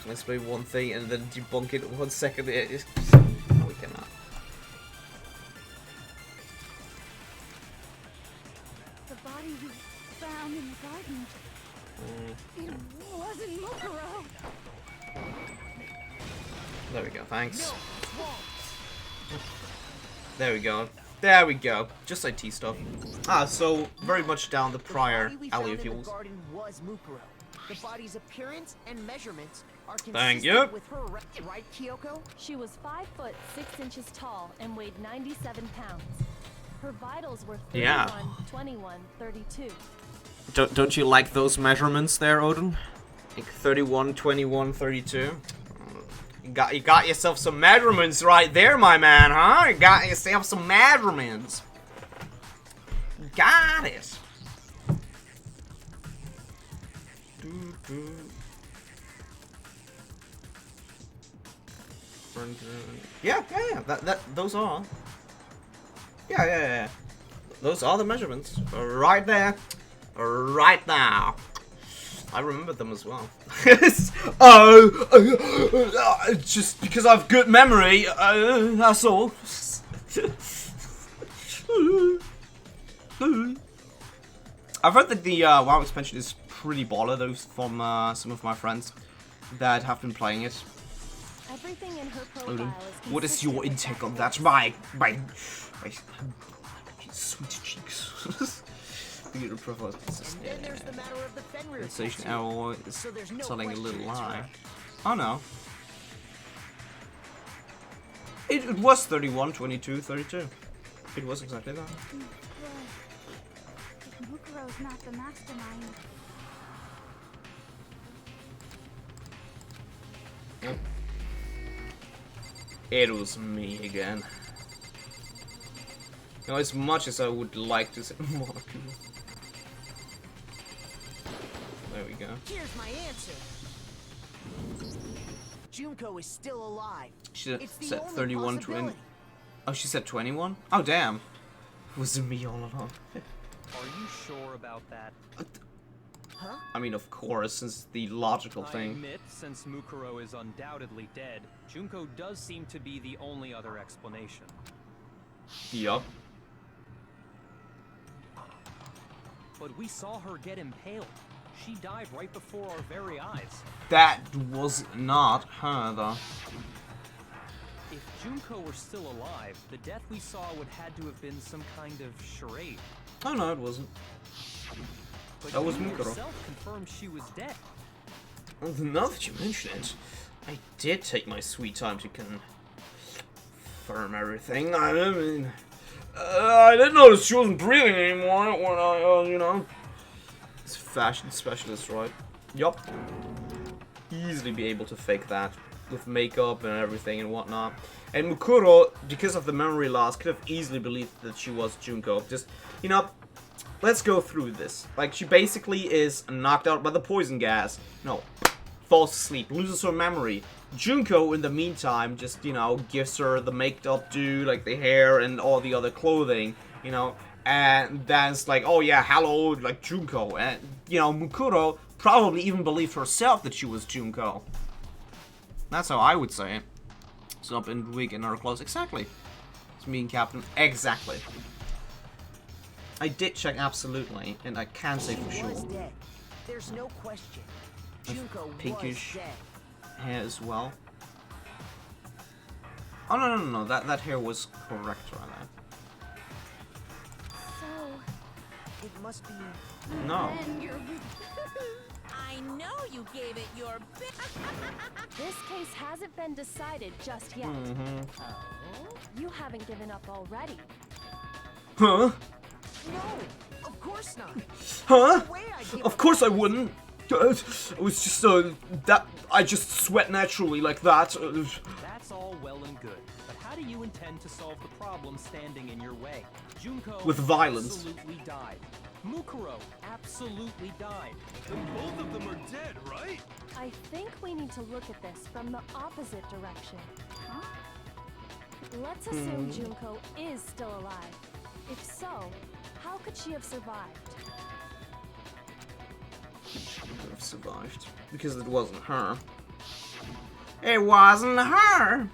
A: Can I explain one thing and then debunk it 1 second? No, we cannot.
B: The body we found in the garden. It wasn't Mukuro.
A: There we go, thanks. There we go. There we go. Just IT stuff. So very much down the prior alley of fuels.
H: Was Mukuro. The body's appearance and measurements are
A: Thank
H: consistent
A: you.
H: with her, right, Kyoko?
B: She was 5 foot 6 inches tall and weighed 97 pounds. Her vitals were 31,
A: Yeah.
B: 21, 32.
A: Don't you like those measurements there, Odin? Like 31, 21, 32. You got yourself some measurements right there, my man, huh? You got yourself some measurements. Got it. Yeah. Those are. Yeah. Those are the measurements. Right there. Right now. I remember them as well. Just because I've good memory, that's all. I've heard that the WoW expansion is pretty baller, though, from some of my friends that have been playing it.
B: Everything in her
A: Odin,
B: profile is
A: what is your
B: consistent
A: intake
B: with
A: on
B: that
A: that? My sweet cheeks. The profile is consistent.
H: Then there's the matter of the Fenrir
A: Sensation
H: tattoo.
A: arrow is
H: So there's no
A: telling a
H: question
A: little
H: it's her.
A: lie. Oh no. It was 31, 22, 32. It was exactly that.
J: If Mukuro's not the mastermind,
A: It was me again. You know, as much as I would like to say more people. There we go.
H: Here's my answer. Junko is still alive.
A: She
H: It's the
A: said
H: only
A: 31, 20.
H: possibility.
A: Oh, she said 21? Oh, damn. It was me all along.
D: Are you sure about that?
H: Huh?
A: I mean, of course, since the logical
D: I
A: thing.
D: admit, since Mukuro is undoubtedly dead, Junko does seem to be the only other explanation.
A: Yup.
D: But we saw her get impaled. She died right before our very eyes.
A: That was not her, though.
D: If Junko were still alive, the death we saw would had to have been some kind of charade.
A: Oh, no, it wasn't.
D: But
A: That was
D: you
A: Mukuro.
D: yourself confirmed she was dead.
A: now that you mention it, I did take my sweet time to confirm everything. I mean, I didn't notice she wasn't breathing anymore when I, you know. It's fashion specialist, right? Yup. Easily be able to fake that with makeup and everything and whatnot. And Mukuro, because of the memory loss, could have easily believed that she was Junko. Just, you know, let's go through this. Like, she basically is knocked out by the poison gas. No, falls asleep, loses her memory. Junko, in the meantime, just, you know, gives her the makeup do, like the hair and all the other clothing, you know. And then it's like, oh yeah, hello, like Junko. And, you know, Mukuro probably even believed herself that she was Junko. That's how I would say it. So up in wig in her clothes. Exactly. It's me and Captain. Exactly. I did check absolutely, and I can say for sure.
H: Was dead. There's no question. Junko
A: Pinkish
H: was dead.
A: hair as well. Oh no, that hair was correct right there.
B: So,
H: It must be.
A: No.
B: then you're...
F: I know you gave it your best.
B: This case hasn't been decided just yet.
F: Oh?
B: You haven't given up already.
A: Huh?
H: No, of course not.
A: Huh?
H: No way I'd give
A: Of
H: up
A: course I
H: on
A: wouldn't. It was just that I just sweat naturally like that.
D: That's all well and good, but how do you intend to solve the problem standing in your way? Junko
A: With violence.
D: absolutely died. Mukuro absolutely died.
I: Then both of them are dead, right?
B: I think we need to look at this from the opposite direction. Huh? Let's assume Junko is still alive. If so, how could she have survived?
A: She could have survived because it wasn't her. It wasn't her.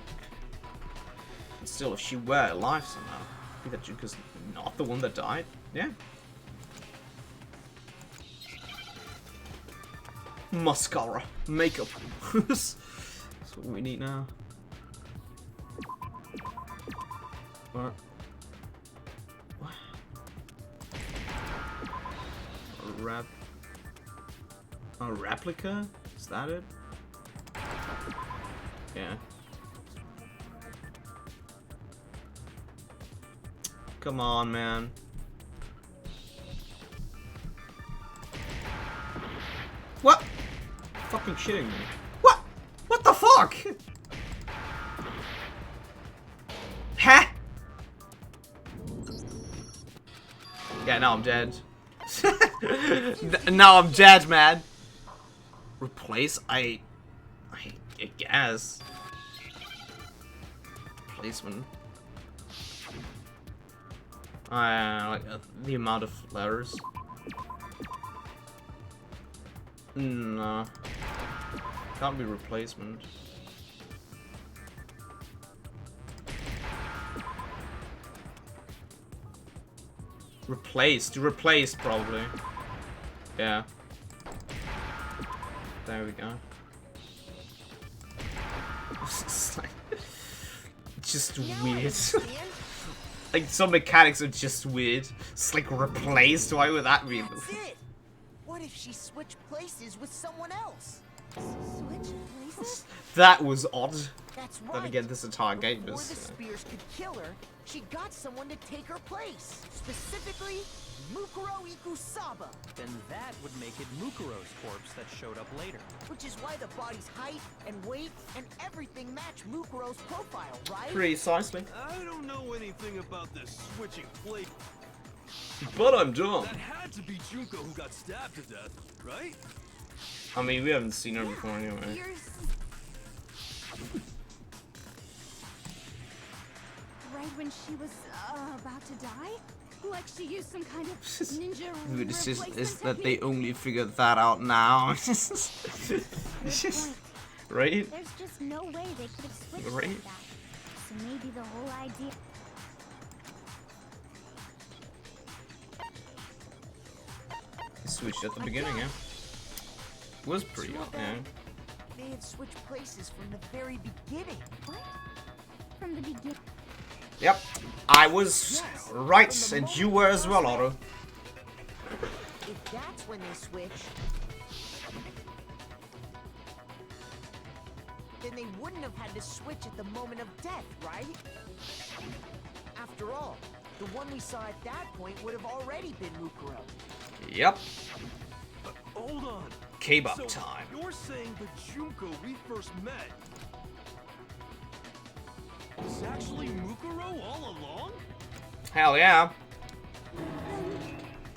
A: Still, if she were alive somehow, be that Junko's not the one that died. Yeah. Mascara, makeup. That's what we need now. What? What? A replica? Is that it? Yeah. Come on, man. What? Fucking shitting me. What? What the fuck? Huh? Yeah, now I'm dead. Now I'm dead, man. Replace? I guess. Replacement. Like the amount of letters. No. Can't be replacement. Replaced. Replaced, probably. Yeah. There we go. It's like, just weird. Like, some mechanics are just weird. It's like replaced. Why would that mean?
H: That's it. What if she switched places with someone else?
B: Switch places?
A: That was odd.
H: That's right.
A: Then again, this entire game
H: Before
A: is.
H: the spears could kill her, she got someone to take her place. Specifically, Mukuro Ikusaba.
D: Then that would make it Mukuro's corpse that showed up later.
H: Which is why the body's height and weight and everything match Mukuro's profile, right?
A: Precisely.
I: I don't know anything about this switching plate.
A: But I'm dumb.
I: That had to be Junko who got stabbed to death, right?
A: I mean, we haven't seen her before anyway.
J: Right when she was about to die? Like she used some kind of ninja
A: Dude, it's just
J: replacement
A: that they
J: technique?
A: only figured that out now. Right?
J: There's just no way they could have switched
A: Right?
J: like that. So maybe the whole idea...
A: Switched at the beginning, yeah. Was pretty
H: Sure
A: odd,
H: that
A: yeah.
H: They had switched places from the very beginning.
J: What? From the beginning...
A: Yep, I was right, and you were as well, Otto.
H: If that's when they switched, then they wouldn't have had to switch at the moment of death, right? After all, the one we saw at that point would have already been Mukuro.
A: Yep.
I: Hold on.
A: K-pop
I: So,
A: time.
I: you're saying the Junko we first met is actually Mukuro all along?
A: Hell yeah.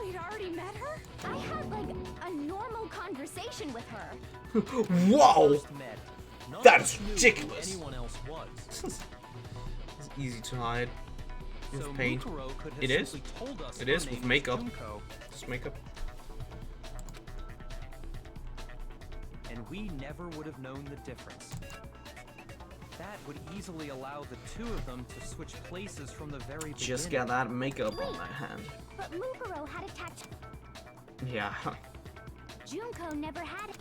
J: We'd already met her? I had, like, a normal conversation with her.
A: Whoa!
D: First met, none
A: That
D: of us
A: is
D: knew who
A: ridiculous.
D: anyone else was.
A: It's easy to hide. With
D: So
A: paint.
D: Mukuro could have
A: It is.
D: simply told us
A: It
D: her
A: is, with
D: name
A: makeup.
D: Junko,
A: Just makeup.
D: and we never would have known the difference. That would easily allow the two of them to switch places from the very beginning.
A: Just get that makeup on that hand.
J: But Mukuro had attacked.
A: Yeah.
J: Junko never had it.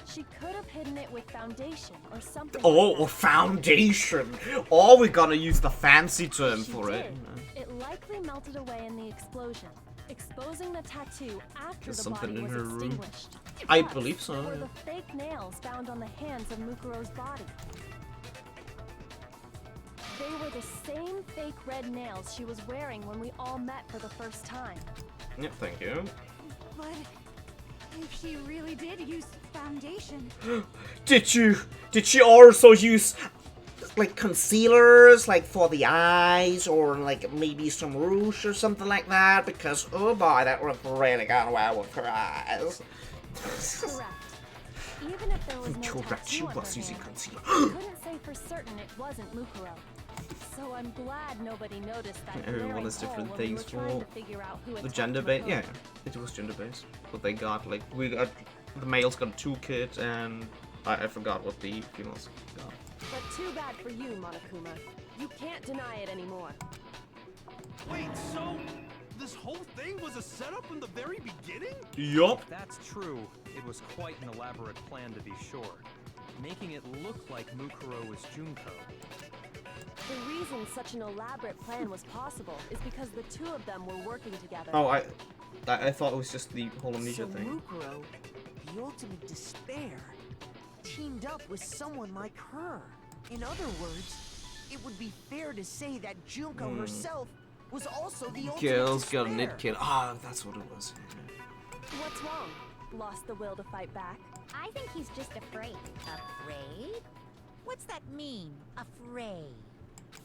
B: She could have hidden it with foundation or something.
A: Oh,
B: like
A: or
B: that.
A: foundation. Oh, we're gonna use the fancy term
B: She
A: for it.
B: did. It likely melted away in the explosion, exposing the tattoo after
A: There's
B: the
A: something
B: body
A: in
B: was
A: her room.
B: extinguished.
A: I
B: Plus,
A: believe so,
B: were
A: yeah.
B: the fake nails found on the hands of Mukuro's body. They were the same fake red nails she was wearing when we all met for the first time.
A: Yep, thank you.
J: But if she really did use foundation,
A: Did she also use like concealers like for the eyes or like maybe some rouge or something like that? Because oh boy, that would have really gone well with her eyes.
B: Correct. Even if there was no
A: Correct, she
B: tattoo on
A: was
B: her
A: using
B: hand,
A: concealer.
B: we couldn't say for certain it wasn't Mukuro. So I'm glad nobody noticed that.
A: Everyone
B: glaring
A: has different
B: hole when we
A: things
B: were trying
A: for
B: to figure out who
A: the
B: attacked
A: gender base.
B: Makoto.
A: Yeah, it was gender based. But they got like the males got a toolkit and I forgot what the females got.
B: But too bad for you, Monokuma. You can't deny it anymore.
I: Wait, so this whole thing was a setup in the very beginning?
A: Yup.
D: If that's true, it was quite an elaborate plan to be sure, making it look like Mukuro was Junko.
B: The reason such an elaborate plan was possible is because the two of them were working together.
A: Oh, I thought it was just the whole amnesia
H: So
A: thing.
H: Mukuro, the ultimate despair, teamed up with someone like her. In other words, it would be fair to say that Junko herself was also the ultimate
A: Girls
H: despair.
A: got a knit kit. Ah, that's what it was.
B: What's wrong? Lost the will to fight back?
J: I think he's just afraid.
F: Afraid? What's that mean, afraid?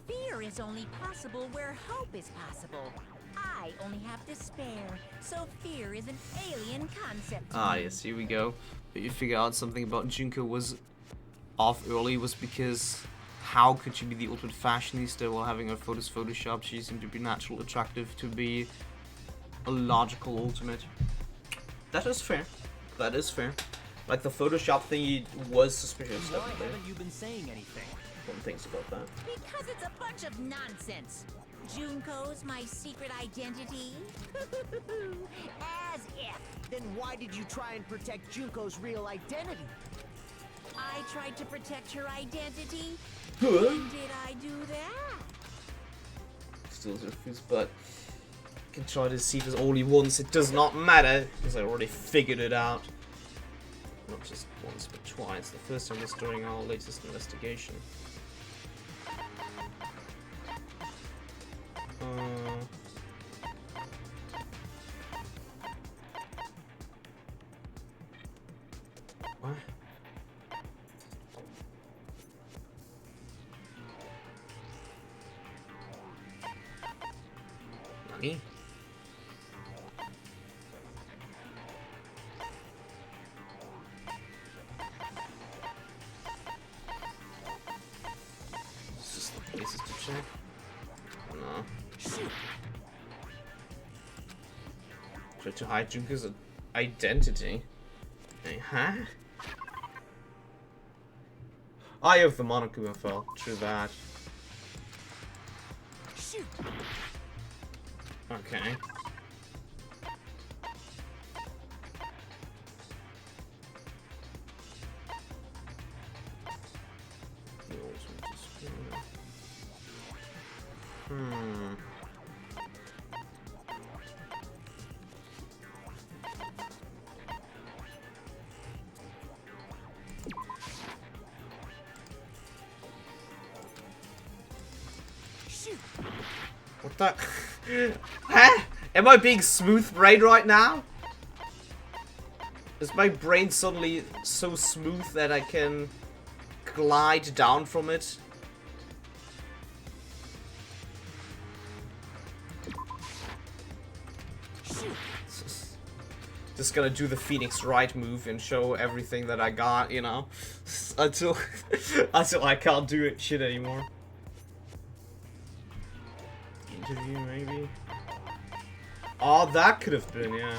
F: Fear is only possible where hope is possible. I only have despair, so fear is an alien concept to
A: Ah,
F: me.
A: yes, here we go. But you figure out something about Junko was off early was because how could she be the ultimate fashionista while having her photos photoshopped? She seemed to be naturally attractive to be a logical ultimate. That is fair. That is fair. Like the Photoshop thingy was suspicious.
D: Why
A: Definitely.
D: haven't you been saying anything?
A: One thinks about that.
F: Because it's a bunch of nonsense. Junko's my secret identity? As if.
H: Then why did you try and protect Junko's real identity?
F: I tried to protect her identity.
A: Huh?
F: When did I do that?
A: Still confused, but I can try to see this only once. It does not matter because I already figured it out. Not just once, but twice. The first time was during our latest investigation. What? Nani? Is this the places to check? No. Try to hide Junko's identity. Huh? I have the Monokuma file. True that.
H: Shoot!
A: Okay. What the? Huh? Am I being smooth brain right now? Is my brain suddenly so smooth that I can glide down from it? Just gonna do the Phoenix Wright move and show everything that I got, you know, until I can't do it shit anymore. Interview maybe. Oh, that could have been, yeah.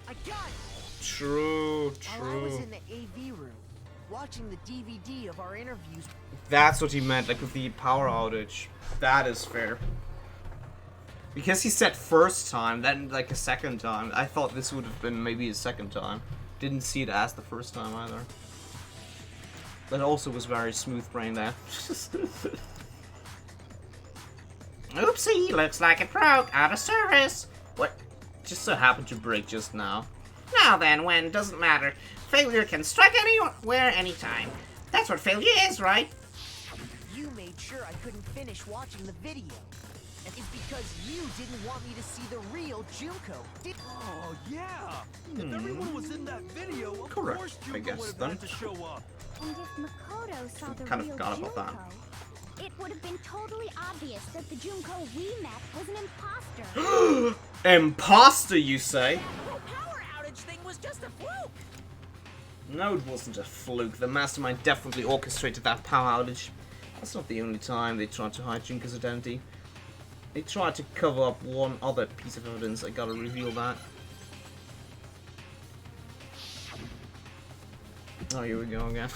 H: I got it.
A: True,
H: While I was
A: true.
H: in the AV room, watching the DVD of our interviews.
A: That's what he meant, like with the power outage. That is fair. Because he said first time, then like a second time. I thought this would have been maybe a second time. Didn't see it as the first time either. That also was very smooth brain there.
C: Oopsie, looks like it broke out of service.
A: What? Just so happened to break just now.
C: Now then, when doesn't matter. Failure can strike anywhere, anytime. That's what failure is, right?
H: You made sure I couldn't finish watching the video. And it's because you didn't want me to see the real Junko.
I: Oh, yeah! If everyone was in that video, of
A: Correct,
I: course
A: I
I: Junko
A: guess,
I: would have
A: then.
I: had to show up.
J: And if Makoto saw the
A: Kind of
J: real
A: forgot about that.
J: Junko, it would have been totally obvious that the Junko we met was an imposter.
A: Imposter, you say?
F: That power outage thing was just a fluke.
A: No, it wasn't a fluke. The mastermind definitely orchestrated that power outage. That's not the only time they tried to hide Junko's identity. They tried to cover up one other piece of evidence. I gotta reveal that. Oh, here we go again.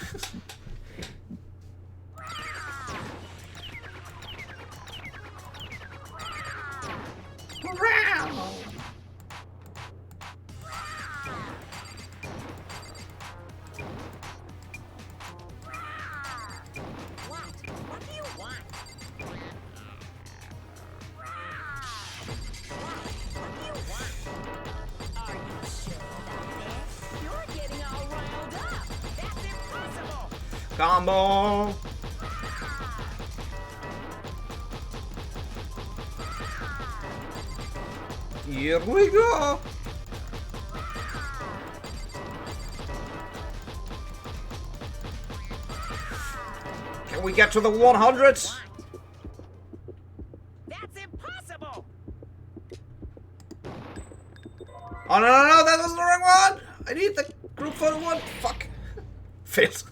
F: What do you want? What do you want? Are you sure about this? You're getting all riled up. That's impossible.
A: Combo! Here we go! Can we get to the 100?
F: That's impossible.
A: Oh no, that was the wrong one! I need the group photo one. Fuck. Failed.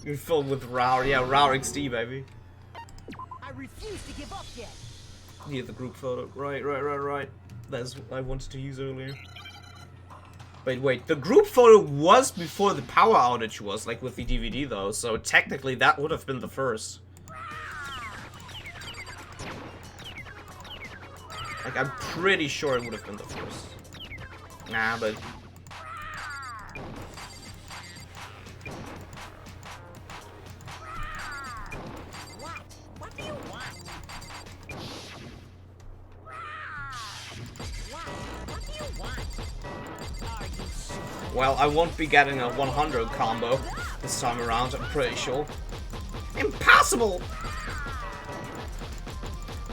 A: You filmed with Rower, yeah, Rower XD, baby.
H: I refuse to give up yet.
A: Need the group photo. Right. That's what I wanted to use earlier. Wait, the group photo was before the power outage was, like with the DVD though, so technically that would have been the first. Like, I'm pretty sure it would have been the first. Nah, but...
F: What do you want? What do you want? Are you sure?
A: Well, I won't be getting a 100 combo this time around, I'm pretty sure. Impossible!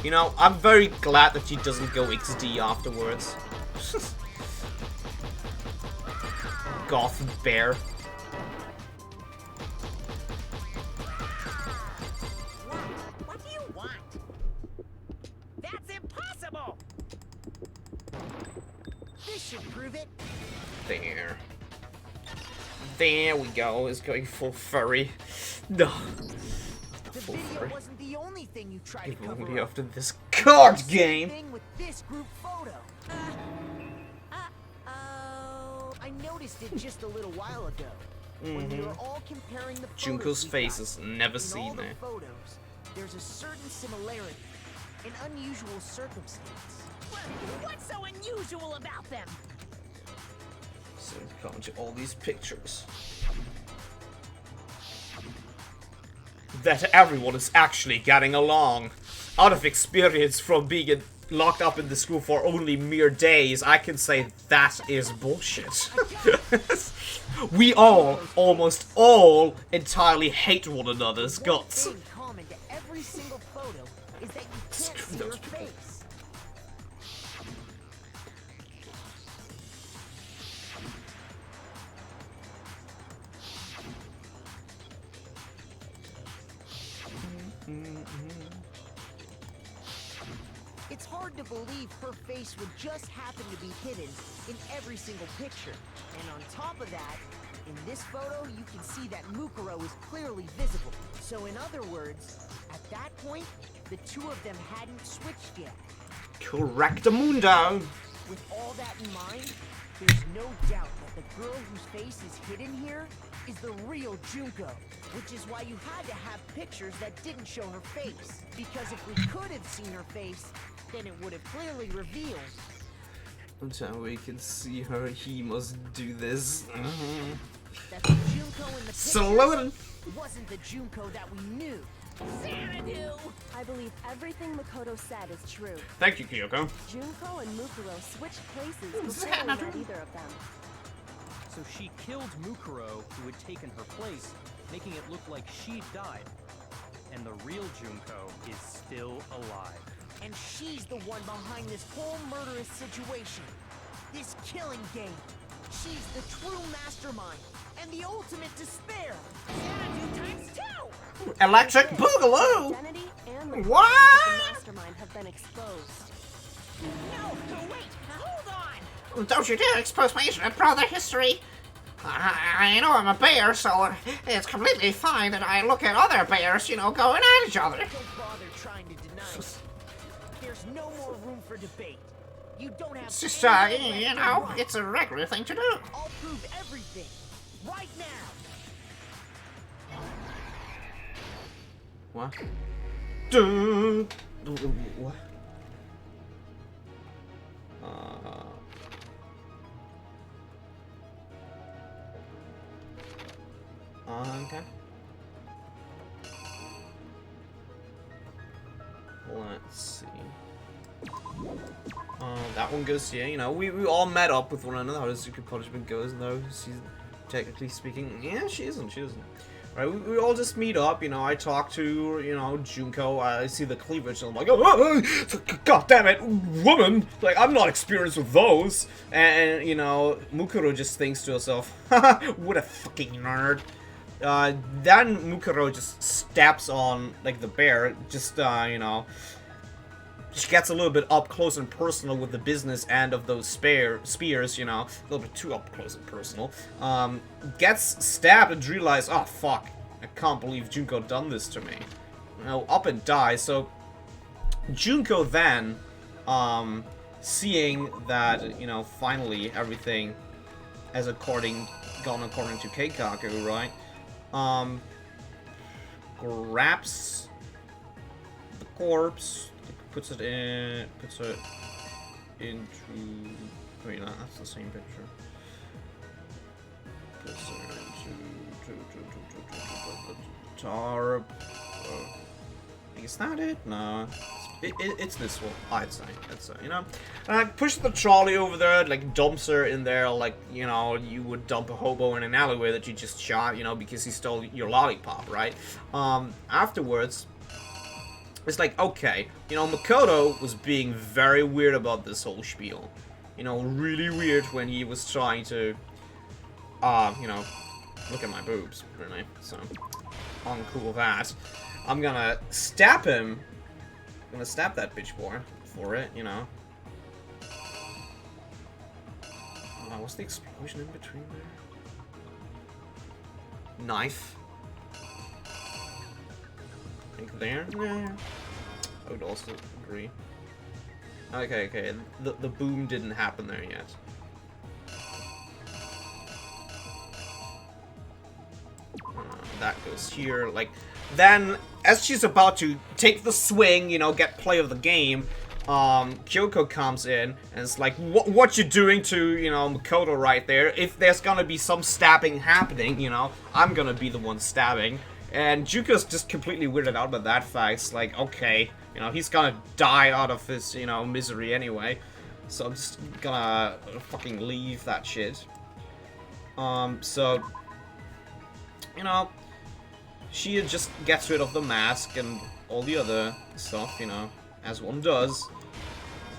A: You know, I'm very glad that he doesn't go XD afterwards. Goth bear.
F: What do you want? That's impossible.
H: This should prove it.
A: There. There we go, it's going full furry. No.
H: The
A: Full
H: video
A: furry.
H: wasn't the only thing you tried
A: If
H: to cover
A: only
H: up.
A: after this card game.
H: Thing with this group photo.
F: Uh-oh.
H: I noticed it just a little while ago. When we were all comparing the
A: Junko's
H: photos we
A: face
H: got.
A: is never
H: In
A: seen
H: all the
A: there.
H: photos, there's a certain similarity, an unusual circumstance.
F: What's so unusual about them?
A: So come to all these pictures. That everyone is actually getting along. Out of experience from being locked up in the school for only mere days, I can say that is bullshit. We all, almost all, entirely hate one another's guts.
H: One thing common to every single photo is that you can't see
A: Screw
H: their
A: those
H: hard to believe her face would just happen to be hidden in every single picture. And on top of that, in this photo, you can see that Mukuro is clearly visible. So in other words, at that point, the two of them hadn't switched yet.
A: Correctamundo!
H: With all that in mind, there's no doubt that the girl whose face is hidden here is the real Junko, which is why you had to have pictures that didn't show her face. Because if we could have seen her face, then it would have clearly revealed.
A: Until we can see her, he must do this.
H: That the Junko in the
A: Slow
H: wasn't the Junko that we knew.
B: Xanadu! I believe everything Makoto said is true.
A: Thank you, Kyoko.
B: Junko and Mukuro switched places before we met either of them.
D: So she killed Mukuro, who had taken her place, making it look like she'd died. And the real Junko is still alive.
H: And she's the one behind this whole murderous situation. This killing game. She's the true mastermind and the ultimate despair. Xanadu times 2!
A: Electric Boogaloo!
B: Identity and the
A: What?
B: mastermind have been exposed.
E: No, wait, hold on!
C: Don't you dare expose my ancient brother history! I know I'm a bear, so it's completely fine that I look at other bears, you know, going at each other.
H: Don't bother trying to deny it. There's no more room for debate. You don't have
C: It's just,
H: any
C: you know, it's a regular thing to do.
H: I'll prove everything. Right now.
A: What? Duh. What? Okay. Let's see. That one goes here. You know, we all met up with one another. How does secret punishment goes? No, she's technically speaking. Yeah, she isn't. She isn't. Right? We all just meet up. You know, I talk to Junko. I see the cleavage, and I'm like, oh, God damn it, woman! Like, I'm not experienced with those. And Mukuro just thinks to herself, what a fucking nerd. Then Mukuro just steps on like the bear. Just she gets a little bit up close and personal with the business end of those spears, a little bit too up close and personal. Gets stabbed and realizes, oh fuck, I can't believe Junko done this to me. Up and dies. So Junko then, seeing that, finally everything has gone according to Keikaku, right? Grabs the corpse, puts it into, wait, no, that's the same picture. Puts it into tarp. Is that it? No. It's this one, I'd say. And I push the trolley over there, like dumps her in there, like, you would dump a hobo in an alleyway that you just shot, because he stole your lollipop, right? Afterwards, it's like, okay, Makoto was being very weird about this whole spiel. Really weird when he was trying to, look at my boobs, really. So, uncool that. I'm gonna stab him. I'm gonna stab that bitch boy for it, What's the explosion in between there? Knife. Like there? Yeah. I would also agree. Okay. The boom didn't happen there yet. That goes here, like... Then, as she's about to take the swing, get play of the game, Kyoko comes in, and it's like, what you doing to, Makoto right there? If there's gonna be some stabbing happening, I'm gonna be the one stabbing. And Juko's just completely weirded out by that fact. It's like, okay, he's gonna die out of his, misery anyway. So I'm just gonna fucking leave that shit. So, she just gets rid of the mask and all the other stuff, as one does,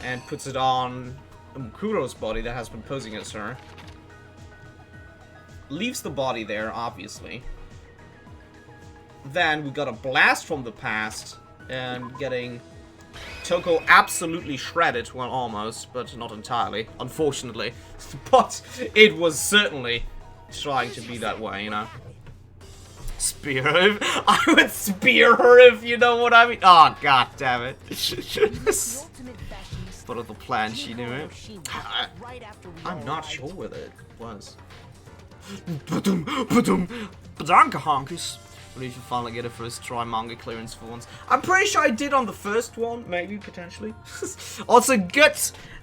A: and puts it on Mukuro's body that has been posing as her. Leaves the body there, obviously. Then we got a blast from the past, and getting Toko absolutely shredded, well, almost, but not entirely, unfortunately. But it was certainly trying to be that way, you know. Spear her? I would spear her if you know what I mean. Oh, god damn it. Part of the plan, she knew it. I'm not sure whether it was. Badanka honkus. What if you finally get a first try manga clearance for once? I'm pretty sure I did on the first one, maybe, potentially. Also, good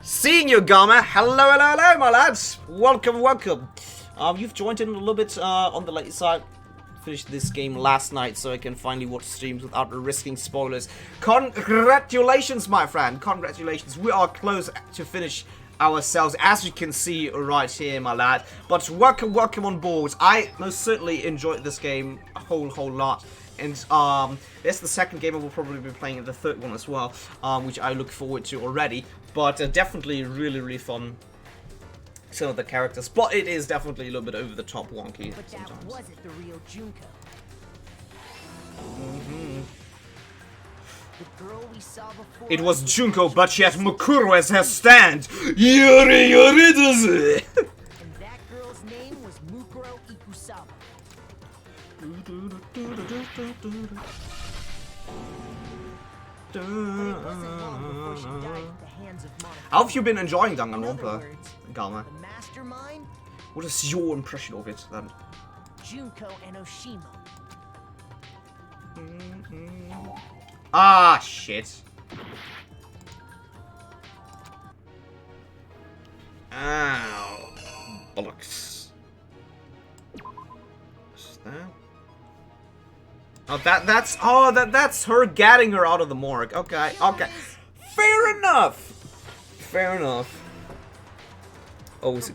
A: seeing you, Gama. Hello, hello, hello, my lads. Welcome, welcome. You've joined in a little bit on the late side. Finished this game last night so I can finally watch streams without risking spoilers. Congratulations, my friend. Congratulations. We are close to finish ourselves, as you can see right here, my lad. But welcome, welcome on board. I most certainly enjoyed this game a whole lot. And that's the second game I will probably be playing, and the third one as well, which I look forward to already. But definitely really fun. Some of the characters, but it is definitely a little bit over the top wonky
H: but
A: sometimes.
H: That wasn't the real Junko. The girl we saw before.
A: It was Junko, but yet Mukuro as her stand. Yuri does it.
H: And that girl's name was Mukuro Ikusaba.
A: How have you been enjoying Danganronpa, Galma?
H: The mastermind?
A: What is your impression of it then?
H: Junko and Oshima.
A: Ah, shit. Ow. Bollocks. What's that? Oh, that's her getting her out of the morgue. Okay, okay. Fair enough. Fair enough. Oh, it's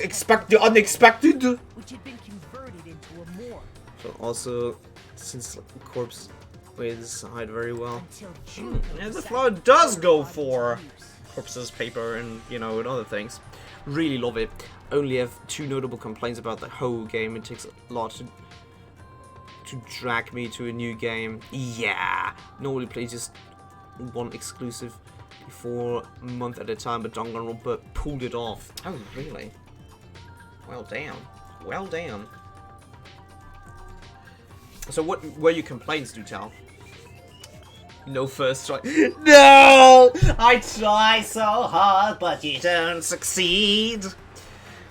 A: expect the unexpected.
H: Which had been converted into a morgue.
A: So also, since the corpse weighs hide very well. Yeah, the flower does go for corpses, paper, and you know, and other things. Really love it. Only have two notable complaints about the whole game. It takes a lot to drag me to a new game. Yeah, normally play just one exclusive for a month at a time, but Danganronpa pulled it off. Oh, really? Well, damn. Well, damn. So what were your complaints, do tell? No first try. No! I try so hard, but you don't succeed.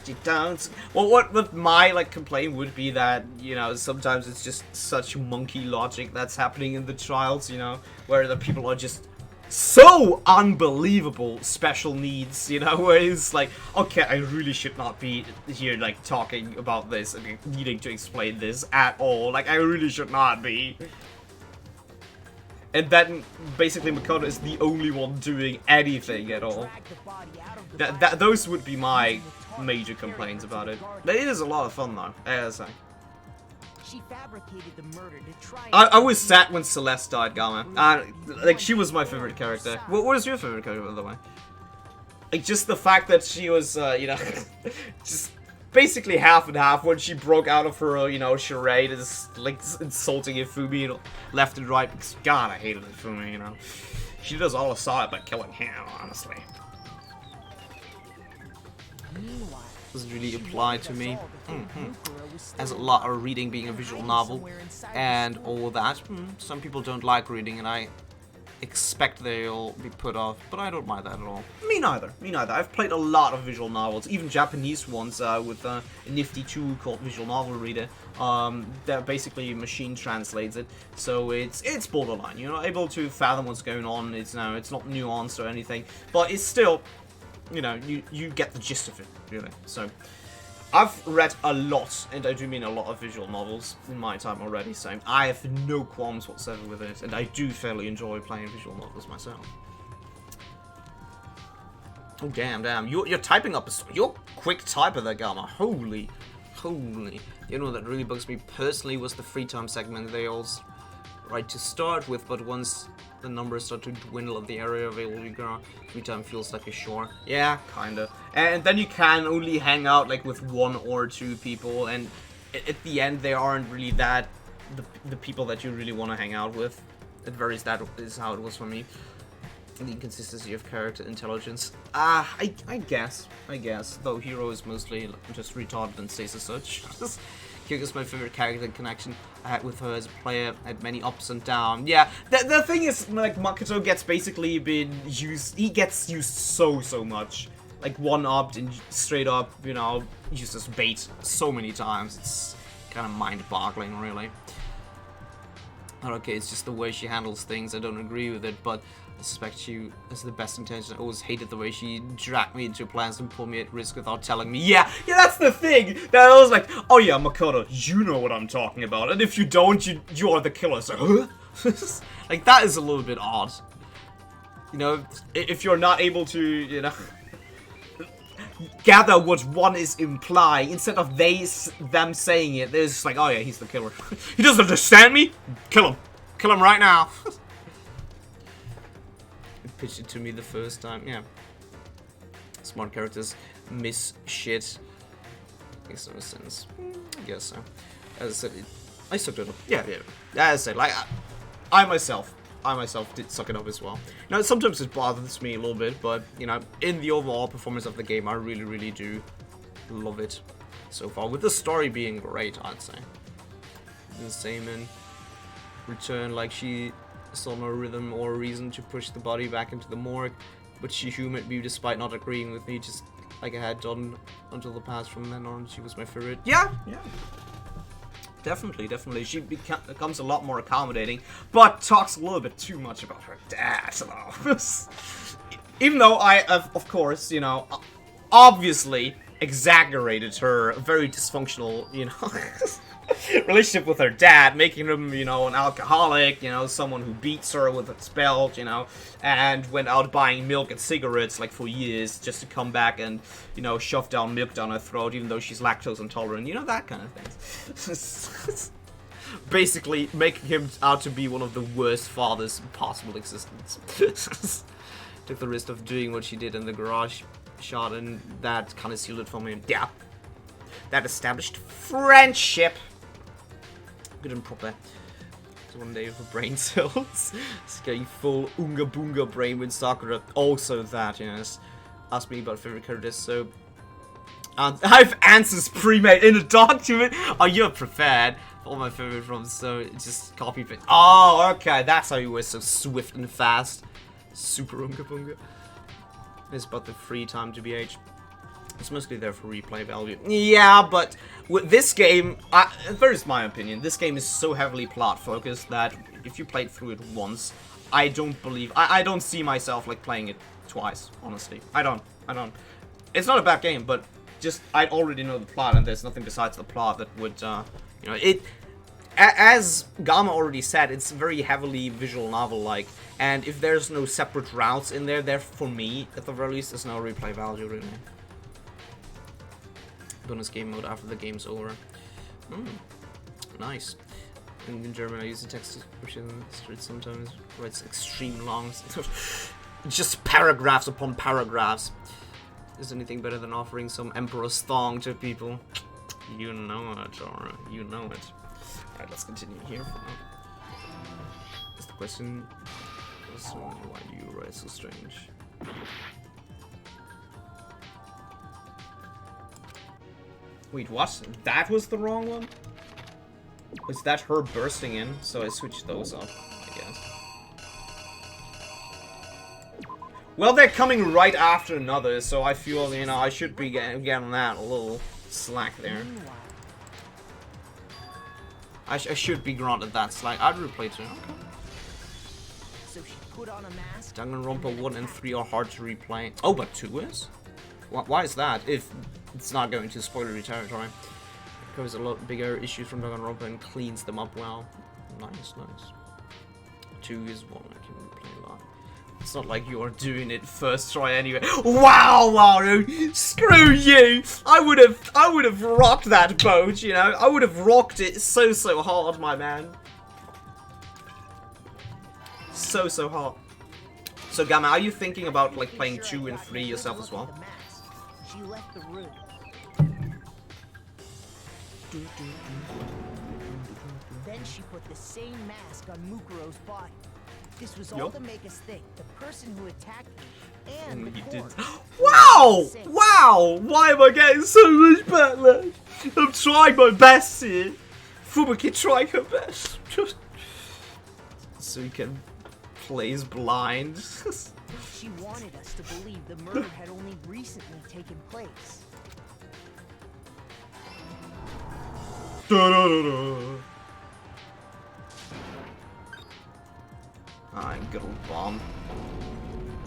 A: You don't. Well, what my complaint would be that, you know, sometimes it's just such monkey logic that's happening in the trials, you know, where the people are just so unbelievable special needs, you know, where it's like, okay, I really should not be here talking about this and needing to explain this at all. Like, I really should not be. And then basically Makoto is the only one doing anything at all. Those would be my major complaints about it. But it is a lot of fun though, as I say.
H: She fabricated the murder to try.
A: I was sad when Celeste died, Gama. She was my favorite character. What is your favorite character, by the way? Like, just the fact that she was, you know, just basically half and half when she broke out of her, you know, charade, is insulting Ifumi, you know, left and right. Because, God, I hated Ifumi, you know. She does all aside by killing him, honestly. Doesn't really apply to me. As a lot of reading being a visual novel and all that. Some people don't like reading, and I expect they'll be put off, but I don't mind that at all. Me neither. Me neither. I've played a lot of visual novels, even Japanese ones with a nifty tool called Visual Novel Reader. That basically machine translates it, so it's borderline. You're not able to fathom what's going on. It's not nuanced or anything, but it's still, you know, you get the gist of it, really. So I've read a lot, and I do mean a lot of visual novels in my time already, so I have no qualms whatsoever with it, and I do fairly enjoy playing visual novels myself. Oh, damn. You're typing up you're quick typer there, Gamma. Holy. You know, that really bugs me personally was the free time segment they all right to start with, but once the numbers start to dwindle of the area available, free time feels like a chore. Yeah, kinda. And then you can only hang out with one or two people, and at the end they aren't really that the people that you really want to hang out with. That is how it was for me. The inconsistency of character intelligence. I guess. Though Hero is mostly just retarded and stays as such. Kirigiri's my favorite character connection I had with her as a player. Had many ups and downs. Yeah, the thing is, like, Makoto gets basically been used. He gets used so much. Like, one-upped and straight up, you know, used as bait so many times. It's kind of mind-boggling, really. But okay, it's just the way she handles things. I don't agree with it, but I suspect she has the best intention. I always hated the way she dragged me into plans and put me at risk without telling me. Yeah, that's the thing. That I was like, oh yeah, Makoto, you know what I'm talking about, and if you don't, you are the killer. So, huh? Like, that is a little bit odd. You know, if you're not able to, you know, gather what one is implying instead of them saying it, they're just like, oh yeah, he's the killer. He doesn't understand me. Kill him right now. Pitched it to me the first time. Yeah, smart characters miss shit. Makes no sense. I guess so. As I said, I sucked it up. Yeah. As I said, like, I myself did suck it up as well. Now, sometimes it bothers me a little bit, but, you know, in the overall performance of the game, I really do love it so far. With the story being great, I'd say. The same in Return, like, she saw no rhythm or reason to push the body back into the morgue, but she humored me despite not agreeing with me, just like I had done until the past. From then on, she was my favorite. Yeah. Definitely. She becomes a lot more accommodating, but talks a little bit too much about her dad, though. Even though I, of course, you know, obviously exaggerated her very dysfunctional, you know, relationship with her dad, making him, you know, an alcoholic, you know, someone who beats her with a spell, you know, and went out buying milk and cigarettes, like, for years, just to come back and, you know, shove down milk down her throat, even though she's lactose intolerant, you know, that kind of thing. Basically, making him out to be one of the worst fathers in possible existence. Took the risk of doing what she did in the garage shot, and that kind of sealed it for me. Yeah. That established friendship. Good and proper. So one day for brain cells. It's getting full Unga Boonga brain with Sakura. Also that, yes. Ask me about favorite characters, so... I have answers pre-made in a document. Oh, you're prepared. All my favorite from, so just copy paste. Oh, okay. That's how you were so swift and fast. Super Unga Boonga. It's about the free time to BH. It's mostly there for replay value. Yeah, but with this game, there's my opinion. This game is so heavily plot focused that if you played through it once, I don't see myself like playing it twice. Honestly, I don't. It's not a bad game, but just I already know the plot, and there's nothing besides the plot that would, you know, it. As Gamma already said, it's very heavily visual novel-like, and if there's no separate routes in there, for me, at the very least, there's no replay value really. Bonus game mode after the game's over. Nice. In German, I use the text description. It sometimes writes extreme long, just paragraphs upon paragraphs. Is anything better than offering some Emperor's thong to people? You know it, or you know it. Alright, let's continue here. Is the question? So, why do you write so strange? Wait, what? That was the wrong one? Was that her bursting in? So I switched those up, I guess. Well, they're coming right after another, so I feel, you know, I should be getting that a little slack there. I should be granted that slack. I'd replay too. Okay.
H: So she put on a mask.
A: Danganronpa 1 and 3 are hard to replay. Oh, but 2 is? Why is that? If it's not going to spoilery territory. It covers a lot bigger issues from Danganronpa and cleans them up well. Nice. 2 is one I can replay a lot. It's not like you're doing it first try anyway. Wow, Mario! Screw you! I would have rocked that boat, you know? I would have rocked it so hard, my man. So hard. So Gamma, are you thinking about like playing 2 and 3 yourself as well?
H: She left the room. Then she put the same mask on Mukuro's body. This was all
A: Yup.
H: to make us think the person who attacked me and
A: Only
H: the
A: he did.
H: corpse
A: Wow! Wow! Why am I getting so much backlash? I'm trying my best here. Fumaki trying her best. Just so he can play as blind.
H: She wanted us to believe the murder had only recently taken place.
A: Good old bomb.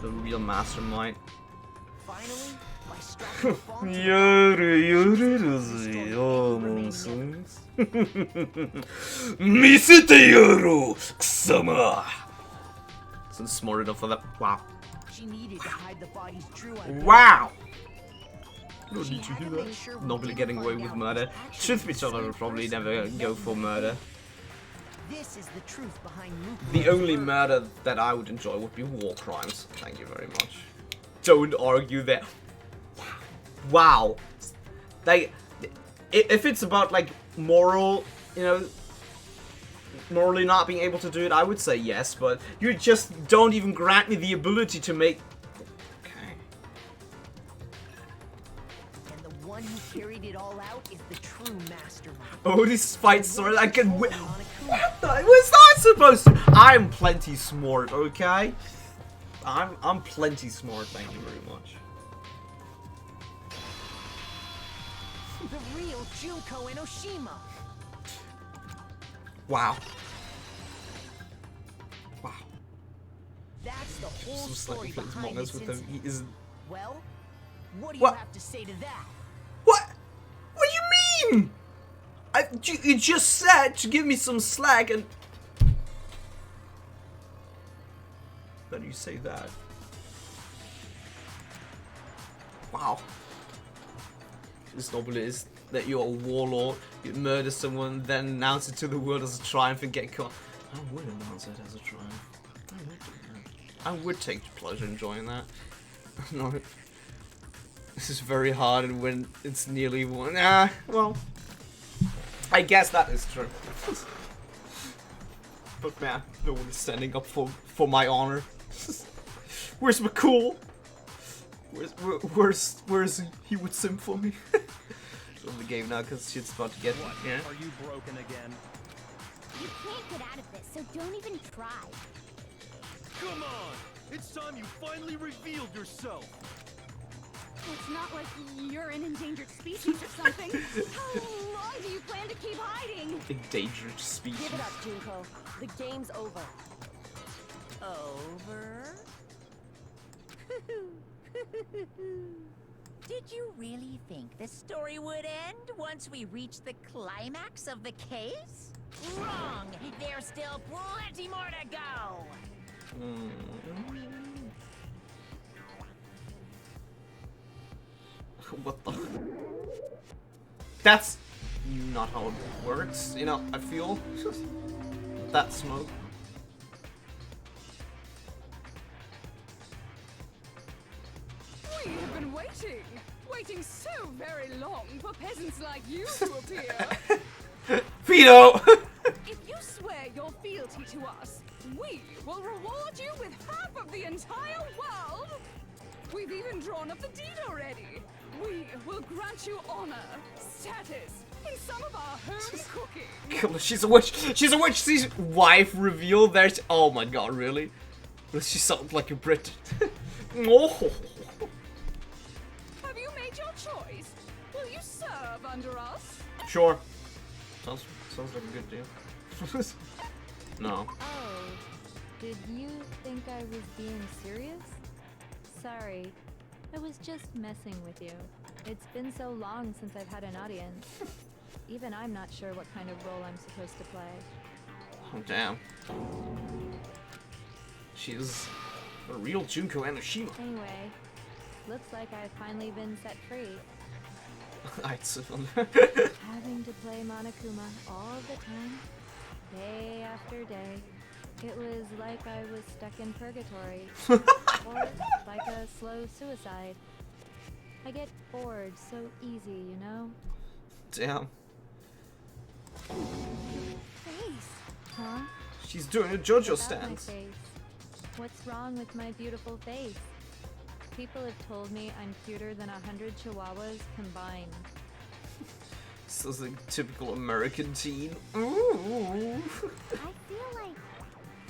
A: The real mastermind.
H: Finally, by striking a bomb to
A: Isn't smart enough for that. Wow.
H: she needed to hide the body's true identity.
A: Wow! No
H: She
A: need to
H: had
A: do
H: to
A: that.
H: make sure we
A: Nobody
H: didn't
A: getting away
H: find
A: with
H: out
A: murder.
H: who's actually
A: Truth be
H: the
A: told, I
H: same
A: would probably
H: person
A: never
H: who
A: go for murder.
H: This is the truth behind Mukuro's
A: The only
H: murder.
A: murder that I would enjoy would be war crimes. Thank you very much. Don't argue that. Wow. If it's about like moral, you know, morally not being able to do it, I would say yes, but you just don't even grant me the ability to make. Okay.
H: And the one who carried it all out is the true mastermind.
A: Oh, these fights are I can win. What the? Was that supposed to? I'm plenty smart, okay? I'm plenty smart. Thank you very much.
H: The real Junko Enoshima.
A: Wow. Wow.
H: That's the whole
A: Just like
H: story
A: he plays
H: behind
A: Among Us
H: this
A: with them.
H: incident.
A: He isn't.
H: Well, what do you
A: What?
H: have to say to that?
A: What? What do you mean? You just said to give me some slack and then you say that. Wow. This noble is that you're a warlord, you murder someone, then announce it to the world as a triumph and get caught. I would announce it as a triumph. I would do that. I would take pleasure in enjoying that. No. This is very hard, and when it's nearly one. Well, I guess that is true. But man, no one is standing up for my honor. Where's McCool? Where's he would sim for me? It's on the game now because shit's about to get.
D: What?
A: Yeah.
D: Are you broken again?
J: You can't get out of this, so don't even try.
I: Come on! It's time you finally revealed yourself!
J: It's not like you're an endangered species or something. How long do you plan to keep hiding?
A: Endangered species.
B: Give it up, Junko. The game's over.
F: Over? Did you really think the story would end once we reached the climax of the case? Wrong! There's still plenty more to go!
A: What the? That's not how it works. You know, I feel that smoke.
L: We have been waiting so very long for peasants like you to appear.
A: Vito!
L: If you swear your fealty to us, we will reward you with half of the entire world. We've even drawn up the deed already. We will grant you honor, status, and some of our home cooking.
A: Come on, she's a witch. She's a witch. She's wife reveal. There's. Oh my god, really? She sounds like a Brit. Oh.
L: Have you made your choice? Will you serve under us?
A: Sure. Sounds like a good deal. No.
B: Oh, did you think I was being serious? Sorry, I was just messing with you. It's been so long since I've had an audience. Even I'm not sure what kind of role I'm supposed to play.
A: Oh damn. She's a real Junko Enoshima.
B: Anyway, looks like I've finally been set free. Having to play Monokuma all the time, day after day. It was like I was stuck in purgatory. Or like a slow suicide. I get bored so easy, you know?
A: Damn.
B: Face. Huh?
A: She's doing a JoJo
B: Without my
A: stance.
B: face,
M: What's wrong with my beautiful face? People have told me I'm cuter than 100 chihuahuas combined.
A: This is a typical American teen. Ooh.
J: I feel like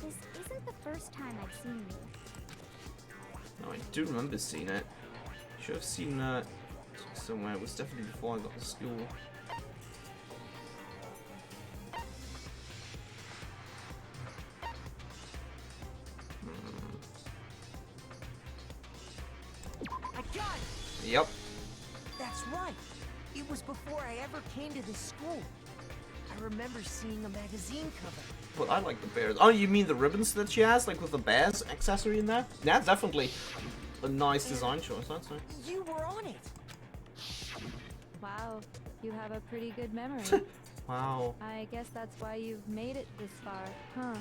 J: this isn't the first time I've seen you.
A: No, I do remember seeing it. Should have seen that somewhere. It was definitely before I got to school.
H: I got it!
A: Yep.
H: That's right. It was before I ever came to this school. I remember seeing a magazine cover.
A: But I like the bears. Oh, you mean the ribbons that she has, like with the bears accessory in there? Yeah, definitely a nice design choice. That's nice.
H: You were on it.
M: Wow, you have a pretty good memory.
A: Wow.
M: I guess that's why you've made it this far, huh?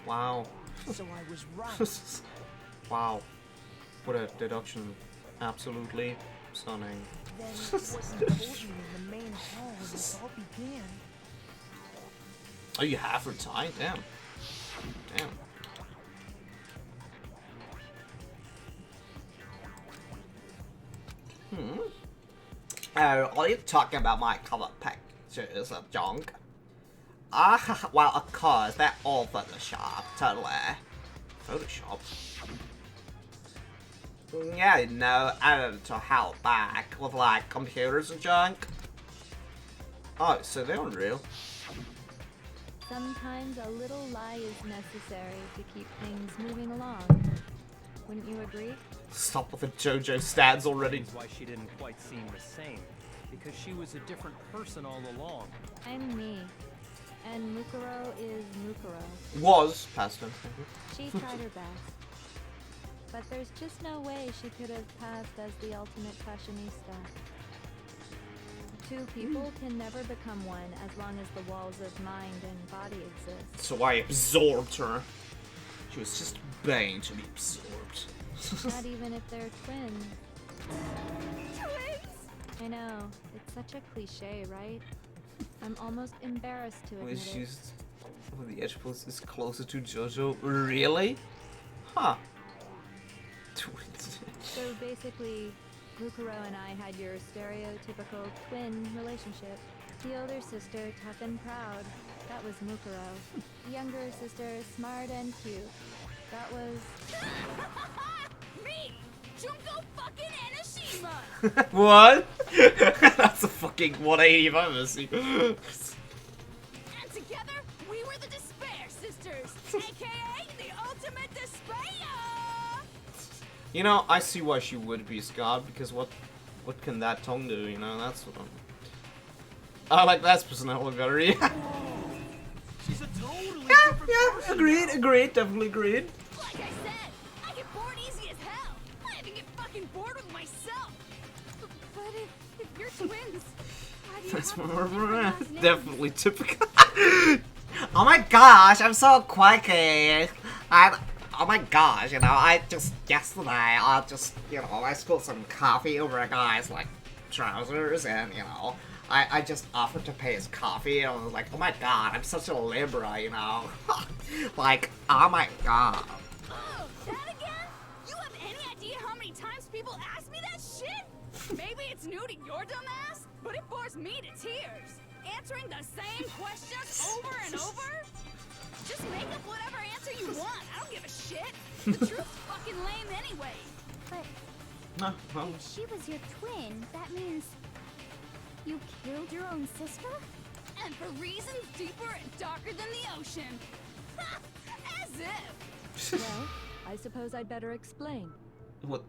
A: Wow.
H: So I was right.
A: Wow. What a deduction. Absolutely stunning.
H: Then it wasn't holding in the main hall when this all began.
A: Oh, you have her tied? Damn. Damn. Oh, are you talking about my cover pictures of junk? Well, of course, they're all Photoshop, totally. Photoshop? Yeah, you know, edited to hell back with, like, computers and junk. Oh, so they're unreal.
M: Sometimes a little lie is necessary to keep things moving along. Wouldn't you agree?
A: Stop with the JoJo stats already.
D: That's why she didn't quite seem the same. Because she was a different person all along.
M: I'm me. And Mukuro is Mukuro.
A: Was past tense.
M: She tried her best. But there's just no way she could have passed as the ultimate fashionista. Two people can never become one as long as the walls of mind and body exist.
A: So I absorbed her. She was just bane to be absorbed.
M: Not even if they're twins.
L: Twins?
M: I know. It's such a cliche, right? I'm almost embarrassed to admit it.
A: She's the edge post is closer to JoJo. Really? Huh. Twins.
M: So basically, Mukuro and I had your stereotypical twin relationship. The older sister, tough and proud. That was Mukuro. The younger sister, smart and cute. That was...
L: Me! Junko fucking Enoshima!
A: What? That's a fucking 180 if I've ever seen.
L: And together, we were the Despair Sisters, aka the ultimate despair!
A: You know, I see why she would be scarred, because what can that tongue do, you know? That's what I'm... I like that personality better, yeah.
I: She's a totally different person.
A: Agreed, definitely agreed.
L: Like I said, I get bored easy as hell. I even get fucking bored with myself. But if you're twins, why do you
A: That's
L: have
A: more
L: different last names?
A: definitely typical.
C: Oh my gosh, I'm so quirky. Oh my gosh, you know, yesterday, I spilled some coffee over a guy's, like, trousers, and, you know, I just offered to pay his coffee, and I was like, oh my god, I'm such a Libra, you know? Like, oh my god.
L: Oh, that again? You have any idea how many times people ask me that shit? Maybe it's new to your dumb ass, but it bores me to tears. Answering the same questions over and over? Just make up whatever answer you want. I don't give a shit. The truth's fucking lame anyway.
J: But
A: No, well,
J: if she was your twin, that means you killed your own sister?
L: And for reasons deeper and darker than the ocean. Ha! As if.
M: Well, I suppose I'd better explain.
A: what?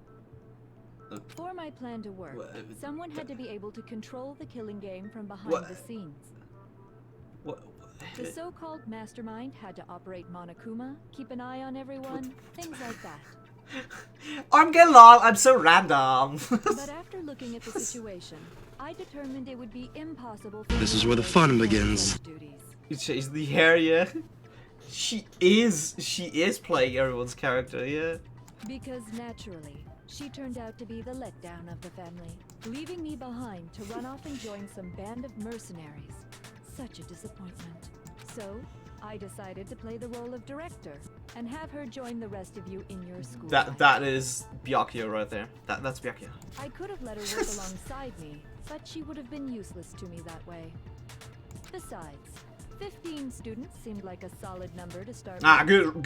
M: For my plan to work,
A: What?
M: someone had to be able to control the killing game from behind
A: What?
M: the scenes.
A: What?
M: The so-called mastermind had to operate Monokuma, keep an eye on everyone, things like that.
A: I'm getting lost. I'm so random.
M: But after looking at the situation, I determined it would be impossible for
N: This is where the fun begins.
M: duties.
A: You changed the hair, yeah. She is playing everyone's character, yeah.
M: Because naturally, she turned out to be the letdown of the family, leaving me behind to run off and join some band of mercenaries. Such a disappointment. So, I decided to play the role of director,
B: and have her join the rest of you in your school.
A: That is Byakuya right there. That's Byakuya.
B: I could have let her work alongside me, but she would have been useless to me that way. Besides, 15 students seemed like a solid number to start with.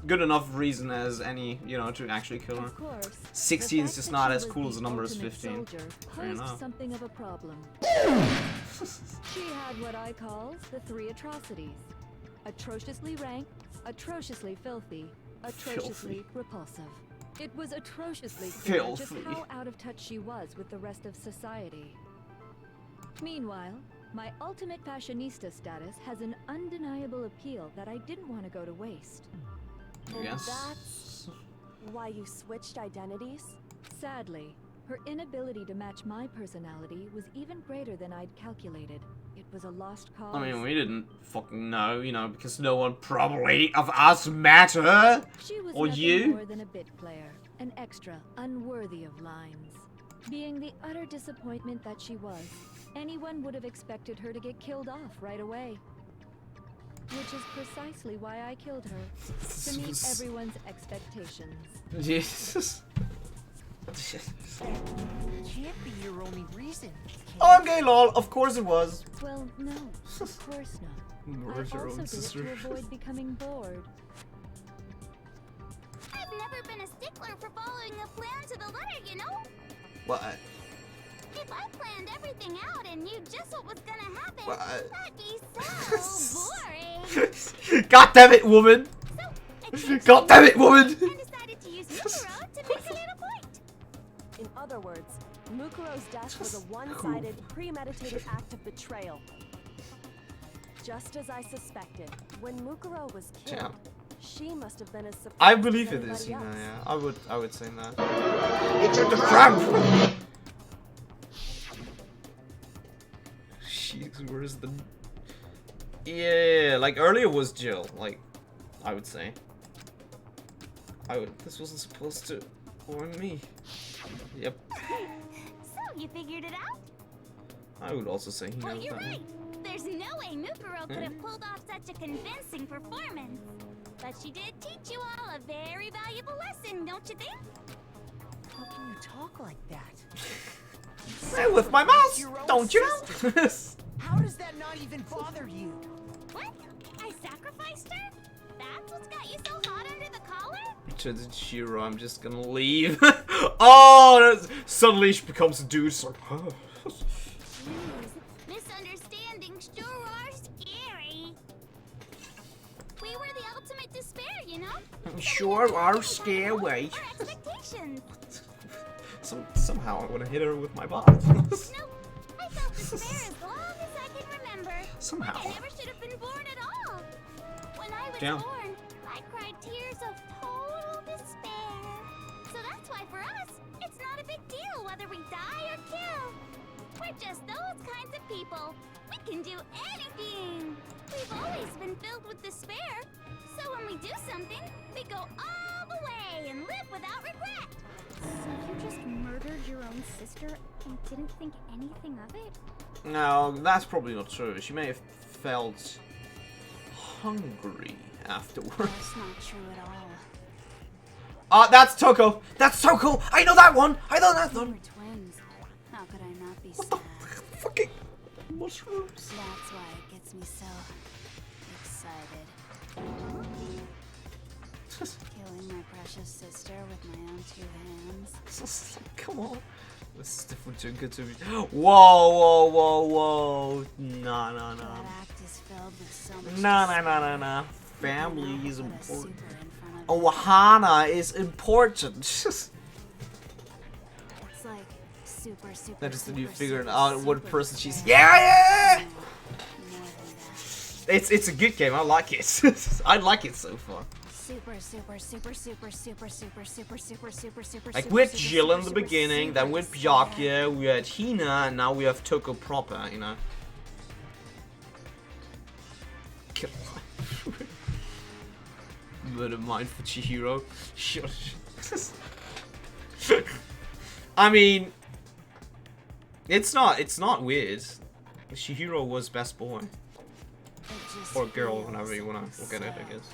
A: Good enough reason as any, you know, to actually kill her.
B: Of course,
A: 16 is just not as cool as the number as
B: ultimate
A: 15.
B: soldier
A: Fair enough.
B: posed something of a problem. She had what I call the 3 atrocities: atrociously rank, atrociously filthy, atrociously repulsive. It was atrociously clear just
A: Filthy.
B: how out of touch she was with the rest of society. Meanwhile, my ultimate fashionista status has an undeniable appeal that I didn't want to go to waste.
A: I guess.
B: That's why you switched identities? Sadly, her inability to match my personality was even greater than I'd calculated. It was a lost cause.
A: I mean, we didn't fucking know, you know, because no one probably of us met her.
B: She was
A: or
B: nothing
A: you.
B: more than a bit player, an extra unworthy of lines. Being the utter disappointment that she was, anyone would have expected her to get killed off right away. Which is precisely why I killed her, to meet everyone's expectations.
A: Jesus.
H: Can't be your only reason.
A: Oh, I'm gay, lol. Of course it was.
B: Well, no, of course not.
A: Where's
B: I
A: your
B: also
A: own
B: did
A: sister?
B: it to avoid becoming bored.
J: I've never been a stickler for following a plan to the letter, you know?
A: What?
J: If I planned everything out and knew just what was gonna happen,
A: What?
J: that'd be so boring.
A: God damn it, woman!
J: So,
A: God damn it, woman!
J: and decided to use Mukuro to make a little point.
B: In other words, Mukuro's death was a one-sided, premeditated act of betrayal. Just as I suspected, when Mukuro was killed, she must have been as surprised
A: I believe
B: as
A: it is,
B: anybody
A: you know,
B: else.
A: yeah. I would say that. It's the cramp! Jeez, where's the... Yeah, like earlier was Jill, like, I would say. This wasn't supposed to warn me. Yep.
J: So, you figured it out?
A: I would also say he
J: Well,
A: knows
J: you're
A: that.
J: right. There's no way Mukuro could have pulled off such a convincing performance. But she did teach you all a very valuable lesson, don't you think?
H: How can you talk like that?
A: Hey, with my mouse, don't you know?
H: How does that not even bother you?
J: What? I sacrificed her? That's what's got you so hot under the collar?
A: To the Shiro, I'm just gonna leave. Oh, suddenly she becomes a dude. So,
J: Misunderstandings sure are scary. We were the ultimate despair, you know?
A: sure are scary.
J: Our expectations.
A: Somehow I want to hit her with my bot.
J: No, I felt despair as long as I can remember.
A: Somehow.
J: I never should have been born at all. When I was
A: Damn.
J: born, I cried tears of total despair. So that's why for us, it's not a big deal whether we die or kill. We're just those kinds of people. We can do anything. We've always been filled with despair. So when we do something, we go all the way and live without regret.
N: So you just murdered your own sister and didn't think anything of it?
A: No, that's probably not true. She may have felt hungry afterwards.
N: That's not true at all.
A: That's Toko. That's Toko. I know that one. I know that
N: We
A: one.
N: were twins. How could I not be
A: What
N: sad?
A: the fucking mushrooms?
N: That's why it gets me so excited. Killing my precious sister with my own 2 hands.
A: Come on. This is different too good to me. Whoa, whoa, whoa, whoa. Nah.
N: That act is filled with so much
A: Nah. Family is important. Ohana is important.
N: It's like super.
A: That is the
N: super,
A: new figuring
N: super,
A: out what
N: super
A: person she's.
N: despair.
A: Yeah!
N: No, more than that.
A: It's a good game. I like it. I like it so far.
N: Super.
A: Like with Jill in the beginning, then with Byakuya, we had Hina, and now we have Toko proper, you know. Murder mind for Chihiro. Shut. I mean, it's not weird. Chihiro was best boy. Or girl, whenever you wanna look at it, I guess.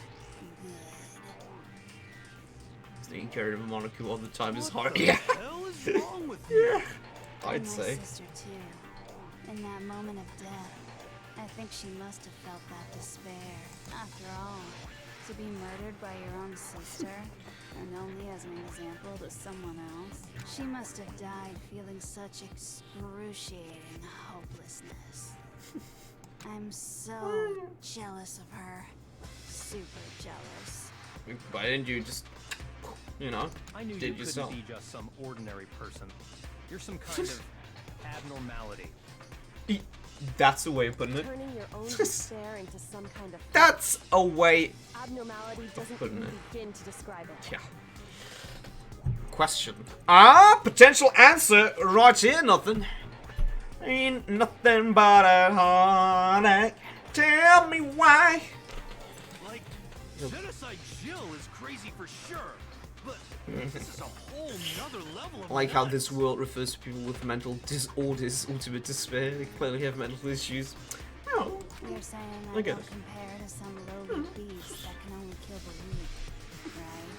A: taking care of a Monaco all the time is hard.
I: What the
A: Yeah.
I: hell is wrong with you?
A: Yeah. I'd
J: My
A: say.
J: sister too. In that moment of death, I think she must have felt that despair. After all, to be murdered by your own sister, and only as an example to someone else, she must have died feeling such excruciating hopelessness. I'm so jealous of her. Super jealous.
A: Why didn't you just, you know,
D: I knew
A: did
D: you
A: yourself?
D: couldn't be just some ordinary person. You're some kind of abnormality.
A: That's a way of putting it.
B: Turning your own despair into some kind of
A: That's a way.
B: abnormality doesn't
A: putting
B: even
A: it.
B: begin to describe it.
A: Yeah. Question. Potential answer right here. Nothing. Ain't nothing but a heartache. Tell me why.
I: Like, Genocide Jill is crazy for sure, but this is a whole nother level of
A: I like how
I: nuts.
A: this world refers to people with mental disorders, ultimate despair. They clearly have mental issues. Oh,
J: You're saying
A: I
J: I
A: get
J: don't
A: it.
J: compare to some lowly beast that can only kill the weak, right?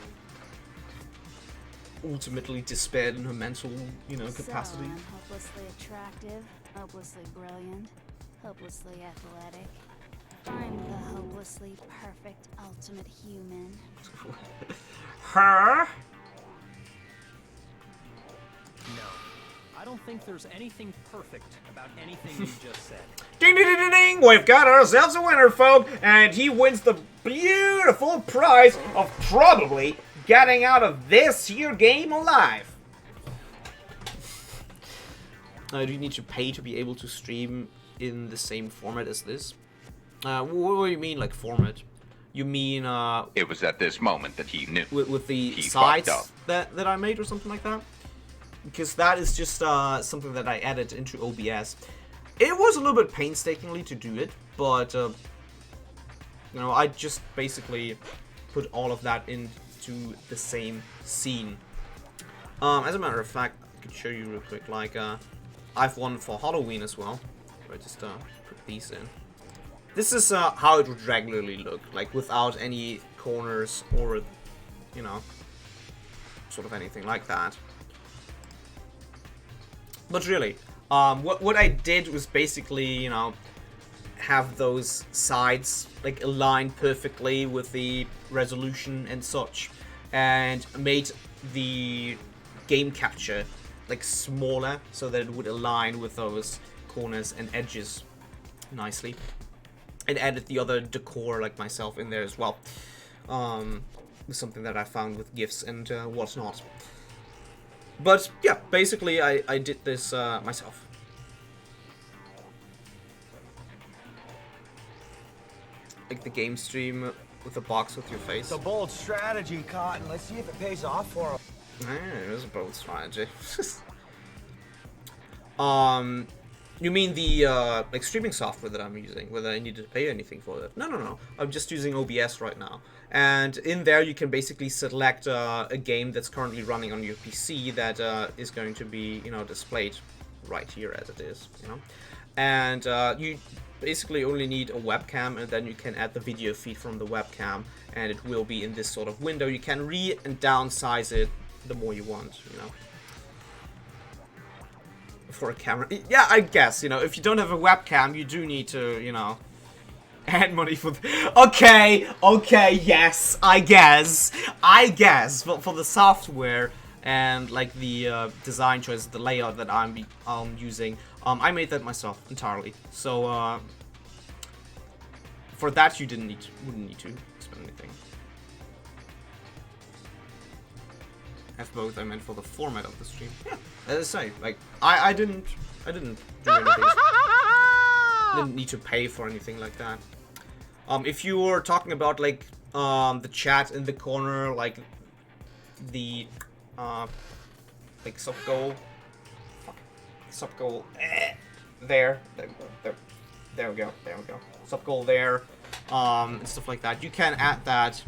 A: Ultimately despaired in her mental, capacity.
J: So I'm hopelessly attractive, hopelessly brilliant, hopelessly athletic. I'm the hopelessly perfect ultimate human.
A: Her?
D: No. I don't think there's anything perfect about anything you just said.
A: Ding ding ding ding ding! We've got ourselves a winner, folk, and he wins the beautiful prize of probably getting out of this here game alive. Do you need to pay to be able to stream in the same format as this? What do you mean, like format? You mean
O: It was at this moment that he knew.
A: with the
O: He
A: sides
O: fucked
A: that I made or something like that? Because that is just something that I added into OBS. It was a little bit painstakingly to do it, but I just basically put all of that into the same scene. As a matter of fact, I could show you real quick. Like, I've one for Halloween as well. I just put these in. This is how it would regularly look, like without any corners or, sort of anything like that. But really, what I did was basically, have those sides like aligned perfectly with the resolution and such, and made the game capture like smaller so that it would align with those corners and edges nicely, and added the other decor like myself in there as well. Something that I found with GIFs and whatnot. But yeah, basically I did this myself. Like the game stream with a box with your face.
P: It's a bold strategy, Cotton. Let's see if it pays off for him.
A: It is a bold strategy. You mean the like streaming software that I'm using, whether I needed to pay anything for it? No. I'm just using OBS right now. And in there you can basically select a game that's currently running on your PC that is going to be, displayed right here as it is, And you basically only need a webcam, and then you can add the video feed from the webcam, and it will be in this sort of window. You can re- and downsize it the more you want, For a camera. Yeah, I guess, if you don't have a webcam, you do need to, add money for okay, yes, I guess, but for the software and like the design choice, the layout that I'm using, I made that myself entirely. So for that you wouldn't need to spend anything. F both, I meant for the format of the stream. Yeah, as I say, like I didn't do anything. Didn't need to pay for anything like that. If you were talking about like the chat in the corner, like the like sub goal, there we go, sub goal there, and stuff like that. You can add that.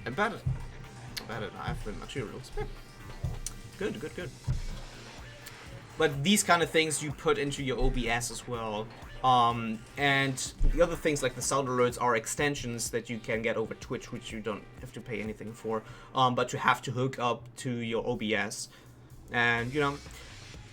A: Embed it. I have the materials. Good. But these kind of things you put into your OBS as well, And the other things like the sound alerts are extensions that you can get over Twitch, which you don't have to pay anything for, but you have to hook up to your OBS. And, you know,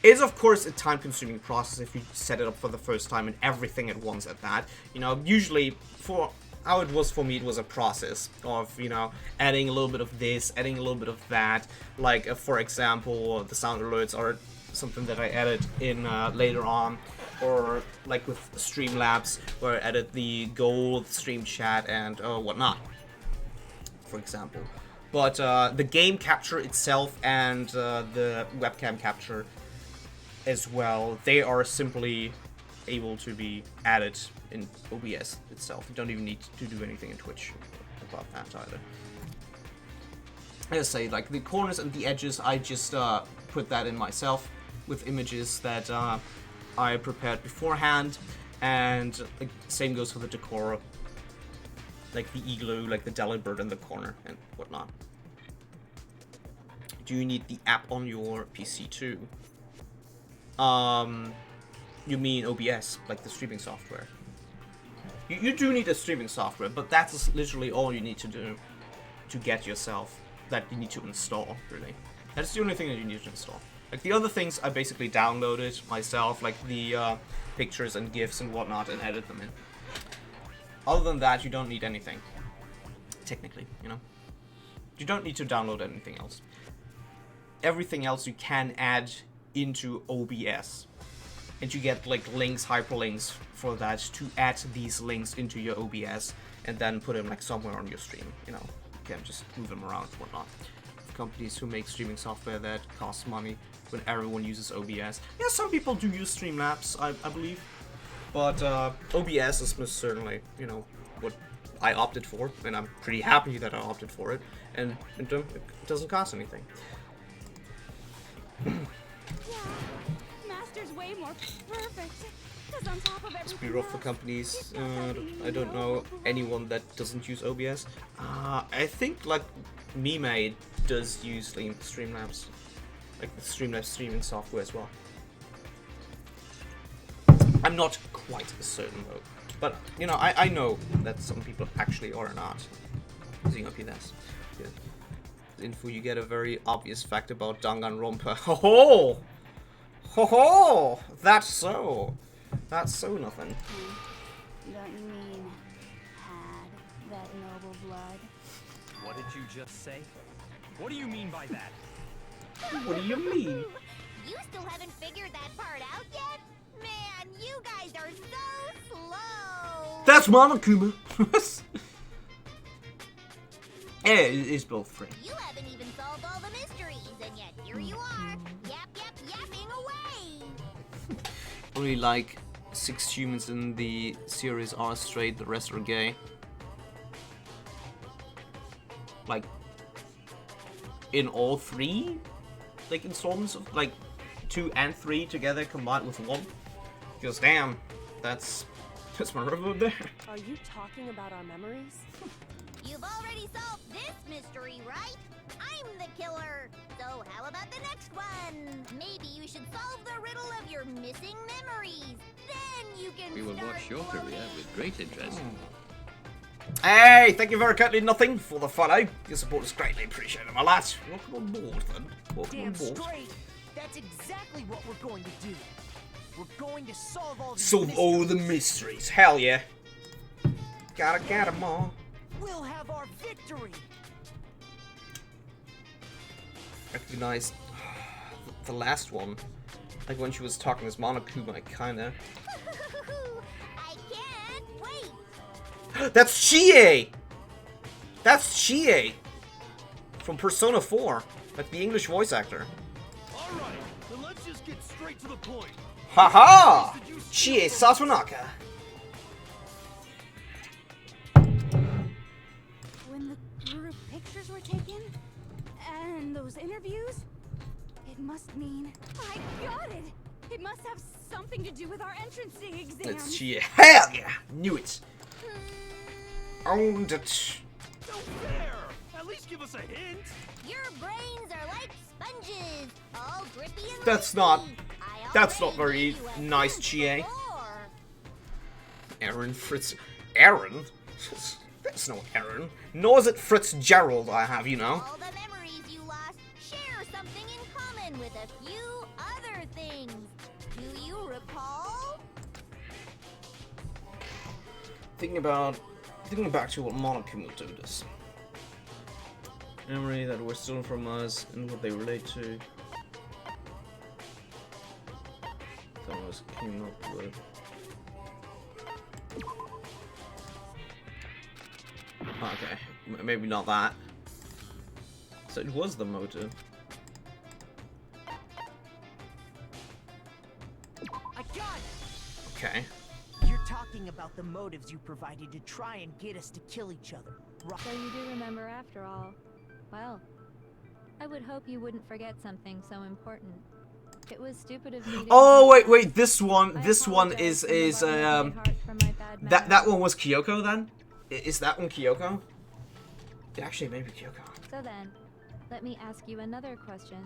A: it's of course a time-consuming process if you set it up for the first time and everything at once at that. You know, usually for how it was for me, it was a process of, you know, adding a little bit of this, adding a little bit of that. Like, for example, the sound alerts are something that I added in later on, or like with Streamlabs, where I added the goal, the stream chat, and whatnot, for example. But the game capture itself and the webcam capture as well, they are simply able to be added in OBS itself. You don't even need to do anything in Twitch about that either. As I say, like the corners and the edges, I just put that in myself with images that I prepared beforehand, and like, same goes for the decor, like the igloo, like the Delibird in the corner and whatnot. Do you need the app on your PC too? You mean OBS, like the streaming software? You do need a streaming software, but that's literally all you need to do to get yourself, that you need to install, really. That's the only thing that you need to install. Like the other things I basically downloaded myself, like the pictures and GIFs and whatnot, and edit them in. Other than that, you don't need anything. Technically, you know? You don't need to download anything else. Everything else you can add into OBS. And you get like links, hyperlinks for that to add these links into your OBS and then put them like somewhere on your stream, you know? You can just move them around and whatnot. Companies who make streaming software that costs money when everyone uses OBS. Yeah, some people do use Streamlabs, I believe. But OBS is most certainly, you know, what I opted for, and I'm pretty happy that I opted for it, and it doesn't cost anything.
L: Yeah, Master's way more perfect. 'Cause on top of everything
A: Spear off the companies. I don't know anyone that doesn't use OBS. I think like Meme does use Streamlabs, like the Streamlabs streaming software as well. I'm not quite certain though, but you know, I know that some people actually are not using OBS. Yeah. Info, you get a very obvious fact about Danganronpa. Ho ho! Ho ho! That's so nothing.
N: Don't you mean had that noble blood?
D: What did you just say? What do you mean by that?
A: What do you mean?
J: You still haven't figured that part out yet? Man, you guys are so slow!
A: That's Monokuma! Yeah, it's both free.
J: You haven't even solved all the mysteries, and yet here you are, yapping away!
A: Only like 6 humans in the series are straight, the rest are gay. Like, in all 3, like, installments of, like, 2 and 3 together combined with 1. Because damn, that's my river there.
B: Are you talking about our memories?
J: You've already solved this mystery, right? I'm the killer! So how about the next one? Maybe you should solve the riddle of your missing memories. Then you can
K: We will watch your career with great interest.
A: Hey, thank you very kindly, Nothing, for the follow. Your support is greatly appreciated, my lads. Welcome on board, then. Welcome on
H: Damn
A: board.
H: straight. That's exactly what we're going to do. We're going to solve all these
A: Solve all the mysteries. Hell yeah. Gotta get them all.
H: We'll have our victory.
A: Recognize the last one. Like when she was talking as Monokuma, kinda.
J: I can't wait!
A: That's Chie! That's Chie! From Persona 4. Like the English voice actor.
I: Alright, then let's just get straight to the point.
A: Haha! Chie Satonaka!
L: When the group pictures were taken, and those interviews, it must mean I got it. It must have something to do with our entrancing exam.
A: It's Chie. Hell yeah! Knew it! Owned it.
I: No fair! At least give us a hint!
J: Your brains are like sponges, all drippy and
A: That's
J: liquidy.
A: not very nice, Chie. Aaron Fritz. Aaron? There's no Aaron. Nor is it Fitzgerald I have, you know.
J: All the memories you lost share something in common with a few other things. Do you recall?
A: Thinking back to what Monokuma told us. Memory that were stolen from us and what they relate to. Thomas came up with. Okay, maybe not that. So it was the motive.
H: I got it!
A: Okay.
H: You're talking about the motives you provided to try and get us to kill each other. Right?
M: So you do remember after all. Well, I would hope you wouldn't forget something so important. It was stupid of me to...
A: Oh wait, this one is that one was Kyoko then? Is that one Kyoko? It actually may be Kyoko.
M: So then, let me ask you another question.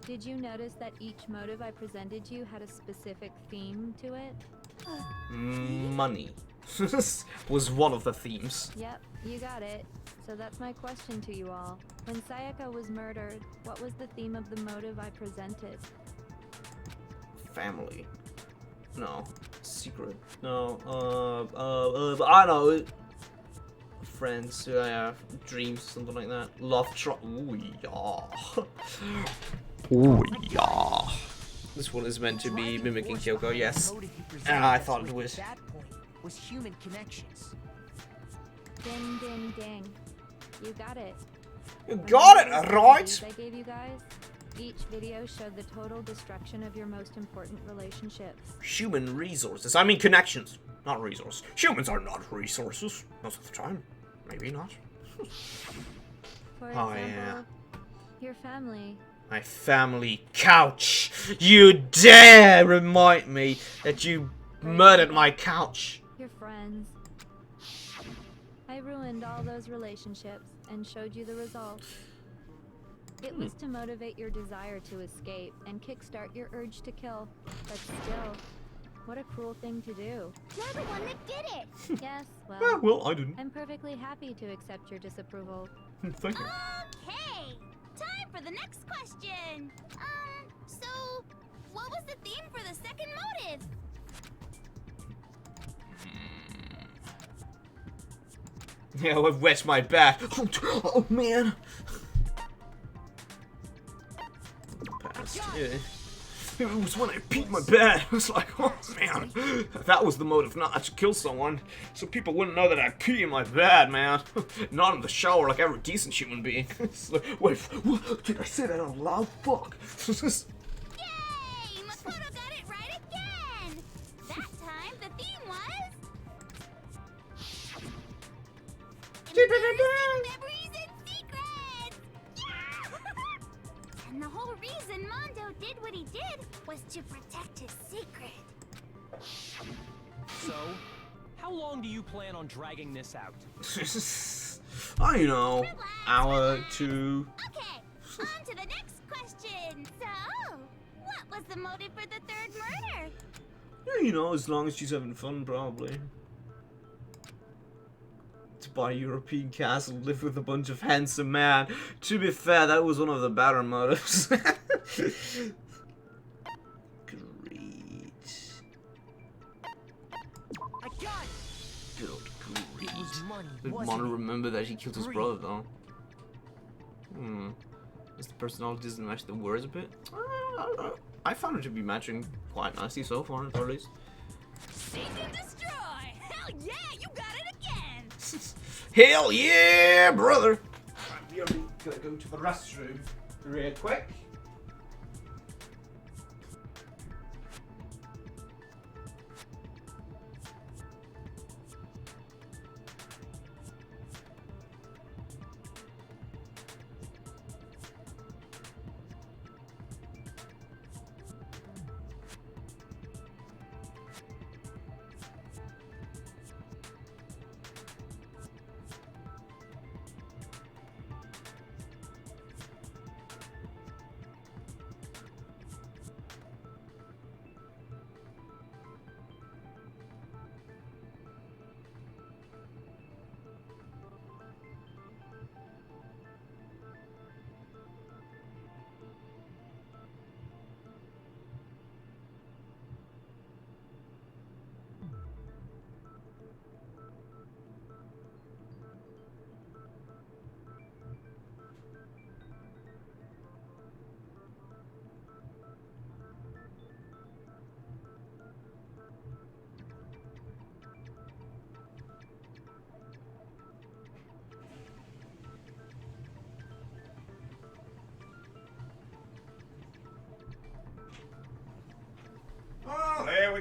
M: Did you notice that each motive I presented you had a specific theme to it?
A: Money was one of the themes.
M: Yep, you got it. So that's my question to you all. When Sayaka was murdered, what was the theme of the motive I presented?
A: Family. No. Secret. No. I know. Friends. Yeah. Dreams. Something like that. Love. Ooh, yeah. Ooh, yeah. This one is meant to be mimicking Kyoko, yes. And I thought it was.
H: That point was human connections.
M: Ding, ding, ding. You got it.
A: You got it, right?
M: I gave you guys. Each video showed the total destruction of your most important relationships.
A: Human resources. I mean connections, not resources. Humans are not resources. Most of the time. Maybe not.
M: For example, your family.
A: My family couch. You dare remind me that you murdered my couch.
M: Your friends. I ruined all those relationships and showed you the results. It was to motivate your desire to escape and kickstart your urge to kill. But still, what a cruel thing to do.
J: You're the one that did it!
M: Yes, well,
A: Yeah, well, I didn't.
M: I'm perfectly happy to accept your disapproval.
A: Thank you.
J: Okay, time for the next question. So, what was the theme for the second motive?
A: Yeah, I've wet my back. Oh man. Yeah. It was when I peed my bed. I was like, oh man, that was the motive, not to kill someone, so people wouldn't know that I pee in my bed, man. Not in the shower like every decent human being. Like, wait, what? Did I say that out loud? Fuck.
J: Yay! Makoto got it right again! That time, the theme was... Memories and secrets! Yeah! And the whole reason Mondo did what he did was to protect his secret.
D: So, how long do you plan on dragging this out?
A: I know. Hour, two.
J: Okay, on to the next question. So, what was the motive for the third murder?
A: Yeah, you know, as long as she's having fun, probably. To buy a European castle, live with a bunch of handsome men. To be fair, that was one of the better motives. Great.
H: I got it.
A: Good old greed.
H: It was money,
A: Did
H: wasn't
A: Mono
H: it?
A: remember that he killed his brother, though? His personality doesn't match the words a bit. I found it to be matching quite nicely so far, at least.
E: Seek and destroy! Hell yeah, you got it again!
A: Hell yeah, brother! Right, we are gonna go to the restroom real quick.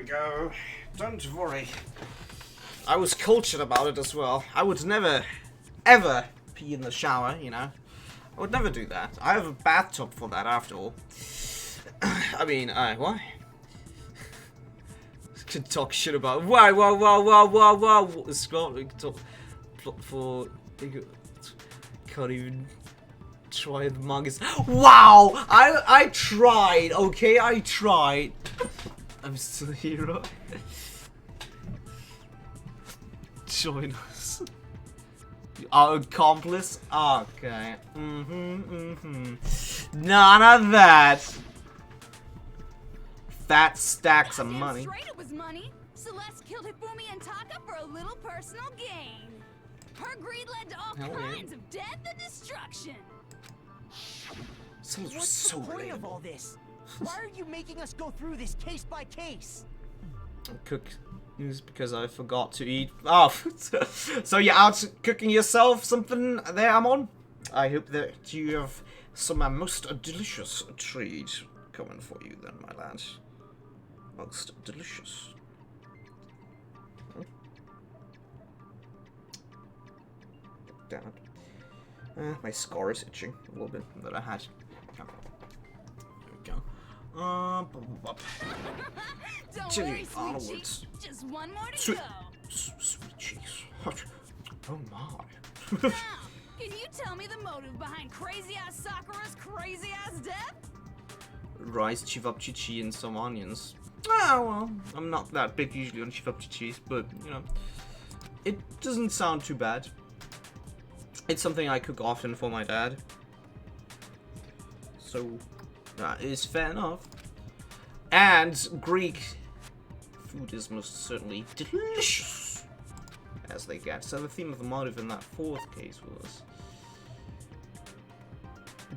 A: go. Don't worry. I was cultured about it as well. I would never, ever pee in the shower, you know. I would never do that. I have a bathtub for that, after all. I mean, why? Could talk shit about. Why? Scott, talk for. Can't even try the mangas. Wow! I tried. Okay, I tried. I'm still a hero. Join us. Our accomplice? Okay. None of that. Fat stacks of money.
L: Straight it was money. Celeste killed Hifumi and Taka for a little personal gain. Her greed led to all kinds of death and destruction.
A: Someone was
H: What's
A: so
H: the point of
A: relatable.
H: all this? Why are you making us go through this case by case?
A: Cook is because I forgot to eat. Oh, so you're out cooking yourself something there, Amon? I hope that you have some most delicious treat coming for you then, my lad. Most delicious. Damn it. My scar is itching a little bit that I had. There we go. Continue onwards.
L: Just one more to
A: Sweet,
L: go.
A: sweet cheese. Oh my.
L: Now, can you tell me the motive behind crazy-ass Sakura's crazy-ass death?
A: Rice, chivapchichi, and some onions. Ah, well, I'm not that big usually on chivapchichis, but, you know, it doesn't sound too bad. It's something I cook often for my dad. So, that is fair enough. And Greek food is most certainly delicious as they get. So the theme of the motive in that fourth case was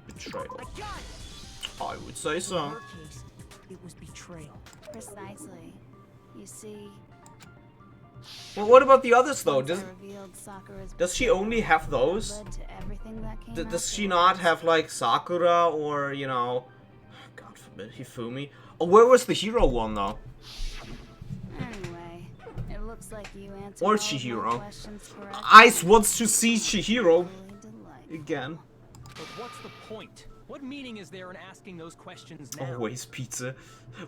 A: betrayal. I would say so.
H: In her case, it was betrayal.
B: Precisely. You see,
A: Well, what about the others though?
B: once I revealed Sakura's
A: Does she only have those?
B: led to everything that came
A: Does she
B: afterwards.
A: not have like Sakura or, you know, God forbid, Hifumi? Oh, where was the hero one though?
B: Anyway, it looks like you answered
A: Or
B: all of my
A: Chihiro.
B: questions correctly.
A: Ice wants to see Chihiro again.
D: But what's the point? What meaning is there in asking those questions now?
A: Always pizza.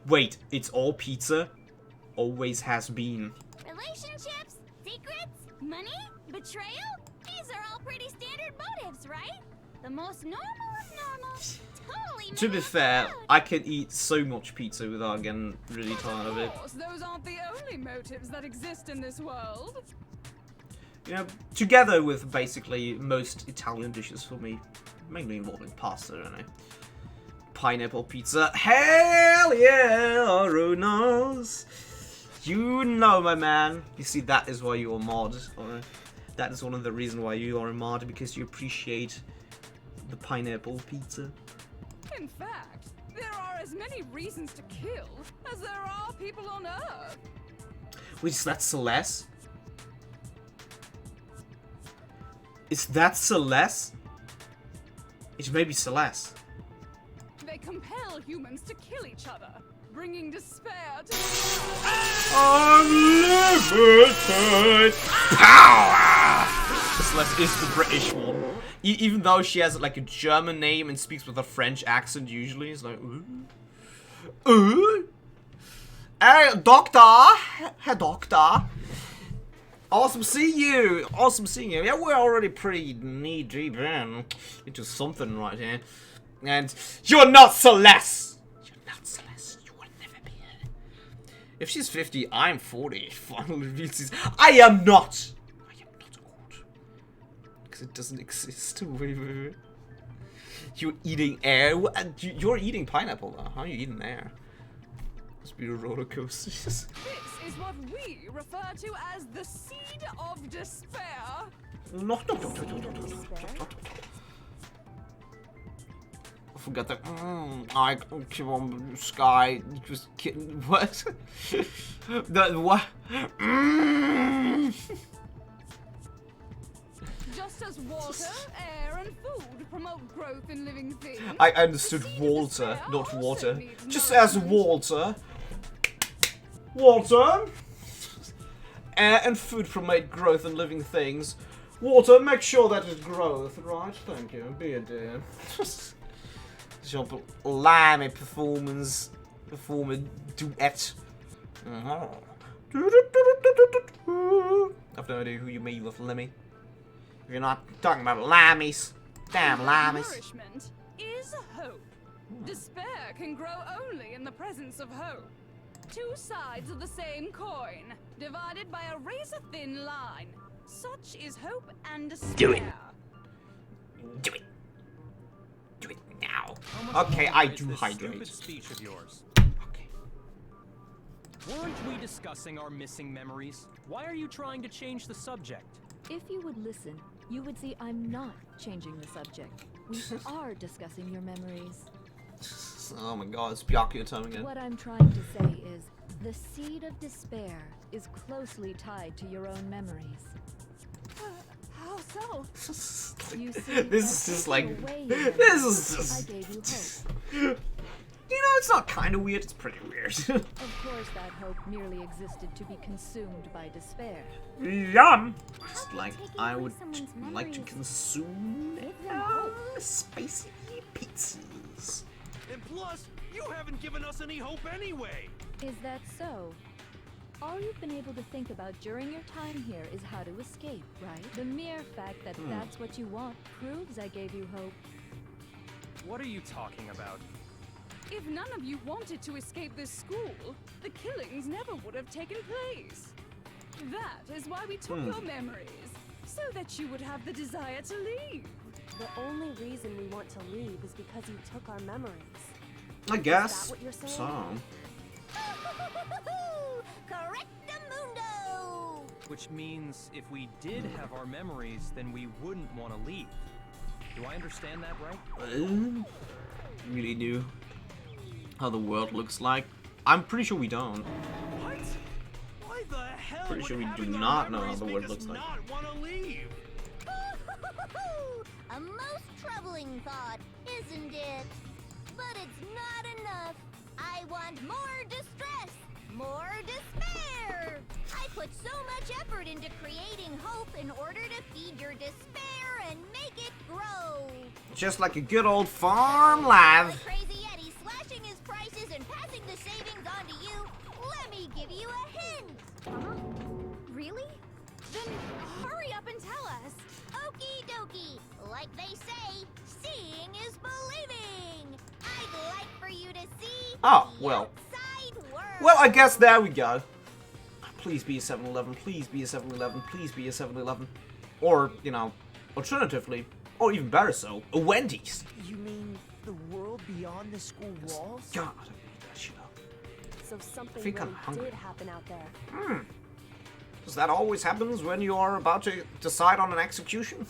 A: Wait, it's all pizza? Always has been.
J: Relationships, secrets, money, betrayal? These are all pretty standard motives, right? The most normal of normal. Totally
A: To be fair, I could eat so much pizza without getting really tired of it.
L: Of course, those aren't the only motives that exist in this world.
A: You know, together with basically most Italian dishes for me, mainly involving pasta, you know. Pineapple pizza, hell yeah, Arunos. You know, my man. You see, that is why you are mod. Or that is one of the reasons why you are a mod, because you appreciate the pineapple pizza.
L: In fact, there are as many reasons to kill as there are people on Earth.
A: Wait, is that Celeste? Is that Celeste? It may be Celeste.
L: They compel humans to kill each other, bringing despair to
A: Unlimited power! Celeste is the British one. Even though she has like a German name and speaks with a French accent usually, it's like, ooh. Hey, doctor! Hey, doctor! Awesome seeing you! Awesome seeing you. Yeah, we're already pretty knee-deep into something right here. And you're not Celeste! You're not Celeste. You will never be her. If she's 50, I'm 40. Finally reveals I am not! I am not old. Because it doesn't exist. Wait. You're eating air? You're eating pineapple though. How are you eating air? Must be a roller coaster.
L: This is what we refer to as the seed of despair.
A: No. I forgot that. I keep on the sky. Just kidding. What? That what?
L: Just as water, air, and food promote growth in living things.
A: I understood Walter, not water. Just as Walter. Water. Air and food promote growth in living things. Water, make sure that it growth, right? Thank you. Be a dear. Jump Lammy performer duet. I've no idea who you mean with Lemmy. If you're not talking about lammies. Damn lammies.
L: Nourishment is hope. Despair can grow only in the presence of hope. Two sides of the same coin, divided by a razor-thin line. Such is hope and despair.
A: Do it. Do it. Do it now. Okay, I do hydrate.
D: Speech of yours.
A: Okay.
D: Weren't we discussing our missing memories? Why are you trying to change the subject?
M: If you would listen, you would see I'm not changing the subject. We are discussing your memories.
A: Oh my god, it's Byakuya time again.
M: What I'm trying to say is, the seed of despair is closely tied to your own memories.
L: How so?
M: You see,
A: this is just like...
M: away your
A: This
M: memories.
A: is just...
M: I gave you hope.
A: You know, it's not kind of weird, it's pretty weird.
M: Of course, that hope merely existed to be consumed by despair.
A: Yum! Just like I would like to consume spicy pizzas.
I: And plus, you haven't given us any hope anyway.
M: Is that so? All you've been able to think about during your time here is how to escape, right? The mere fact that that's what you want proves I gave you hope.
D: What are you talking about?
L: If none of you wanted to escape this school, the killings never would have taken place. That is why we took your memories, so that you would have the desire to leave.
B: The only reason we want to leave is because you took our memories.
A: I guess.
B: Is that what you're saying?
A: So.
J: Correctamundo!
D: Which means if we did have our memories, then we wouldn't want to leave. Do I understand that right?
A: Really do. How the world looks like. I'm pretty sure we don't.
I: What? Why the hell
A: Pretty
I: would
A: sure we do
I: having our
A: not know how
I: memories
A: the
I: make
A: world
I: us
A: looks like.
I: not want to leave?
J: A most troubling thought, isn't it? But it's not enough. I want more distress, more despair. I put so much effort into creating hope in order to feed your despair and make it grow.
A: Just like a good old farm life.
J: Crazy Eddie slashing his prices and passing the savings on to you. Let me give you a hint.
B: Really? Then hurry up and tell us.
J: Okie dokie. Like they say, seeing is believing. I'd like for you to see
A: Oh,
J: the
A: well.
J: outside world.
A: Well, I guess there we go. Please be a 7-Eleven, please be a 7-Eleven, please be a 7-Eleven. Or, you know, alternatively, or even better so, a Wendy's.
H: You mean the world beyond the school walls?
A: God, I made that shit up.
B: So something
A: Feel
B: really
A: kinda hungry.
B: did happen out there.
A: Does that always happens when you are about to decide on an execution?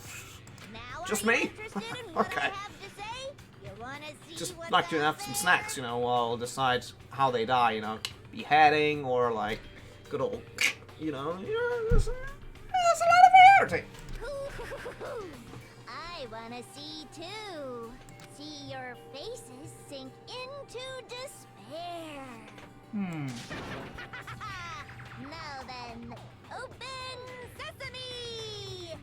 J: Now
A: Just
J: are you
A: me?
J: interested in what
A: Okay.
J: I have to say? You wanna see
A: Just
J: what's
A: like to
J: out
A: have some
J: there?
A: snacks, you know, while decide how they die, you know. Beheading or like good old, you know, there's a lot of variety.
J: I wanna see too. See your faces sink into despair. Now then, open sesame!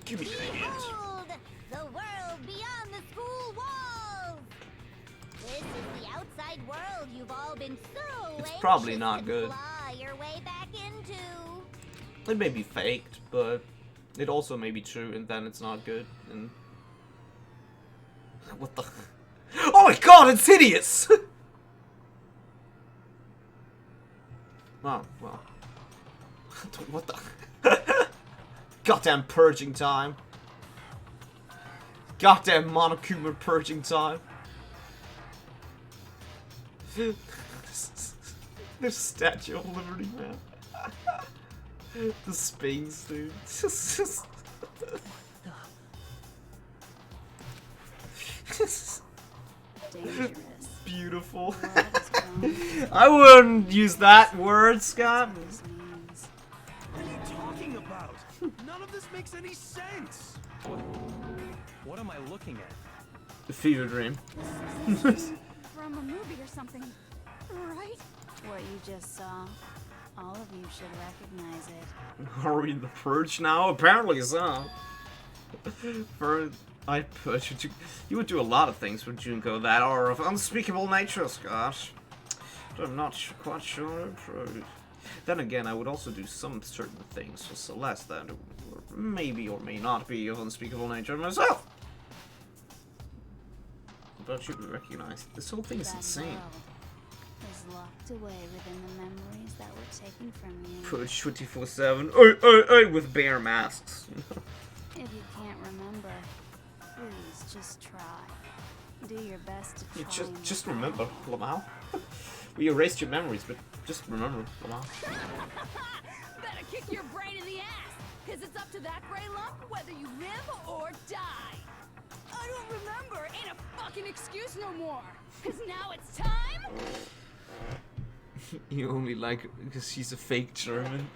A: Give me the hint.
J: Behold, the world beyond the school walls! This is the outside world you've all been so
A: It's probably
J: anxious
A: not
J: to
A: good.
J: fly your way back into.
A: It may be faked, but it also may be true, and then it's not good. And what the? Oh my God! It's hideous. Oh well. What the? Goddamn purging time. Goddamn Monokuma purging time. There's Statue of Liberty, man. The Sphinx, dude.
B: Dangerous.
A: Beautiful. I wouldn't use that word, Scott.
I: What are you talking about? None of this makes any sense.
D: What am I looking at?
A: The fever dream.
L: From a movie or something, right?
B: What you just saw.
Q: All of you should recognize it.
A: Are we in the purge now? Apparently so. I purge you would do a lot of things with Junko that are of unspeakable nature, Scott. But I'm not quite sure I approve. Then again, I would also do some certain things for Celeste that maybe or may not be of unspeakable nature myself. But you recognize this whole thing is insane.
Q: Is locked away within the memories that were taken from you.
A: Purge 24/7. Oi, with bear masks.
Q: If you can't remember, please just try. Do your best to try.
A: Just remember, Lamau. We erased your memories, but just remember, Lamau.
L: Better kick your brain in the ass, because it's up to that gray lump whether you live or die. I don't remember. Ain't a fucking excuse no more. Because now it's time.
A: You only like it because she's a fake German.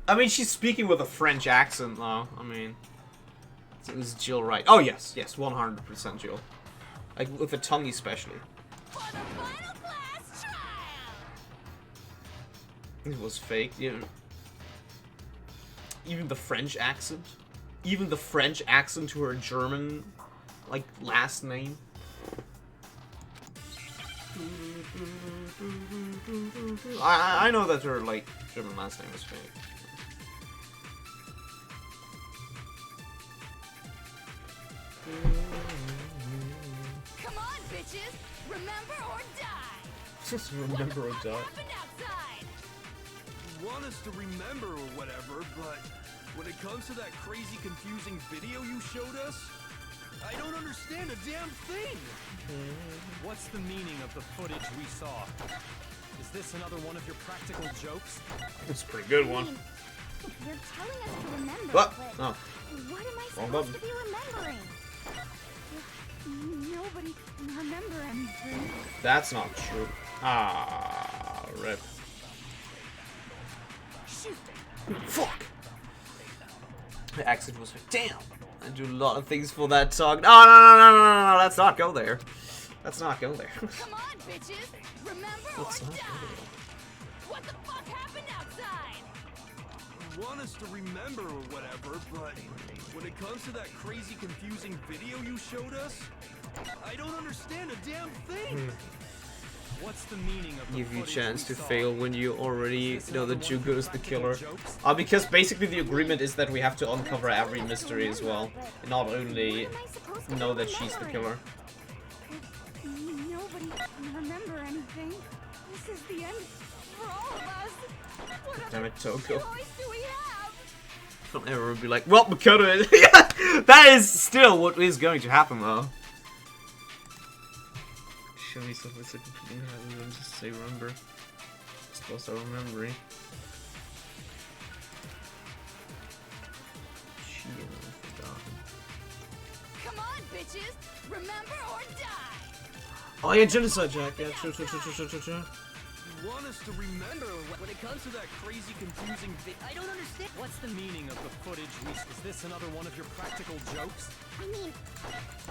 A: I mean, she's speaking with a French accent, though. I mean, is Jill right? Oh, yes, 100% Jill. Like, with the tongue especially.
L: For the final class trial.
A: It was fake, you know. Even the French accent. Even the French accent to her German, like, last name. I know that her, like, German last name is fake.
L: Come on, bitches! Remember or die!
A: Just remember or die.
I: You want us to remember or whatever, but when it comes to that crazy, confusing video you showed us, I don't understand a damn thing!
D: What's the meaning of the footage we saw? Is this another one of your practical jokes?
A: It's a pretty good one.
N: You're telling us to remember,
A: What?
N: but
A: Oh.
N: what am I
A: Wrong
N: supposed
A: button.
N: to be remembering? Nobody can remember anything.
A: That's not true. Ah, rip. Fuck! The accent was like, damn! I do a lot of things for that song. No, let's not go there. Let's not go there.
L: Come on, bitches! Remember
A: Let's
L: or
A: not
L: die!
A: go there.
L: What the fuck happened outside?
I: You want us to remember or whatever, but when it comes to that crazy, confusing video you showed us, I don't understand a damn thing!
D: What's the meaning of the
A: Give you
D: footage
A: chance
D: we
A: to
D: saw?
A: fail when you already know that Junko is the killer.
D: Jokes?
A: Because basically the agreement is that we have to uncover every mystery as well. And not only know that she's the killer.
N: Nobody can remember anything. This is the end for all of us. What
A: Damn it,
N: other
A: Toko.
N: choice do we have?
A: Don't ever be like, well, Makoto is. Yeah, that is still what is going to happen though. Show me something so completely rather than just say remember. Supposed to remembering.
L: Come on, bitches! Remember or die!
A: Oh yeah, genocide Jack. Yeah, true.
I: You want us to remember when it comes to that crazy, confusing video? I don't understand.
D: What's the meaning of the footage we... Is this another one of your practical jokes?
N: I mean,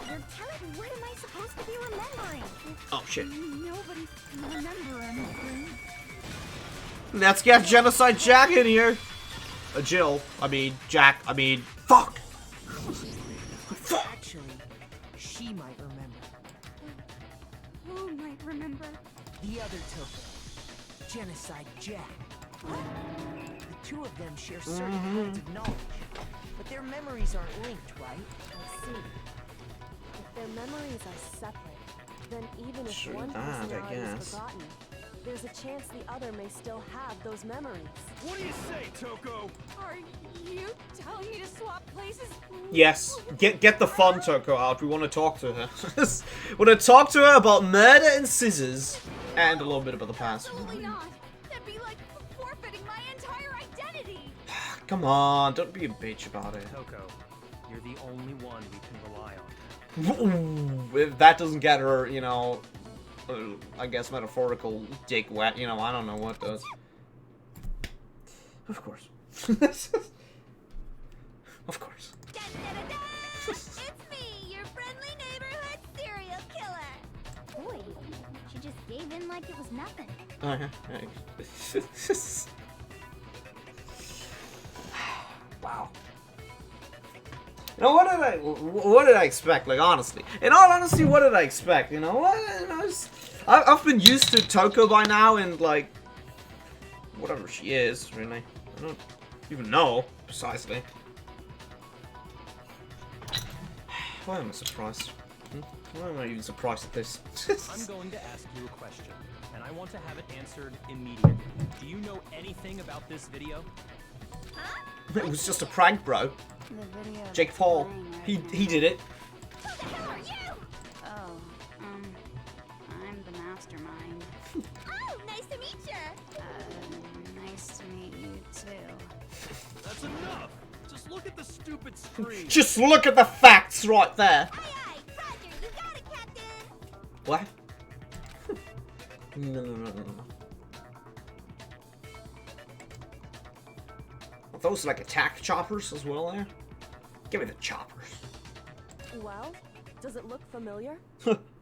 N: you're telling. What am I supposed to be remembering?
A: Oh shit.
N: Nobody can remember anything.
A: Let's get genocide Jack in here. Jill. I mean Jack. I mean fuck.
H: Actually, she might remember.
N: Who might remember?
H: The other Toko. Genocide Jack. The two of them share certain kinds of knowledge, but their memories aren't linked, right?
B: I see. If their memories are separate, then even if
A: Sure
B: one
A: that, I
B: personality is
A: guess.
B: forgotten, there's a chance the other may still have those memories.
I: What do you say, Toko?
L: Are you telling me to swap places?
A: Yes. Get the fun Toko out. We want to talk to her. We want to talk to her about murder and scissors, and a little bit about the past.
L: Absolutely not! That'd be like forfeiting my entire identity!
A: Come on, don't be a bitch about it.
D: Toko, you're the only one we can rely on.
A: If that doesn't get her, you know, I guess metaphorical dick wet, you know, I don't know what does. Of course. Of course.
J: It's me, your friendly neighborhood serial killer.
N: Boy, she just
J: gave in like it was nothing.
A: Wow. You know, what did I expect? Like, honestly, in all honesty, what did I expect? You know, I've been used to Toko by now, and like, whatever she is, really, I don't even know precisely. Why am I surprised? Why am I even surprised at this?
D: I'm going to ask you a question, and I want to have it answered immediately. Do you know anything about this video?
J: Huh?
A: It was just a prank, bro.
Q: The video
A: Jake Paul,
Q: right
A: he did it.
J: Who the hell are you?
Q: Oh, I'm the mastermind.
J: Oh, nice to meet you.
Q: Nice to meet you too.
I: That's enough. Just look at the stupid screen.
A: Just look at the facts right there.
J: Aye, aye, Roger, you got it, Captain.
A: What? No. Are those like attack choppers as well there? Give me the choppers.
B: Well, does it look familiar?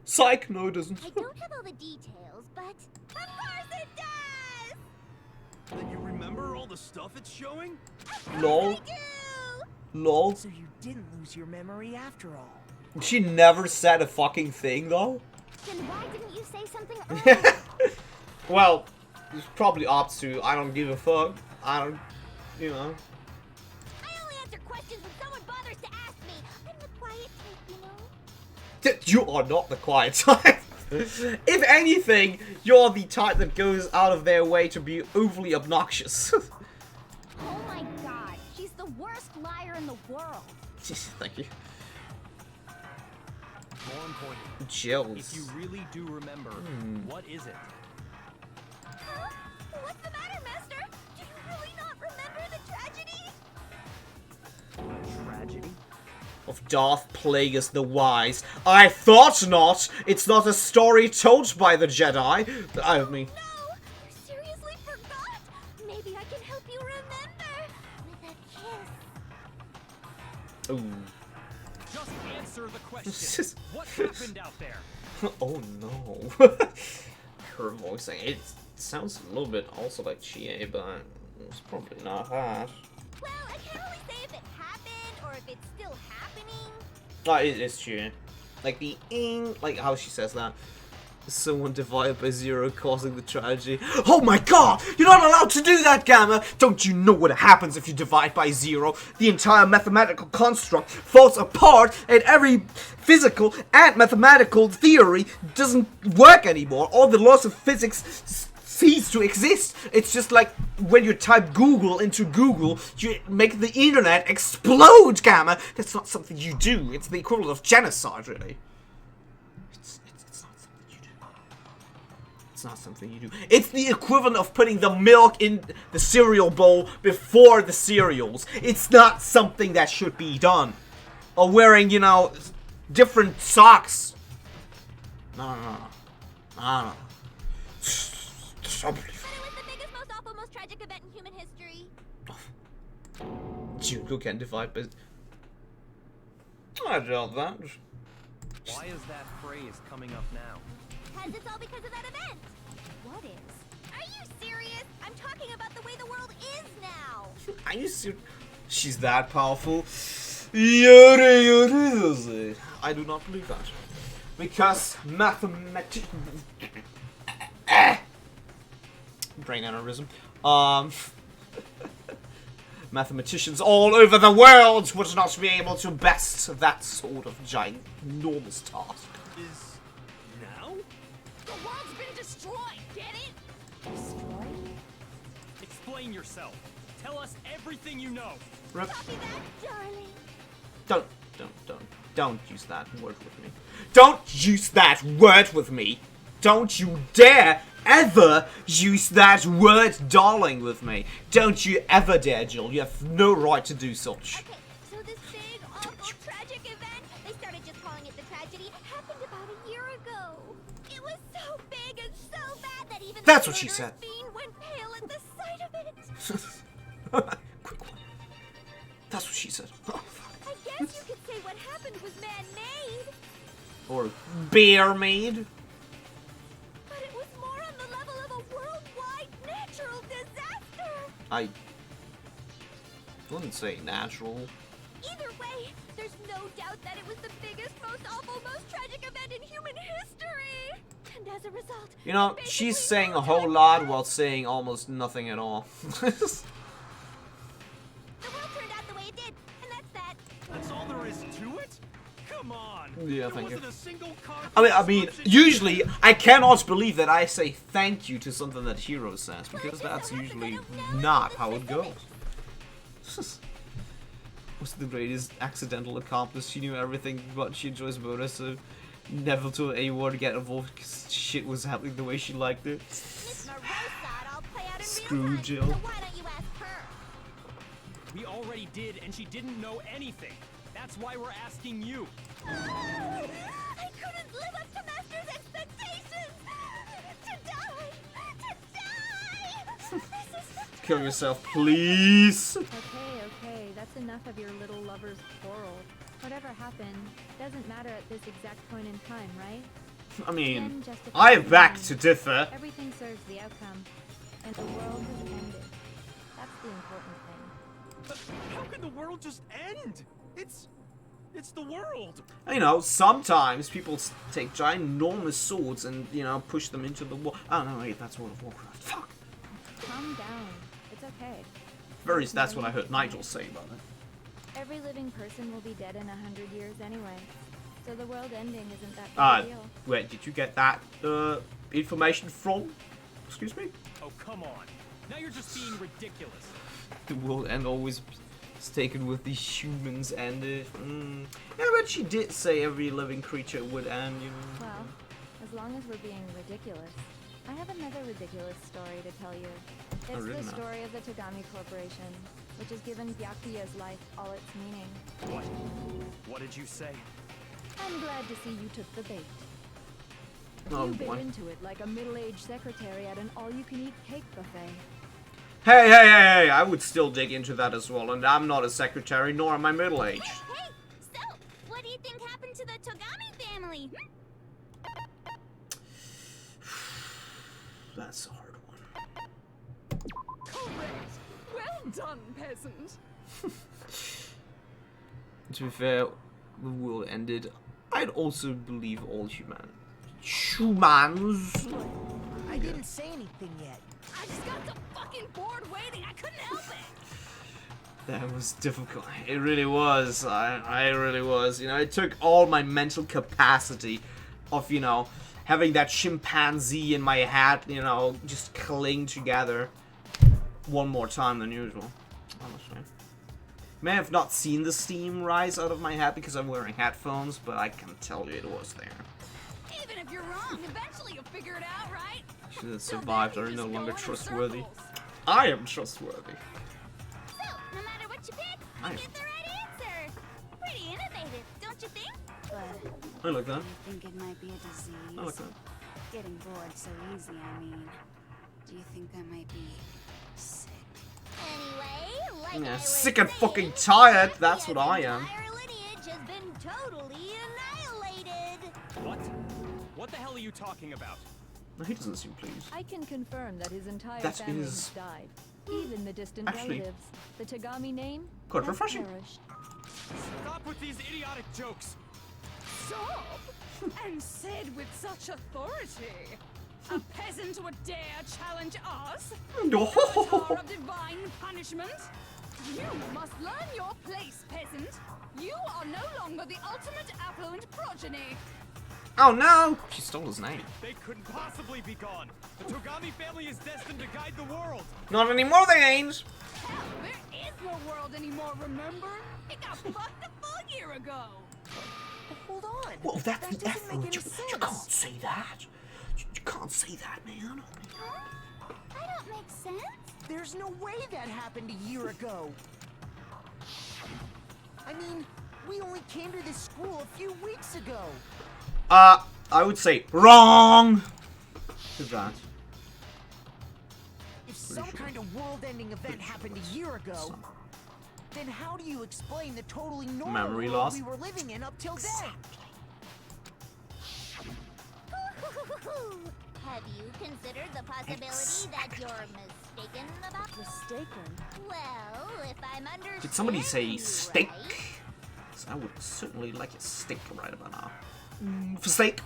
A: Psych, no it doesn't.
J: I don't have all the details, but of course it does!
I: Then you remember all the stuff it's showing?
A: Lol. Lol.
H: So you didn't lose your memory after all.
A: She never said a fucking thing though.
J: Then why didn't you say something earlier?
A: Well, it's probably opts to I don't give a fuck. I don't, you know.
J: I only answer questions when someone bothers to ask me. I'm the quiet type, you know?
A: You are not the quiet type. If anything, you're the type that goes out of their way to be overly obnoxious.
J: Oh my god, she's the worst liar in the world.
A: Thank you.
D: More important,
A: Jills.
D: if you really do remember, what is it?
J: Huh? What's the matter, Master? Do you really not remember the tragedy?
D: Tragedy?
A: Of Darth Plagueis the Wise. I thought not! It's not a story told by the Jedi. I mean...
J: No! You seriously forgot? Maybe I can help you remember with a kiss.
A: Ooh.
D: Just answer the question. What happened out there?
A: Oh no. Her voicing. It sounds a little bit also like Chie, but it's probably not that.
J: Well, I can't really say if it happened or if it's still happening.
A: Oh, it's Chie. Like the like how she says that. Someone divided by zero causing the tragedy. Oh my god! You're not allowed to do that, Gamma! Don't you know what happens if you divide by zero? The entire mathematical construct falls apart and every physical and mathematical theory doesn't work anymore. All the laws of physics cease to exist. It's just like when you type Google into Google, you make the internet explode, Gamma! That's not something you do. It's the equivalent of genocide, really. It's not something you do. It's the equivalent of putting the milk in the cereal bowl before the cereals. It's not something that should be done. Or wearing, you know, different socks. No.
J: But it was the biggest, most awful, most tragic event in human history.
A: Junko can divide by... I doubt that.
D: Why is that phrase coming up now?
J: Because it's all because of that event. What is? Are you serious? I'm talking about the way the world is now.
A: Are you serious? She's that powerful? I do not believe that. Because brain aneurysm. Mathematicians all over the world would not be able to best that sort of ginormous task.
I: Is now?
E: The world's been destroyed, get it?
D: Destroyed? Explain yourself. Tell us everything you know.
J: Copy that, darling.
A: Don't use that word with me. Don't use that word with me. Don't you dare ever use that word darling with me. Don't you ever dare, Jill. You have no right to do such.
J: Okay, so this big, awful, tragic event, they started just calling it the tragedy, happened about a year ago. It was so big and so bad that even
A: That's
J: the
A: what she said.
J: fiend went pale at the sight of it.
A: Quick one. That's what she said. Oh, fuck.
J: I guess you could say what happened was man-made.
A: Or bear made.
J: But it was
A: I wouldn't say natural.
J: Either way, there's no doubt that it was the biggest, most awful, most tragic event in human history. And as a result,
A: You know, she's saying a whole lot while saying almost nothing at all.
J: the world turned out the way it did, and that's that.
I: That's all there is to it? Come on.
A: Yeah,
I: There
A: thank you.
I: wasn't a single card
A: I mean, usually I cannot believe that I say thank you to something that Hero says, because that's usually not how it goes. Was the greatest accidental accomplice. She knew everything, but she enjoys murder, so never told anyone to get involved because shit was happening the way she liked it. Screw Jill.
J: So why don't you ask her?
D: We already did, and she didn't know anything. That's why we're asking you.
J: I couldn't live up to Master's expectations! To die!
A: Kill yourself, please!
M: Okay, that's enough of your little lover's quarrel. Whatever happened, doesn't matter at this exact point in time, right?
A: I mean, I beg to differ.
M: Everything serves the outcome, and the world has ended. That's the important thing.
I: But how can the world just end? It's the world.
A: You know, sometimes people take ginormous swords and, you know, push them into the wall. Oh no, wait, that's World of Warcraft. Fuck.
M: Calm down. It's okay.
A: That's what I heard Nigel say about it.
M: Every living person will be dead in 100 years anyway. So the world ending isn't that big a deal.
A: Where did you get that information from? Excuse me?
D: Oh, come on. Now you're just being ridiculous.
A: The world end always is taken with the humans ended. Yeah, but she did say every living creature would end, you know.
M: Well, as long as we're being ridiculous, I have another ridiculous story to tell you. It's the story of the Togami Corporation, which has given Byakuya's life all its meaning.
D: What? What did you say?
M: I'm glad to see you took the bait.
A: Oh,
M: You bit
A: boy.
M: into it like a middle-aged secretary at an all-you-can-eat cake buffet.
A: Hey, I would still dig into that as well, and I'm not a secretary, nor am I middle-aged.
J: Hey, so, what do you think happened to the Togami family?
A: That's a hard one.
L: Correct. Well done, peasant.
A: To be fair, the world ended. I'd also believe all humans.
H: I didn't say anything yet.
L: I just got so fucking bored waiting. I couldn't help it.
A: That was difficult. It really was. I really was. You know, it took all my mental capacity of, you know, having that chimpanzee in my hat, you know, just cling together one more time than usual. Honestly. May have not seen the steam rise out of my hat because I'm wearing headphones, but I can tell you it was there.
L: Even if you're wrong, eventually you'll figure it out, right?
A: Should have survived are no longer trustworthy. I am trustworthy.
J: So, no matter what you pick, you get the right answer. Pretty innovative, don't you think?
Q: But
A: I like that.
Q: I think it might be a disease.
A: I like that.
Q: Getting bored so easy, I mean. Do you think I might be sick?
J: Anyway, like I
A: Yeah,
J: was
A: sick and
J: saying,
A: fucking tired. That's what I am.
J: entire lineage has been totally annihilated.
D: What? What the hell are you talking about?
A: No, he doesn't seem pleased.
M: I can confirm that his entire
A: That
M: family
A: is-
M: has died. Even the distant
A: Actually,
M: relatives. The Togami name
A: quite
M: has
A: refreshing.
M: perished.
D: Stop with these idiotic jokes.
L: Stop! And said with such authority. A peasant would dare challenge us? Avatar of divine punishment? You must learn your place, peasant. You are no longer the ultimate affluent progeny.
A: Oh no! She stole his name.
D: They couldn't possibly be gone. The Togami family is destined to guide the world.
A: Not anymore, they ain't.
L: Hell, there is no world anymore, remember? It got fucked a full year ago.
H: Hold on.
A: Well, that's the
H: doesn't
A: F
H: make
A: word.
H: any
A: You
H: sense.
A: can't say that. You can't say that, man.
J: That don't make sense.
H: There's no way that happened a year ago. I mean, we only came to this school a few weeks ago.
A: I would say wrong. To that.
H: If some kind of world-ending event happened a year ago, then how do you explain the totally normal
A: Memory
H: world
A: loss?
H: we were living in up till then?
J: Have you considered the possibility that your mistaken about...
B: Mistaken?
J: Well, if I'm understanding
A: Did somebody say
J: you
A: steak?
J: right,
A: 'Cause I would certainly like a steak right about now. For steak.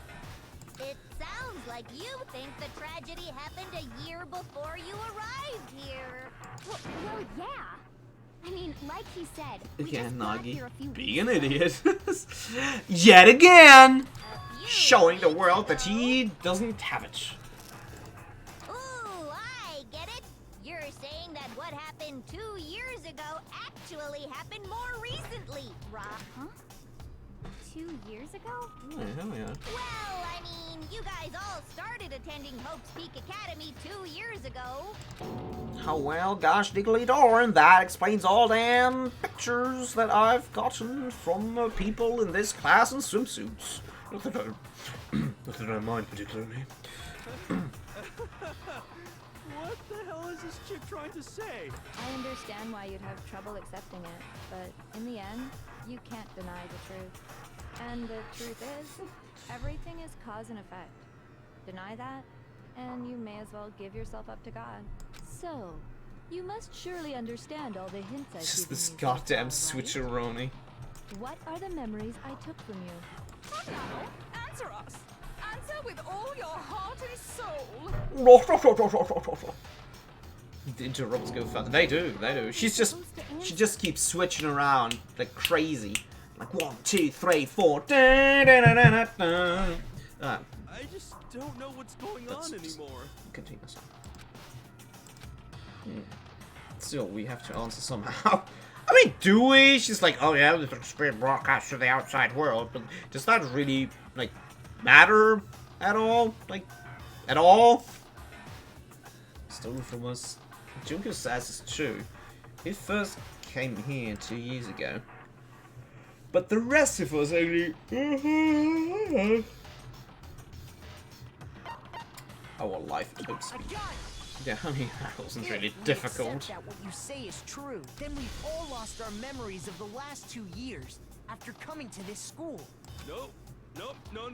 J: it sounds like you think the tragedy happened a year before you arrived here.
N: Well, yeah. I mean, like he said, we
A: Again,
N: just got
A: Nagi,
N: here a few
A: being
N: weeks
A: an
N: ago.
A: idiot. Yet again! Showing the world that he doesn't have it.
J: Ooh, I get it. You're saying that what happened 2 years ago actually happened more recently, Rob.
N: Huh? 2 years ago?
A: Oh, hell yeah.
J: Well, I mean, you guys all started attending Hope's Peak Academy 2 years ago.
A: Oh well, gosh diggly darn, that explains all damn pictures that I've gotten from people in this class in swimsuits. Not that I mind particularly.
D: What the hell is this chick trying to say?
M: I understand why you'd have trouble accepting it, but in the end, you can't deny the truth. And the truth is, everything is cause and effect. Deny that, and you may as well give yourself up to God. So, you must surely understand all the hints I've
A: Just
M: given
A: this
M: you so
A: goddamn
M: far, right?
A: switcheroni.
M: What are the memories I took from you?
L: Now, answer us. Answer with all your heart and soul.
A: The interrupts go fast. They do. She just keeps switching around like crazy. Like 1, 2, 3, 4.
I: I just don't know what's going on anymore.
A: Continue. Still, we have to answer somehow. I mean, do we? She's like, oh yeah, the spirit broadcast to the outside world, but does that really, like, matter at all? Like, at all? Stolen from us. Junko says it's true. He first came here 2 years ago. But the rest of us only... Our life at Hope's Peak. Yeah, I mean, that wasn't really
H: If we
A: difficult.
H: accept that what you say is true, then we've all lost our memories of the last 2 years after coming to this school.
I: Nope. Nope. No.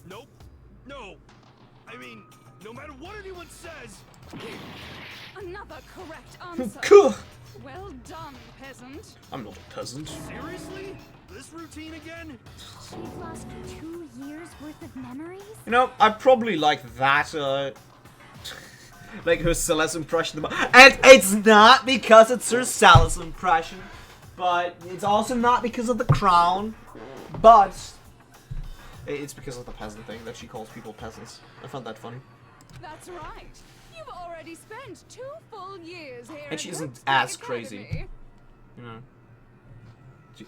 I: Nope. No. I mean, no matter what anyone says.
L: Another correct answer.
A: Cool.
L: Well done, peasant.
A: I'm not a peasant.
I: Seriously? This routine again?
N: She's lost 2 years worth of memories?
A: You know, I probably like that, like her Celeste impression. And it's not because it's her Celeste impression, but it's also not because of the crown, but it's because of the peasant thing that she calls people peasants. I found that funny.
L: That's right. You've already spent 2 full years here.
A: And she
L: at
A: isn't
L: Hope's
A: as
L: Peak
A: crazy.
L: Academy.
A: You know.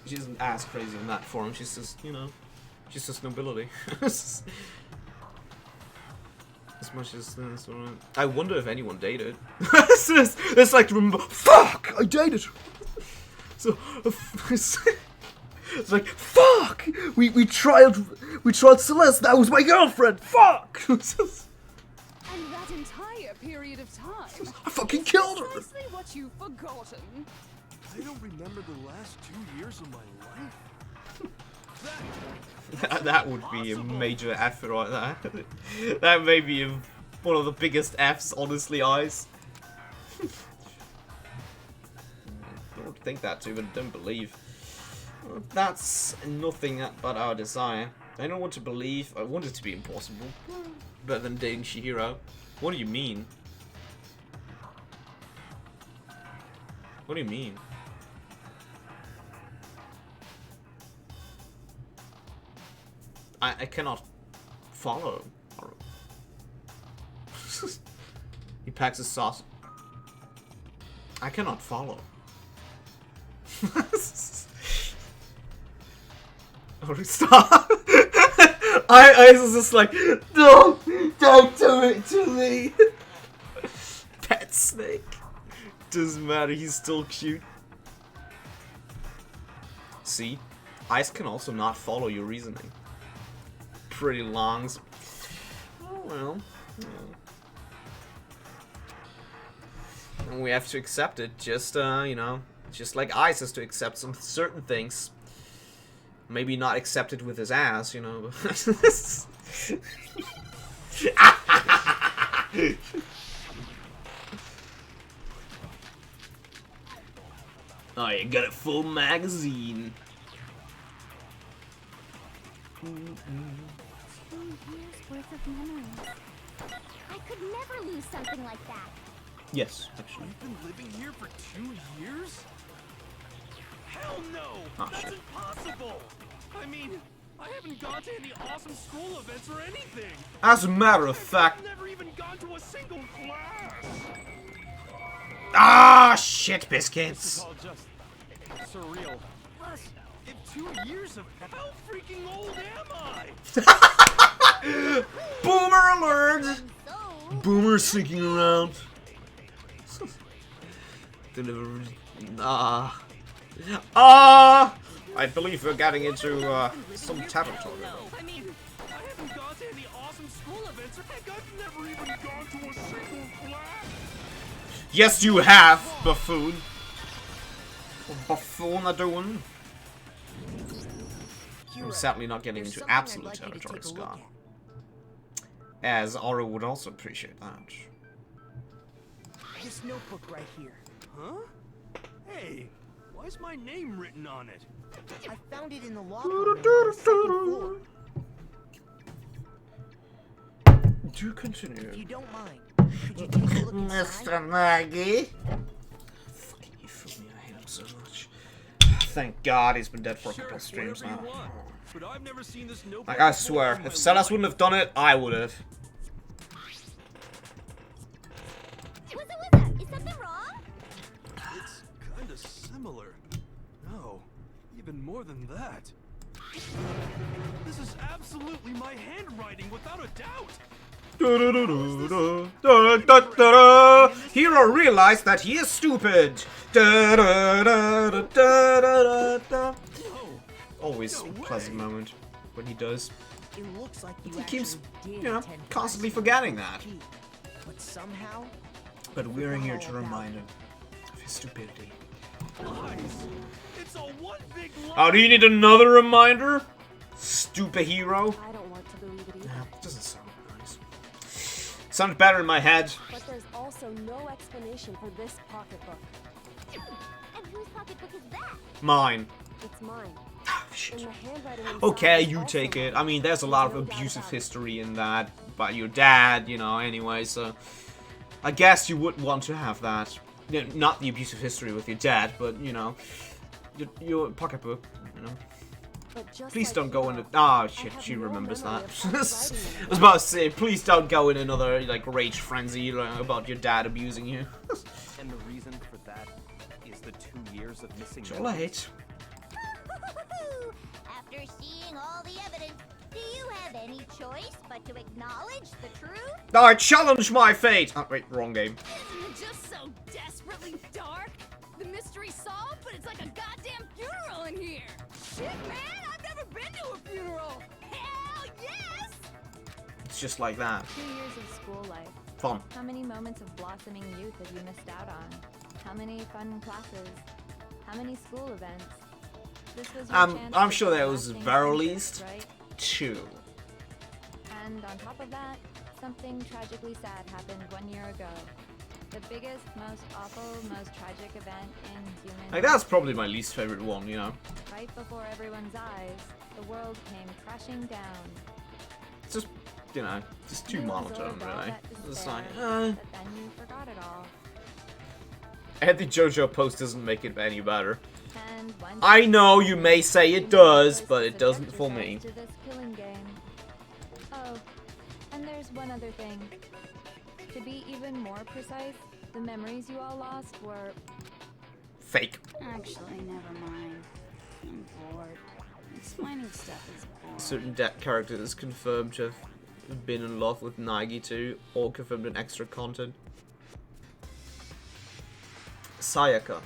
A: She isn't as crazy in that form, she's just, you know, she's just nobility. As much as this, I wonder if anyone dated. It's like, remember, fuck, I dated her. So, it's like, fuck, we tried Celeste, that was my girlfriend, fuck.
L: And that entire period of time.
A: I fucking killed her.
L: Precisely what you've forgotten.
I: I don't remember the last 2 years of my life.
A: That would be a major F right there. That may be one of the biggest Fs, honestly, eyes. I don't think that too, but I don't believe. That's nothing but our desire. I don't want to believe. I want it to be impossible. Better than dating Chihiro. What do you mean? What do you mean? I cannot follow. He packs his sauce. I cannot follow. Oh, stop! I was just like, don't do it to me. Pet snake. Doesn't matter. He's still cute. See, Ice can also not follow your reasoning. Pretty longs. Oh well. And we have to accept it. Just you know, just like Ice has to accept some certain things. Maybe not accept it with his ass, you know. Oh, you got a full magazine.
J: 2 years worth of memories. I could never lose something like that.
A: Yes, actually.
I: I've been living here for 2 years? Hell no!
A: Oh,
I: That's
A: shit.
I: impossible! I mean, I haven't gone to any awesome school events or anything!
A: As a matter of fact...
I: I've never even gone to a single class!
A: Ah, shit,
I: This is
A: biscuits!
I: all just surreal. Plus, if 2 years have passed, how freaking old am I?
A: Boomer alert! Boomer sneaking around. Delivery. I believe we're getting into some territory.
I: I mean, I haven't gone to any awesome school events. Heck, I've never even gone to a single class.
A: Yes, you have, buffoon. Buffoon are doing. I'm sadly not getting into absolute territory, Scott. As Aura would also appreciate that.
H: This notebook right here.
I: Huh? Hey, why is my name written on it?
H: I found it in the locker room on the second floor.
A: Do continue.
H: If you don't mind, could you take a look inside?
A: Mr. Maggie. Fucking you fool me, I hate him so much. Thank God he's been dead for a couple of streams now.
I: But I've never seen this notebook.
A: Like, I swear, if Celas wouldn't have done it, I would have.
J: Is something wrong?
I: It's kinda similar. No, even more than that. This is absolutely my handwriting, without a doubt.
A: Hero realized that he is stupid. Always a pleasant moment when he does.
H: It looks like you
A: He keeps,
H: actually did
A: you know,
H: attend
A: constantly
H: class
A: forgetting that.
H: But somehow,
A: But we're here to remind him of his stupidity.
I: Lies. It's all one big lie.
A: Oh, do you need another reminder? Stupid hero.
B: I don't want to believe it either.
A: Yeah, doesn't sound nice. Sounds better in my head.
B: But there's also no explanation for this pocketbook.
J: And whose pocketbook is that?
A: Mine.
B: It's mine.
A: Oh, shit.
B: In the handwriting inside
A: Okay,
B: is
A: you
B: also
A: take it.
B: mine.
A: I mean, there's a lot of
B: There's no doubt
A: abusive
B: about it.
A: history in that by your dad, you know, anyway, so I guess you would want to have that. You know, not the abusive history with your dad, but, you know, your pocketbook, you know.
B: But just
A: Please
B: like
A: don't go
B: Hero,
A: into... Ah,
B: I
A: shit,
B: have
A: she
B: no
A: remembers
B: memory
A: that.
B: of
A: I
B: writing
A: was about to say, please don't go in another, like, rage frenzy about your dad abusing you.
D: And the reason for that is the 2 years of missing
A: Too
D: memories.
A: late.
J: After seeing all the evidence, do you have any choice but to acknowledge the truth?
A: I challenge my fate! Oh, wait, wrong game.
L: Isn't it just so desperately dark? The mystery solved, but it's like a goddamn funeral in here. Shit, man, I've never been to a funeral. Hell yes!
A: It's just like that.
M: 2 years of school life.
A: Fun.
M: How many moments of blossoming youth have you missed out on? How many fun classes? How many school events? This was your chance
A: I'm
M: to
A: sure
M: do
A: there was
M: lasting
A: very
M: friendships,
A: least
M: right?
A: 2.
M: And on top of that, something tragically sad happened 1 year ago. The biggest, most awful, most tragic event in human
A: Like, that's probably my least favorite one, you know.
M: Right before everyone's eyes, the world came crashing down.
A: It's just, you know, just too
M: You
A: monotone,
M: absorbed all
A: really.
M: that
A: It's
M: despair,
A: like,
M: but then you forgot it all.
A: and the JoJo post doesn't make it any better.
M: And once
A: I know you may say it does, but it doesn't for me.
M: to this killing game. Oh, and there's one other thing. To be even more precise, the memories you all lost were
A: Fake.
Q: Actually, never mind. I'm bored. Explaining stuff is boring.
A: Certain characters confirmed to have been in love with Nagi too, or confirmed in extra content. Sayaka.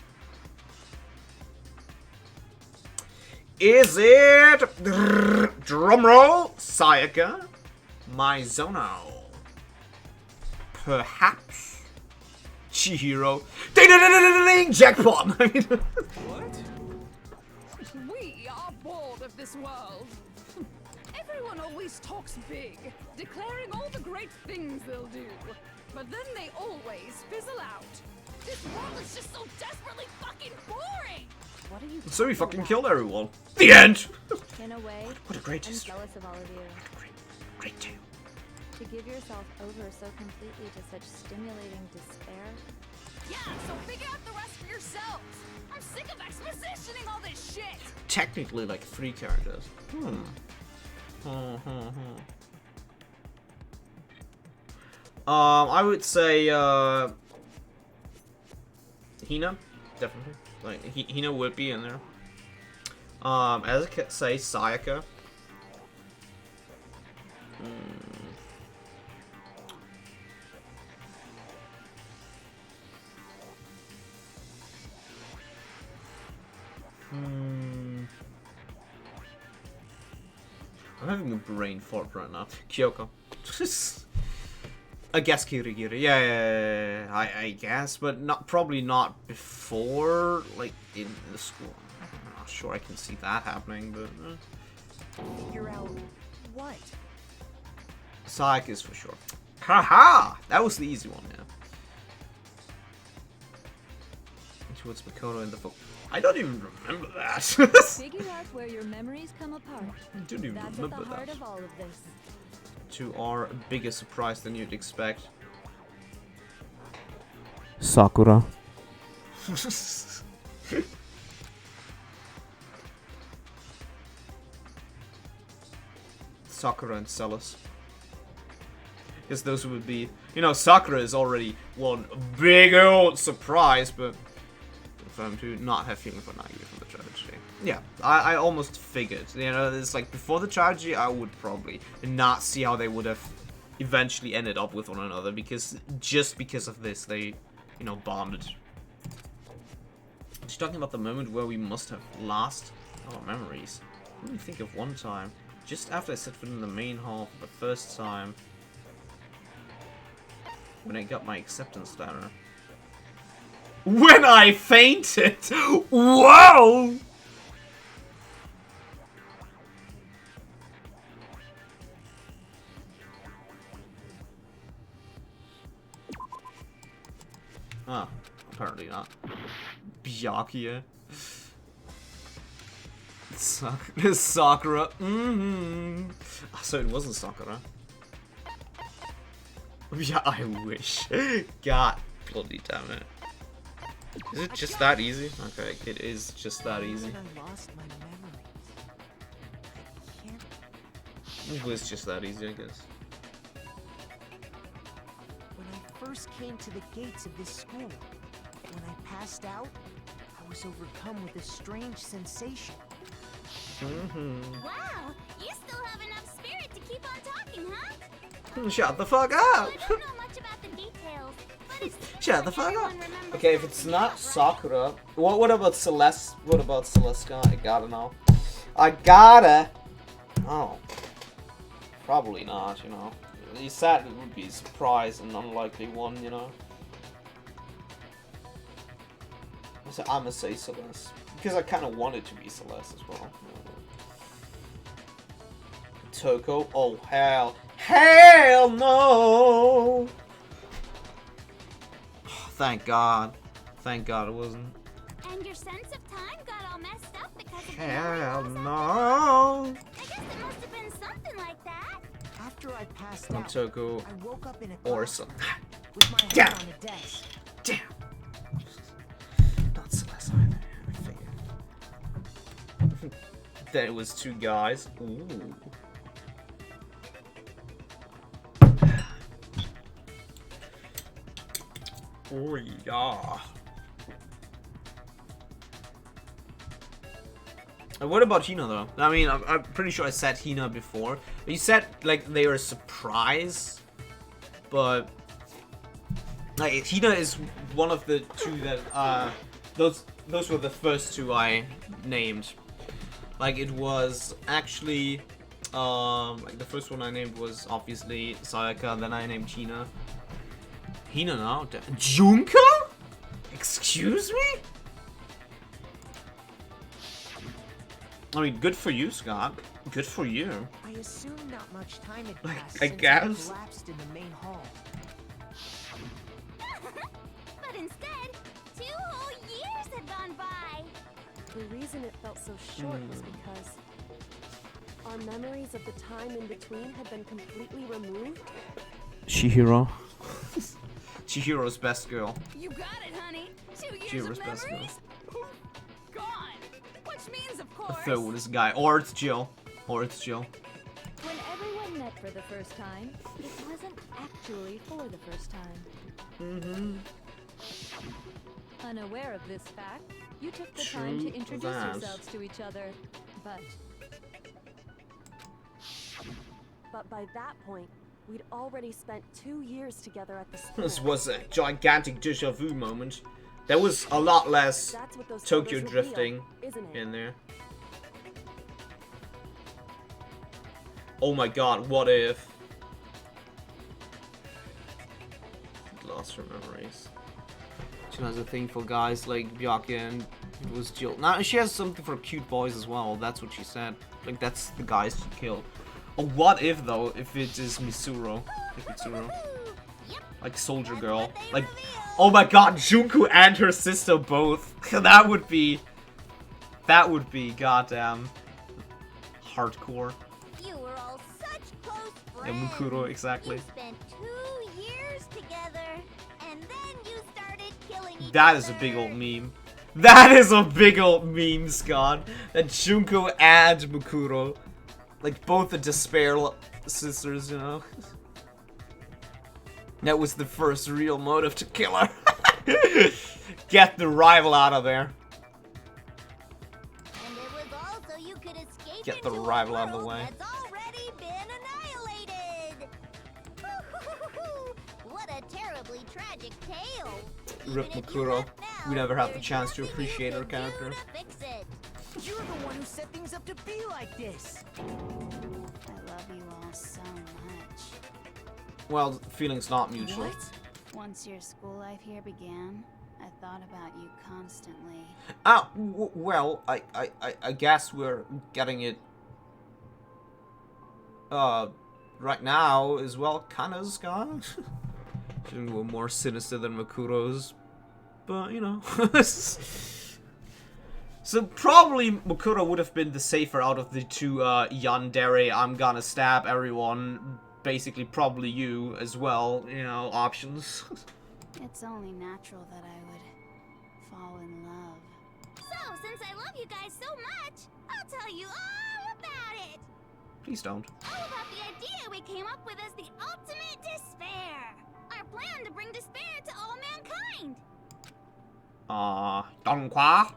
A: Is it drumroll Sayaka Mizuno? Perhaps Chihiro. Ding ding ding ding ding! Jackpot. I mean,
I: What?
L: We are bored of this world. Everyone always talks big, declaring all the great things they'll do. But then they always fizzle out. This world is just so desperately fucking boring!
A: So we fucking killed everyone. The end!
M: In a way,
A: What a great
M: I'm
A: history.
M: jealous of all of you.
A: Great tale.
M: To give yourself over so completely to such stimulating despair.
L: Yeah, so figure out the rest for yourselves. I'm sick of expositioning all this shit.
A: Technically, like 3 characters. I would say Hina, definitely. Like Hina would be in there. As I could say, Sayaka. I'm having a brain fart right now. Kyoko. I guess Kirigiri. Yeah, I guess, but probably not before, like, in the school. I'm not sure I can see that happening, but...
H: Figure out what?
A: Sayaka is for sure. Haha! That was the easy one, yeah. Towards Makoto in the book. I don't even remember that.
M: Figure out where your memories come apart.
A: I don't even
M: That's
A: remember
M: at the heart
A: that.
M: of all of this.
A: To our bigger surprise than you'd expect. Sakura. Sakura and Celis. Because those would be... You know, Sakura is already one big old surprise, but... For him to not have feeling for Nagi from the tragedy. Yeah, I almost figured. You know, it's like, before the tragedy, I would probably not see how they would have eventually ended up with one another, because just because of this, they, you know, bonded. She's talking about the moment where we must have lost our memories. Let me think of one time. Just after I set foot in the main hall for the first time, when I got my acceptance letter. When I fainted! Whoa! Ah, apparently not. Byakuya. Sakura. So it wasn't Sakura. Yeah, I wish. God bloody damn it. Is it just that easy? Okay, it is just that easy.
H: I lost my memory.
A: It was just that easy, I guess.
H: When I first came to the gates of this school, when I passed out, I was overcome with a strange sensation.
J: Wow, you still have enough spirit to keep on talking, huh?
A: Shut the fuck up!
J: I don't know much about the details, but it's
A: Shut the fuck up! Okay, if it's not Sakura, what about Celeste? What about Celestica? I gotta know. I gotta. Oh, probably not. You know, you said it would be a surprise and unlikely one. You know, so I'ma say Celeste because I kind of wanted to be Celeste as well. Toko? Oh hell no! Thank God. Thank God it wasn't.
J: And your sense of time got all messed up because of
A: Hell no!
J: I guess it must have been something like that.
H: After I passed out,
A: Toko
H: I woke up in a
A: or
H: classroom
A: some.
H: with my
A: Damn.
H: head on a desk.
A: Damn. Not Celeste either. I figured. Then it was 2 guys. Ooh. Oh yeah. And what about Hina though? I mean, I'm pretty sure I said Hina before. You said like they were a surprise, but like Hina is one of the 2 that those were the first 2 I named. Like it was actually like the first one I named was obviously Sayaka, then I named Hina. Hina now? Junko? Excuse me? I mean, good for you, Scott. Good for you.
H: I assume not much time had
A: Like,
H: passed
A: I
H: since
A: guess.
H: I collapsed in the main hall.
J: But instead, 2 whole years had gone by.
B: The reason it felt so short was because our memories of the time in between had been completely removed.
A: Chihiro. Chihiro's best girl.
L: You got it, honey. 2 years
A: Chihiro's
L: of
A: best girl.
L: memories? Gone. Which means, of
A: I
L: course.
A: thought it was this guy. Or it's Jill. Or it's Jill.
M: When everyone met for the first time, it wasn't actually for the first time. Unaware of this fact, you took the time to
A: True
M: introduce
A: that.
M: yourselves to each other.
B: But by that point, we'd already spent 2 years together at the school.
A: This was a gigantic deja vu moment. There was a lot less
B: That's what those
A: Tokyo
B: photos
A: drifting
B: reveal, isn't it?
A: in there. Oh my god, what if? Lost her memories. She has a thing for guys like Byakuya and it was Jill. Now she has something for cute boys as well, that's what she said. Like that's the guys she killed. Oh, what if though, if it is Misuro? Like Mitsuro. Like Soldier Girl. Like, oh my god, Junko and her sister both. That would be goddamn hardcore.
J: You were all such close friends.
A: Yeah, Mukuro, exactly.
J: You spent 2 years together, and then you started killing each
A: That
J: other.
A: is a big old meme. That is a big old meme, Scott. That Junko and Mukuro, like both the Despair sisters, you know. That was the first real motive to kill her. Get the rival out of there.
J: And it was also you could escape
A: Get the
J: into a
A: rival out of the
J: world
A: way.
J: That's already been annihilated. What a terribly tragic tale.
A: Rip Mukuro. We never have the chance to appreciate her character.
J: Fix it.
H: You're the one who set things up to be like this.
Q: I love you all so much.
A: Well, feelings not mutual.
Q: Once your school life here began, I thought about you constantly.
A: Well, I guess we're getting it right now as well, kinda, Scott. She's a little more sinister than Makuro's, but you know. So probably Mukuro would have been the safer out of the two yandere, I'm gonna stab everyone, basically probably you as well, you know, options.
Q: It's only natural that I would fall in love.
J: So, since I love you guys so much, I'll tell you all about it.
A: Please don't.
J: All about the idea we came up with as the ultimate despair. Our plan to bring despair to all mankind.
A: Donghua?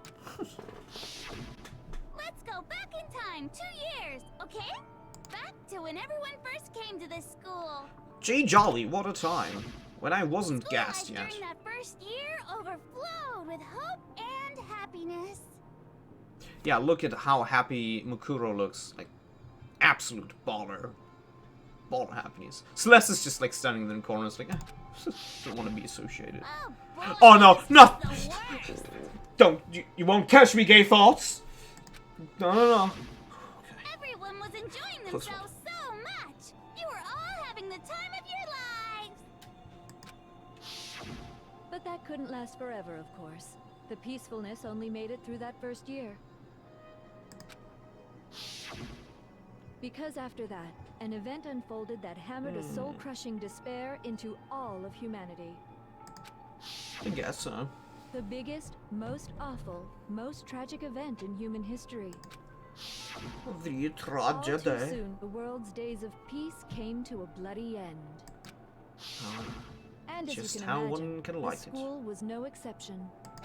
J: Let's go back in time 2 years, okay? Back to when everyone first came to this school.
A: Gee jolly, what a time. When I wasn't
J: School
A: gassed
J: life
A: yet.
J: during that first year overflowed with hope and happiness.
A: Yeah, look at how happy Mukuro looks. Like, absolute baller. Baller happiness. Celeste is just like standing in the corner, it's like, don't want to be associated. Oh no, no! Don't, you won't catch me, gay thoughts! No.
J: Everyone was enjoying
A: Close
J: themselves so much. You were all having the time of your lives.
M: But that couldn't last forever, of course. The peacefulness only made it through that first year. Because after that, an event unfolded that hammered a soul-crushing despair into all of humanity.
A: I guess so.
M: The biggest, most awful, most tragic event in human history.
A: The
M: All too
A: tragedy.
M: soon, the world's days of peace came to a bloody end. And as
A: Just
M: you can
A: how
M: imagine,
A: one can
M: the
A: like it.
M: school was no exception.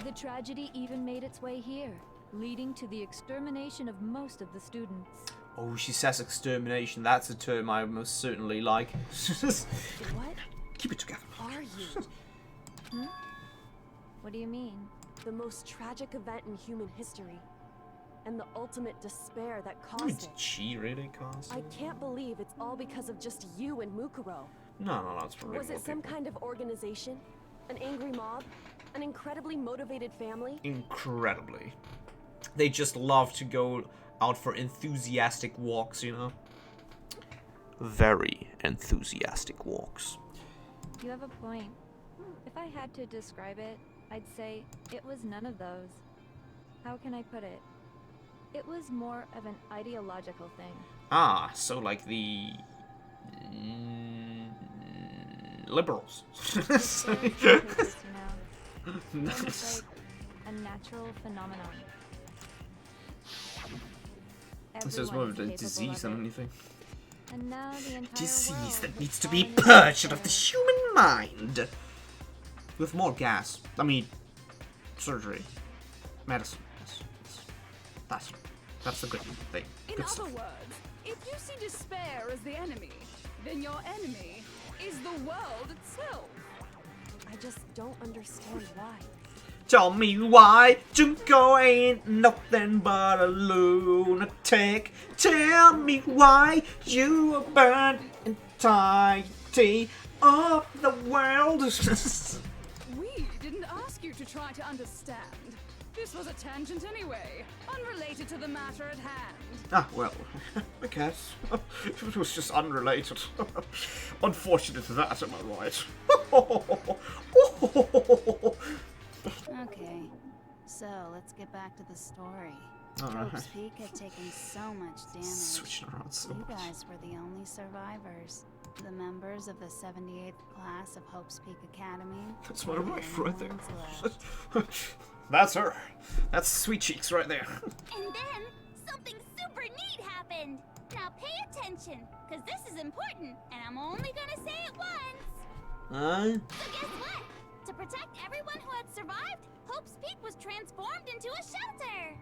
M: The tragedy even made its way here, leading to the extermination of most of the students.
A: Oh, she says extermination. That's a term I most certainly like.
B: What
A: Keep it together.
B: are you?
M: What do you mean?
B: The most tragic event in human history. And the ultimate despair that
A: Did
B: caused it.
A: she really cause
B: I
A: it?
B: can't believe it's all because of just you and Mukuro.
A: No, it's probably
B: Was
A: more
B: it some
A: people.
B: kind of organization? An angry mob? An incredibly motivated family?
A: Incredibly. They just love to go out for enthusiastic walks, you know? Very enthusiastic walks.
M: You have a point. If I had to describe it, I'd say it was none of those. How can I put it? It was more of an ideological thing.
A: Ah, so like the liberals.
M: It's very contagious, you know.
A: Nice.
M: Almost like a natural phenomenon.
A: This is more of a disease than anything.
M: And now the entire
A: Disease
M: world
A: that
M: has
A: needs to be
M: fallen into
A: purged out of the
M: despair.
A: human mind. With more gas. I mean, surgery. Medicine. That's a good thing.
L: In
A: Good
L: other
A: stuff.
L: words, if you see despair as the enemy, then your enemy is the world itself.
B: I just don't understand why.
A: Tell me why Junko ain't nothing but a lunatic. Tell me why you are burned entirety of the world.
L: We didn't ask you to try to understand. This was a tangent anyway, unrelated to the matter at hand.
A: Ah, well, I guess. It was just unrelated. Unfortunate that, am I right?
Q: Okay, so let's get back to the story.
A: Alright.
Q: Hope's Peak had taken so much damage.
A: Switching around so
Q: You
A: much.
Q: guys were the only survivors. The members of the 78th class of Hope's Peak Academy.
A: That's my
Q: were the
A: wife
Q: only
A: right there.
Q: ones left.
A: That's her. That's Sweet Cheeks right there.
J: And then something super neat happened. Now pay attention, because this is important, and I'm only gonna say it once. So guess what? To protect everyone who had survived, Hope's Peak was transformed into a shelter.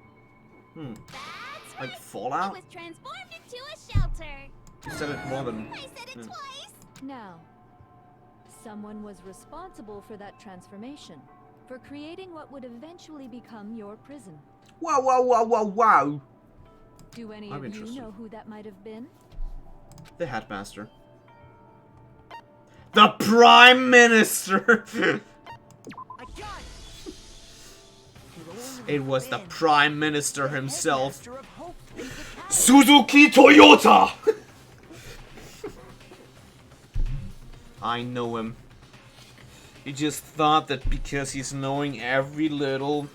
J: That's
A: Like
J: right.
A: Fallout?
J: It was transformed into a shelter.
A: You said it more than...
J: I said it twice.
M: Now, someone was responsible for that transformation, for creating what would eventually become your prison.
A: Wow, wow, wow, wow, wow.
M: Do any
A: I'm
M: of you
A: interested.
M: know who that might have been?
A: The Headmaster. The Prime Minister!
H: I got it.
A: It was the Prime Minister himself.
H: Headmaster of Hope Peak Academy.
A: Suzuki Toyota! I know him. He just thought that because he's knowing every little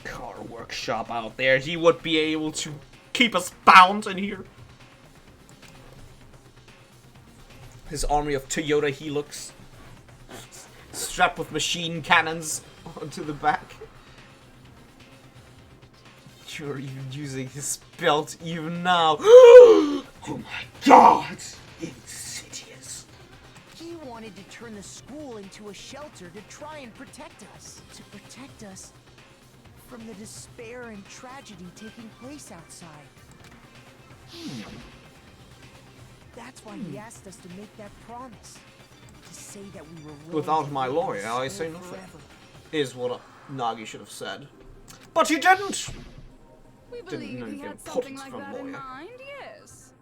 A: car workshop out there, he would be able to keep us bound in here. His army of Toyota Hilux, strapped with machine cannons onto the back. You're even using his belt even now. Oh my god! Insidious.
H: He wanted to turn the school into a shelter to try and protect us. To protect us from the despair and tragedy taking place outside. That's why he asked us to make that promise. To say that we were willing
A: Without
H: to
A: my
H: live
A: lawyer,
H: in
A: I
H: school
A: say nothing.
H: forever.
A: Is what Nagi should have said. But he didn't!
L: We
A: Didn't
L: believe
A: know
L: he
A: you
L: had
A: could put
L: something
A: it
L: like
A: from
L: that in
A: lawyer.
L: mind, yes.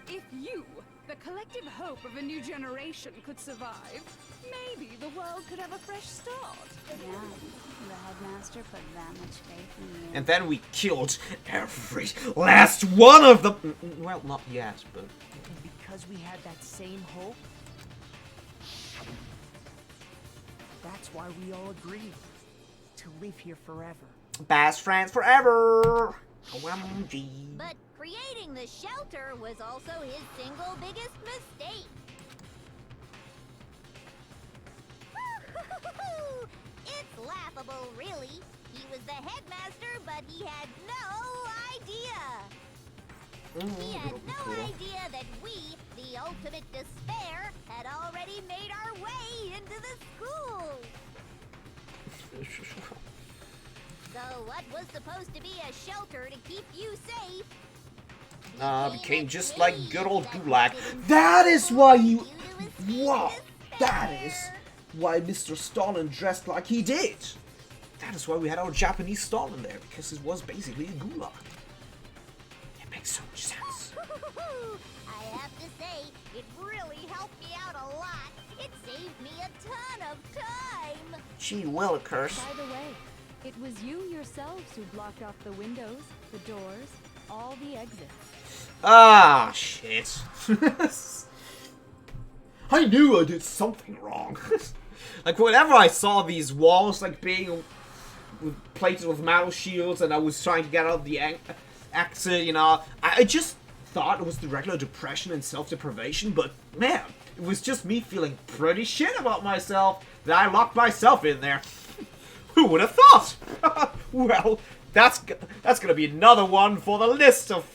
L: If you, the collective hope of a new generation, could survive, maybe the world could have a fresh start.
Q: Yeah, the headmaster put that much faith in you.
A: And then we killed every last one of them! Well, not yet, but...
H: And because we had that same hope, that's why we all agreed to live here forever.
A: Best friends forever! OMG.
J: But creating the shelter was also his single biggest mistake. It's laughable, really. He was the headmaster, but he had no idea. He had no idea that we, the ultimate despair, had already made our way into the school. So what was supposed to be a shelter to keep you safe
A: became just like good old Gulag. That is why you... Wow! That is why Mr. Stalin dressed like he did. That is why we had our Japanese Stalin there, because it was basically a Gulag. It makes so much sense.
J: I have to say, it really helped me out a lot. It saved me a ton of time.
A: Gee willikers.
M: By the way, it was you yourselves who blocked off the windows, the doors, all the exits.
A: Ah, shit. I knew I did something wrong. Like, whenever I saw these walls, like, being plated with metal shields, and I was trying to get out of the exit, you know. I just thought it was the regular depression and self-deprivation, but man, it was just me feeling pretty shit about myself that I locked myself in there. Who would have thought? Well, that's gonna be another one for the list of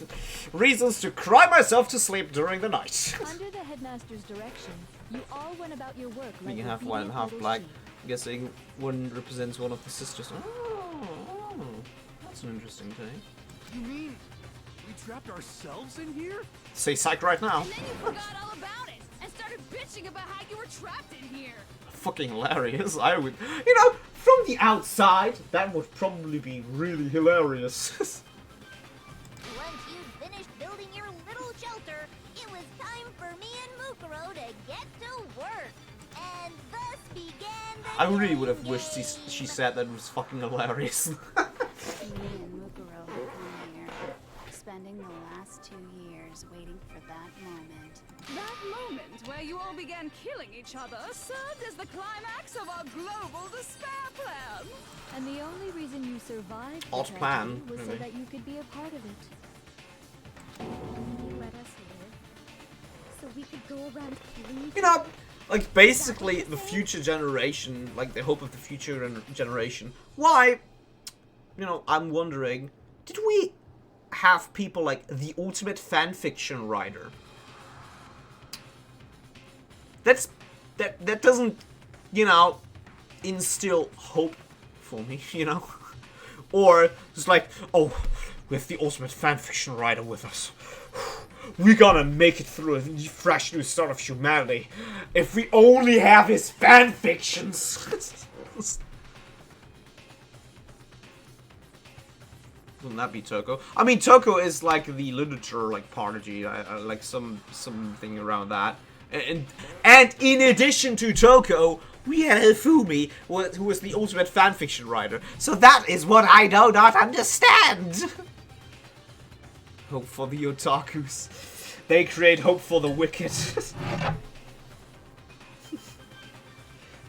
A: reasons to cry myself to sleep during the night.
B: Under the headmaster's direction, you all went about your work.
A: Being half white and half black, I'm guessing one represents one of the sisters. Oh, that's an interesting thing.
I: You mean we trapped ourselves in here?
A: Say psych right now.
L: And then you forgot all about it and started bitching about how you were trapped in here.
A: Fucking hilarious. I would, you know, from the outside, that would probably be really hilarious.
J: Once you'd finished building your little shelter, it was time for me and Mukuro to get to work. And thus began the
A: I really would have wished she said that was fucking hilarious.
Q: Me and Mukuro have come here, spending the last 2 years waiting for that moment.
L: That moment where you all began killing each other served as the climax of our global despair plan.
B: And the only reason you survived the
A: Alt plan,
B: tragedy was so
A: really.
B: that you could be a part of it. You let us live, so we could go around killing.
A: You know, like basically the future generation, like the hope of the future generation. Why? You know, I'm wondering, did we have people like the ultimate fanfiction writer? That doesn't, you know, instill hope for me, you know? Or it's like, oh, with the ultimate fanfiction writer with us, we're gonna make it through a fresh new start of humanity if we only have his fanfictions. Wouldn't that be Toko? I mean, Toko is like the literature like prodigy, like something around that. And in addition to Toko, we had Hifumi, who was the ultimate fanfiction writer. So that is what I do not understand. Hope for the otakus. They create hope for the wicked.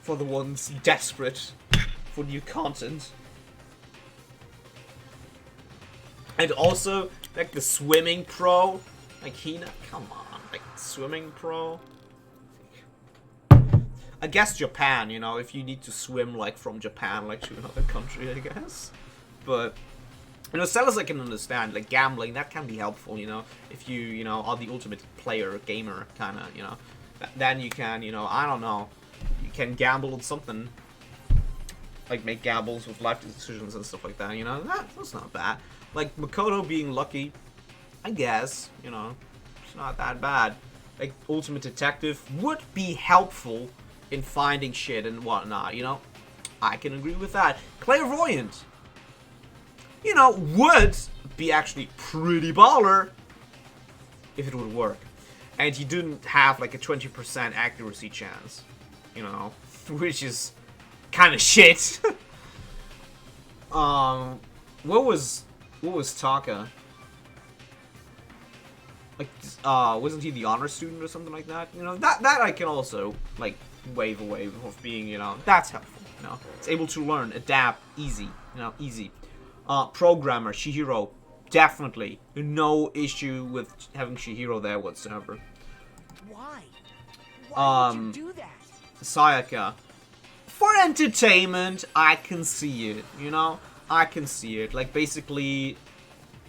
A: For the ones desperate for new content. And also, like the swimming pro. Like Hina, come on, like swimming pro. I guess Japan, you know, if you need to swim like from Japan like to another country, I guess. But you know, sellers I can understand, like gambling, that can be helpful, you know, if you know, are the ultimate player, gamer, kind of, you know, then you can, you know, I don't know, you can gamble on something, like make gambles with life decisions and stuff like that, you know, that's not bad. Like Makoto being lucky, I guess, you know, it's not that bad. Like ultimate detective would be helpful in finding shit and whatnot, you know, I can agree with that. Clairvoyant, you know, would be actually pretty baller if it would work. And you didn't have like a 20% accuracy chance, you know, which is kind of shit. What was Taka? Like, wasn't he the honor student or something like that? You know, that I can also, like, wave away of being, you know, that's helpful, you know. It's able to learn, adapt, easy, you know, easy. Programmer, Chihiro, definitely. No issue with having Chihiro there whatsoever.
H: Why? Why would you do that?
A: Sayaka. For entertainment, I can see it, you know? I can see it. Like, basically,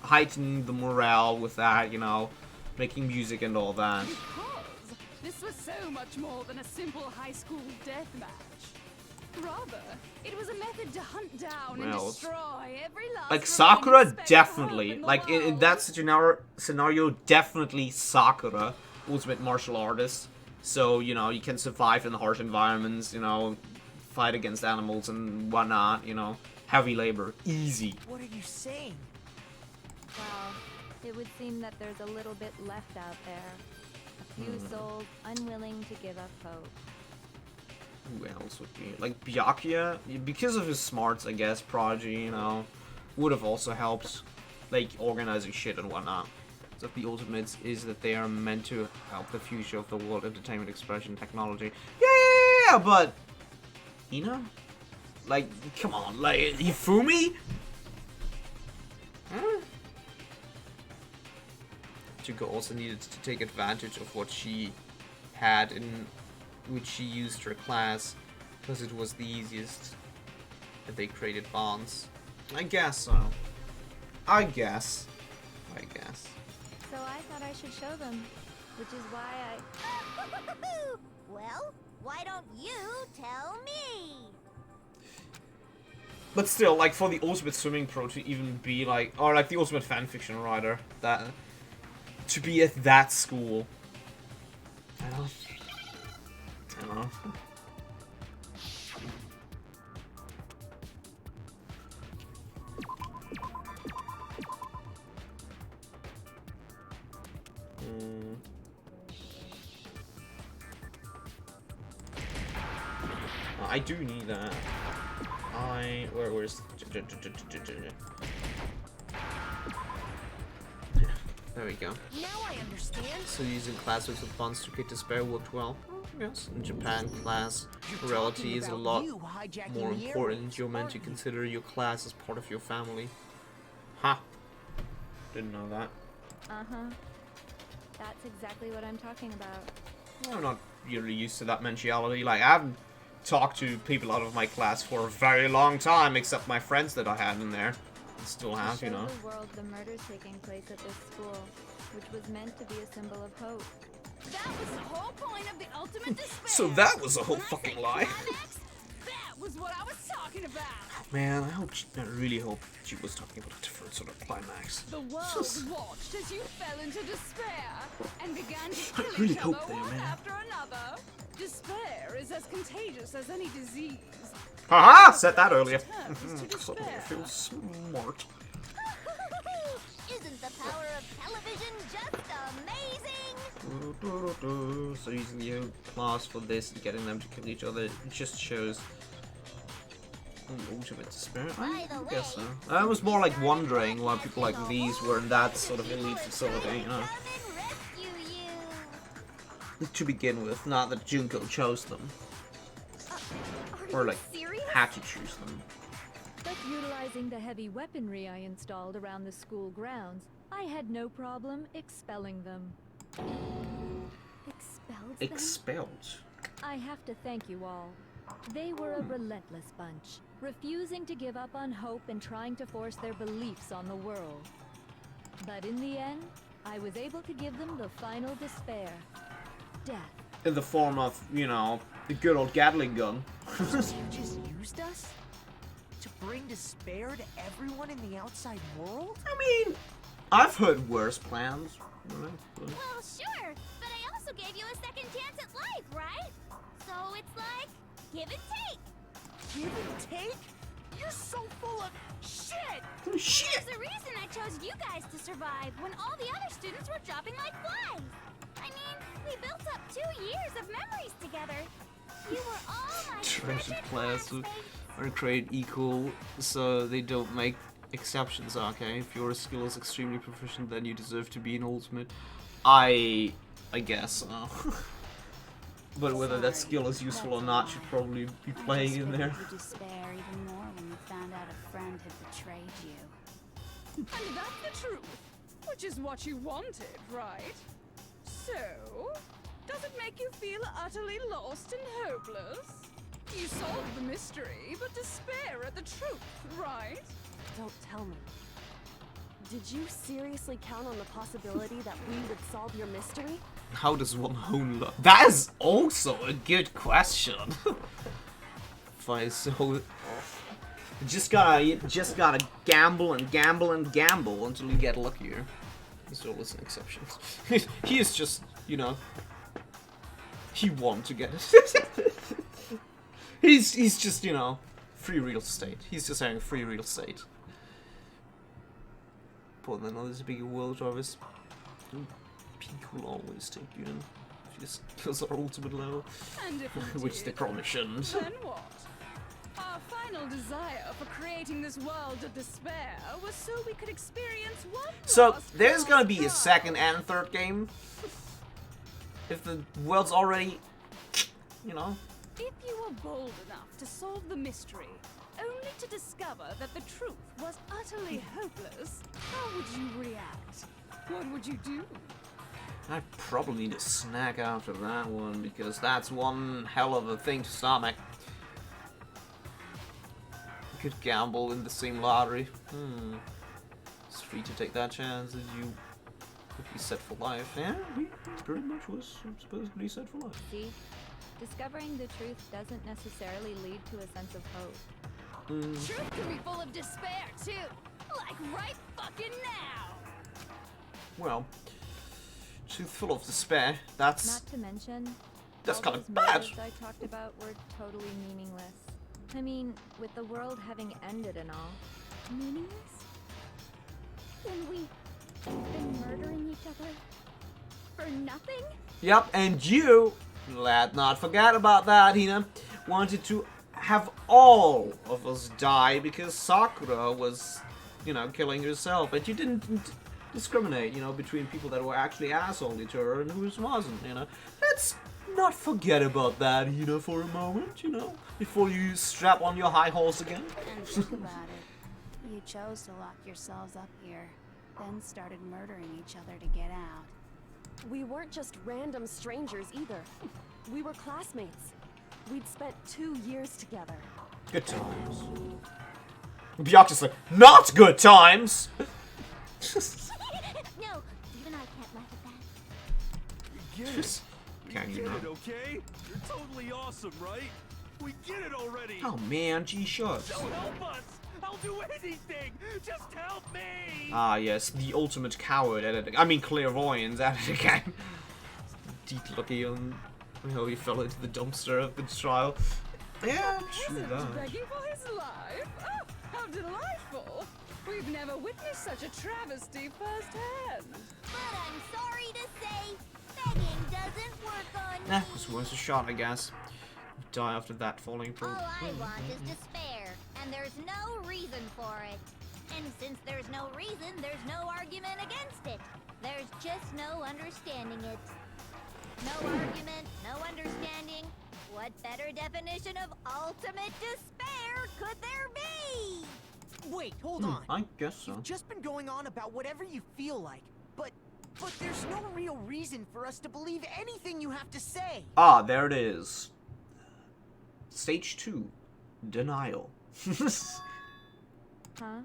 A: heightening the morale with that, you know, making music and all that.
L: Because this was so much more than a simple high school deathmatch. Rather, it was a method to hunt down and destroy every last
A: like Sakura, definitely. Like in that scenario, definitely Sakura, ultimate martial artist. So you know you can survive in harsh environments. You know, fight against animals and whatnot. You know, heavy labor, easy.
H: What are you saying?
M: Well, it would seem that there's a little bit left out there. A few souls unwilling to give up hope.
A: Who else would be? Like Byakuya, because of his smarts, I guess, Prodigy, you know, would have also helped, like, organizing shit and whatnot. So the ultimates is that they are meant to help the future of the world, entertainment, expression, technology. Yeah, but... Hina? Like, come on, like, Hifumi? Huh? Junko also needed to take advantage of what she had in which she used her class, because it was the easiest, and they created bonds. I guess so. I guess.
M: So I thought I should show them, which is why I...
J: Well, why don't you tell me?
A: But still, like, for the Ultimate Swimming Pro to even be like, or like the Ultimate Fanfiction writer, that to be at that school, I don't know. I do need that. Where's there we go.
F: Now I understand.
A: So using classworks with bonds to get despair worked well. Yes. In Japan, class morality is a lot more important. You're meant to consider your class as part of your family. Ha! Didn't know that.
M: Uh-huh. That's exactly what I'm talking about.
A: I'm not really used to that mentality. Like, I haven't talked to people out of my class for a very long time, except my friends that I had in there. I still have, you know.
M: To show the world the murders taking place at this school, which was meant to be a symbol of hope.
L: That was the whole point of the ultimate despair.
A: So that was a whole fucking lie.
L: That was what I was talking about.
A: Man, I really hope she was talking about a different sort of climax.
L: The world watched as you fell into despair and began to kill
A: really
L: each
A: hope
L: other
A: they,
L: one
A: man.
L: after another. Despair is as contagious as any disease.
A: Haha! Said that earlier. Suddenly I feel smart.
J: Isn't the power of television just amazing?
A: So using the class for this and getting them to kill each other, it just shows ultimate despair. I guess so. I was more like wondering why people like these were in that sort of elite facility, you know. To begin with, not that Junko chose them. Or like, had to choose them.
M: But utilizing the heavy weaponry I installed around the school grounds, I had no problem expelling them.
J: Expelled them?
A: Expelled?
M: I have to thank you all. They were a relentless bunch, refusing to give up on hope and trying to force their beliefs on the world. But in the end, I was able to give them the final despair. Death.
A: In the form of, you know, the good old Gatling gun.
H: You just used us? To bring despair to everyone in the outside world?
A: I mean, I've heard worse plans.
J: Well, sure, but I also gave you a second chance at life, right? So it's like, give and take.
H: Give and take? You're so full of shit!
A: Shit!
J: There's a reason I chose you guys to survive when all the other students were dropping like flies. I mean, we built up 2 years of memories together. You were all my
A: Treasured class are created equal, so they don't make exceptions, okay? If your skill is extremely proficient, then you deserve to be an ultimate. I guess so. But whether that skill is useful or not should probably be playing in there.
Q: You despair even more when you found out a friend had betrayed you.
L: And that's the truth, which is what you wanted, right? So, does it make you feel utterly lost and hopeless? You solved the mystery, but despair at the truth, right?
R: Don't tell me. Did you seriously count on the possibility that we would solve your mystery?
A: How does one hone love? That is also a good question. Fine, so you just gotta gamble and gamble and gamble until you get luckier. There's always an exception. He is just, you know, he won to get it. he's just, you know, free real estate. He's just having free real estate. But then there's a bigger world drivers. Peak will always take you in. If your skills are ultimate level.
L: And if
A: Which they probably shouldn't.
L: Then what? Our final desire for creating this world of despair was so we could experience one
A: So,
L: last
A: there's gonna be a second and third game. If the world's already, you know.
L: If you were bold enough to solve the mystery, only to discover that the truth was utterly hopeless, how would you react? What would you do?
A: I probably need a snack after that one, because that's one hell of a thing to stomach. You could gamble in the same lottery. It's free to take that chance if you be set for life. Yeah, he pretty much was supposed to be set for life.
M: See? Discovering the truth doesn't necessarily lead to a sense of hope.
L: Truth can be full of despair, too. Like right fucking now.
A: Well, truth full of despair. That's
M: Not to mention,
A: that's
M: all
A: kind of
M: those
A: bad.
M: motives I talked about were totally meaningless. I mean, with the world having ended and all.
J: Meaningless? When we've been murdering each other for nothing?
A: Yep, and you, let's not forget about that, Hina, wanted to have all of us die because Sakura was, you know, killing herself, but you didn't discriminate, you know, between people that were actually assholey to her and who wasn't, you know. Let's not forget about that, Hina, for a moment, you know, before you strap on your high horse again.
Q: And think about it. You chose to lock yourselves up here, then started murdering each other to get out.
R: We weren't just random strangers either. We were classmates. We'd spent 2 years together.
A: Good times. Byakuya's like, not good times!
J: No, even I can't laugh at that.
I: We get it.
A: Can you
I: Get
A: not?
I: it, okay? You're totally awesome, right? We get it already.
A: Oh man, G-shucks.
I: Don't help us. I'll do anything. Just help me.
A: Ah yes, the ultimate coward at it. I mean clairvoyance at it again. Deep lucky on how he fell into the dumpster of the trial. Yeah, true that.
L: Begging for his life? Oh, how delightful! We've never witnessed such a travesty firsthand.
J: But I'm sorry to say, begging doesn't work on
A: Nah,
J: me.
A: was worth a shot, I guess. Die after that falling
J: All
A: from.
J: I want is despair, and there's no reason for it. And since there's no reason, there's no argument against it. There's just no understanding it. No argument, no understanding. What better definition of ultimate despair could there be?
H: Wait, hold on.
A: I guess so.
H: You've just been going on about whatever you feel like, but there's no real reason for us to believe anything you have to say.
A: Ah, there it is. Stage 2. Denial.
M: Huh?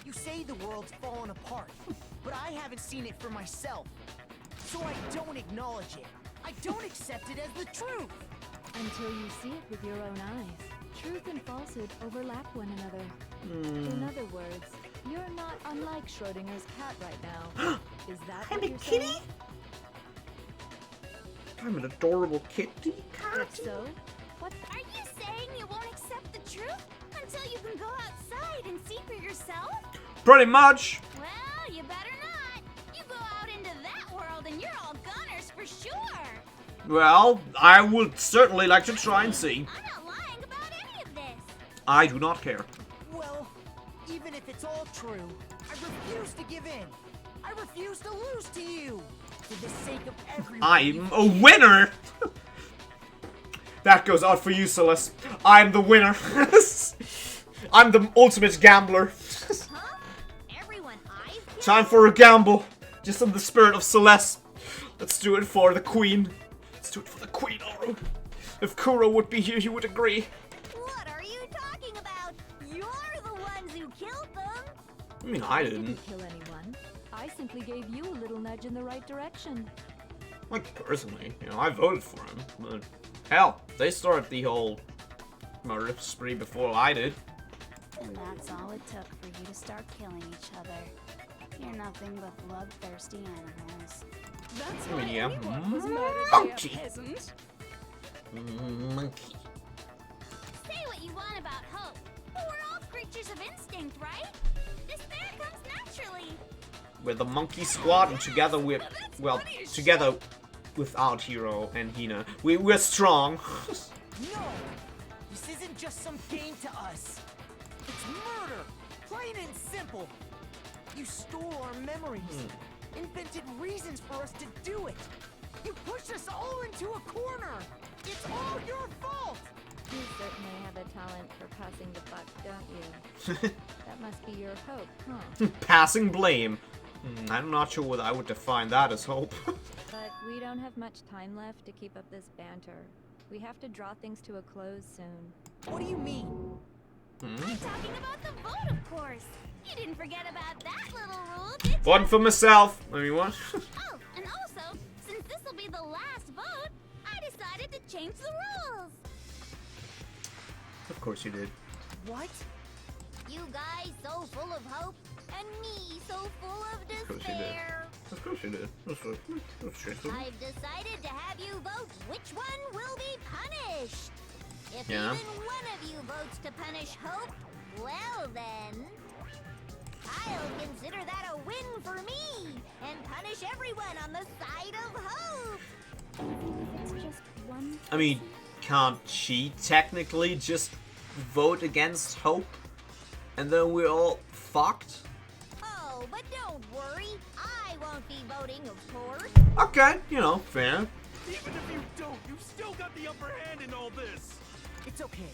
H: You say the world's fallen apart, but I haven't seen it for myself. So I don't acknowledge it. I don't accept it as the truth.
M: Until you see it with your own eyes. Truth and falsehood overlap one another. In other words, you're not unlike Schrodinger's cat right now. Is that
A: I'm
M: what
A: a
M: you're
A: kitty?
M: saying?
A: I'm an adorable kitty cat.
M: If so, what?
J: Are you saying you won't accept the truth until you can go outside and see for yourself?
A: Pretty much.
J: Well, you better not. You go out into that world and you're all gunners for sure.
A: Well, I would certainly like to try and see.
J: I'm not lying about any of this.
A: I do not care.
H: Well, even if it's all true, I refuse to give in. I refuse to lose to you. For the sake of everyone.
A: I'm a winner! That goes out for you, Celeste. I'm the winner. I'm the ultimate gambler.
J: Huh? Everyone I've killed?
A: Time for a gamble. Just in the spirit of Celeste. Let's do it for the queen. Let's do it for the queen, Oro. If Kuro would be here, he would agree.
J: What are you talking about? You're the ones who killed them.
A: I mean, I
M: didn't
A: didn't.
M: kill anyone. I simply gave you a little nudge in the right direction.
A: Like, personally, you know, I voted for him, but hell, they started the whole murder spree before I did.
Q: And that's all it took for you to start killing each other. You're nothing but bloodthirsty animals.
L: That's
A: I
L: why
A: mean, yeah,
L: anyone was murdered
A: monkey.
L: by a peasant.
A: Monkey.
J: Say what you want about hope, but we're all creatures of instinct, right? Despair comes naturally.
A: We're the monkey squad, and together we're, well, together with our hero and Hina, we're strong.
H: No! This isn't just some game to us. It's murder! Plain and simple! You stole our memories. Invented reasons for us to do it. You pushed us all into a corner. It's all your fault!
M: You certainly have a talent for passing the buck, don't you? That must be your hope, huh?
A: Passing blame. I'm not sure whether I would define that as hope.
M: But we don't have much time left to keep up this banter. We have to draw things to a close soon.
H: What do you mean?
J: I'm talking about the vote, of course. You didn't forget about that little rule, did you?
A: One for myself. I mean, what?
J: Oh, and also, since this will be the last vote, I decided to change the rules.
A: Of course you did.
H: What?
J: You guys so full of hope, and me so full of despair.
A: Of course you did. That's true.
J: I've decided to have you vote which one will be punished. If
A: Yeah.
J: even one of you votes to punish Hope, well then, I'll consider that a win for me and punish everyone on the side of Hope.
B: It's just one.
A: I mean, can't she technically just vote against Hope? And then we're all fucked?
J: Oh, but don't worry. I won't be voting, of course.
A: Okay, you know, fair.
I: Even if you don't, you've still got the upper hand in all this.
H: It's okay.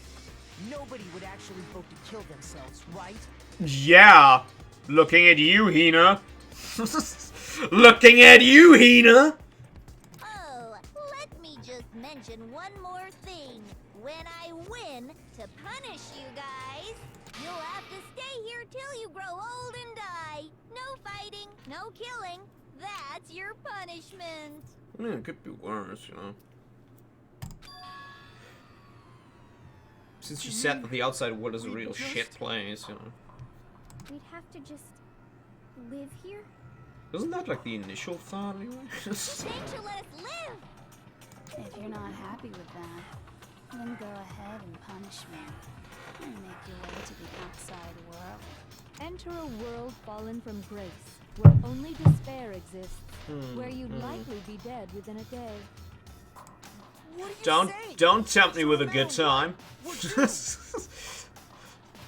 H: Nobody would actually vote to kill themselves, right?
A: Yeah. Looking at you, Hina. Looking at you, Hina.
J: Oh, let me just mention one more thing. When I win to punish you guys, you'll have to stay here till you grow old and die. No fighting, no killing. That's your punishment.
A: I mean, it could be worse, you know. Since you said that the outside world is a real shit place, you know.
B: We'd have to just live here?
A: Isn't that like the initial thought anyway?
J: They should let us live.
Q: If you're not happy with that, then go ahead and punish me. And make your way to the outside world.
M: Enter a world fallen from grace, where only despair exists, where you'd likely be dead within a day.
A: Don't tempt me with a good time.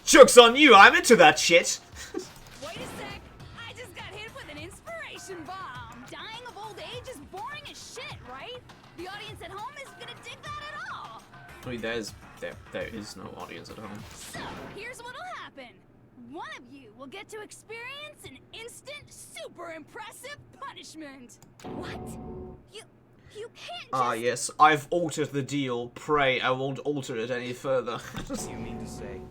A: Joke's on you, I'm into that shit.
L: Wait a sec, I just got hit with an inspiration bomb. Dying of old age is boring as shit, right? The audience at home isn't gonna dig that at all.
A: I mean, there is no audience at home.
L: So, here's what'll happen. One of you will get to experience an instant, super impressive punishment.
J: What? You can't
A: Ah, yes, I've altered the deal. Pray, I won't alter it any further.
D: You mean to say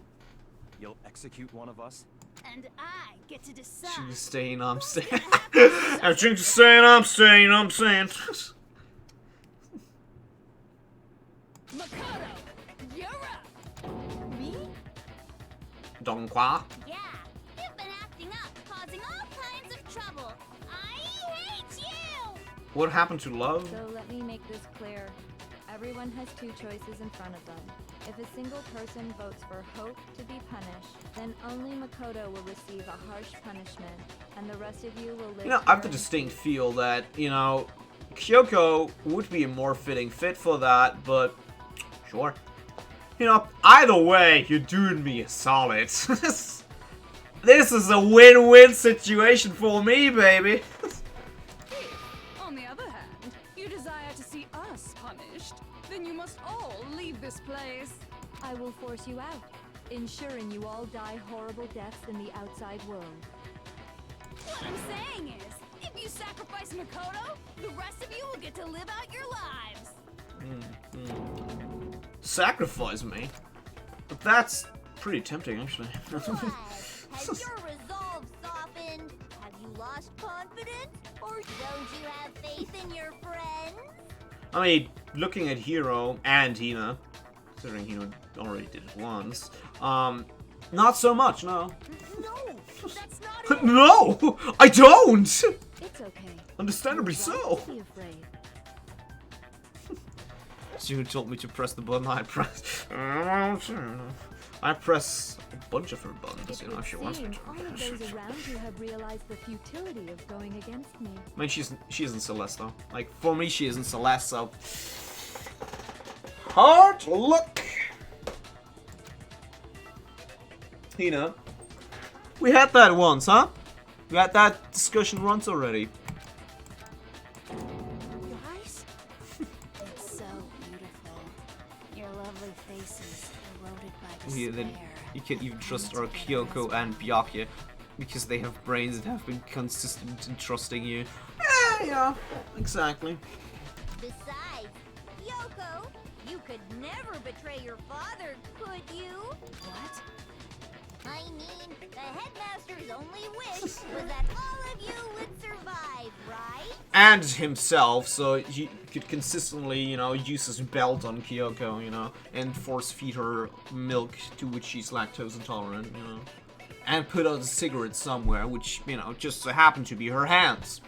D: you'll execute one of us?
L: And I get to decide.
A: She's staying, I'm staying. I'm saying, I'm staying, I'm saying.
L: Makoto, you're up.
J: Me?
A: Donghua?
J: Yeah, you've been acting up, causing all kinds of trouble. I hate you!
A: What happened to love?
M: So let me make this clear. Everyone has two choices in front of them. If a single person votes for Hope to be punished, then only Makoto will receive a harsh punishment, and the rest of you will live.
A: You know, I have the distinct feel that, you know, Kyoko would be a more fitting fit for that, but sure. You know, either way, you're doing me a solid. This is a win-win situation for me, baby.
L: On the other hand, you desire to see us punished, then you must all leave this place.
M: I will force you out, ensuring you all die horrible deaths in the outside world.
L: What I'm saying is, if you sacrifice Makoto, the rest of you will get to live out your lives.
A: Sacrifice me? But that's pretty tempting, actually.
J: What? Has your resolve softened? Have you lost confidence? Or don't you have faith in your friends?
A: I mean, looking at Hiro and Hina, considering Hina already did it once, not so much, no.
L: No, that's not it.
A: No! I don't!
M: It's okay.
A: Understandably so.
M: Don't be afraid.
A: She told me to press the button I press. I press a bunch of her buttons, you know, if she wants me to.
M: All of those around you have realized the futility of going against me.
A: I mean, she isn't Celeste, though. Like, for me, she isn't Celeste, so... Hard luck! Hina, we had that once, huh? We had that discussion once already.
Q: Guys? It's so beautiful. Your lovely faces
A: you can even trust our Kyoko and Byakuya because they have brains and have been consistent in trusting you. Yeah, exactly.
F: Besides, Yoko, you could never betray your father, could you?
J: What? I mean, the headmaster's only wish was that all of you would survive, right?
A: And himself, so he could consistently, you know, use his belt on Kyoko, you know, and force feed her milk to which she's lactose intolerant, you know. And put out a cigarette somewhere, which, you know, just so happened to be her hands.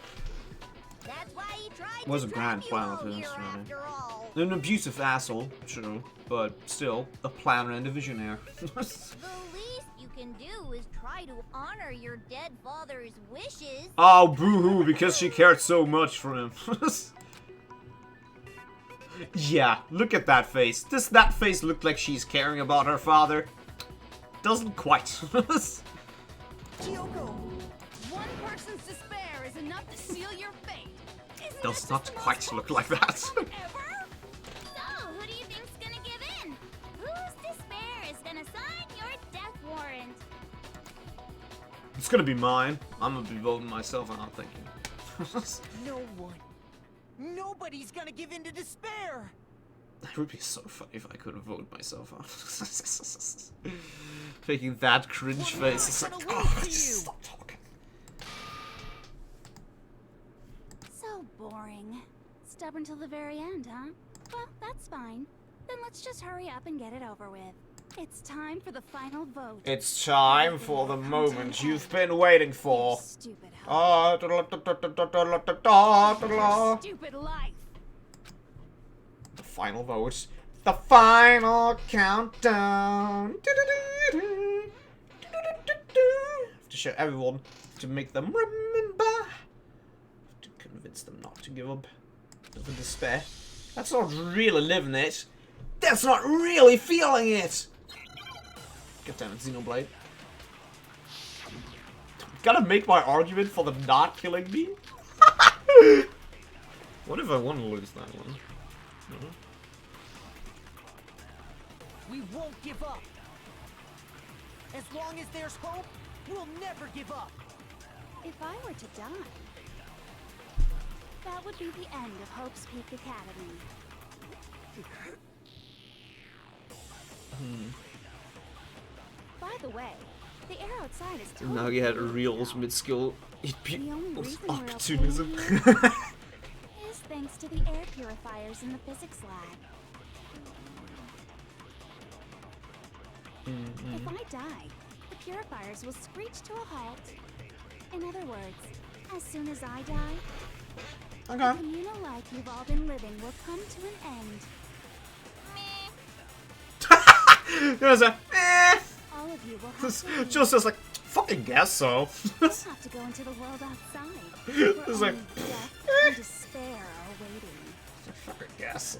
F: That's why he tried
A: Was
F: to
A: a grand
F: trap
A: plan
F: you
A: of
F: all
A: his,
F: here
A: right?
F: after all.
A: An abusive asshole, true, but still, a planner and a visionary.
F: The least you can do is try to honor your dead father's wishes.
A: Oh, boo-hoo, because she cared so much for him. Yeah, look at that face. Does that face look like she's caring about her father? Doesn't quite.
L: Kyoko, one person's despair is enough to seal your fate. Isn't
A: Does
L: this
A: not
L: just the
A: quite
L: most
A: look like that.
J: So, who do you think's gonna give in? Whose despair is gonna sign your death warrant?
A: It's gonna be mine. I'm gonna be voting myself out, thank you.
H: No one. Nobody's gonna give in to despair.
A: It would be so funny if I could have voted myself out. Making that cringe face. It's like, oh, just stop talking.
Q: So boring. Stubborn till the very end, huh? Well, that's fine. Then let's just hurry up and get it over with. It's time for the final vote.
A: It's time for the moment you've been waiting for.
Q: Stupid
L: Stupid life.
A: The final vote. The final countdown. To show everyone, to make them remember. To convince them not to give up. The despair. That's not really living it. That's not really feeling it. God damn it, Xenoblade. Gotta make my argument for them not killing me? What if I want to lose that one?
H: We won't give up. As long as there's hope, we'll never give up.
Q: If I were to die, that would be the end of Hope's Peak Academy. By the way, the air outside is totally
A: Now you had a real ultimate skill. It'd be
Q: The only reason we're okay
A: opportunism.
Q: is thanks to the air purifiers in the physics lab. If I die, the purifiers will screech to a halt. In other words, as soon as I die, the communal life you've all been living will come to an end.
A: There's a eh.
Q: All of you will have to leave.
A: Just like, fucking guess so.
Q: You'll have to go into the world outside.
A: It's
Q: Where
A: like,
Q: only death and despair are waiting.
A: Fucking guess.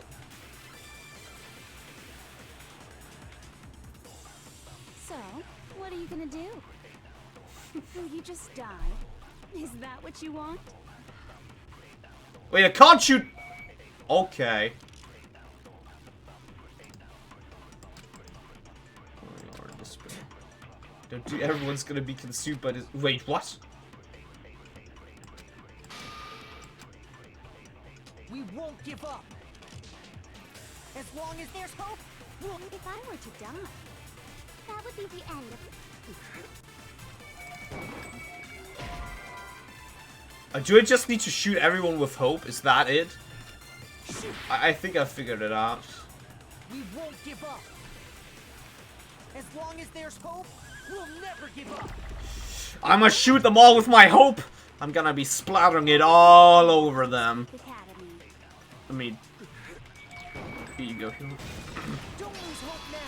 Q: So, what are you gonna do? Will you just die? Is that what you want?
A: Wait, I can't shoot. Okay. Don't do. Everyone's gonna be consumed by this. Wait, what?
H: We won't give up. As long as there's hope, we'll...
J: If I were to die, that would be the end of...
A: Do I just need to shoot everyone with hope? Is that it? I think I figured it out.
H: We won't give up. As long as there's hope, we'll never give up.
A: I'm gonna shoot them all with my hope. I'm gonna be splattering it all over them. I mean, here you go.
H: Don't lose hope now.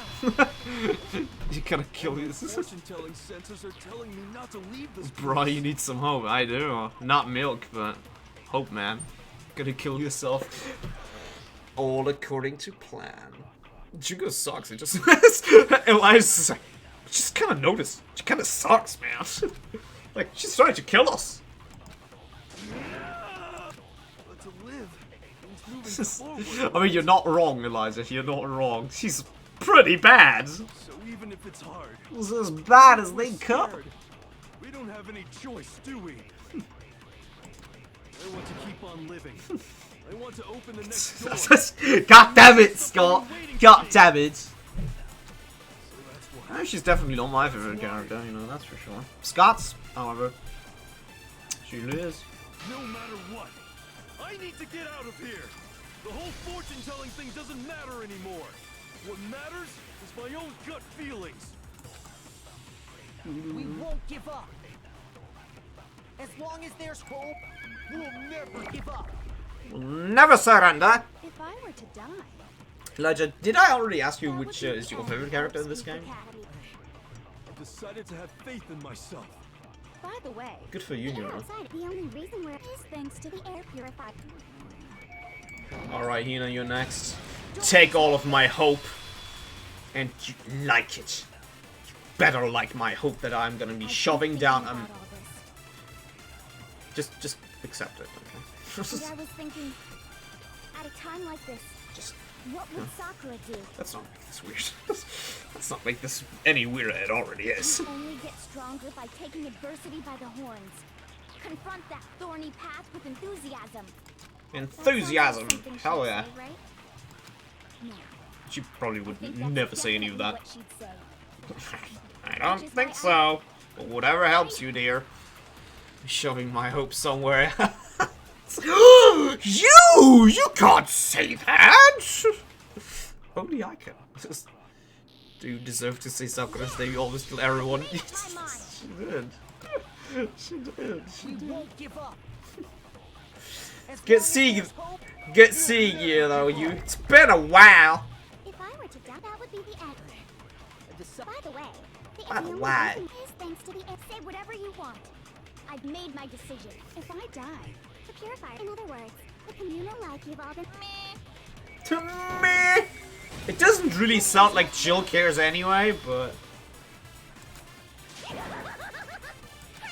A: You gotta kill yourself.
I: Fortune-telling sensors are telling me not to leave this
A: Bro, you need some hope. I do. Not milk, but hope, man. Gonna kill yourself. All according to plan. Jugo sucks. It just Elias just kind of noticed. She kind of sucks, man. Like she's trying to kill us.
I: But to live means moving forward.
A: I mean, you're not wrong, Eliza. You're not wrong. She's pretty bad.
I: So even if it's hard,
A: It's as bad as they come.
I: we don't have any choice, do we? I want to keep on living. I want to open the next door.
A: God damn it, Scott. God damn it. She's definitely not my favorite character, you know, that's for sure. Scott's, however, she is.
I: No matter what, I need to get out of here. The whole fortune-telling thing doesn't matter anymore. What matters is my own gut feelings.
H: We won't give up. As long as there's hope, we'll never give up.
A: We'll never surrender.
Q: If I were to die,
A: Elijah, did I already ask you which is your favorite character in this game?
I: I decided to have faith in myself.
Q: by the way,
A: Good for you, Hina.
J: The only reason we're is thanks to the air purifier.
A: Alright, Hina, you're next. Take all of my hope. And you like it. You better like my hope that I'm gonna be shoving down. Just accept it, okay?
J: And I was thinking, at a time like this, what would Sakura do?
A: Let's not make this weird. Let's not make this any weirder than it already is.
J: You only get stronger by taking adversity by the horns. Confront that thorny path with enthusiasm.
A: Enthusiasm. Hell yeah.
J: Say, right? No.
A: She probably would never say any of that.
J: What she'd say.
A: I don't think so. But whatever helps you, dear. Shoving my hope somewhere. You can't say that! Only I can. Do you deserve to say Sakura's name? You always kill everyone. She did. She did. She did. Get seeing you though, you. It's been a while.
J: If I were to die, that would be the end. By the way,
A: By the
J: only
A: way.
J: reason is thanks to the air. Say whatever you want. I've made my decision. If I die, the purifier. In other words, the communal life you've all been
A: To me. It doesn't really sound like Jill cares anyway, but.
J: I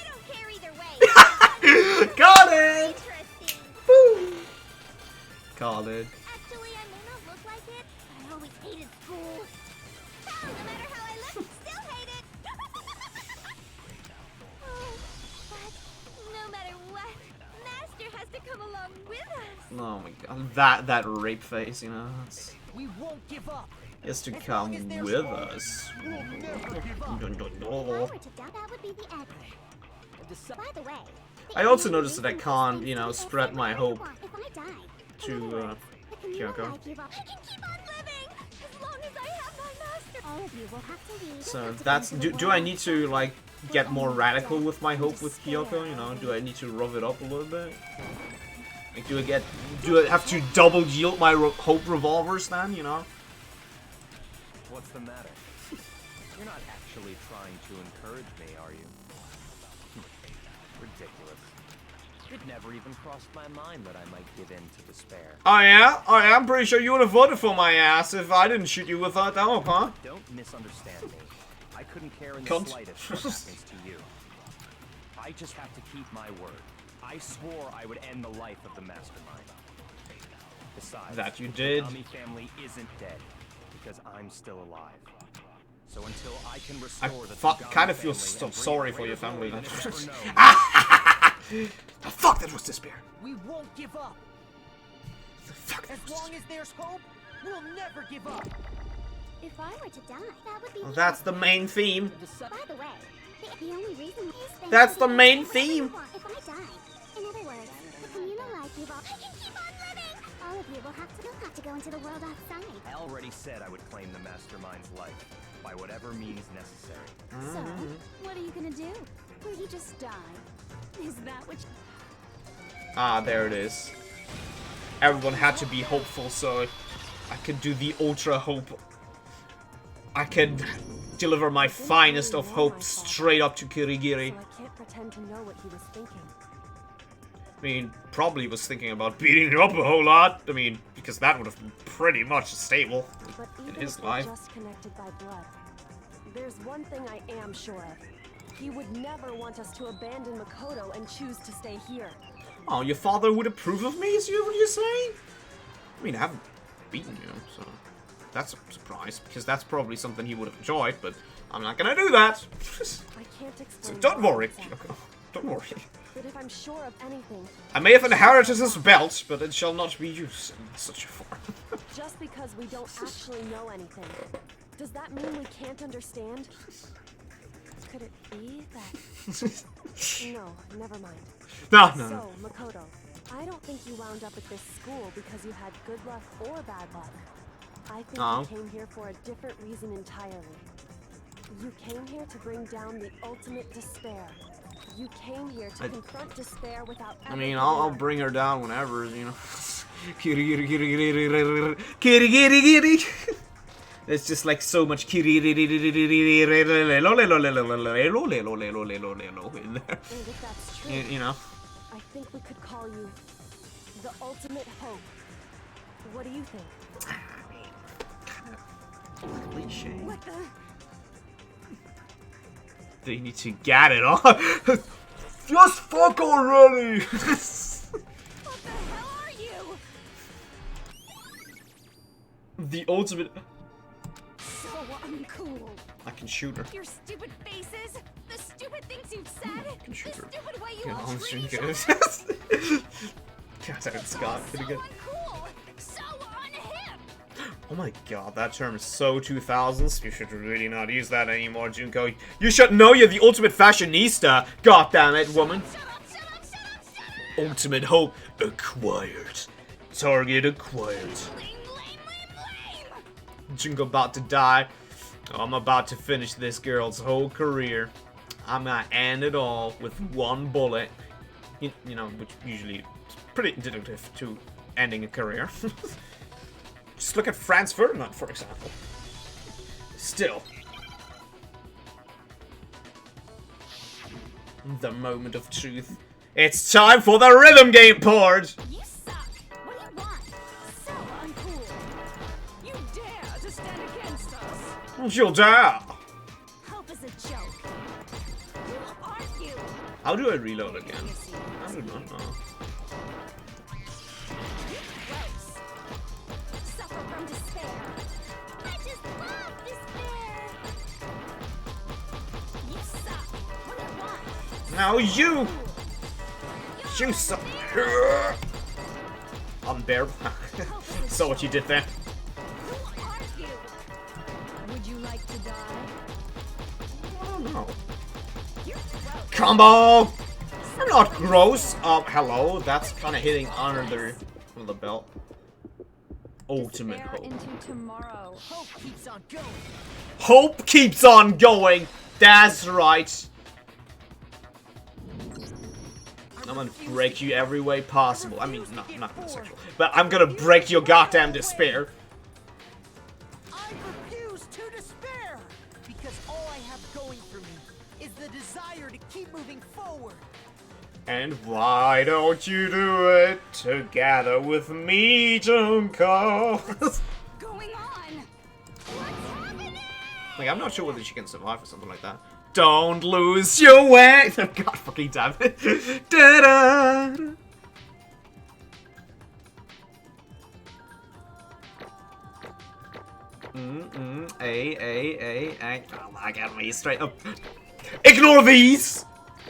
J: don't care either way.
A: Got it! Woo. Called it.
J: Actually, I may not look like it, but I always hated school. No matter how I look, still hate it. Oh, but no matter what, Master has to come along with us.
A: Oh my god, that rape face, you know, that's.
H: We won't give up.
A: He has to come with us. Dun, dun, dun.
J: That would be the end. By the way,
A: I also noticed that I can't, you know, spread my hope
J: if I die,
A: to Kyoko.
J: I can keep on living as long as I have my master. All of you will have to leave.
A: So that's. Do I need to like get more radical with my hope with Kyoko? You know, do I need to rev it up a little bit? Like, do I have to double yield my hope revolvers then? You know?
D: What's the matter? You're not actually trying to encourage me, are you? Ridiculous. It never even crossed my mind that I might give in to despair.
A: Oh yeah? Oh yeah? I'm pretty sure you would have voted for my ass if I didn't shoot you with that dope, huh?
D: Don't misunderstand me. I couldn't care in the
A: Cunt.
D: slightest what happens to you. I just have to keep my word. I swore I would end the life of the mastermind. Besides,
A: That you did.
D: the Nami family isn't dead because I'm still alive. So until I can restore the
A: kind of feel
D: family
A: so
D: and bring
A: sorry
D: a
A: for your
D: greater
A: family.
D: glory than it's ever known.
A: The fuck, that was despair.
H: We won't give up. As long as there's hope, we'll never give up.
J: If I were to die, that would be.
A: Well, that's the main theme.
J: By the way, the only reason is thanks
A: That's
J: to
A: the main
J: whatever
A: theme.
J: you want. If I die, in other words, the communal life you've all. I can keep on living. All of you will have to go into the world outside.
D: I already said I would claim the mastermind's life by whatever means necessary.
Q: So, what are you gonna do? Will you just die? Is that what
A: Ah, there it is. Everyone had to be hopeful, so I could do the ultra hope. I could deliver my finest of hope straight up to Kirigiri.
R: So I can't pretend to know what he was thinking.
A: I mean, probably was thinking about beating him up a whole lot. I mean, because that would have been pretty much stable
R: But
A: in
R: even
A: his
R: if we're
A: life.
R: just connected by blood, there's one thing I am sure of. He would never want us to abandon Makoto and choose to stay here.
A: Oh, your father would approve of me, is what you're saying? I mean, I haven't beaten you, so. That's a surprise, because that's probably something he would have enjoyed, but I'm not gonna do that.
R: I can't explain.
A: So don't worry,
R: exactly.
A: Kyoko. Don't worry.
R: But if I'm sure of anything,
A: I may have inherited this belt, but it shall not be used in such a form.
R: just because we don't actually know anything, does that mean we can't understand? Could it be that... No, never mind.
A: No.
R: So, Makoto, I don't think you wound up at this school because you had good luck or bad luck. I think you came here for a different reason entirely. You came here to bring down the ultimate despair. You came here to confront despair without ever...
A: I mean, I'll bring her down whenever, you know. Kirigiri. It's just like so much kirigiri in there.
R: And if that's true,
A: You know.
R: I think we could call you the ultimate hope. What do you think?
A: Cliche.
L: What the?
A: They need to get it on. Just fuck already.
L: What the hell are you?
A: The ultimate.
L: So uncool.
A: I can shoot her.
L: Your stupid faces, the stupid things you've said,
A: I can shoot
L: the
A: her.
L: stupid way you
A: Yeah,
L: all
A: I'm
L: treat
A: shooting
L: each
A: good.
L: other.
A: God, Scott, pretty good.
L: Uncool, so unhip.
A: Oh my god, that term is so 2000s. You should really not use that anymore, Junko. You should know you're the ultimate fashionista. God damn it, woman. Ultimate hope acquired. Target acquired. Junko about to die. Oh, I'm about to finish this girl's whole career. I'm gonna end it all with one bullet. You know, which usually is pretty indicative to ending a career. Just look at Franz Ferdinand, for example. Still. The moment of truth. It's time for the rhythm game board!
L: You suck. What do you want? So uncool. You dare to stand against us?
A: You'll die!
L: Hope is a joke. Who are you?
A: How do I reload again? I do not know.
L: Suffer from despair.
J: I just love despair.
L: You suck. What do you want?
A: Now you! You suck! Unbearable. So what you did there?
L: Who are you? Would you like to die?
A: I don't know.
L: You're gross.
A: Combo! I'm not gross. Hello. That's kind of hitting under the belt. Ultimate
M: Despair
A: hope.
M: into tomorrow.
H: Hope keeps on going.
A: Hope keeps on going. That's right. I'm gonna break you every way possible. I mean, not in a sexual, but I'm gonna break your goddamn despair.
H: I refuse to despair! Because all I have going for me is the desire to keep moving forward.
A: And why don't you do it together with me, Junko?
L: Going on? What's happening?
A: Like, I'm not sure whether she can survive or something like that. Don't lose your way. God fucking damn it. Da-da. A. Oh my god, me straight up. Ignore these!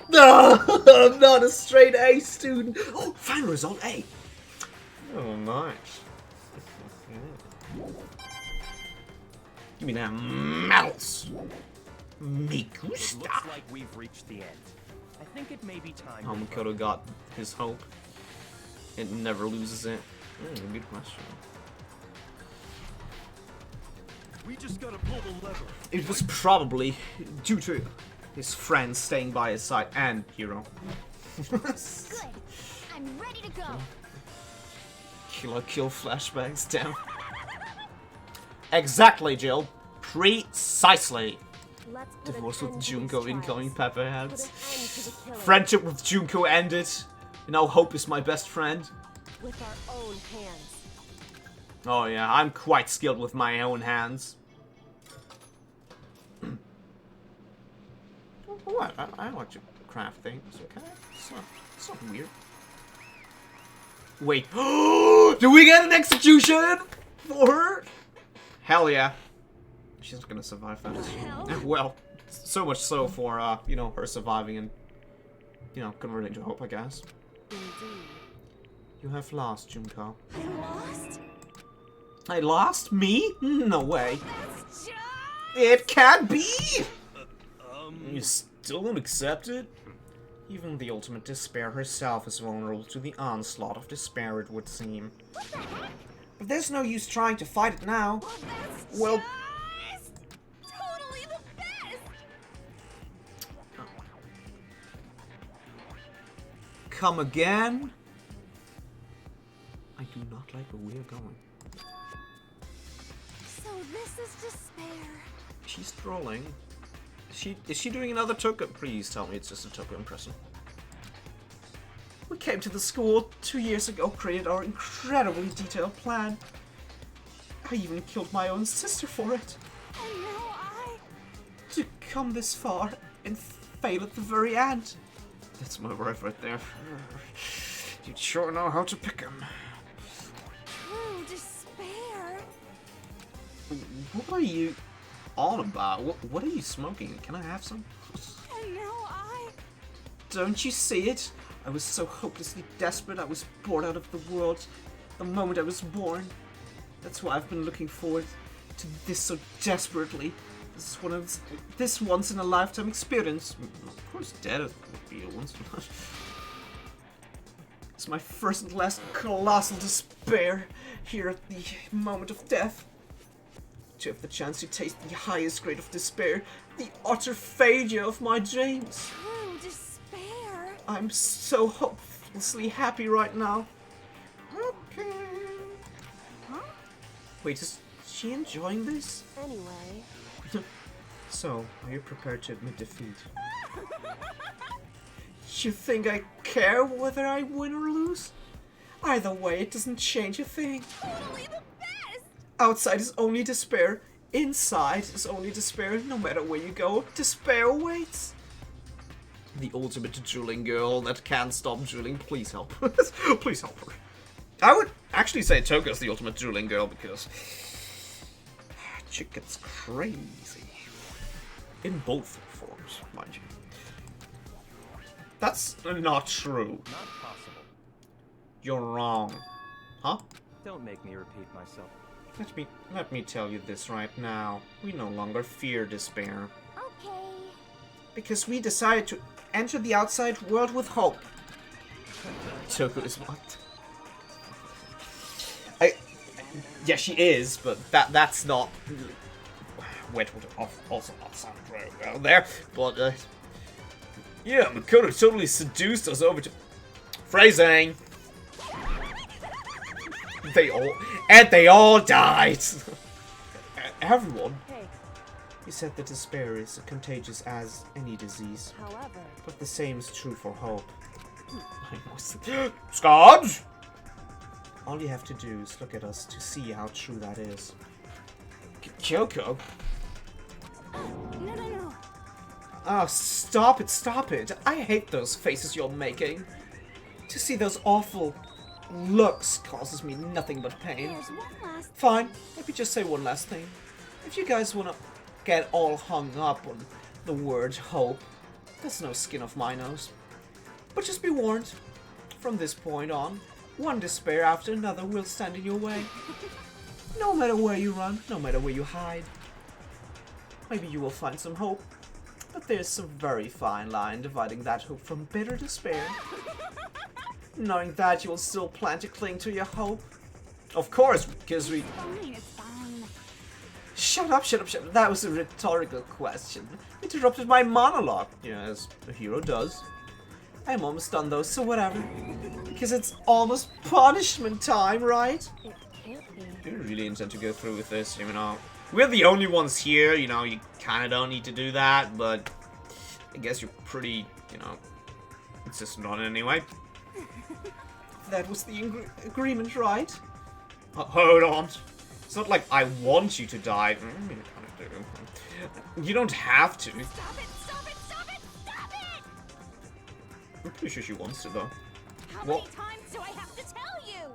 A: No, I'm not a straight A student. Oh, final result A. Oh, nice. Give me them medals. Me
D: It
A: gusta.
D: looks like we've reached the end. I think it may be time.
A: Makoto got his hope. It never loses it. Good question.
I: We just gotta pull the lever.
A: It was probably due to his friends staying by his side and Hiro.
J: Good. I'm ready to go.
A: Kill flashbacks, damn. Exactly, Jill. Precisely.
R: Let's put
A: Divorce
R: an
A: with
R: end to
A: Junko,
R: these
A: incoming
R: trials.
A: pepperheads.
R: Put an end to the killing.
A: Friendship with Junko ended. Now Hope is my best friend.
R: With our own hands.
A: Oh yeah, I'm quite skilled with my own hands. What? I like to craft things, okay? It's not weird. Wait. Do we get an execution for her? Hell yeah. She's not gonna survive that, is she? Well, so much so for, you know, her surviving and, you know, converting to hope, I guess.
R: Indeed.
A: You have lost, Junko.
L: I lost?
A: I lost? Me? No way. It can't be! You still don't accept it? Even the ultimate despair herself is vulnerable to the onslaught of despair, it would seem. But there's no use trying to fight it now. Well...
L: Totally the best!
A: Come again? I do not like where we're going.
Q: So this is despair.
A: She's trolling. Is she doing another Toko? Please tell me it's just a Toko impression. We came to the school 2 years ago, created our incredibly detailed plan. I even killed my own sister for it.
L: And now
A: To come this far and fail at the very end. That's my wife right there. You'd sure know how to pick him.
L: True despair.
A: What are you on about? What are you smoking? Can I have some?
L: And now
A: Don't you see it? I was so hopelessly desperate, I was bored out of the world the moment I was born. That's why I've been looking forward to this so desperately. This once-in-a-lifetime experience. Of course, death would be a once. It's my first and last colossal despair here at the moment of death. To have the chance to taste the highest grade of despair, the utter failure of my dreams.
L: True despair.
A: I'm so hopelessly happy right now. Okay.
L: Huh?
A: Wait, is she enjoying this?
R: Anyway.
A: So, are you prepared to admit defeat? You think I care whether I win or lose? Either way, it doesn't change a thing.
L: Totally the best!
A: Outside is only despair. Inside is only despair. No matter where you go, despair awaits. The ultimate drooling girl that can't stop drooling. Please help. Please help her. I would actually say Toko's the ultimate drooling girl because chick gets crazy. In both forms, mind you. That's not true.
D: Not possible.
A: You're wrong. Huh?
D: Don't make me repeat myself.
A: Let me tell you this right now. We no longer fear despair.
Q: Okay.
A: Because we decided to enter the outside world with hope. Toko is what? Yeah, she is, but that's not. Wet would also not sound very well there, but yeah, Makoto totally seduced us over to phrasing. They all died. Everyone.
R: Hey.
A: He said that despair is as contagious as any disease.
R: However,
A: but the same is true for hope. Scott! All you have to do is look at us to see how true that is. Kyoko?
L: No.
A: Oh, stop it. I hate those faces you're making. To see those awful looks causes me nothing but pain.
L: There's one last...
A: Fine, let me just say one last thing. If you guys wanna get all hung up on the word hope, that's no skin off my nose. But just be warned, from this point on, one despair after another will stand in your way. No matter where you run, no matter where you hide. Maybe you will find some hope, but there's some very fine line dividing that hope from bitter despair. Knowing that you will still plan to cling to your hope. Of course, because we...
L: It's fine.
A: Shut up. That was a rhetorical question. Interrupted my monologue, as a hero does. I'm almost done though, so whatever. Because it's almost punishment time, right?
R: it can't be.
A: Do you really intend to go through with this? We're the only ones here, you kinda don't need to do that, but I guess you're pretty, insistent on it anyway. That was the agreement, right? Hold on. It's not like I want you to die. You kind of do. You don't have to.
L: Stop it!
A: I'm pretty sure she wants to, though.
L: How many times do I have to tell you?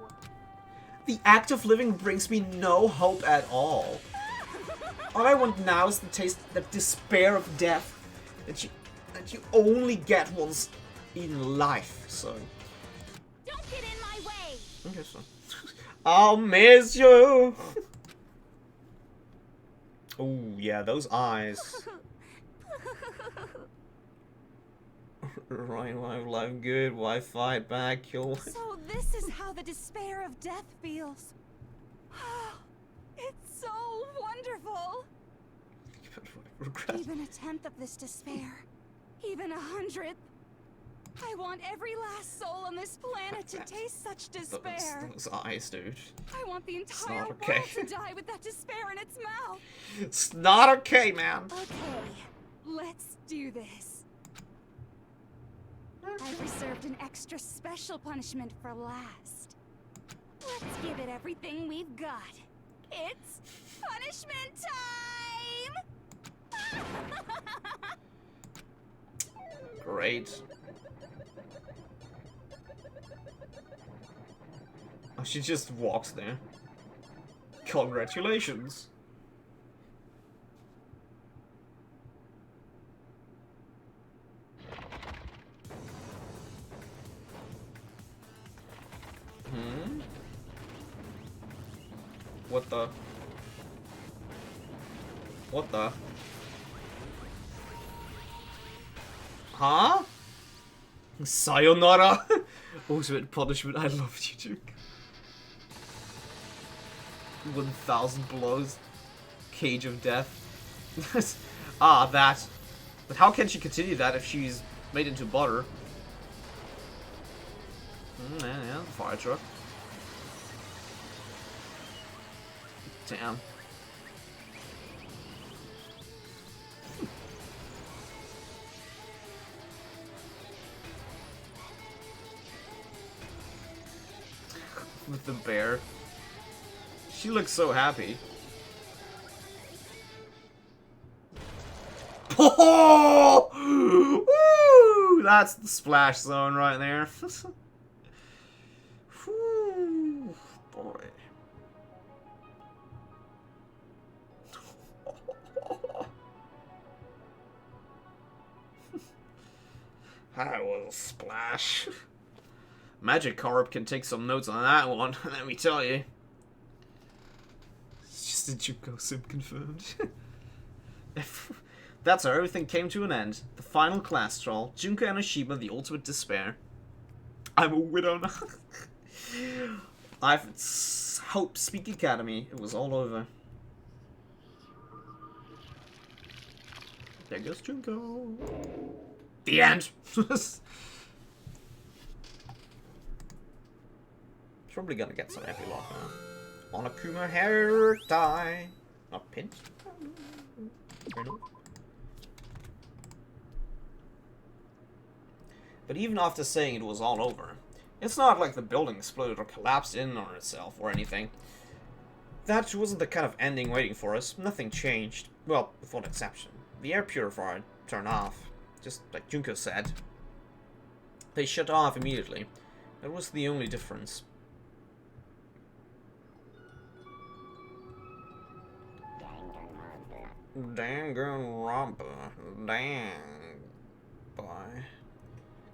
A: The act of living brings me no hope at all. all I want now is to taste the despair of death that you only get once in life. So.
J: Don't get in my way.
A: Okay, so. I'll miss you. Oh yeah, those eyes. Right, life good. Why fight back? Kill.
L: So this is how the despair of death feels. It's so wonderful. Even a tenth of this despair, even 100th. I want every last soul on this planet to taste such despair.
A: Those eyes, dude.
L: I want the entire world to die with that despair in its mouth.
A: It's not okay, man.
L: Okay, let's do this. I've reserved an extra special punishment for last. Let's give it everything we've got. It's punishment time!
A: Great. Oh, she just walks there. Congratulations. What the? What the? Huh? Sayonara? Ultimate punishment. I love you, Duke. 1,000 blows. Cage of death. Ah, that. But how can she continue that if she's made into butter? Yeah, fire truck. Damn. With the bear. She looks so happy. Oh! Woo! That's the splash zone right there. Whew, boy. That was a splash. Magikarp can take some notes on that one, let me tell you. It's just a Junko sim confirmed. That's how everything came to an end. The final class trial, Junko and Oshima, the ultimate despair. I'm a widow now. I've hoped Speak Academy. It was all over. There goes Junko. The end. Probably gonna get some epilogue now. Monokuma hair tie. Not pinned. But even after saying it was all over, it's not like the building exploded or collapsed in on itself or anything. That wasn't the kind of ending waiting for us. Nothing changed. Well, with one exception. The air purifier turned off. Just like Junko said. They shut off immediately. That was the only difference. Danganronpa. Dang. Bye.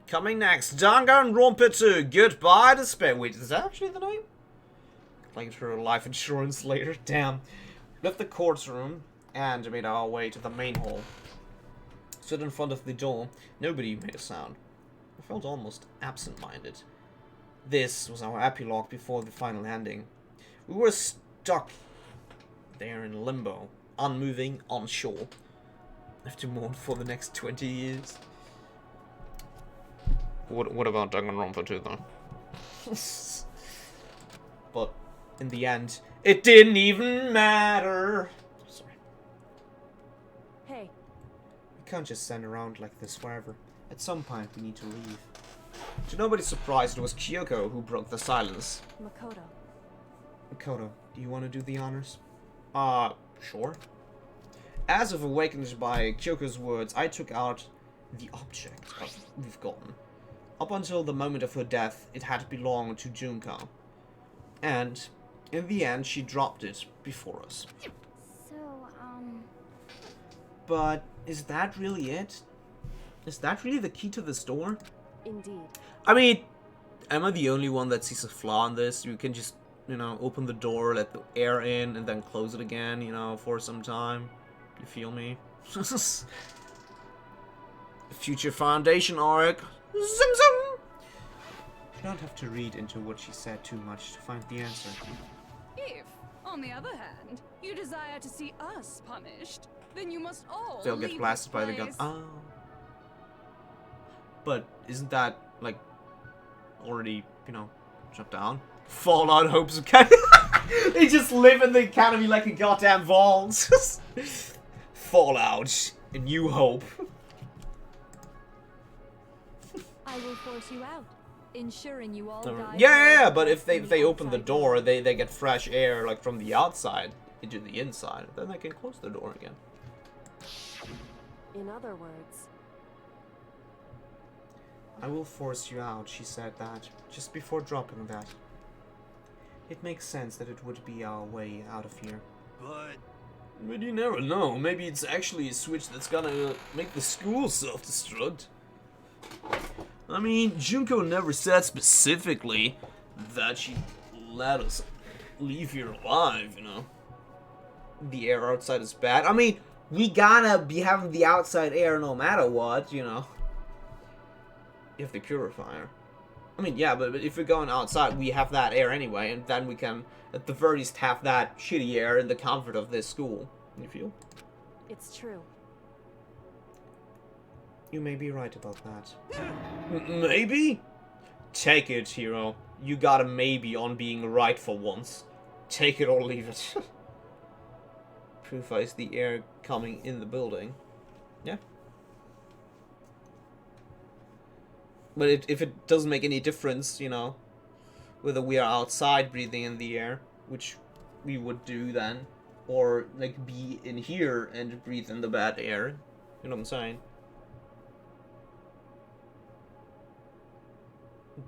A: Coming next, Danganronpa 2. Goodbye Despair. Wait, is that actually the name? Claimed her life insurance later. Damn. Left the courtroom and made our way to the main hall. Stood in front of the door. Nobody made a sound. I felt almost absent-minded. This was our epilogue before the final ending. We were stuck there in limbo. Unmoving, unsure. I have to mourn for the next 20 years. What about Danganronpa 2 though? But in the end, it didn't even matter. Sorry.
R: Hey.
A: We can't just stand around like this forever. At some point, we need to leave. To nobody's surprise, it was Kyoko who broke the silence.
R: Makoto.
A: Makoto, do you want to do the honors? Sure. As if awakened by Kyoko's words, I took out the object we've gotten. Up until the moment of her death, it had belonged to Junko. And, in the end, she dropped it before us.
Q: So,
A: But is that really it? Is that really the key to this door?
R: Indeed.
A: I mean, am I the only one that sees a flaw in this? You can just, you know, open the door, let the air in, and then close it again, you know, for some time. You feel me? Future Foundation arc. Zim zim! You don't have to read into what she said too much to find the answer.
L: If, on the other hand, you desire to see us punished, then you must all
A: They'll get
L: leave
A: blasted
L: this
A: by the gun.
L: place.
A: Oh. But isn't that, like, already, you know, shut down? Fallout Hopes Academy. They just live in the academy like a goddamn vault. Fallout. A New Hope.
M: I will force you out, ensuring you all die.
A: Yeah, but if they open the door, they get fresh air, like, from the outside into the inside. Then they can close the door again.
R: In other words,
A: I will force you out, she said that, just before dropping that. It makes sense that it would be our way out of here. But you never know, maybe it's actually a switch that's gonna make the school self-destruct. I mean, Junko never said specifically that she'd let us leave here alive, you know. The air outside is bad. I mean, we gotta be having the outside air no matter what, you know. If the purifier. I mean, yeah, but if we're going outside, we have that air anyway, and then we can, at the very least, have that shitty air in the comfort of this school. You feel?
R: it's true.
A: You may be right about that. Maybe? Take it, hero. You got a maybe on being right for once. Take it or leave it. Purifies the air coming in the building. Yeah. But if it doesn't make any difference, you know, whether we are outside breathing in the air, which we would do then, or like be in here and breathe in the bad air, you know what I'm saying?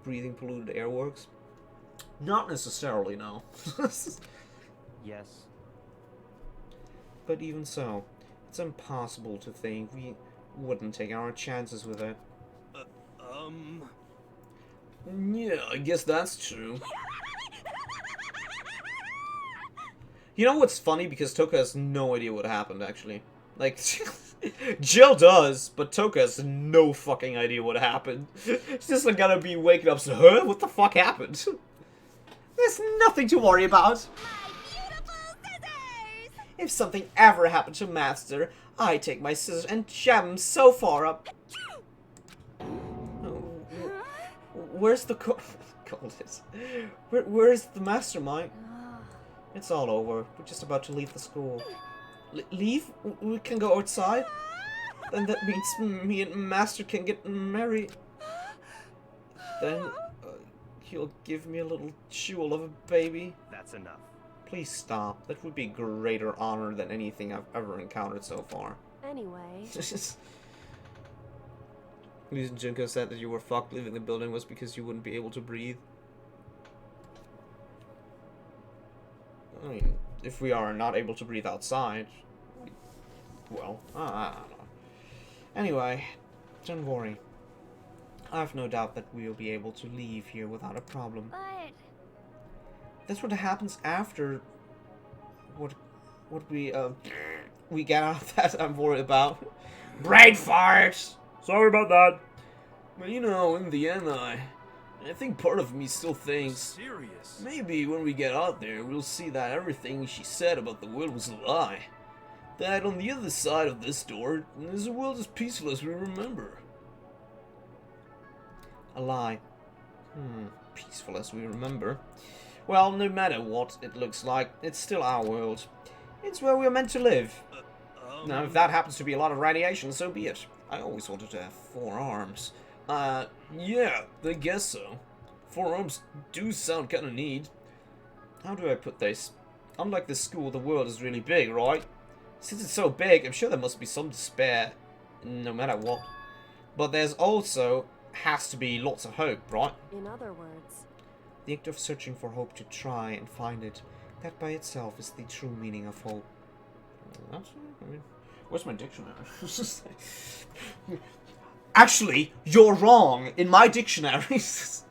A: Breathing polluted air works? Not necessarily, no.
D: Yes.
A: But even so, it's impossible to think we wouldn't take our chances with it. Yeah, I guess that's true. You know what's funny? Because Toka has no idea what happened, actually. Like, Jill does, but Toka has no fucking idea what happened. She's just like gonna be waking up, so, huh? What the fuck happened? There's nothing to worry about. If something ever happened to Master, I take my scissors and jab him so far up. Where's the Where's the mastermind? It's all over. We're just about to leave the school. Leave? We can go outside? Then that means me and Master can get married. Then he'll give me a little jewel of a baby.
D: That's enough.
A: Please stop. That would be a greater honor than anything I've ever encountered so far.
R: Anyway.
A: Reason Junko said that you were fucked leaving the building was because you wouldn't be able to breathe. I mean, if we are not able to breathe outside, well, I don't know. Anyway, don't worry. I have no doubt that we'll be able to leave here without a problem.
J: But
A: That's what happens after what we get out of that I'm worried about. Brain fart! Sorry about that. But you know, in the end, I think part of me still thinks
I: Serious?
A: maybe when we get out there, we'll see that everything she said about the world was a lie. That on the other side of this door is a world as peaceful as we remember. A lie. Peaceful as we remember. Well, no matter what it looks like, it's still our world. It's where we're meant to live. Now, if that happens to be a lot of radiation, so be it. I always wanted to have 4 arms. Yeah, I guess so. 4 arms do sound kinda neat. How do I put this? Unlike the school, the world is really big, right? Since it's so big, I'm sure there must be some to spare, no matter what. But there's also has to be lots of hope, right?
R: In other words,
A: The act of searching for hope to try and find it, that by itself is the true meaning of hope. I mean, Where's my dictionary? Actually, you're wrong. In my dictionaries.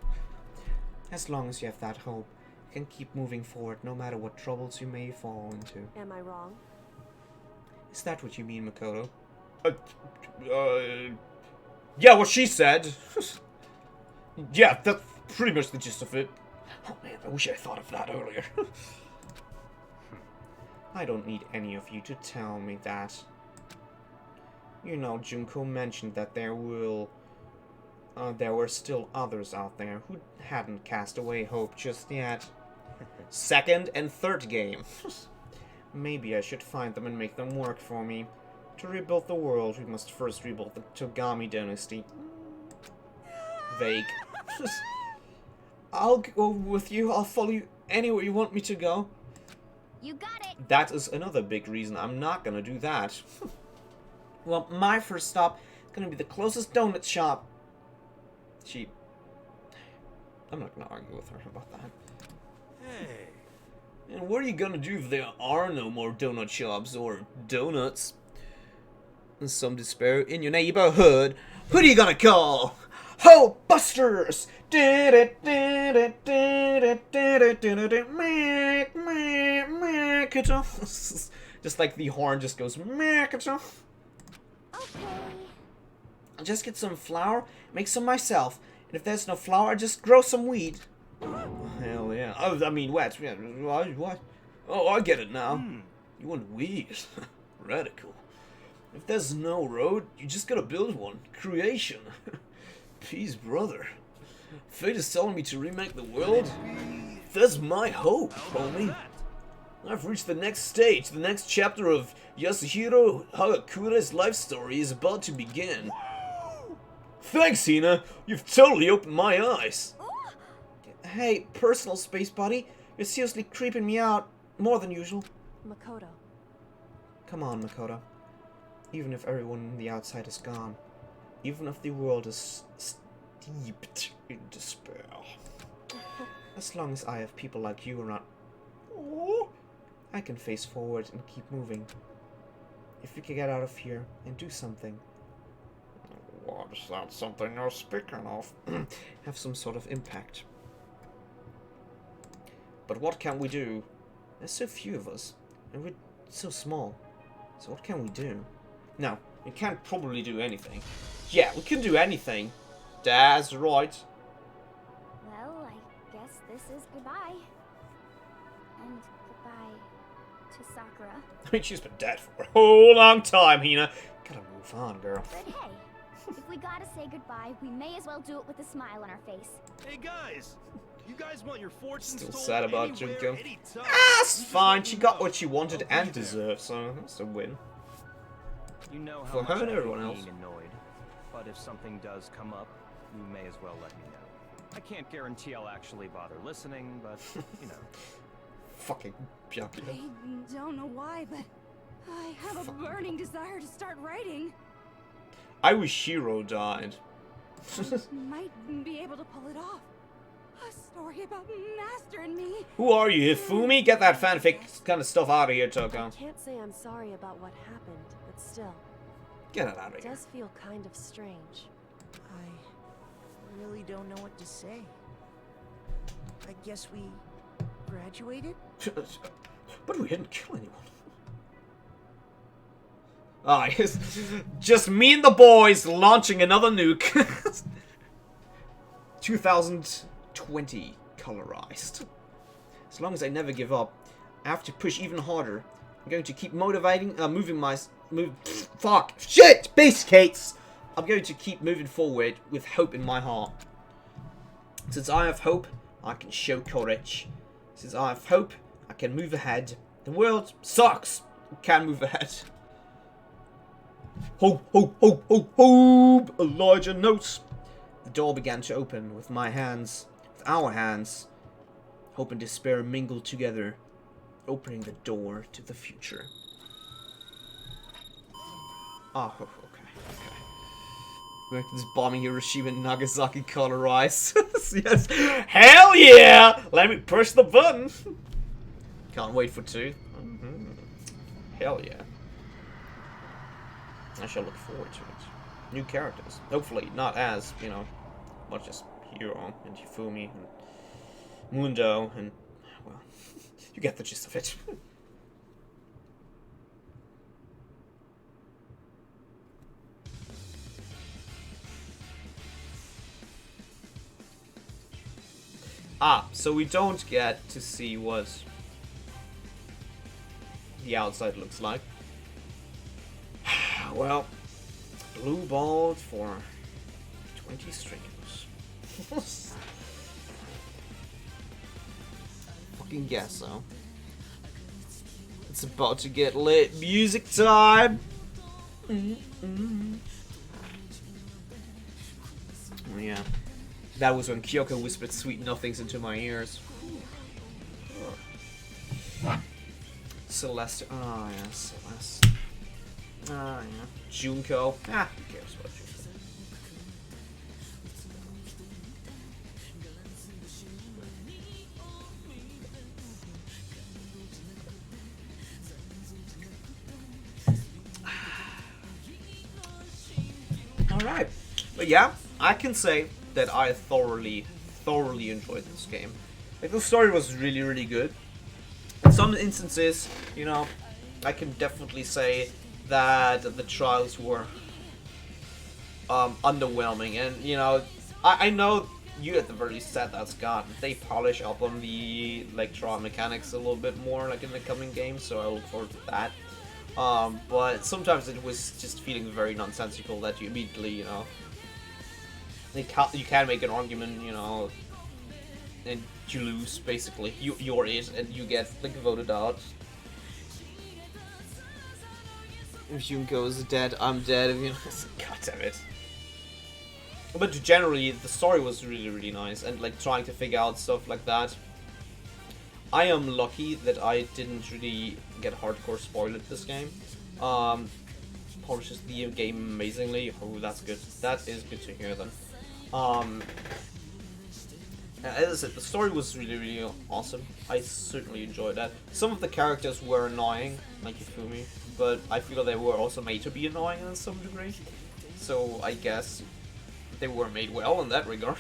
A: As long as you have that hope, you can keep moving forward no matter what troubles you may fall into.
R: Am I wrong?
A: Is that what you mean, Makoto? Yeah, what she said. Yeah, that's pretty much the gist of it. Oh man, I wish I thought of that earlier. I don't need any of you to tell me that. You know, Junko mentioned that there were still others out there who hadn't cast away hope just yet. Second and third game. Maybe I should find them and make them work for me. To rebuild the world, we must first rebuild the Togami dynasty. Vague. I'll go with you. I'll follow you anywhere you want me to go.
J: You got it.
A: That is another big reason I'm not gonna do that. Well, my first stop is gonna be the closest donut shop. I'm not gonna argue with her about that.
I: Hey.
A: And what are you gonna do if there are no more donut shops or donuts? In some despair in your neighborhood, who are you gonna call? Ho Busters! Just like the horn just goes. I'll just get some flour, make some myself, and if there's no flour, I'll just grow some weed. Hell yeah. Oh, I mean, what? What? Oh, I get it now. You want weed? Radical. If there's no road, you just gotta build one. Creation. Peace, brother. Fate is telling me to remake the world. That's my hope, homie. I've reached the next stage. The next chapter of Yasuhiro Hagakura's life story is about to begin. Thanks, Hina. You've totally opened my eyes. Hey, personal space buddy. You're seriously creeping me out more than usual.
R: Makoto.
A: Come on, Makoto. Even if everyone on the outside is gone, even if the world is steeped in despair, as long as I have people like you around, I can face forward and keep moving. If we can get out of here and do something. What is that something you're speaking of? Have some sort of impact. But what can we do? There's so few of us, and we're so small. So what can we do? No, we can't probably do anything. Yeah, we can do anything. That's right.
J: Well, I guess this is goodbye. And goodbye to Sakura.
A: I mean, she's been dead for a whole long time, Hina. Gotta move on, girl.
J: But hey, if we gotta say goodbye, we may as well do it with a smile on our face.
I: Hey guys, you guys want your fortune
A: Still
I: stolen
A: sad about
I: anywhere,
A: Junko.
I: anytime.
A: It's fine. She got what she wanted and deserved, so that's a win.
D: You know how
A: For her
D: much
A: and
D: I
A: everyone
D: hate
A: else.
D: being annoyed, but if something does come up, you may as well let me know. I can't guarantee I'll actually bother listening, but you know.
A: Fucking Byakuya.
N: I don't know why, but I have a burning desire to start writing.
A: I wish Shiro died.
N: Might be able to pull it off. A story about Master and me.
A: Who are you, Hifumi? Get that fanfic kind of stuff out of here, Toko.
R: I can't say I'm sorry about what happened, but still.
A: Get it out of
R: It
A: here.
R: does feel kind of strange.
H: I really don't know what to say. I guess we graduated?
A: But we didn't kill anyone. Ah, yes. Just me and the boys launching another nuke. 2020 colorized. As long as I never give up, I have to push even harder. I'm going to keep motivating, fuck, shit, base case. I'm going to keep moving forward with hope in my heart. Since I have hope, I can show courage. Since I have hope, I can move ahead. The world sucks. I can't move ahead. Hope, hope, hope, hope, hope. Elijah notes. The door began to open with my hands, with our hands. Hope and despair mingled together, opening the door to the future. Oh, okay. This bombing Hiroshima and Nagasaki colorized. Yes. Hell yeah! Let me push the button. Can't wait for 2. Hell yeah. I shall look forward to it. New characters. Hopefully not as, you know, much as Hiro and Hifumi and Mundo and, well, you get the gist of it. So we don't get to see what the outside looks like. Well, blue balls for 20 streams. Fucking guess so. It's about to get lit. Music time! Oh yeah. That was when Kyoko whispered sweet nothings into my ears. Celeste. Oh yeah, Celeste. Oh yeah. Junko. Who cares about Junko? Alright. But yeah, I can say that I thoroughly enjoyed this game. Like, the story was really, really good. In some instances, you know, I can definitely say that the trials were underwhelming, and you know, I know you at the very least said that, Scott. They polish up on the like trial mechanics a little bit more, like in the coming games, so I look forward to that. But sometimes it was just feeling very nonsensical that you immediately, you know, you can make an argument, you know, and you lose, basically. You're it, and you get, like, voted out. If Junko is dead, I'm dead. You know, God damn it. But generally, the story was really, really nice, and, like, trying to figure out stuff like that. I am lucky that I didn't really get hardcore spoiled this game. Polishes the game amazingly. Oh, that's good. That is good to hear, then. As I said, the story was really, really awesome. I certainly enjoyed that. Some of the characters were annoying, like Hifumi, but I feel they were also made to be annoying in some degree. So I guess they were made well in that regard.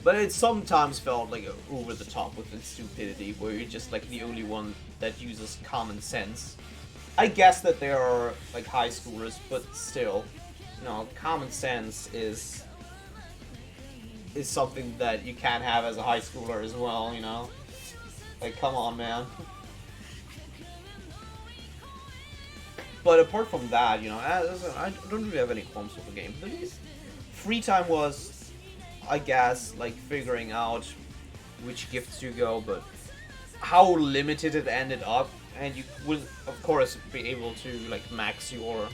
A: But it sometimes felt like over the top with its stupidity, where you're just like the only one that uses common sense. I guess that they are like high schoolers, but still, you know, common sense is something that you can't have as a high schooler as well, you know? Like, come on, man. But apart from that, you know, I don't really have any qualms with the game. Free time was, I guess, like, figuring out which gifts you go, but how limited it ended up, and you would, of course, be able to, like, max your,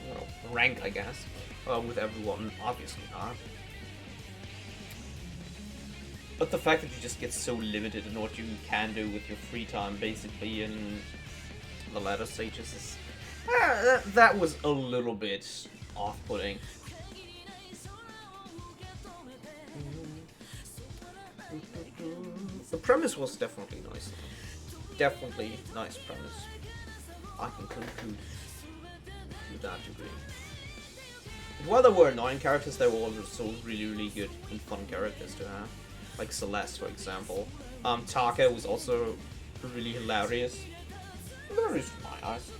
A: you know, rank, I guess, with everyone, obviously not. But the fact that you just get so limited in what you can do with your free time, basically, in the latter stages, is, that was a little bit off-putting. The premise was definitely nice. Definitely nice premise. I can conclude to that degree. While there were annoying characters, there were also really, really good and fun characters to have. Like Celeste, for example. Taka was also really hilarious. Hilarious in my eyes.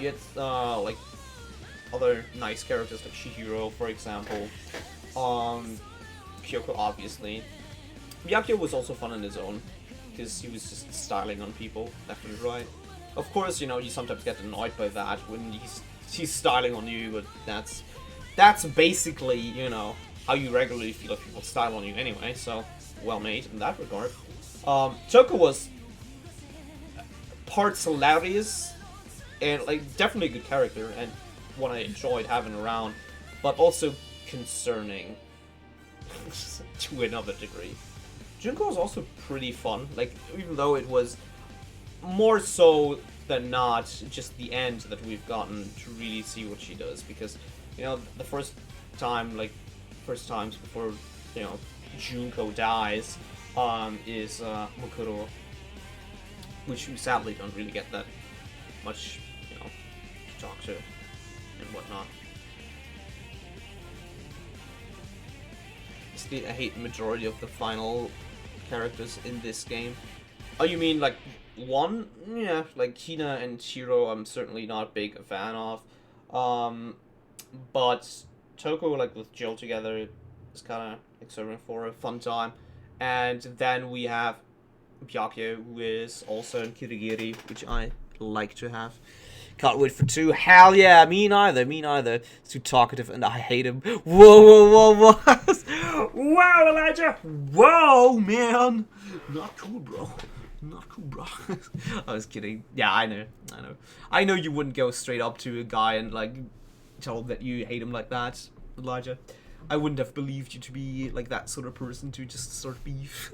A: Yet, like, other nice characters like Chihiro, for example. Kyoko, obviously. Byakuya was also fun on his own, because he was just styling on people, left and right. Of course, you know, you sometimes get annoyed by that when he's styling on you, but that's basically, you know, how you regularly feel if people style on you anyway, so well made in that regard. Choco was parts hilarious, and like definitely a good character, and one I enjoyed having around, but also concerning to another degree. Junko was also pretty fun, like, even though it was more so than not just the end that we've gotten to really see what she does, because, you know, the first times before, you know, Junko dies, is Mukuro, which we sadly don't really get that much, you know, doctor and whatnot. Basically, I hate the majority of the final characters in this game. Oh, you mean like one? Yeah, like Hina and Shiro I'm certainly not big a fan of. But Toko, like with Jill together, is kind of like serving for a fun time. And then we have Byakuya, who is also in Kirigiri, which I like to have. Can't wait for 2. Hell yeah, me neither, me neither. He's too talkative and I hate him. Whoa, whoa, whoa. Wow, Elijah. Whoa, man. Not cool, bro. Not cool, bro. I was kidding. Yeah, I know. I know you wouldn't go straight up to a guy and, like, tell him that you hate him like that, Elijah. I wouldn't have believed you to be, like, that sort of person to just start beef.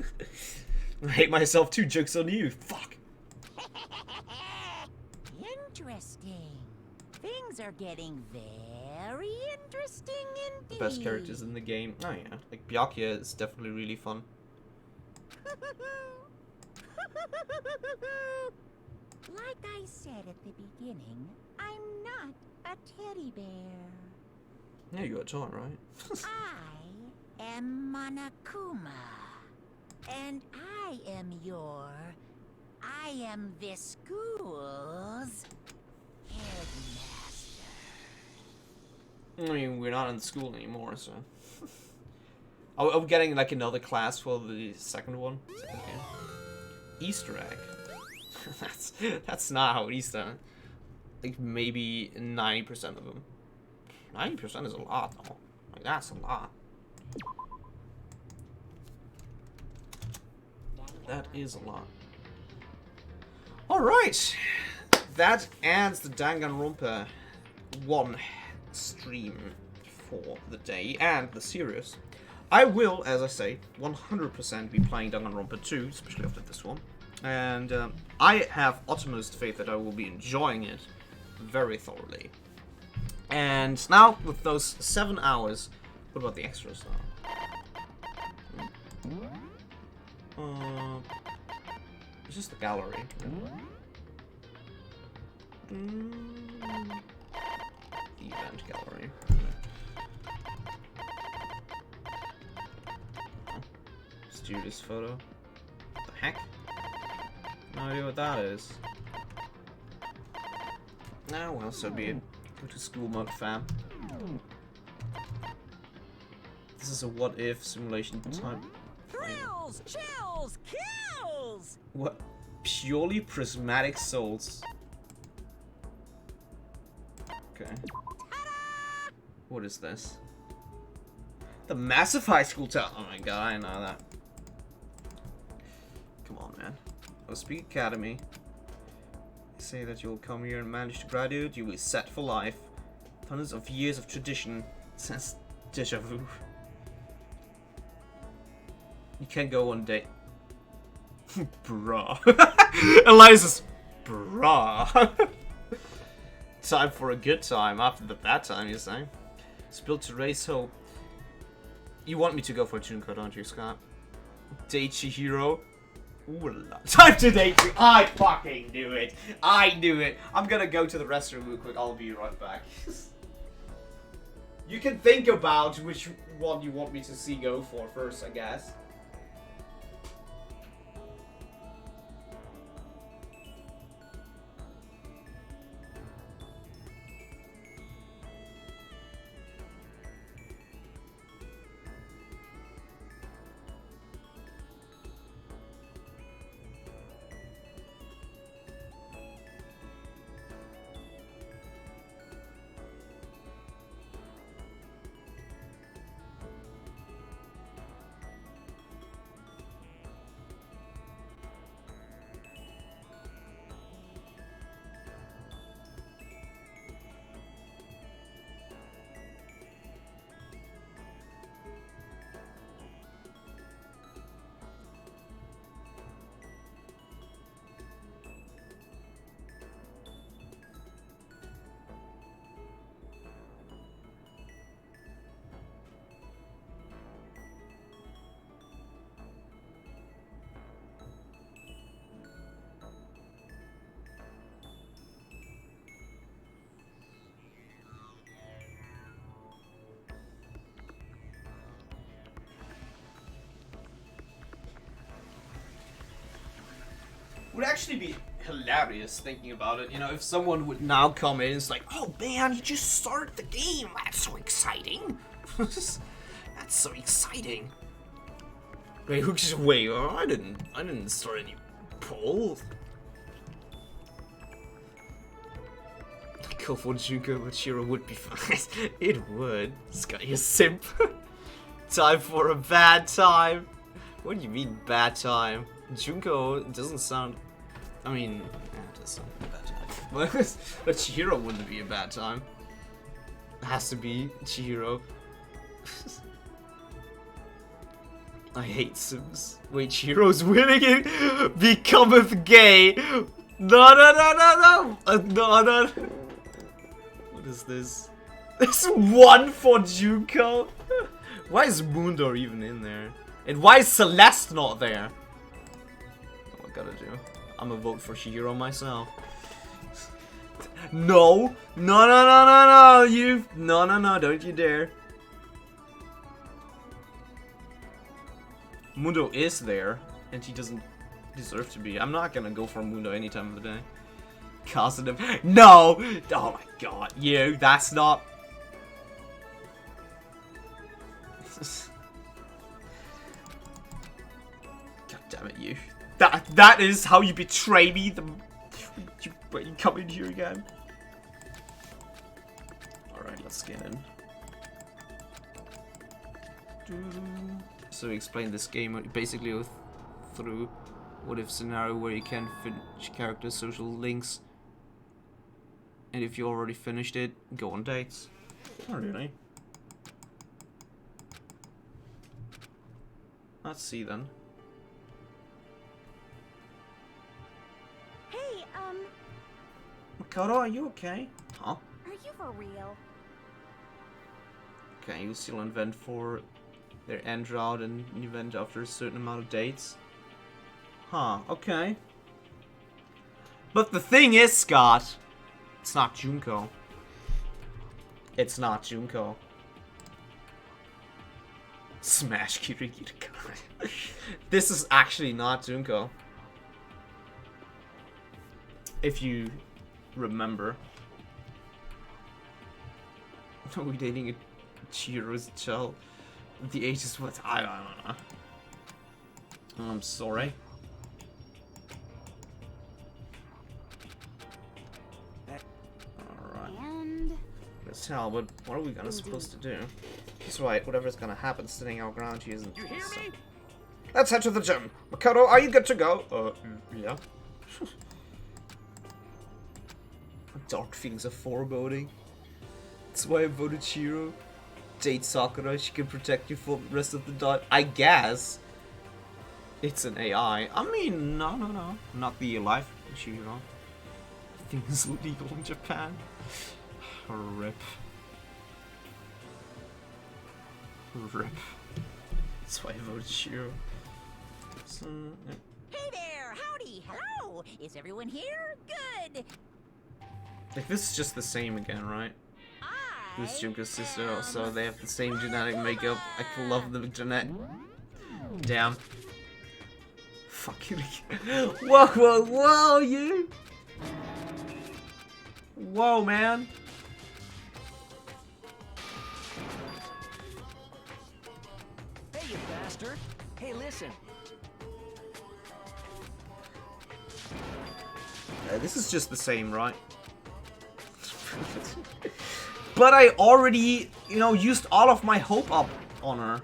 A: I hate myself too. Joke's on you. Fuck.
F: Interesting. Things are getting very interesting indeed.
A: The best characters in the game. Oh yeah, like Byakuya is definitely really fun.
F: Like I said at the beginning, I'm not a teddy bear.
A: Yeah, you got a toy, right?
F: I am Monokuma. And I am this school's headmaster.
A: I mean, we're not in school anymore, so... Are we getting, like, another class for the second one? Okay. Easter egg. That's not how Easter... Like, maybe 90% of them. 90% is a lot, though. Like, that's a lot. That is a lot. Alright! That ends the Danganronpa 1 stream for the day and the series. I will, as I say, 100% be playing Danganronpa 2, especially after this one. And I have utmost faith that I will be enjoying it very thoroughly. And now, with those 7 hours, what about the extras now? It's just the gallery. The event gallery. Let's do this photo. What the heck? No idea what that is. Oh well, so be it. Go to school mode, fam. This is a what-if simulation type.
F: Thrills, chills, kills!
A: What? Purely prismatic souls. Okay. What is this? The massive high school town. Oh my god, I know that. Come on, man. Speak Academy. Say that you'll come here and manage to graduate, you will be set for life. Hundreds of years of tradition. Says deja vu. You can't go on date. Bruh. Eliza's bruh. Time for a good time after the bad time, you say? It's built to raise hope. You want me to go for a tune code, don't you, Scott? Date Chihiro. Ooh la. Time to date you. I fucking knew it. I knew it. I'm gonna go to the restroom real quick. I'll be right back. You can think about which one you want me to see go for first, I guess. would actually be hilarious thinking about it. You know, if someone would now come in and it's like, oh man, you just started the game. That's so exciting. That's so exciting. Wait, oh, I didn't start any polls. Go for Junko, but Shiro would be fine. It would. This guy is simp. Time for a bad time. What do you mean bad time? Junko doesn't sound. I mean, it does sound like a bad time. But Chihiro wouldn't be a bad time. It has to be Chihiro. I hate Sims. Wait, Chihiro's winning it. Becometh gay. No. No. What is this? There's one for Junko. Why is Moondor even in there? And why is Celeste not there? What I gotta do? I'm gonna vote for Chihiro myself. No! No! You! No! Don't you dare! Mundo is there, and he doesn't deserve to be. I'm not gonna go for Mundo any time of the day. Causative. No! Oh my god, you! That's not. God damn it, you. That is how you betray me. You come in here again. Alright, let's get in. So explain this game basically through what if scenario where you can finish character social links. And if you already finished it, go on dates. Oh really? Let's see then.
Q: Hey,
A: Makoto, are you okay? Huh?
Q: are you for real?
A: Okay, you still invent for their end route and an event after a certain amount of dates. Huh, okay. But the thing is, Scott, it's not Junko. It's not Junko. Smash Kirigiri. This is actually not Junko. If you remember. Are we dating a Chihiro's child? The age is what? I don't know. I'm sorry. Alright.
Q: And
A: Let's tell, but what are we supposed to do? That's right, whatever's gonna happen, sitting our ground here isn't.
I: You hear me?
A: Let's head to the gym. Makoto, are you good to go? Yeah. Dark feelings of foreboding. That's why I voted Chihiro. Date Sakura, she can protect you for the rest of the night. I guess. It's an AI. I mean, no. Not the life Chihiro. Things legal in Japan. Rip. That's why I voted Chihiro. So, yeah.
F: Hey there! Howdy! Hello! Is everyone here? Good!
A: Like, this is just the same again, right? Who's Junko's sister, so they have the same genetic makeup. I love the genetic. Damn. Fuck you. Whoa, you! Whoa, man.
H: Hey, you bastard! Hey, listen.
A: This is just the same, right? But I already, used all of my hope up on her.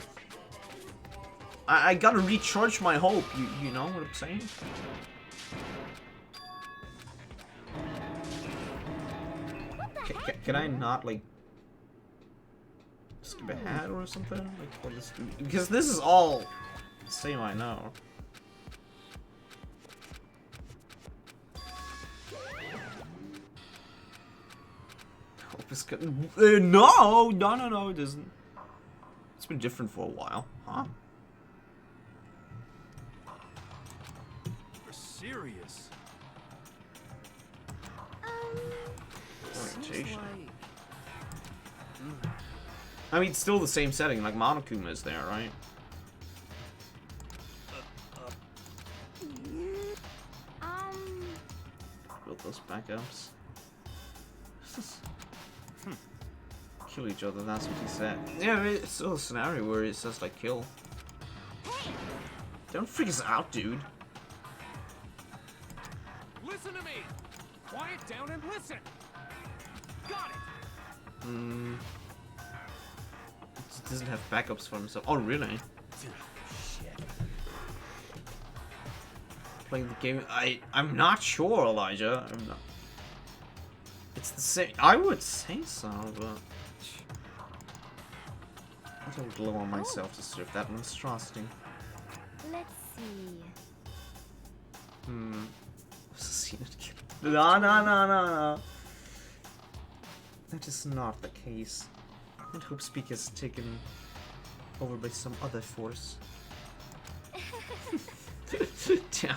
A: I gotta recharge my hope, you know what I'm saying? Can I not, like, skip ahead or something? Like, what is, because this is all the same, I know. No, it isn't. It's been different for a while, huh?
I: You're serious?
A: Orientation. I mean, it's still the same setting, like Monokuma is there, right? those backups. Kill each other, that's what he said. Yeah, it's still a scenario where it says like kill. Don't freak us out, dude.
D: Listen to me! Quiet down and listen! Got it!
A: It doesn't have backups for himself. Oh, really? Playing the game. I'm not sure, Elijah. I'm not. It's the same. I would say so, but I don't lower myself to serve that monstrosity.
J: Let's see.
A: No. That is not the case. And Hoopspeak is taken over by some other force. Damn.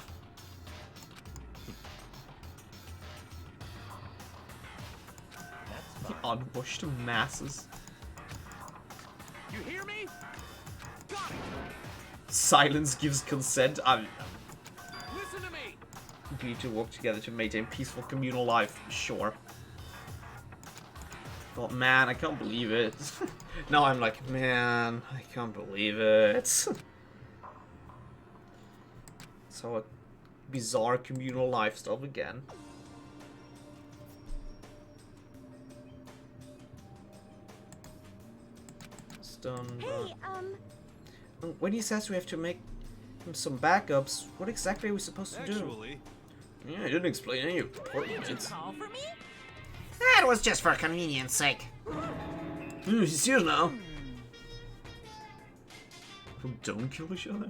A: The unwashed masses.
D: You hear me? Got it!
A: Silence gives consent.
D: Listen to me!
A: We need to work together to maintain peaceful communal life. Sure. But man, I can't believe it. Now I'm like, man, I can't believe it. So a bizarre communal life stuff again. It's done.
J: Hey,
A: when he says we have to make some backups, what exactly are we supposed to do? Yeah, I didn't explain any importance.
F: Call for me?
C: That was just for convenience sake.
A: He's here now. Who don't kill each other?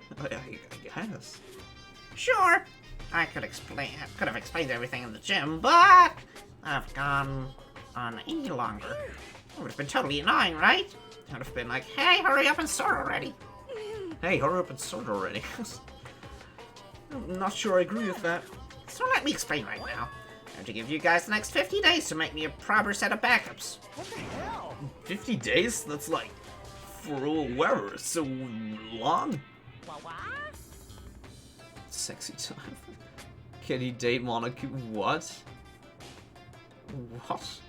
A: I guess.
C: Sure, I could have explained everything in the gym, but I've gone on any longer. It would have been totally annoying, right? I would have been like, hey, hurry up and start already.
A: Hey, hurry up and start already. I'm not sure I agree with that.
C: So let me explain right now. I have to give you guys the next 50 days to make me a proper set of backups.
H: What the hell?
A: 50 days? That's like forever. So long? Sexy time. Can he date Monokuma? What? What?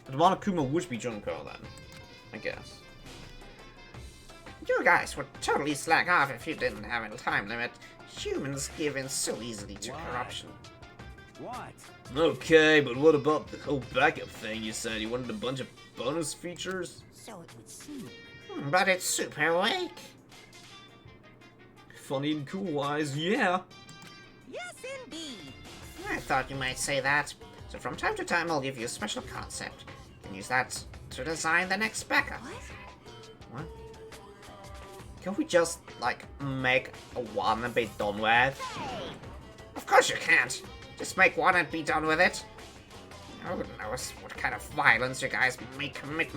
A: But Monokuma would be Junko then, I guess.
C: You guys would totally slack off if you didn't have a time limit. Humans give in so easily to corruption.
G: What?
A: Okay, but what about the whole backup thing you said? You wanted a bunch of bonus features?
F: So it would seem.
C: But it's super weak.
A: Funny and cool wise, yeah.
F: Yes, indeed.
C: I thought you might say that. So from time to time, I'll give you a special concept. You can use that to design the next backup. What? Can we just, like, make a one and be done with? Of course you can't. Just make one and be done with it. I wouldn't know what kind of violence you guys may commit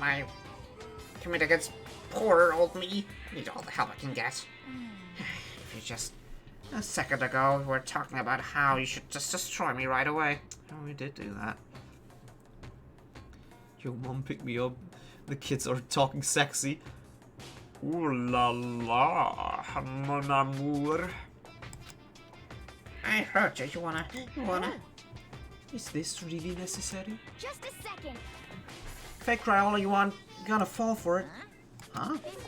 C: against poor old me. I need all the help I can get. If you just... A second ago, we were talking about how you should just destroy me right away.
A: Oh, we did do that. Yo, mom, pick me up. The kids are talking sexy. Ooh la la, mon amour.
C: I heard you. You wanna?
A: Is this really necessary?
J: Just a second.
A: Fake cry all you want. You're gonna fall for it. Huh?
F: This is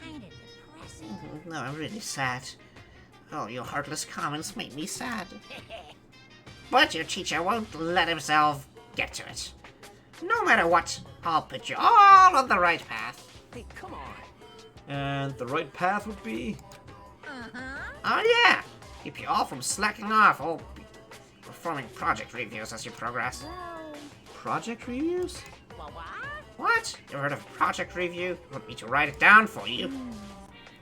F: kind of depressing.
C: No, I'm really sad. Oh, your heartless comments make me sad. But your teacher won't let himself get to it. No matter what, I'll put you all on the right path.
H: Hey, come on.
A: And the right path would be?
C: Oh yeah! Keep you all from slacking off. I'll be performing project reviews as you progress.
A: Project reviews?
C: What? You heard of project review? You want me to write it down for you?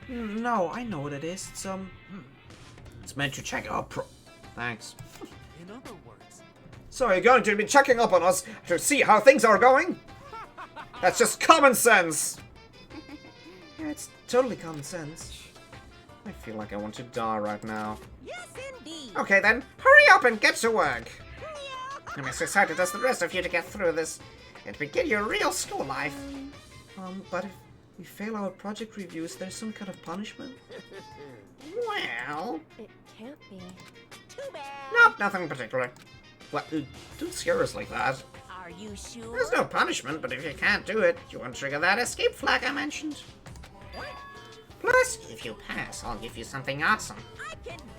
A: No, I know what it is. It's meant to check up. Thanks.
H: In other words.
A: So you're going to be checking up on us to see how things are going? That's just common sense. Yeah, it's totally common sense. I feel like I want to die right now.
F: Yes, indeed.
C: Okay then, hurry up and get to work. I'm as excited as the rest of you to get through this and begin your real school life.
A: But if we fail our project reviews, there's some kind of punishment?
C: Well...
R: It can't be.
F: Too bad.
C: Nope, nothing in particular. What? Don't scare us like that.
F: Are you sure?
C: There's no punishment, but if you can't do it, you won't trigger that escape flag I mentioned. Plus, if you pass, I'll give you something awesome.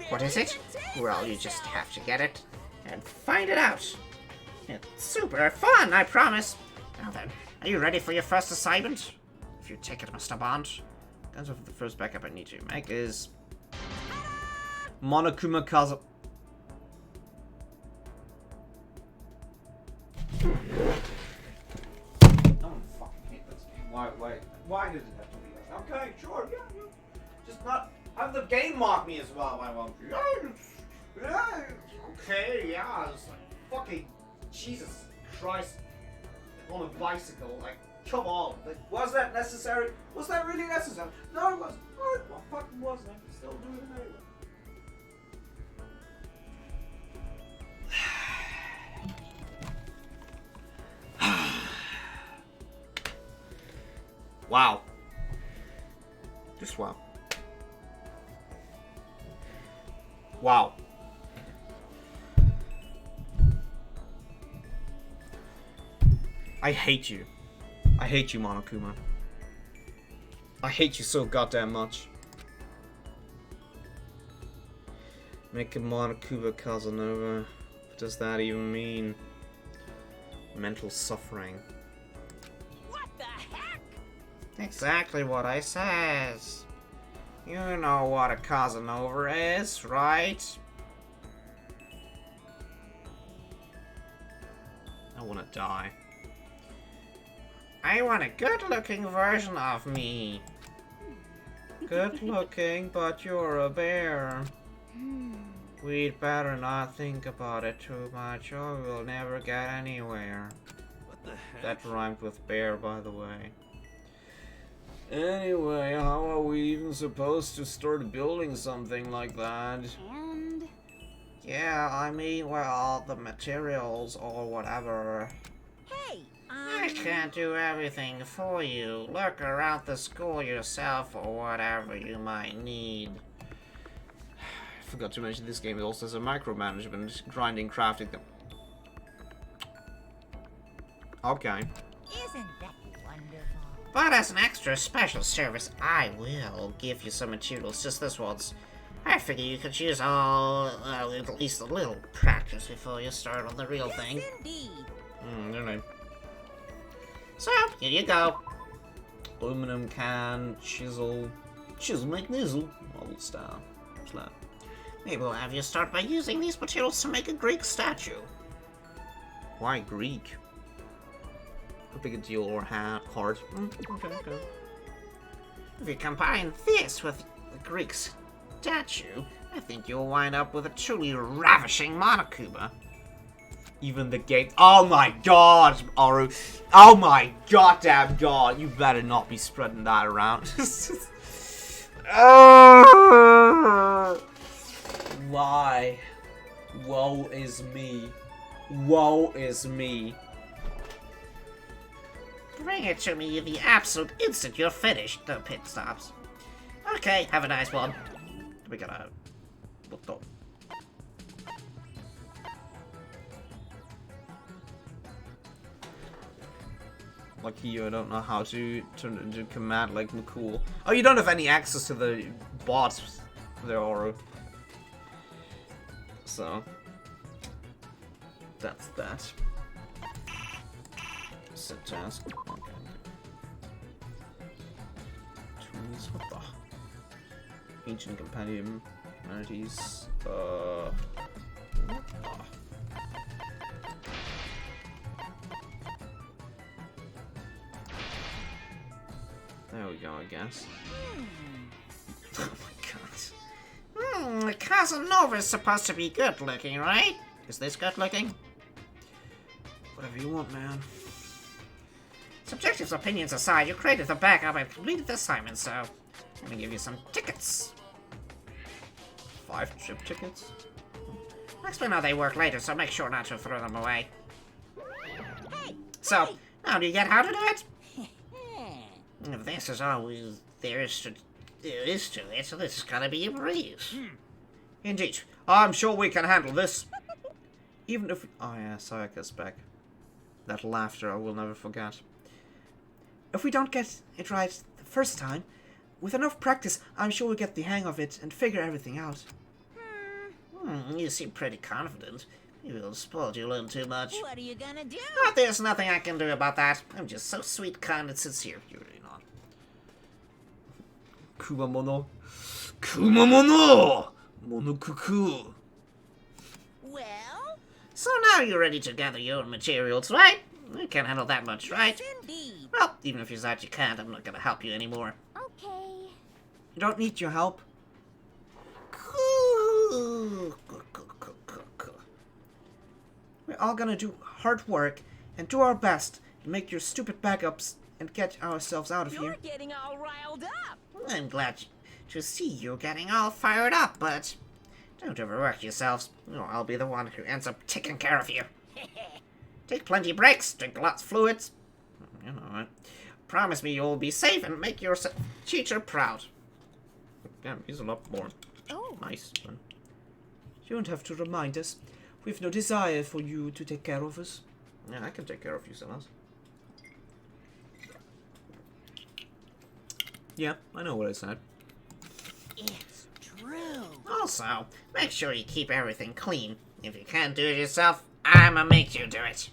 C: What is it? Well, you just have to get it and find it out. It's super fun, I promise. Now then, are you ready for your first assignment? If you take it, Mr. Bond. Guys, the first backup I need to make is Monokuma Kaza. Why did it have to be that? Okay, sure, yeah. Just not have the game mock me as well, why won't you? Okay, yeah, it's like fucking Jesus Christ on a bicycle, like, come on. Like, was that necessary? Was that really necessary? No, it wasn't. No, it fucking wasn't. I can still do it anyway. Wow. Just wow. Wow. I hate you. I hate you, Monokuma. I hate you so goddamn much. Make a Monokuma Casanova. What does that even mean? Mental suffering. Exactly what I says. You know what a Casanova is, right? I wanna die. I want a good-looking version of me. Good-looking, but you're a bear. We'd better not think about it too much, or we'll never get anywhere.
I: What the heck?
A: That rhymed with bear, by the way. Anyway, how are we even supposed to start building something like that?
Q: And?
C: Yeah, I mean, well, the materials or whatever.
F: Hey,
C: I can't do everything for you. Look around the school yourself for whatever you might need.
A: I forgot to mention this game also has a micromanagement, grinding, crafting them. Okay.
F: Isn't that wonderful?
C: But as an extra special service, I will give you some materials, just this once. I figure you could use at least a little practice before you start on the real thing.
F: Indeed.
A: Alright.
C: So, here you go.
A: Aluminum can, chisel make nizzle, model style. What's that?
C: Maybe we'll have you start by using these materials to make a Greek statue.
A: Why Greek? A big a deal or heart? Okay.
C: If you combine this with the Greek statue, I think you'll wind up with a truly ravishing Monokuma.
A: Even the gate. Oh my god, Aru. Oh my goddamn god. You better not be spreading that around. Why? Woe is me. Woe is me.
C: Bring it to me the absolute instant you're finished. No pit stops. Okay, have a nice one. We gotta... What the...
A: Lucky you, I don't know how to turn it into command like McCool. Oh, you don't have any access to the bots there, Oro. So... That's that. Set task. Okay. Tools, what the? Ancient Compendium. Humanities. What the? There we go, I guess. Oh my god.
C: Casanova's supposed to be good looking, right? Is this good looking?
A: Whatever you want, man.
C: Subjective opinions aside, you created the backup and completed the assignment, so I'm gonna give you some tickets.
A: 5 trip tickets?
C: I'll explain how they work later, so make sure not to throw them away.
F: Hey,
C: so, now do you get how to do it? If this is all there is to it, so this is gonna be a breeze.
A: Indeed. I'm sure we can handle this. Even if... Oh yeah, Sayaka's back. That laughter I will never forget. If we don't get it right the first time, with enough practice, I'm sure we'll get the hang of it and figure everything out.
C: You seem pretty confident. You will spoiled you learn too much.
F: What are you gonna do?
C: But there's nothing I can do about that. I'm just so sweet, kind, and sincere. You're really not.
A: Kumamono. Kumamono! Monokuku.
F: Well?
C: So now you're ready to gather your own materials, right? You can't handle that much, right?
F: Yes, indeed.
C: Well, even if you decide you can't, I'm not gonna help you anymore.
J: Okay.
A: You don't need your help. We're all gonna do hard work and do our best to make your stupid backups and get ourselves out of here.
F: You're getting all riled up.
C: I'm glad to see you getting all fired up, but don't overwork yourselves. Or I'll be the one who ends up taking care of you. Take plenty of breaks, drink lots of fluids. You know, right? Promise me you'll be safe and make your teacher proud. Damn, he's a lot more nice.
A: You don't have to remind us. We've no desire for you to take care of us.
C: Yeah, I can take care of you, Silas.
A: Yeah, I know what I said.
F: It's true.
C: Also, make sure you keep everything clean. If you can't do it yourself, I'ma make you do it.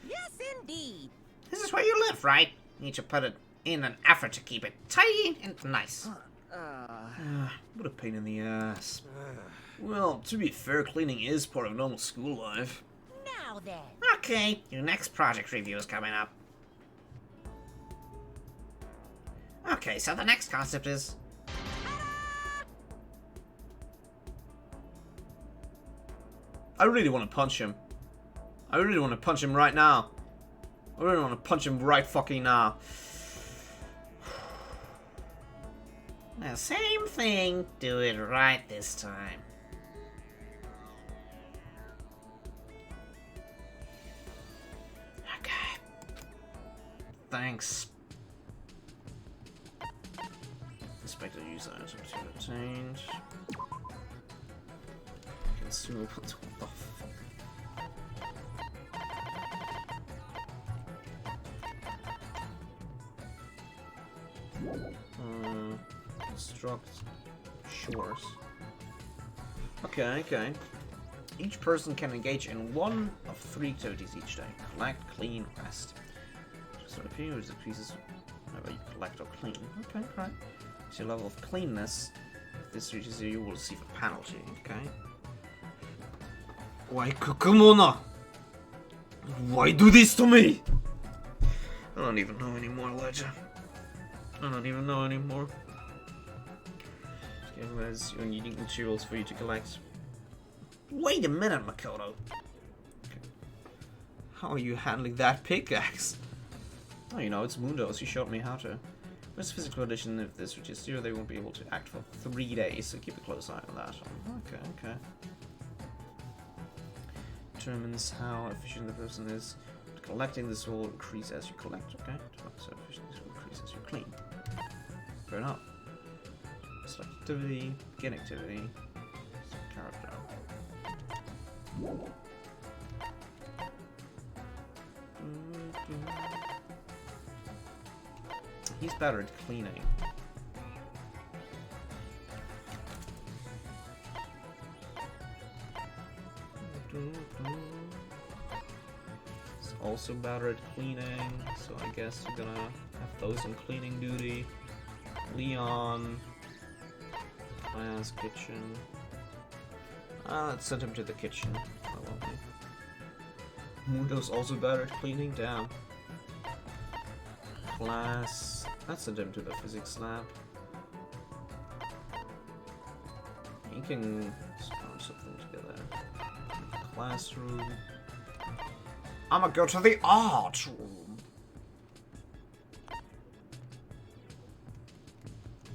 F: Yes, indeed.
C: This is where you live, right? You need to put it in an effort to keep it tidy and nice.
A: What a pain in the ass. Well, to be fair, cleaning is part of normal school life.
F: Now then.
C: Okay, your next project review is coming up. Okay, so the next concept is...
A: I really want to punch him. I really want to punch him right now. I really want to punch him right fucking now.
C: The same thing, do it right this time. Okay. Thanks. Inspector user items obtained. Consumables, what the fuck? Construct shores. Okay. Each person can engage in one of 3 activities each day. Collect, clean, rest. So it appears decreases whenever you collect or clean. Okay, great. So your level of cleanness, if this reaches 0, you will receive a penalty. Okay. Why, Kukumona? Why do this to me? I don't even know anymore, Ledger. I don't even know anymore. Okay, where's your needing materials for you to collect? Wait a minute, Makoto. Okay. How are you handling that pickaxe? Oh, you know, it's Mundo's. He showed me how to. Where's physical condition? If this reaches 0, they won't be able to act for 3 days, so keep a close eye on that. Okay. Determines how efficient the person is. Collecting this will increase as you collect. Okay. So efficiency will increase as you clean. Fair enough. Select activity, begin activity, character. He's better at cleaning. He's also better at cleaning, so I guess you're gonna have those on cleaning duty. Leon. Class, kitchen. Let's send him to the kitchen. Mundo's also better at cleaning. Damn. Class. Let's send him to the physics lab. He can spawn something together. Classroom. I'ma go to the art room.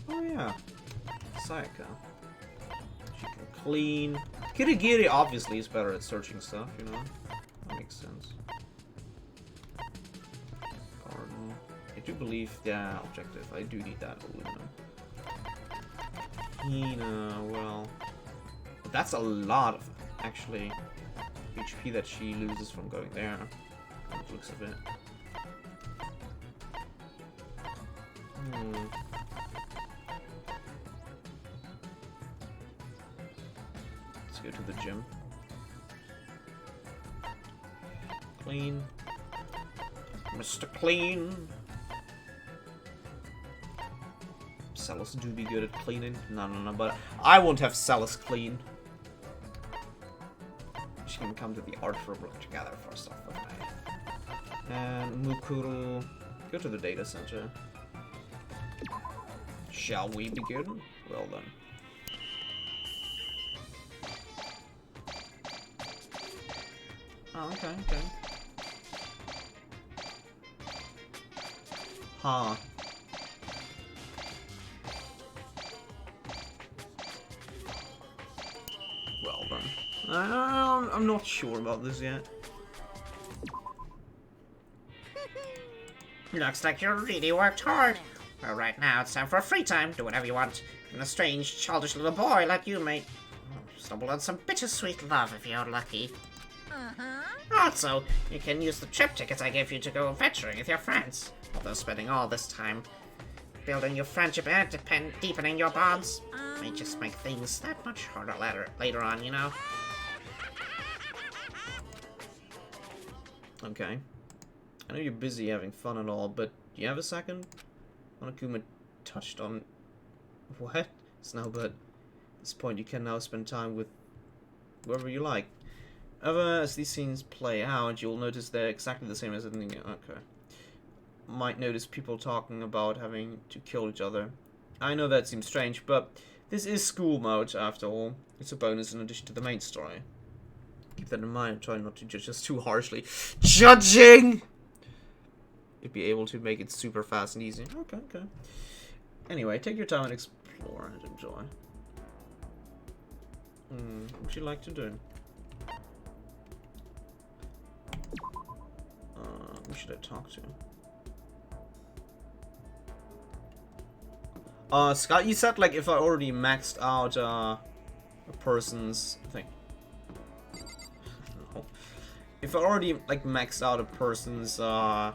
C: Oh yeah. Sayaka. She can clean. Kirigiri obviously is better at searching stuff, you know? That makes sense. Garden. I do believe, yeah, objective. I do need that aluminum. Hina, well. That's a lot of, actually.
A: HP that she loses from going there. By the looks of it. Let's go to the gym. Clean. Mr. Clean. Celis do be good at cleaning. No, but I won't have Celis clean. She can come to the art for work together for stuff with me. And Mukuru, go to the data center. Shall we begin? Well then. Oh, okay. Huh. Well then. I'm not sure about this yet.
C: Looks like you really worked hard. Well, right now it's time for a free time. Do whatever you want. Even a strange, childish little boy like you may stumble on some bittersweet love if you're lucky. Also, you can use the trip tickets I gave you to go adventuring with your friends. Although spending all this time building your friendship and deepening your bonds may just make things that much harder later on, you know?
A: Okay. I know you're busy having fun and all, but do you have a second? Monokuma touched on... What? Snowbird. At this point, you can now spend time with whoever you like. However, as these scenes play out, you'll notice they're exactly the same as in the... Okay. Might notice people talking about having to kill each other. I know that seems strange, but this is school mode, after all. It's a bonus in addition to the main story. Keep that in mind, try not to judge us too harshly. Judging! You'd be able to make it super fast and easy. Okay. Anyway, take your time and explore and enjoy. What would you like to do? Who should I talk to? Scott, you said, like, if I already maxed out, a person's thing. No. If I already, like, maxed out a person's, like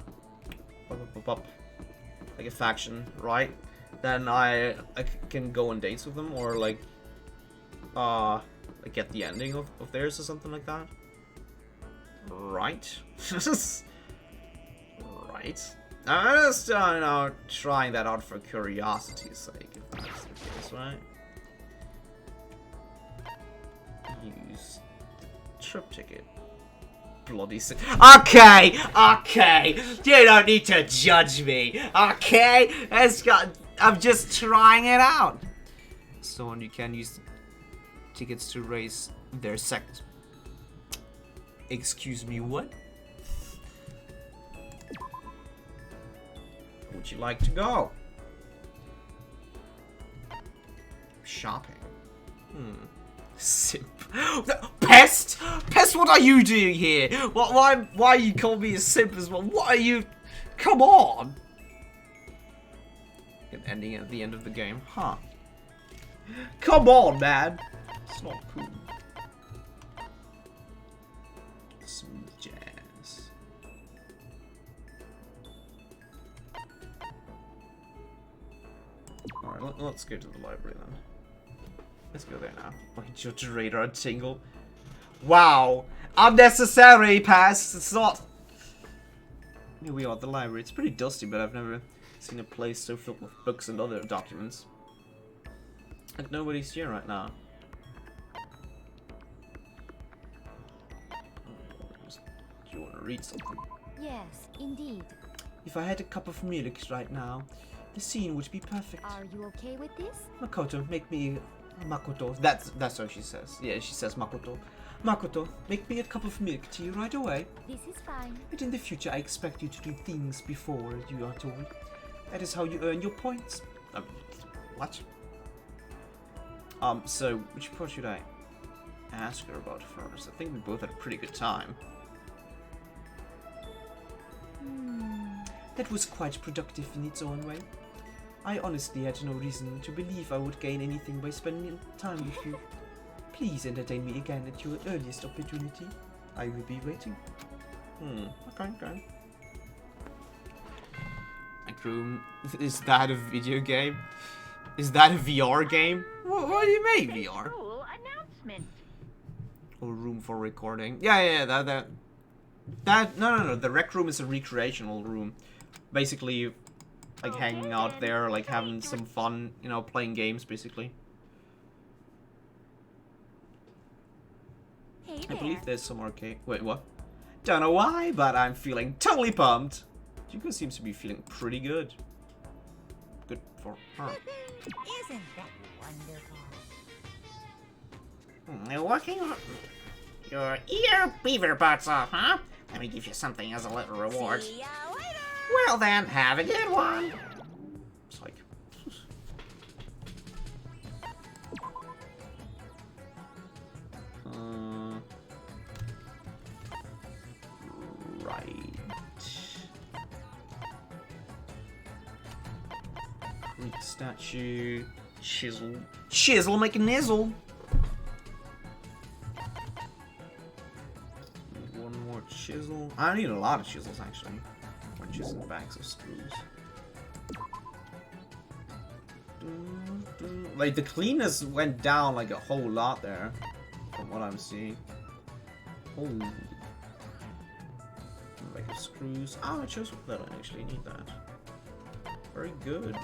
A: a faction, right? Then I can go on dates with them, or, like get the ending of theirs or something like that. Right? Right. I'm just, you know, trying that out for curiosity's sake, if that's the case, right? Use the trip ticket. Bloody sick. Okay! You don't need to judge me, okay? I'm just trying it out. So you can use tickets to raise their sect. Excuse me, what? Would you like to go? Shopping. Simp. Pest? Pest, what are you doing here? Why you call me a simp as well? What are you? Come on! An ending at the end of the game, huh? Come on, man! It's not cool. Smooth jazz. Alright, let's go to the library then. Let's go there now. Why did your radar tingle? Wow! Unnecessary pass! It's not... Here we are at the library. It's pretty dusty, but I've never seen a place so filled with books and other documents. Like nobody's here right now. Do you want to read something?
J: Yes, indeed.
A: If I had a cup of milk right now, the scene would be perfect.
J: Are you okay with this?
A: Makoto, make me... Makoto. That's what she says. Yeah, she says Makoto. Makoto, make me a cup of milk tea right away.
J: This is fine.
A: But in the future, I expect you to do things before you are told. That is how you earn your points. What? So, which part should I ask her about first? I think we both had a pretty good time. That was quite productive in its own way. I honestly had no reason to believe I would gain anything by spending time with you. Please entertain me again at your earliest opportunity. I will be waiting. Okay. Rec room. Is that a video game? Is that a VR game? What do you mean VR?
E: Cool announcement.
A: Or room for recording? Yeah. No. The rec room is a recreational room. Basically, like hanging out there, like having some fun, you know, playing games, basically.
F: Hey
A: I
F: there.
A: believe there's some arcade. Wait, what? Don't know why, but I'm feeling totally pumped. Yuko seems to be feeling pretty good. Good for her.
F: Isn't that wonderful?
C: You're working your ear beaver butts off, huh? Let me give you something as a little reward.
F: See ya later.
C: Well then, have a good one.
A: It's like... right. Greek statue. Chisel make a nizzle. One more chisel. I need a lot of chisels actually. Wrenches and bags of screws. Like the cleanness went down like a whole lot there, from what I'm seeing. Oh, bag of screws. Oh, it shows that I actually need that. Very good.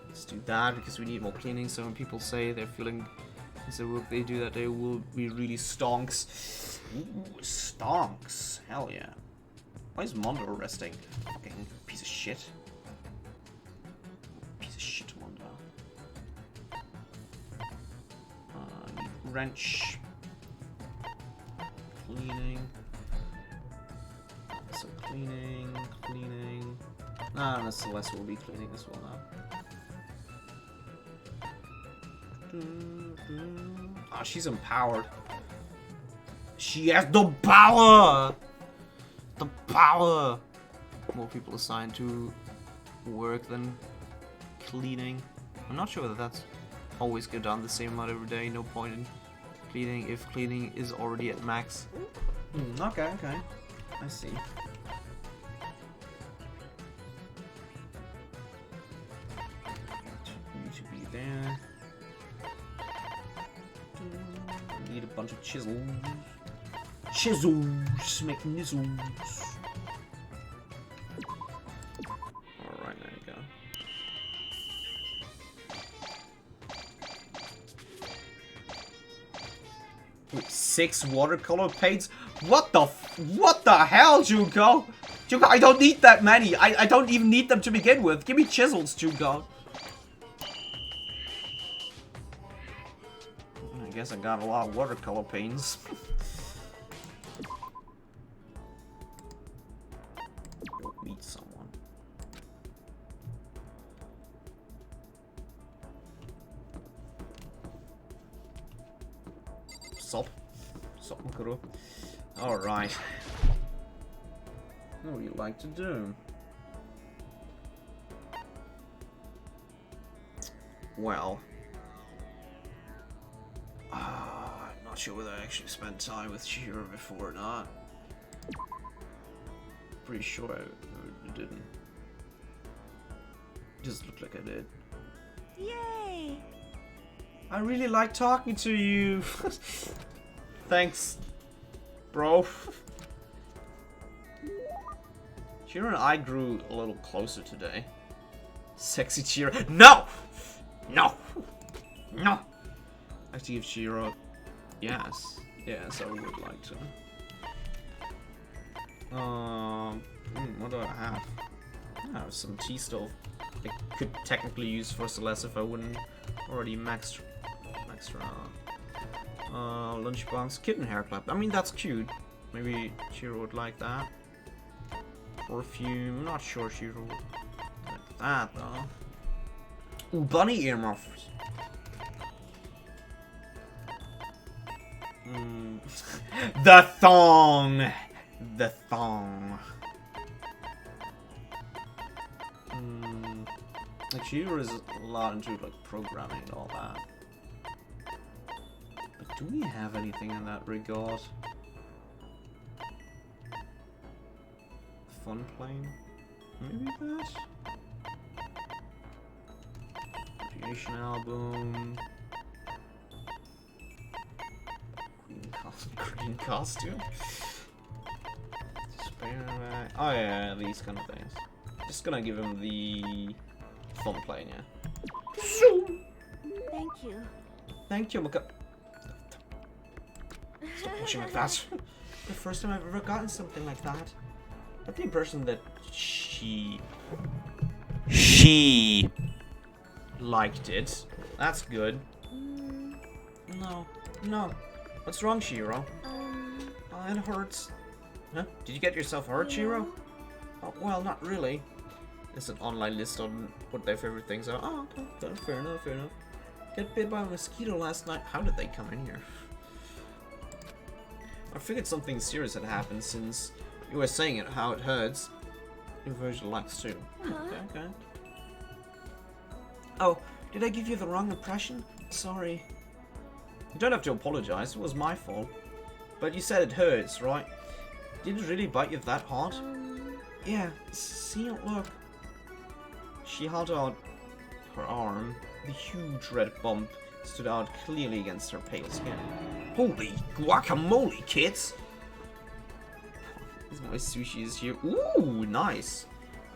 A: Let's do that because we need more cleaning. So when people say they're feeling, so if they do that, they will be really stonks. Ooh, stonks. Hell yeah. Why is Mondo resting? Fucking piece of shit. Piece of shit, Mondo. Need wrench. Cleaning. So cleaning. No, Celeste will be cleaning as well now. Oh, she's empowered. She has the power! The power! More people assigned to work than cleaning. I'm not sure whether that's always go down the same amount every day. No point in cleaning if cleaning is already at max. Okay. I see. You should be there. Need a bunch of chisels. Chisels make nizzles. Alright, there you go. Wait, 6 watercolor paints? What the hell, Junko? Junko, I don't need that many. I don't even need them to begin with. Give me chisels, Junko. I guess I got a lot of watercolor paints. Meet someone. Sop Mukuro. Alright. What would you like to do? Well. I'm not sure whether I actually spent time with Shiro before or not. Pretty sure I didn't. Just looked like I did.
F: Yay!
A: I really like talking to you. Thanks, bro. Chiro and I grew a little closer today. Sexy Chiro. No! No! No! I have to give Chiro. Yes. Yes, I would like to. What do I have? I have some tea stove. I could technically use for Celeste if I wouldn't already maxed around. Lunchbox, kitten hair clip. I mean, that's cute. Maybe Shiro would like that. Perfume, not sure Shiro would like that though. Ooh, bunny earmuffs. The thong! The thong. Like Shiro is a lot into like programming and all that. But Do we have anything in that regard? Fun plane? Maybe that? Creation album. Green costume. Spare bag. Oh yeah, these kind of things. Just gonna give him the fun plane, yeah.
Q: Thank you.
A: Thank you, Maka. Stop pushing like that. The first time I've ever gotten something like that. I have the impression that she liked it. That's good. No. What's wrong, Shiro? Oh, it hurts. Huh? Did you get yourself hurt, Shiro? Oh, well, not really. There's an online list on what their favorite things are. Oh, okay. Fair enough. Got bit by a mosquito last night. How did they come in here? I figured something serious had happened since you were saying it, how it hurts. Your version likes too. Okay. Oh, did I give you the wrong impression? Sorry. You don't have to apologize, it was my fault. But you said it hurts, right? Did it really bite you that hard? Yeah, see, look. She held out her arm. The huge red bump stood out clearly against her pale skin. Holy guacamole, kids! My sushi is here. Ooh, nice.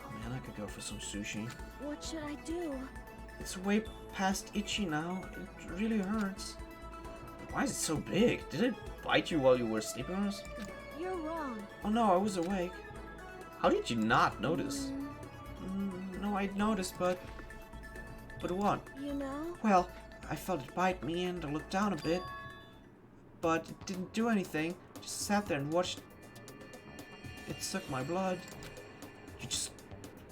A: Oh man, I could go for some sushi.
Q: What should I do?
A: It's way past itchy now. It really hurts. Why is it so big? Did it bite you while you were sleeping or something?
Q: You're wrong.
A: Oh no, I was awake. How did you not notice? No, I'd noticed, but... But what?
Q: You know?
A: Well, I felt it bite me and I looked down a bit. But it didn't do anything. Just sat there and watched it suck my blood. You just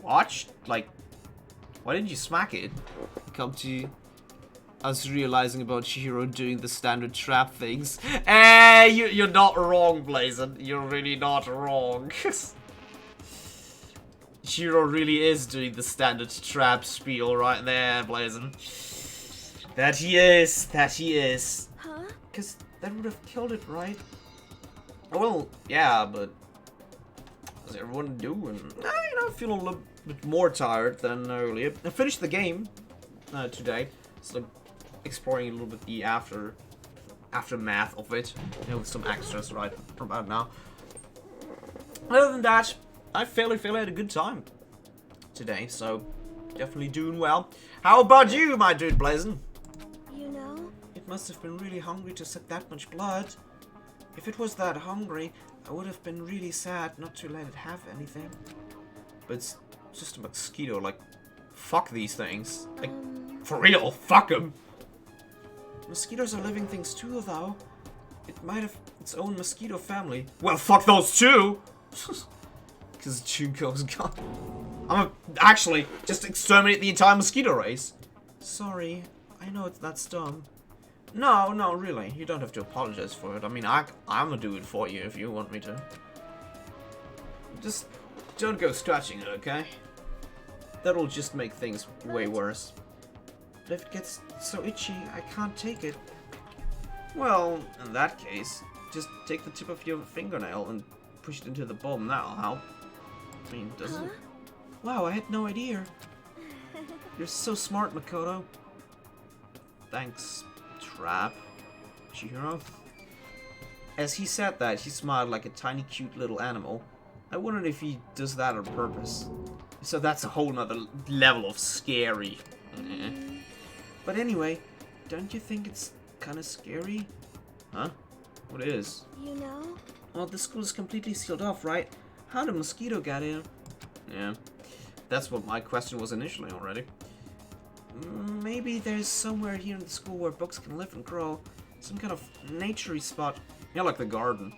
A: watched? Like, why didn't you smack it? Come to us realizing about Chihiro doing the standard trap things. You're not wrong, Blazon. You're really not wrong. Chihiro really is doing the standard trap spiel right there, Blazon. That he is.
Q: Huh?
A: Because that would have killed it, right? Well, yeah, but how's everyone doing? Feeling a little bit more tired than earlier. I finished the game today. It's like exploring a little bit the aftermath of it. With some extras right about now. Other than that, I fairly had a good time today, so definitely doing well. How about you, my dude Blazon?
Q: You know?
A: It must have been really hungry to suck that much blood. If it was that hungry, I would have been really sad not to let it have anything. But it's just a mosquito, like, fuck these things. Like, for real, fuck them. Mosquitoes are living things too, though. It might have its own mosquito family. Well, fuck those too! Because Junko's gone. I'm gonna actually just exterminate the entire mosquito race. Sorry, I know that's dumb. No, really. You don't have to apologize for it. I mean, I'm gonna do it for you if you want me to. Just don't go scratching it, okay? That'll just make things way worse. But if it gets so itchy, I can't take it. Well, in that case, just take the tip of your fingernail and push it into the bulb. That'll help. I mean, doesn't it? Wow, I had no idea. You're so smart, Makoto. Thanks, Trap. Chihiro. As he said that, he smiled like a tiny cute little animal. I wondered if he does that on purpose. So that's a whole nother level of scary. But anyway, don't you think it's kind of scary? Huh? What is?
Q: You know?
A: Well, the school is completely sealed off, right? How did a mosquito get in? Yeah, that's what my question was initially already. Maybe there's somewhere here in the school where books can live and grow. Some kind of naturey spot. Yeah, like the garden.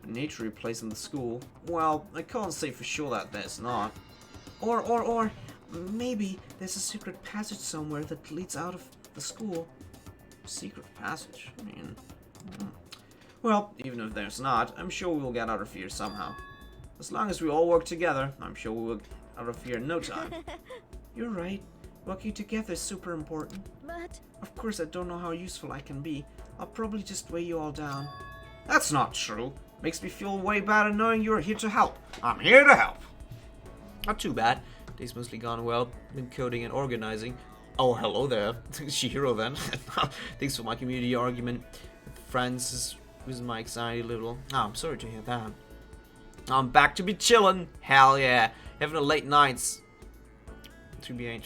A: A naturey place in the school. Well, I can't say for sure that there's not. Or maybe there's a secret passage somewhere that leads out of the school. Secret passage? I mean... Well, even if there's not, I'm sure we'll get out of here somehow. As long as we all work together, I'm sure we'll get out of here in no time. You're right. Working together is super important.
Q: But...
A: Of course, I don't know how useful I can be, I'll probably just weigh you all down. That's not true. Makes me feel way better knowing you're here to help. I'm here to help. Not too bad. Day's mostly gone well. Been coding and organizing. Oh, hello there. Shihiro then. Thanks for my community argument. Friends is my anxiety a little. Oh, I'm sorry to hear that. I'm back to be chillin'. Hell yeah. Having a late nights. To be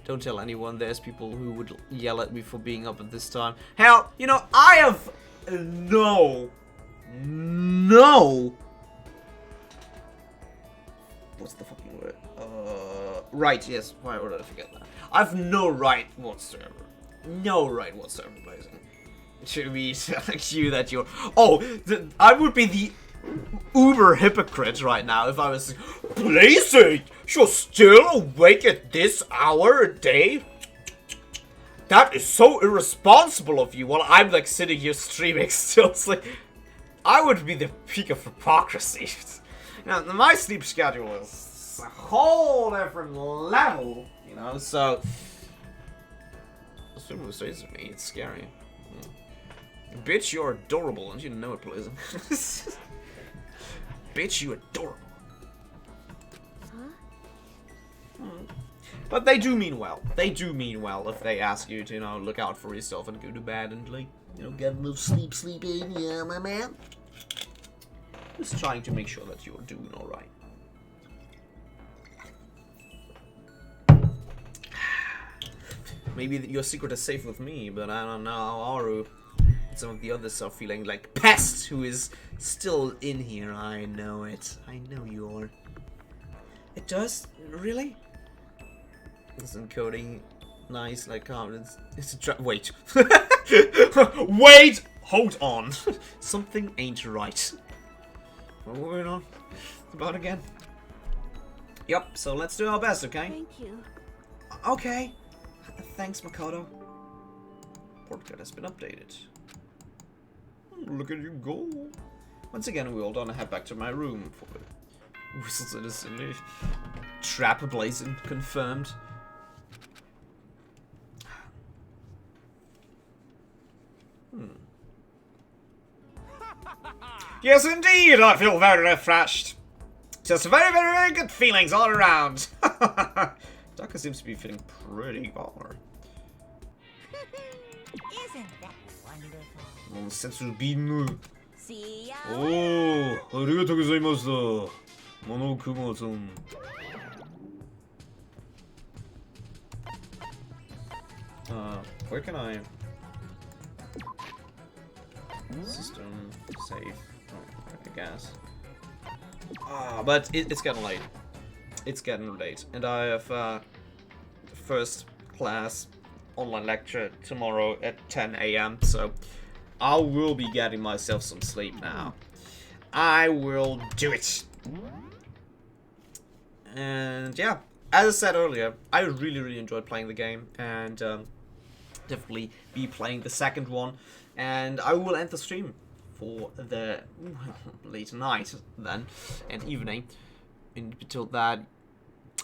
A: Don't tell anyone. There's people who would yell at me for being up at this time. Hell, you know, I have no. What's the fucking word? Right, yes. Why would I forget that? I've no right whatsoever. No right whatsoever, Blazing. To be telling you that you're... Oh, I would be the uber hypocrite right now if I was... Blazing! You're still awake at this hour a day? That is so irresponsible of you while I'm like sitting here streaming still. It's like... I would be the peak of hypocrisy. Now, my sleep schedule is a whole different level, you know, so... As someone says to me, it's scary. Bitch, you're adorable, and you know it, Blazing. Bitch, you adorable. Huh? But they do mean well. They do mean well if they ask you to, you know, look out for yourself and go to bed and, like, you know, get a little sleep in, yeah, my man. Just trying to make sure that you're doing alright. Maybe your secret is safe with me, but I don't know, Aru. Some of the others are feeling like Pest, who is still in here. I know it. I know you are. It does? Really? Isn't coding nice like confidence? It's a wait. Wait! Hold on. Something ain't right. What are we going on about again? Yep, so let's do our best, okay?
R: Thank you.
A: Okay. Thanks, Makoto. Portrait has been updated. Look at you go. Once again, we all done head back to my room for whistles in his trap blazing confirmed. Yes, indeed, I feel very refreshed. Just very, very, very good feelings all around. Daka seems to be feeling pretty hard.
F: Isn't that wonderful?
A: Sensu binu.
F: See ya.
A: Oh, arigatou gozaimashita. Mono-kuma-san. Where can I... System, save, I guess. But it's getting late. It's getting late. And I have first class online lecture tomorrow at 10 AM, so I will be getting myself some sleep now. I will do it. And yeah, as I said earlier, I really enjoyed playing the game, and definitely be playing the second one. And I will end the stream for the late night then, and evening. Until that,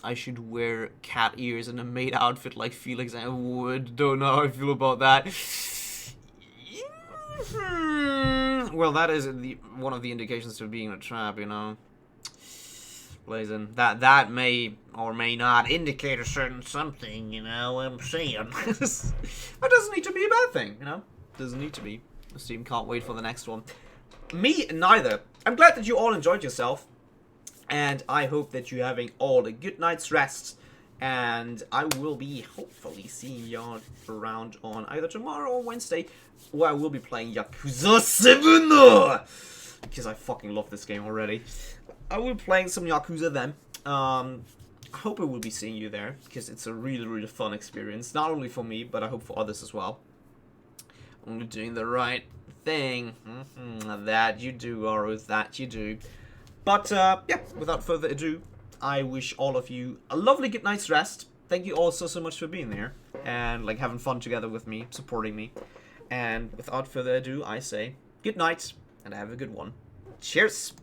A: I should wear cat ears and a maid outfit like Felix. I don't know how I feel about that. Well, that is one of the indications of being a trap, you know. Blazing. That may or may not indicate a certain something, you know. I'm saying. That doesn't need to be a bad thing, you know. Doesn't need to be. The stream can't wait for the next one. Me neither. I'm glad that you all enjoyed yourself. And I hope that you're having all a good night's rest. And I will be hopefully seeing y'all around on either tomorrow or Wednesday, where I will be playing Yakuza 7! Because I fucking love this game already. I will be playing some Yakuza then. I hope I will be seeing you there, because it's a really fun experience. Not only for me, but I hope for others as well. Only doing the right thing. That you do, Aru, that you do. But, yeah, without further ado, I wish all of you a lovely good night's rest. Thank you all so much for being there. And, like, having fun together with me, supporting me. And without further ado, I say good night, and have a good one. Cheers!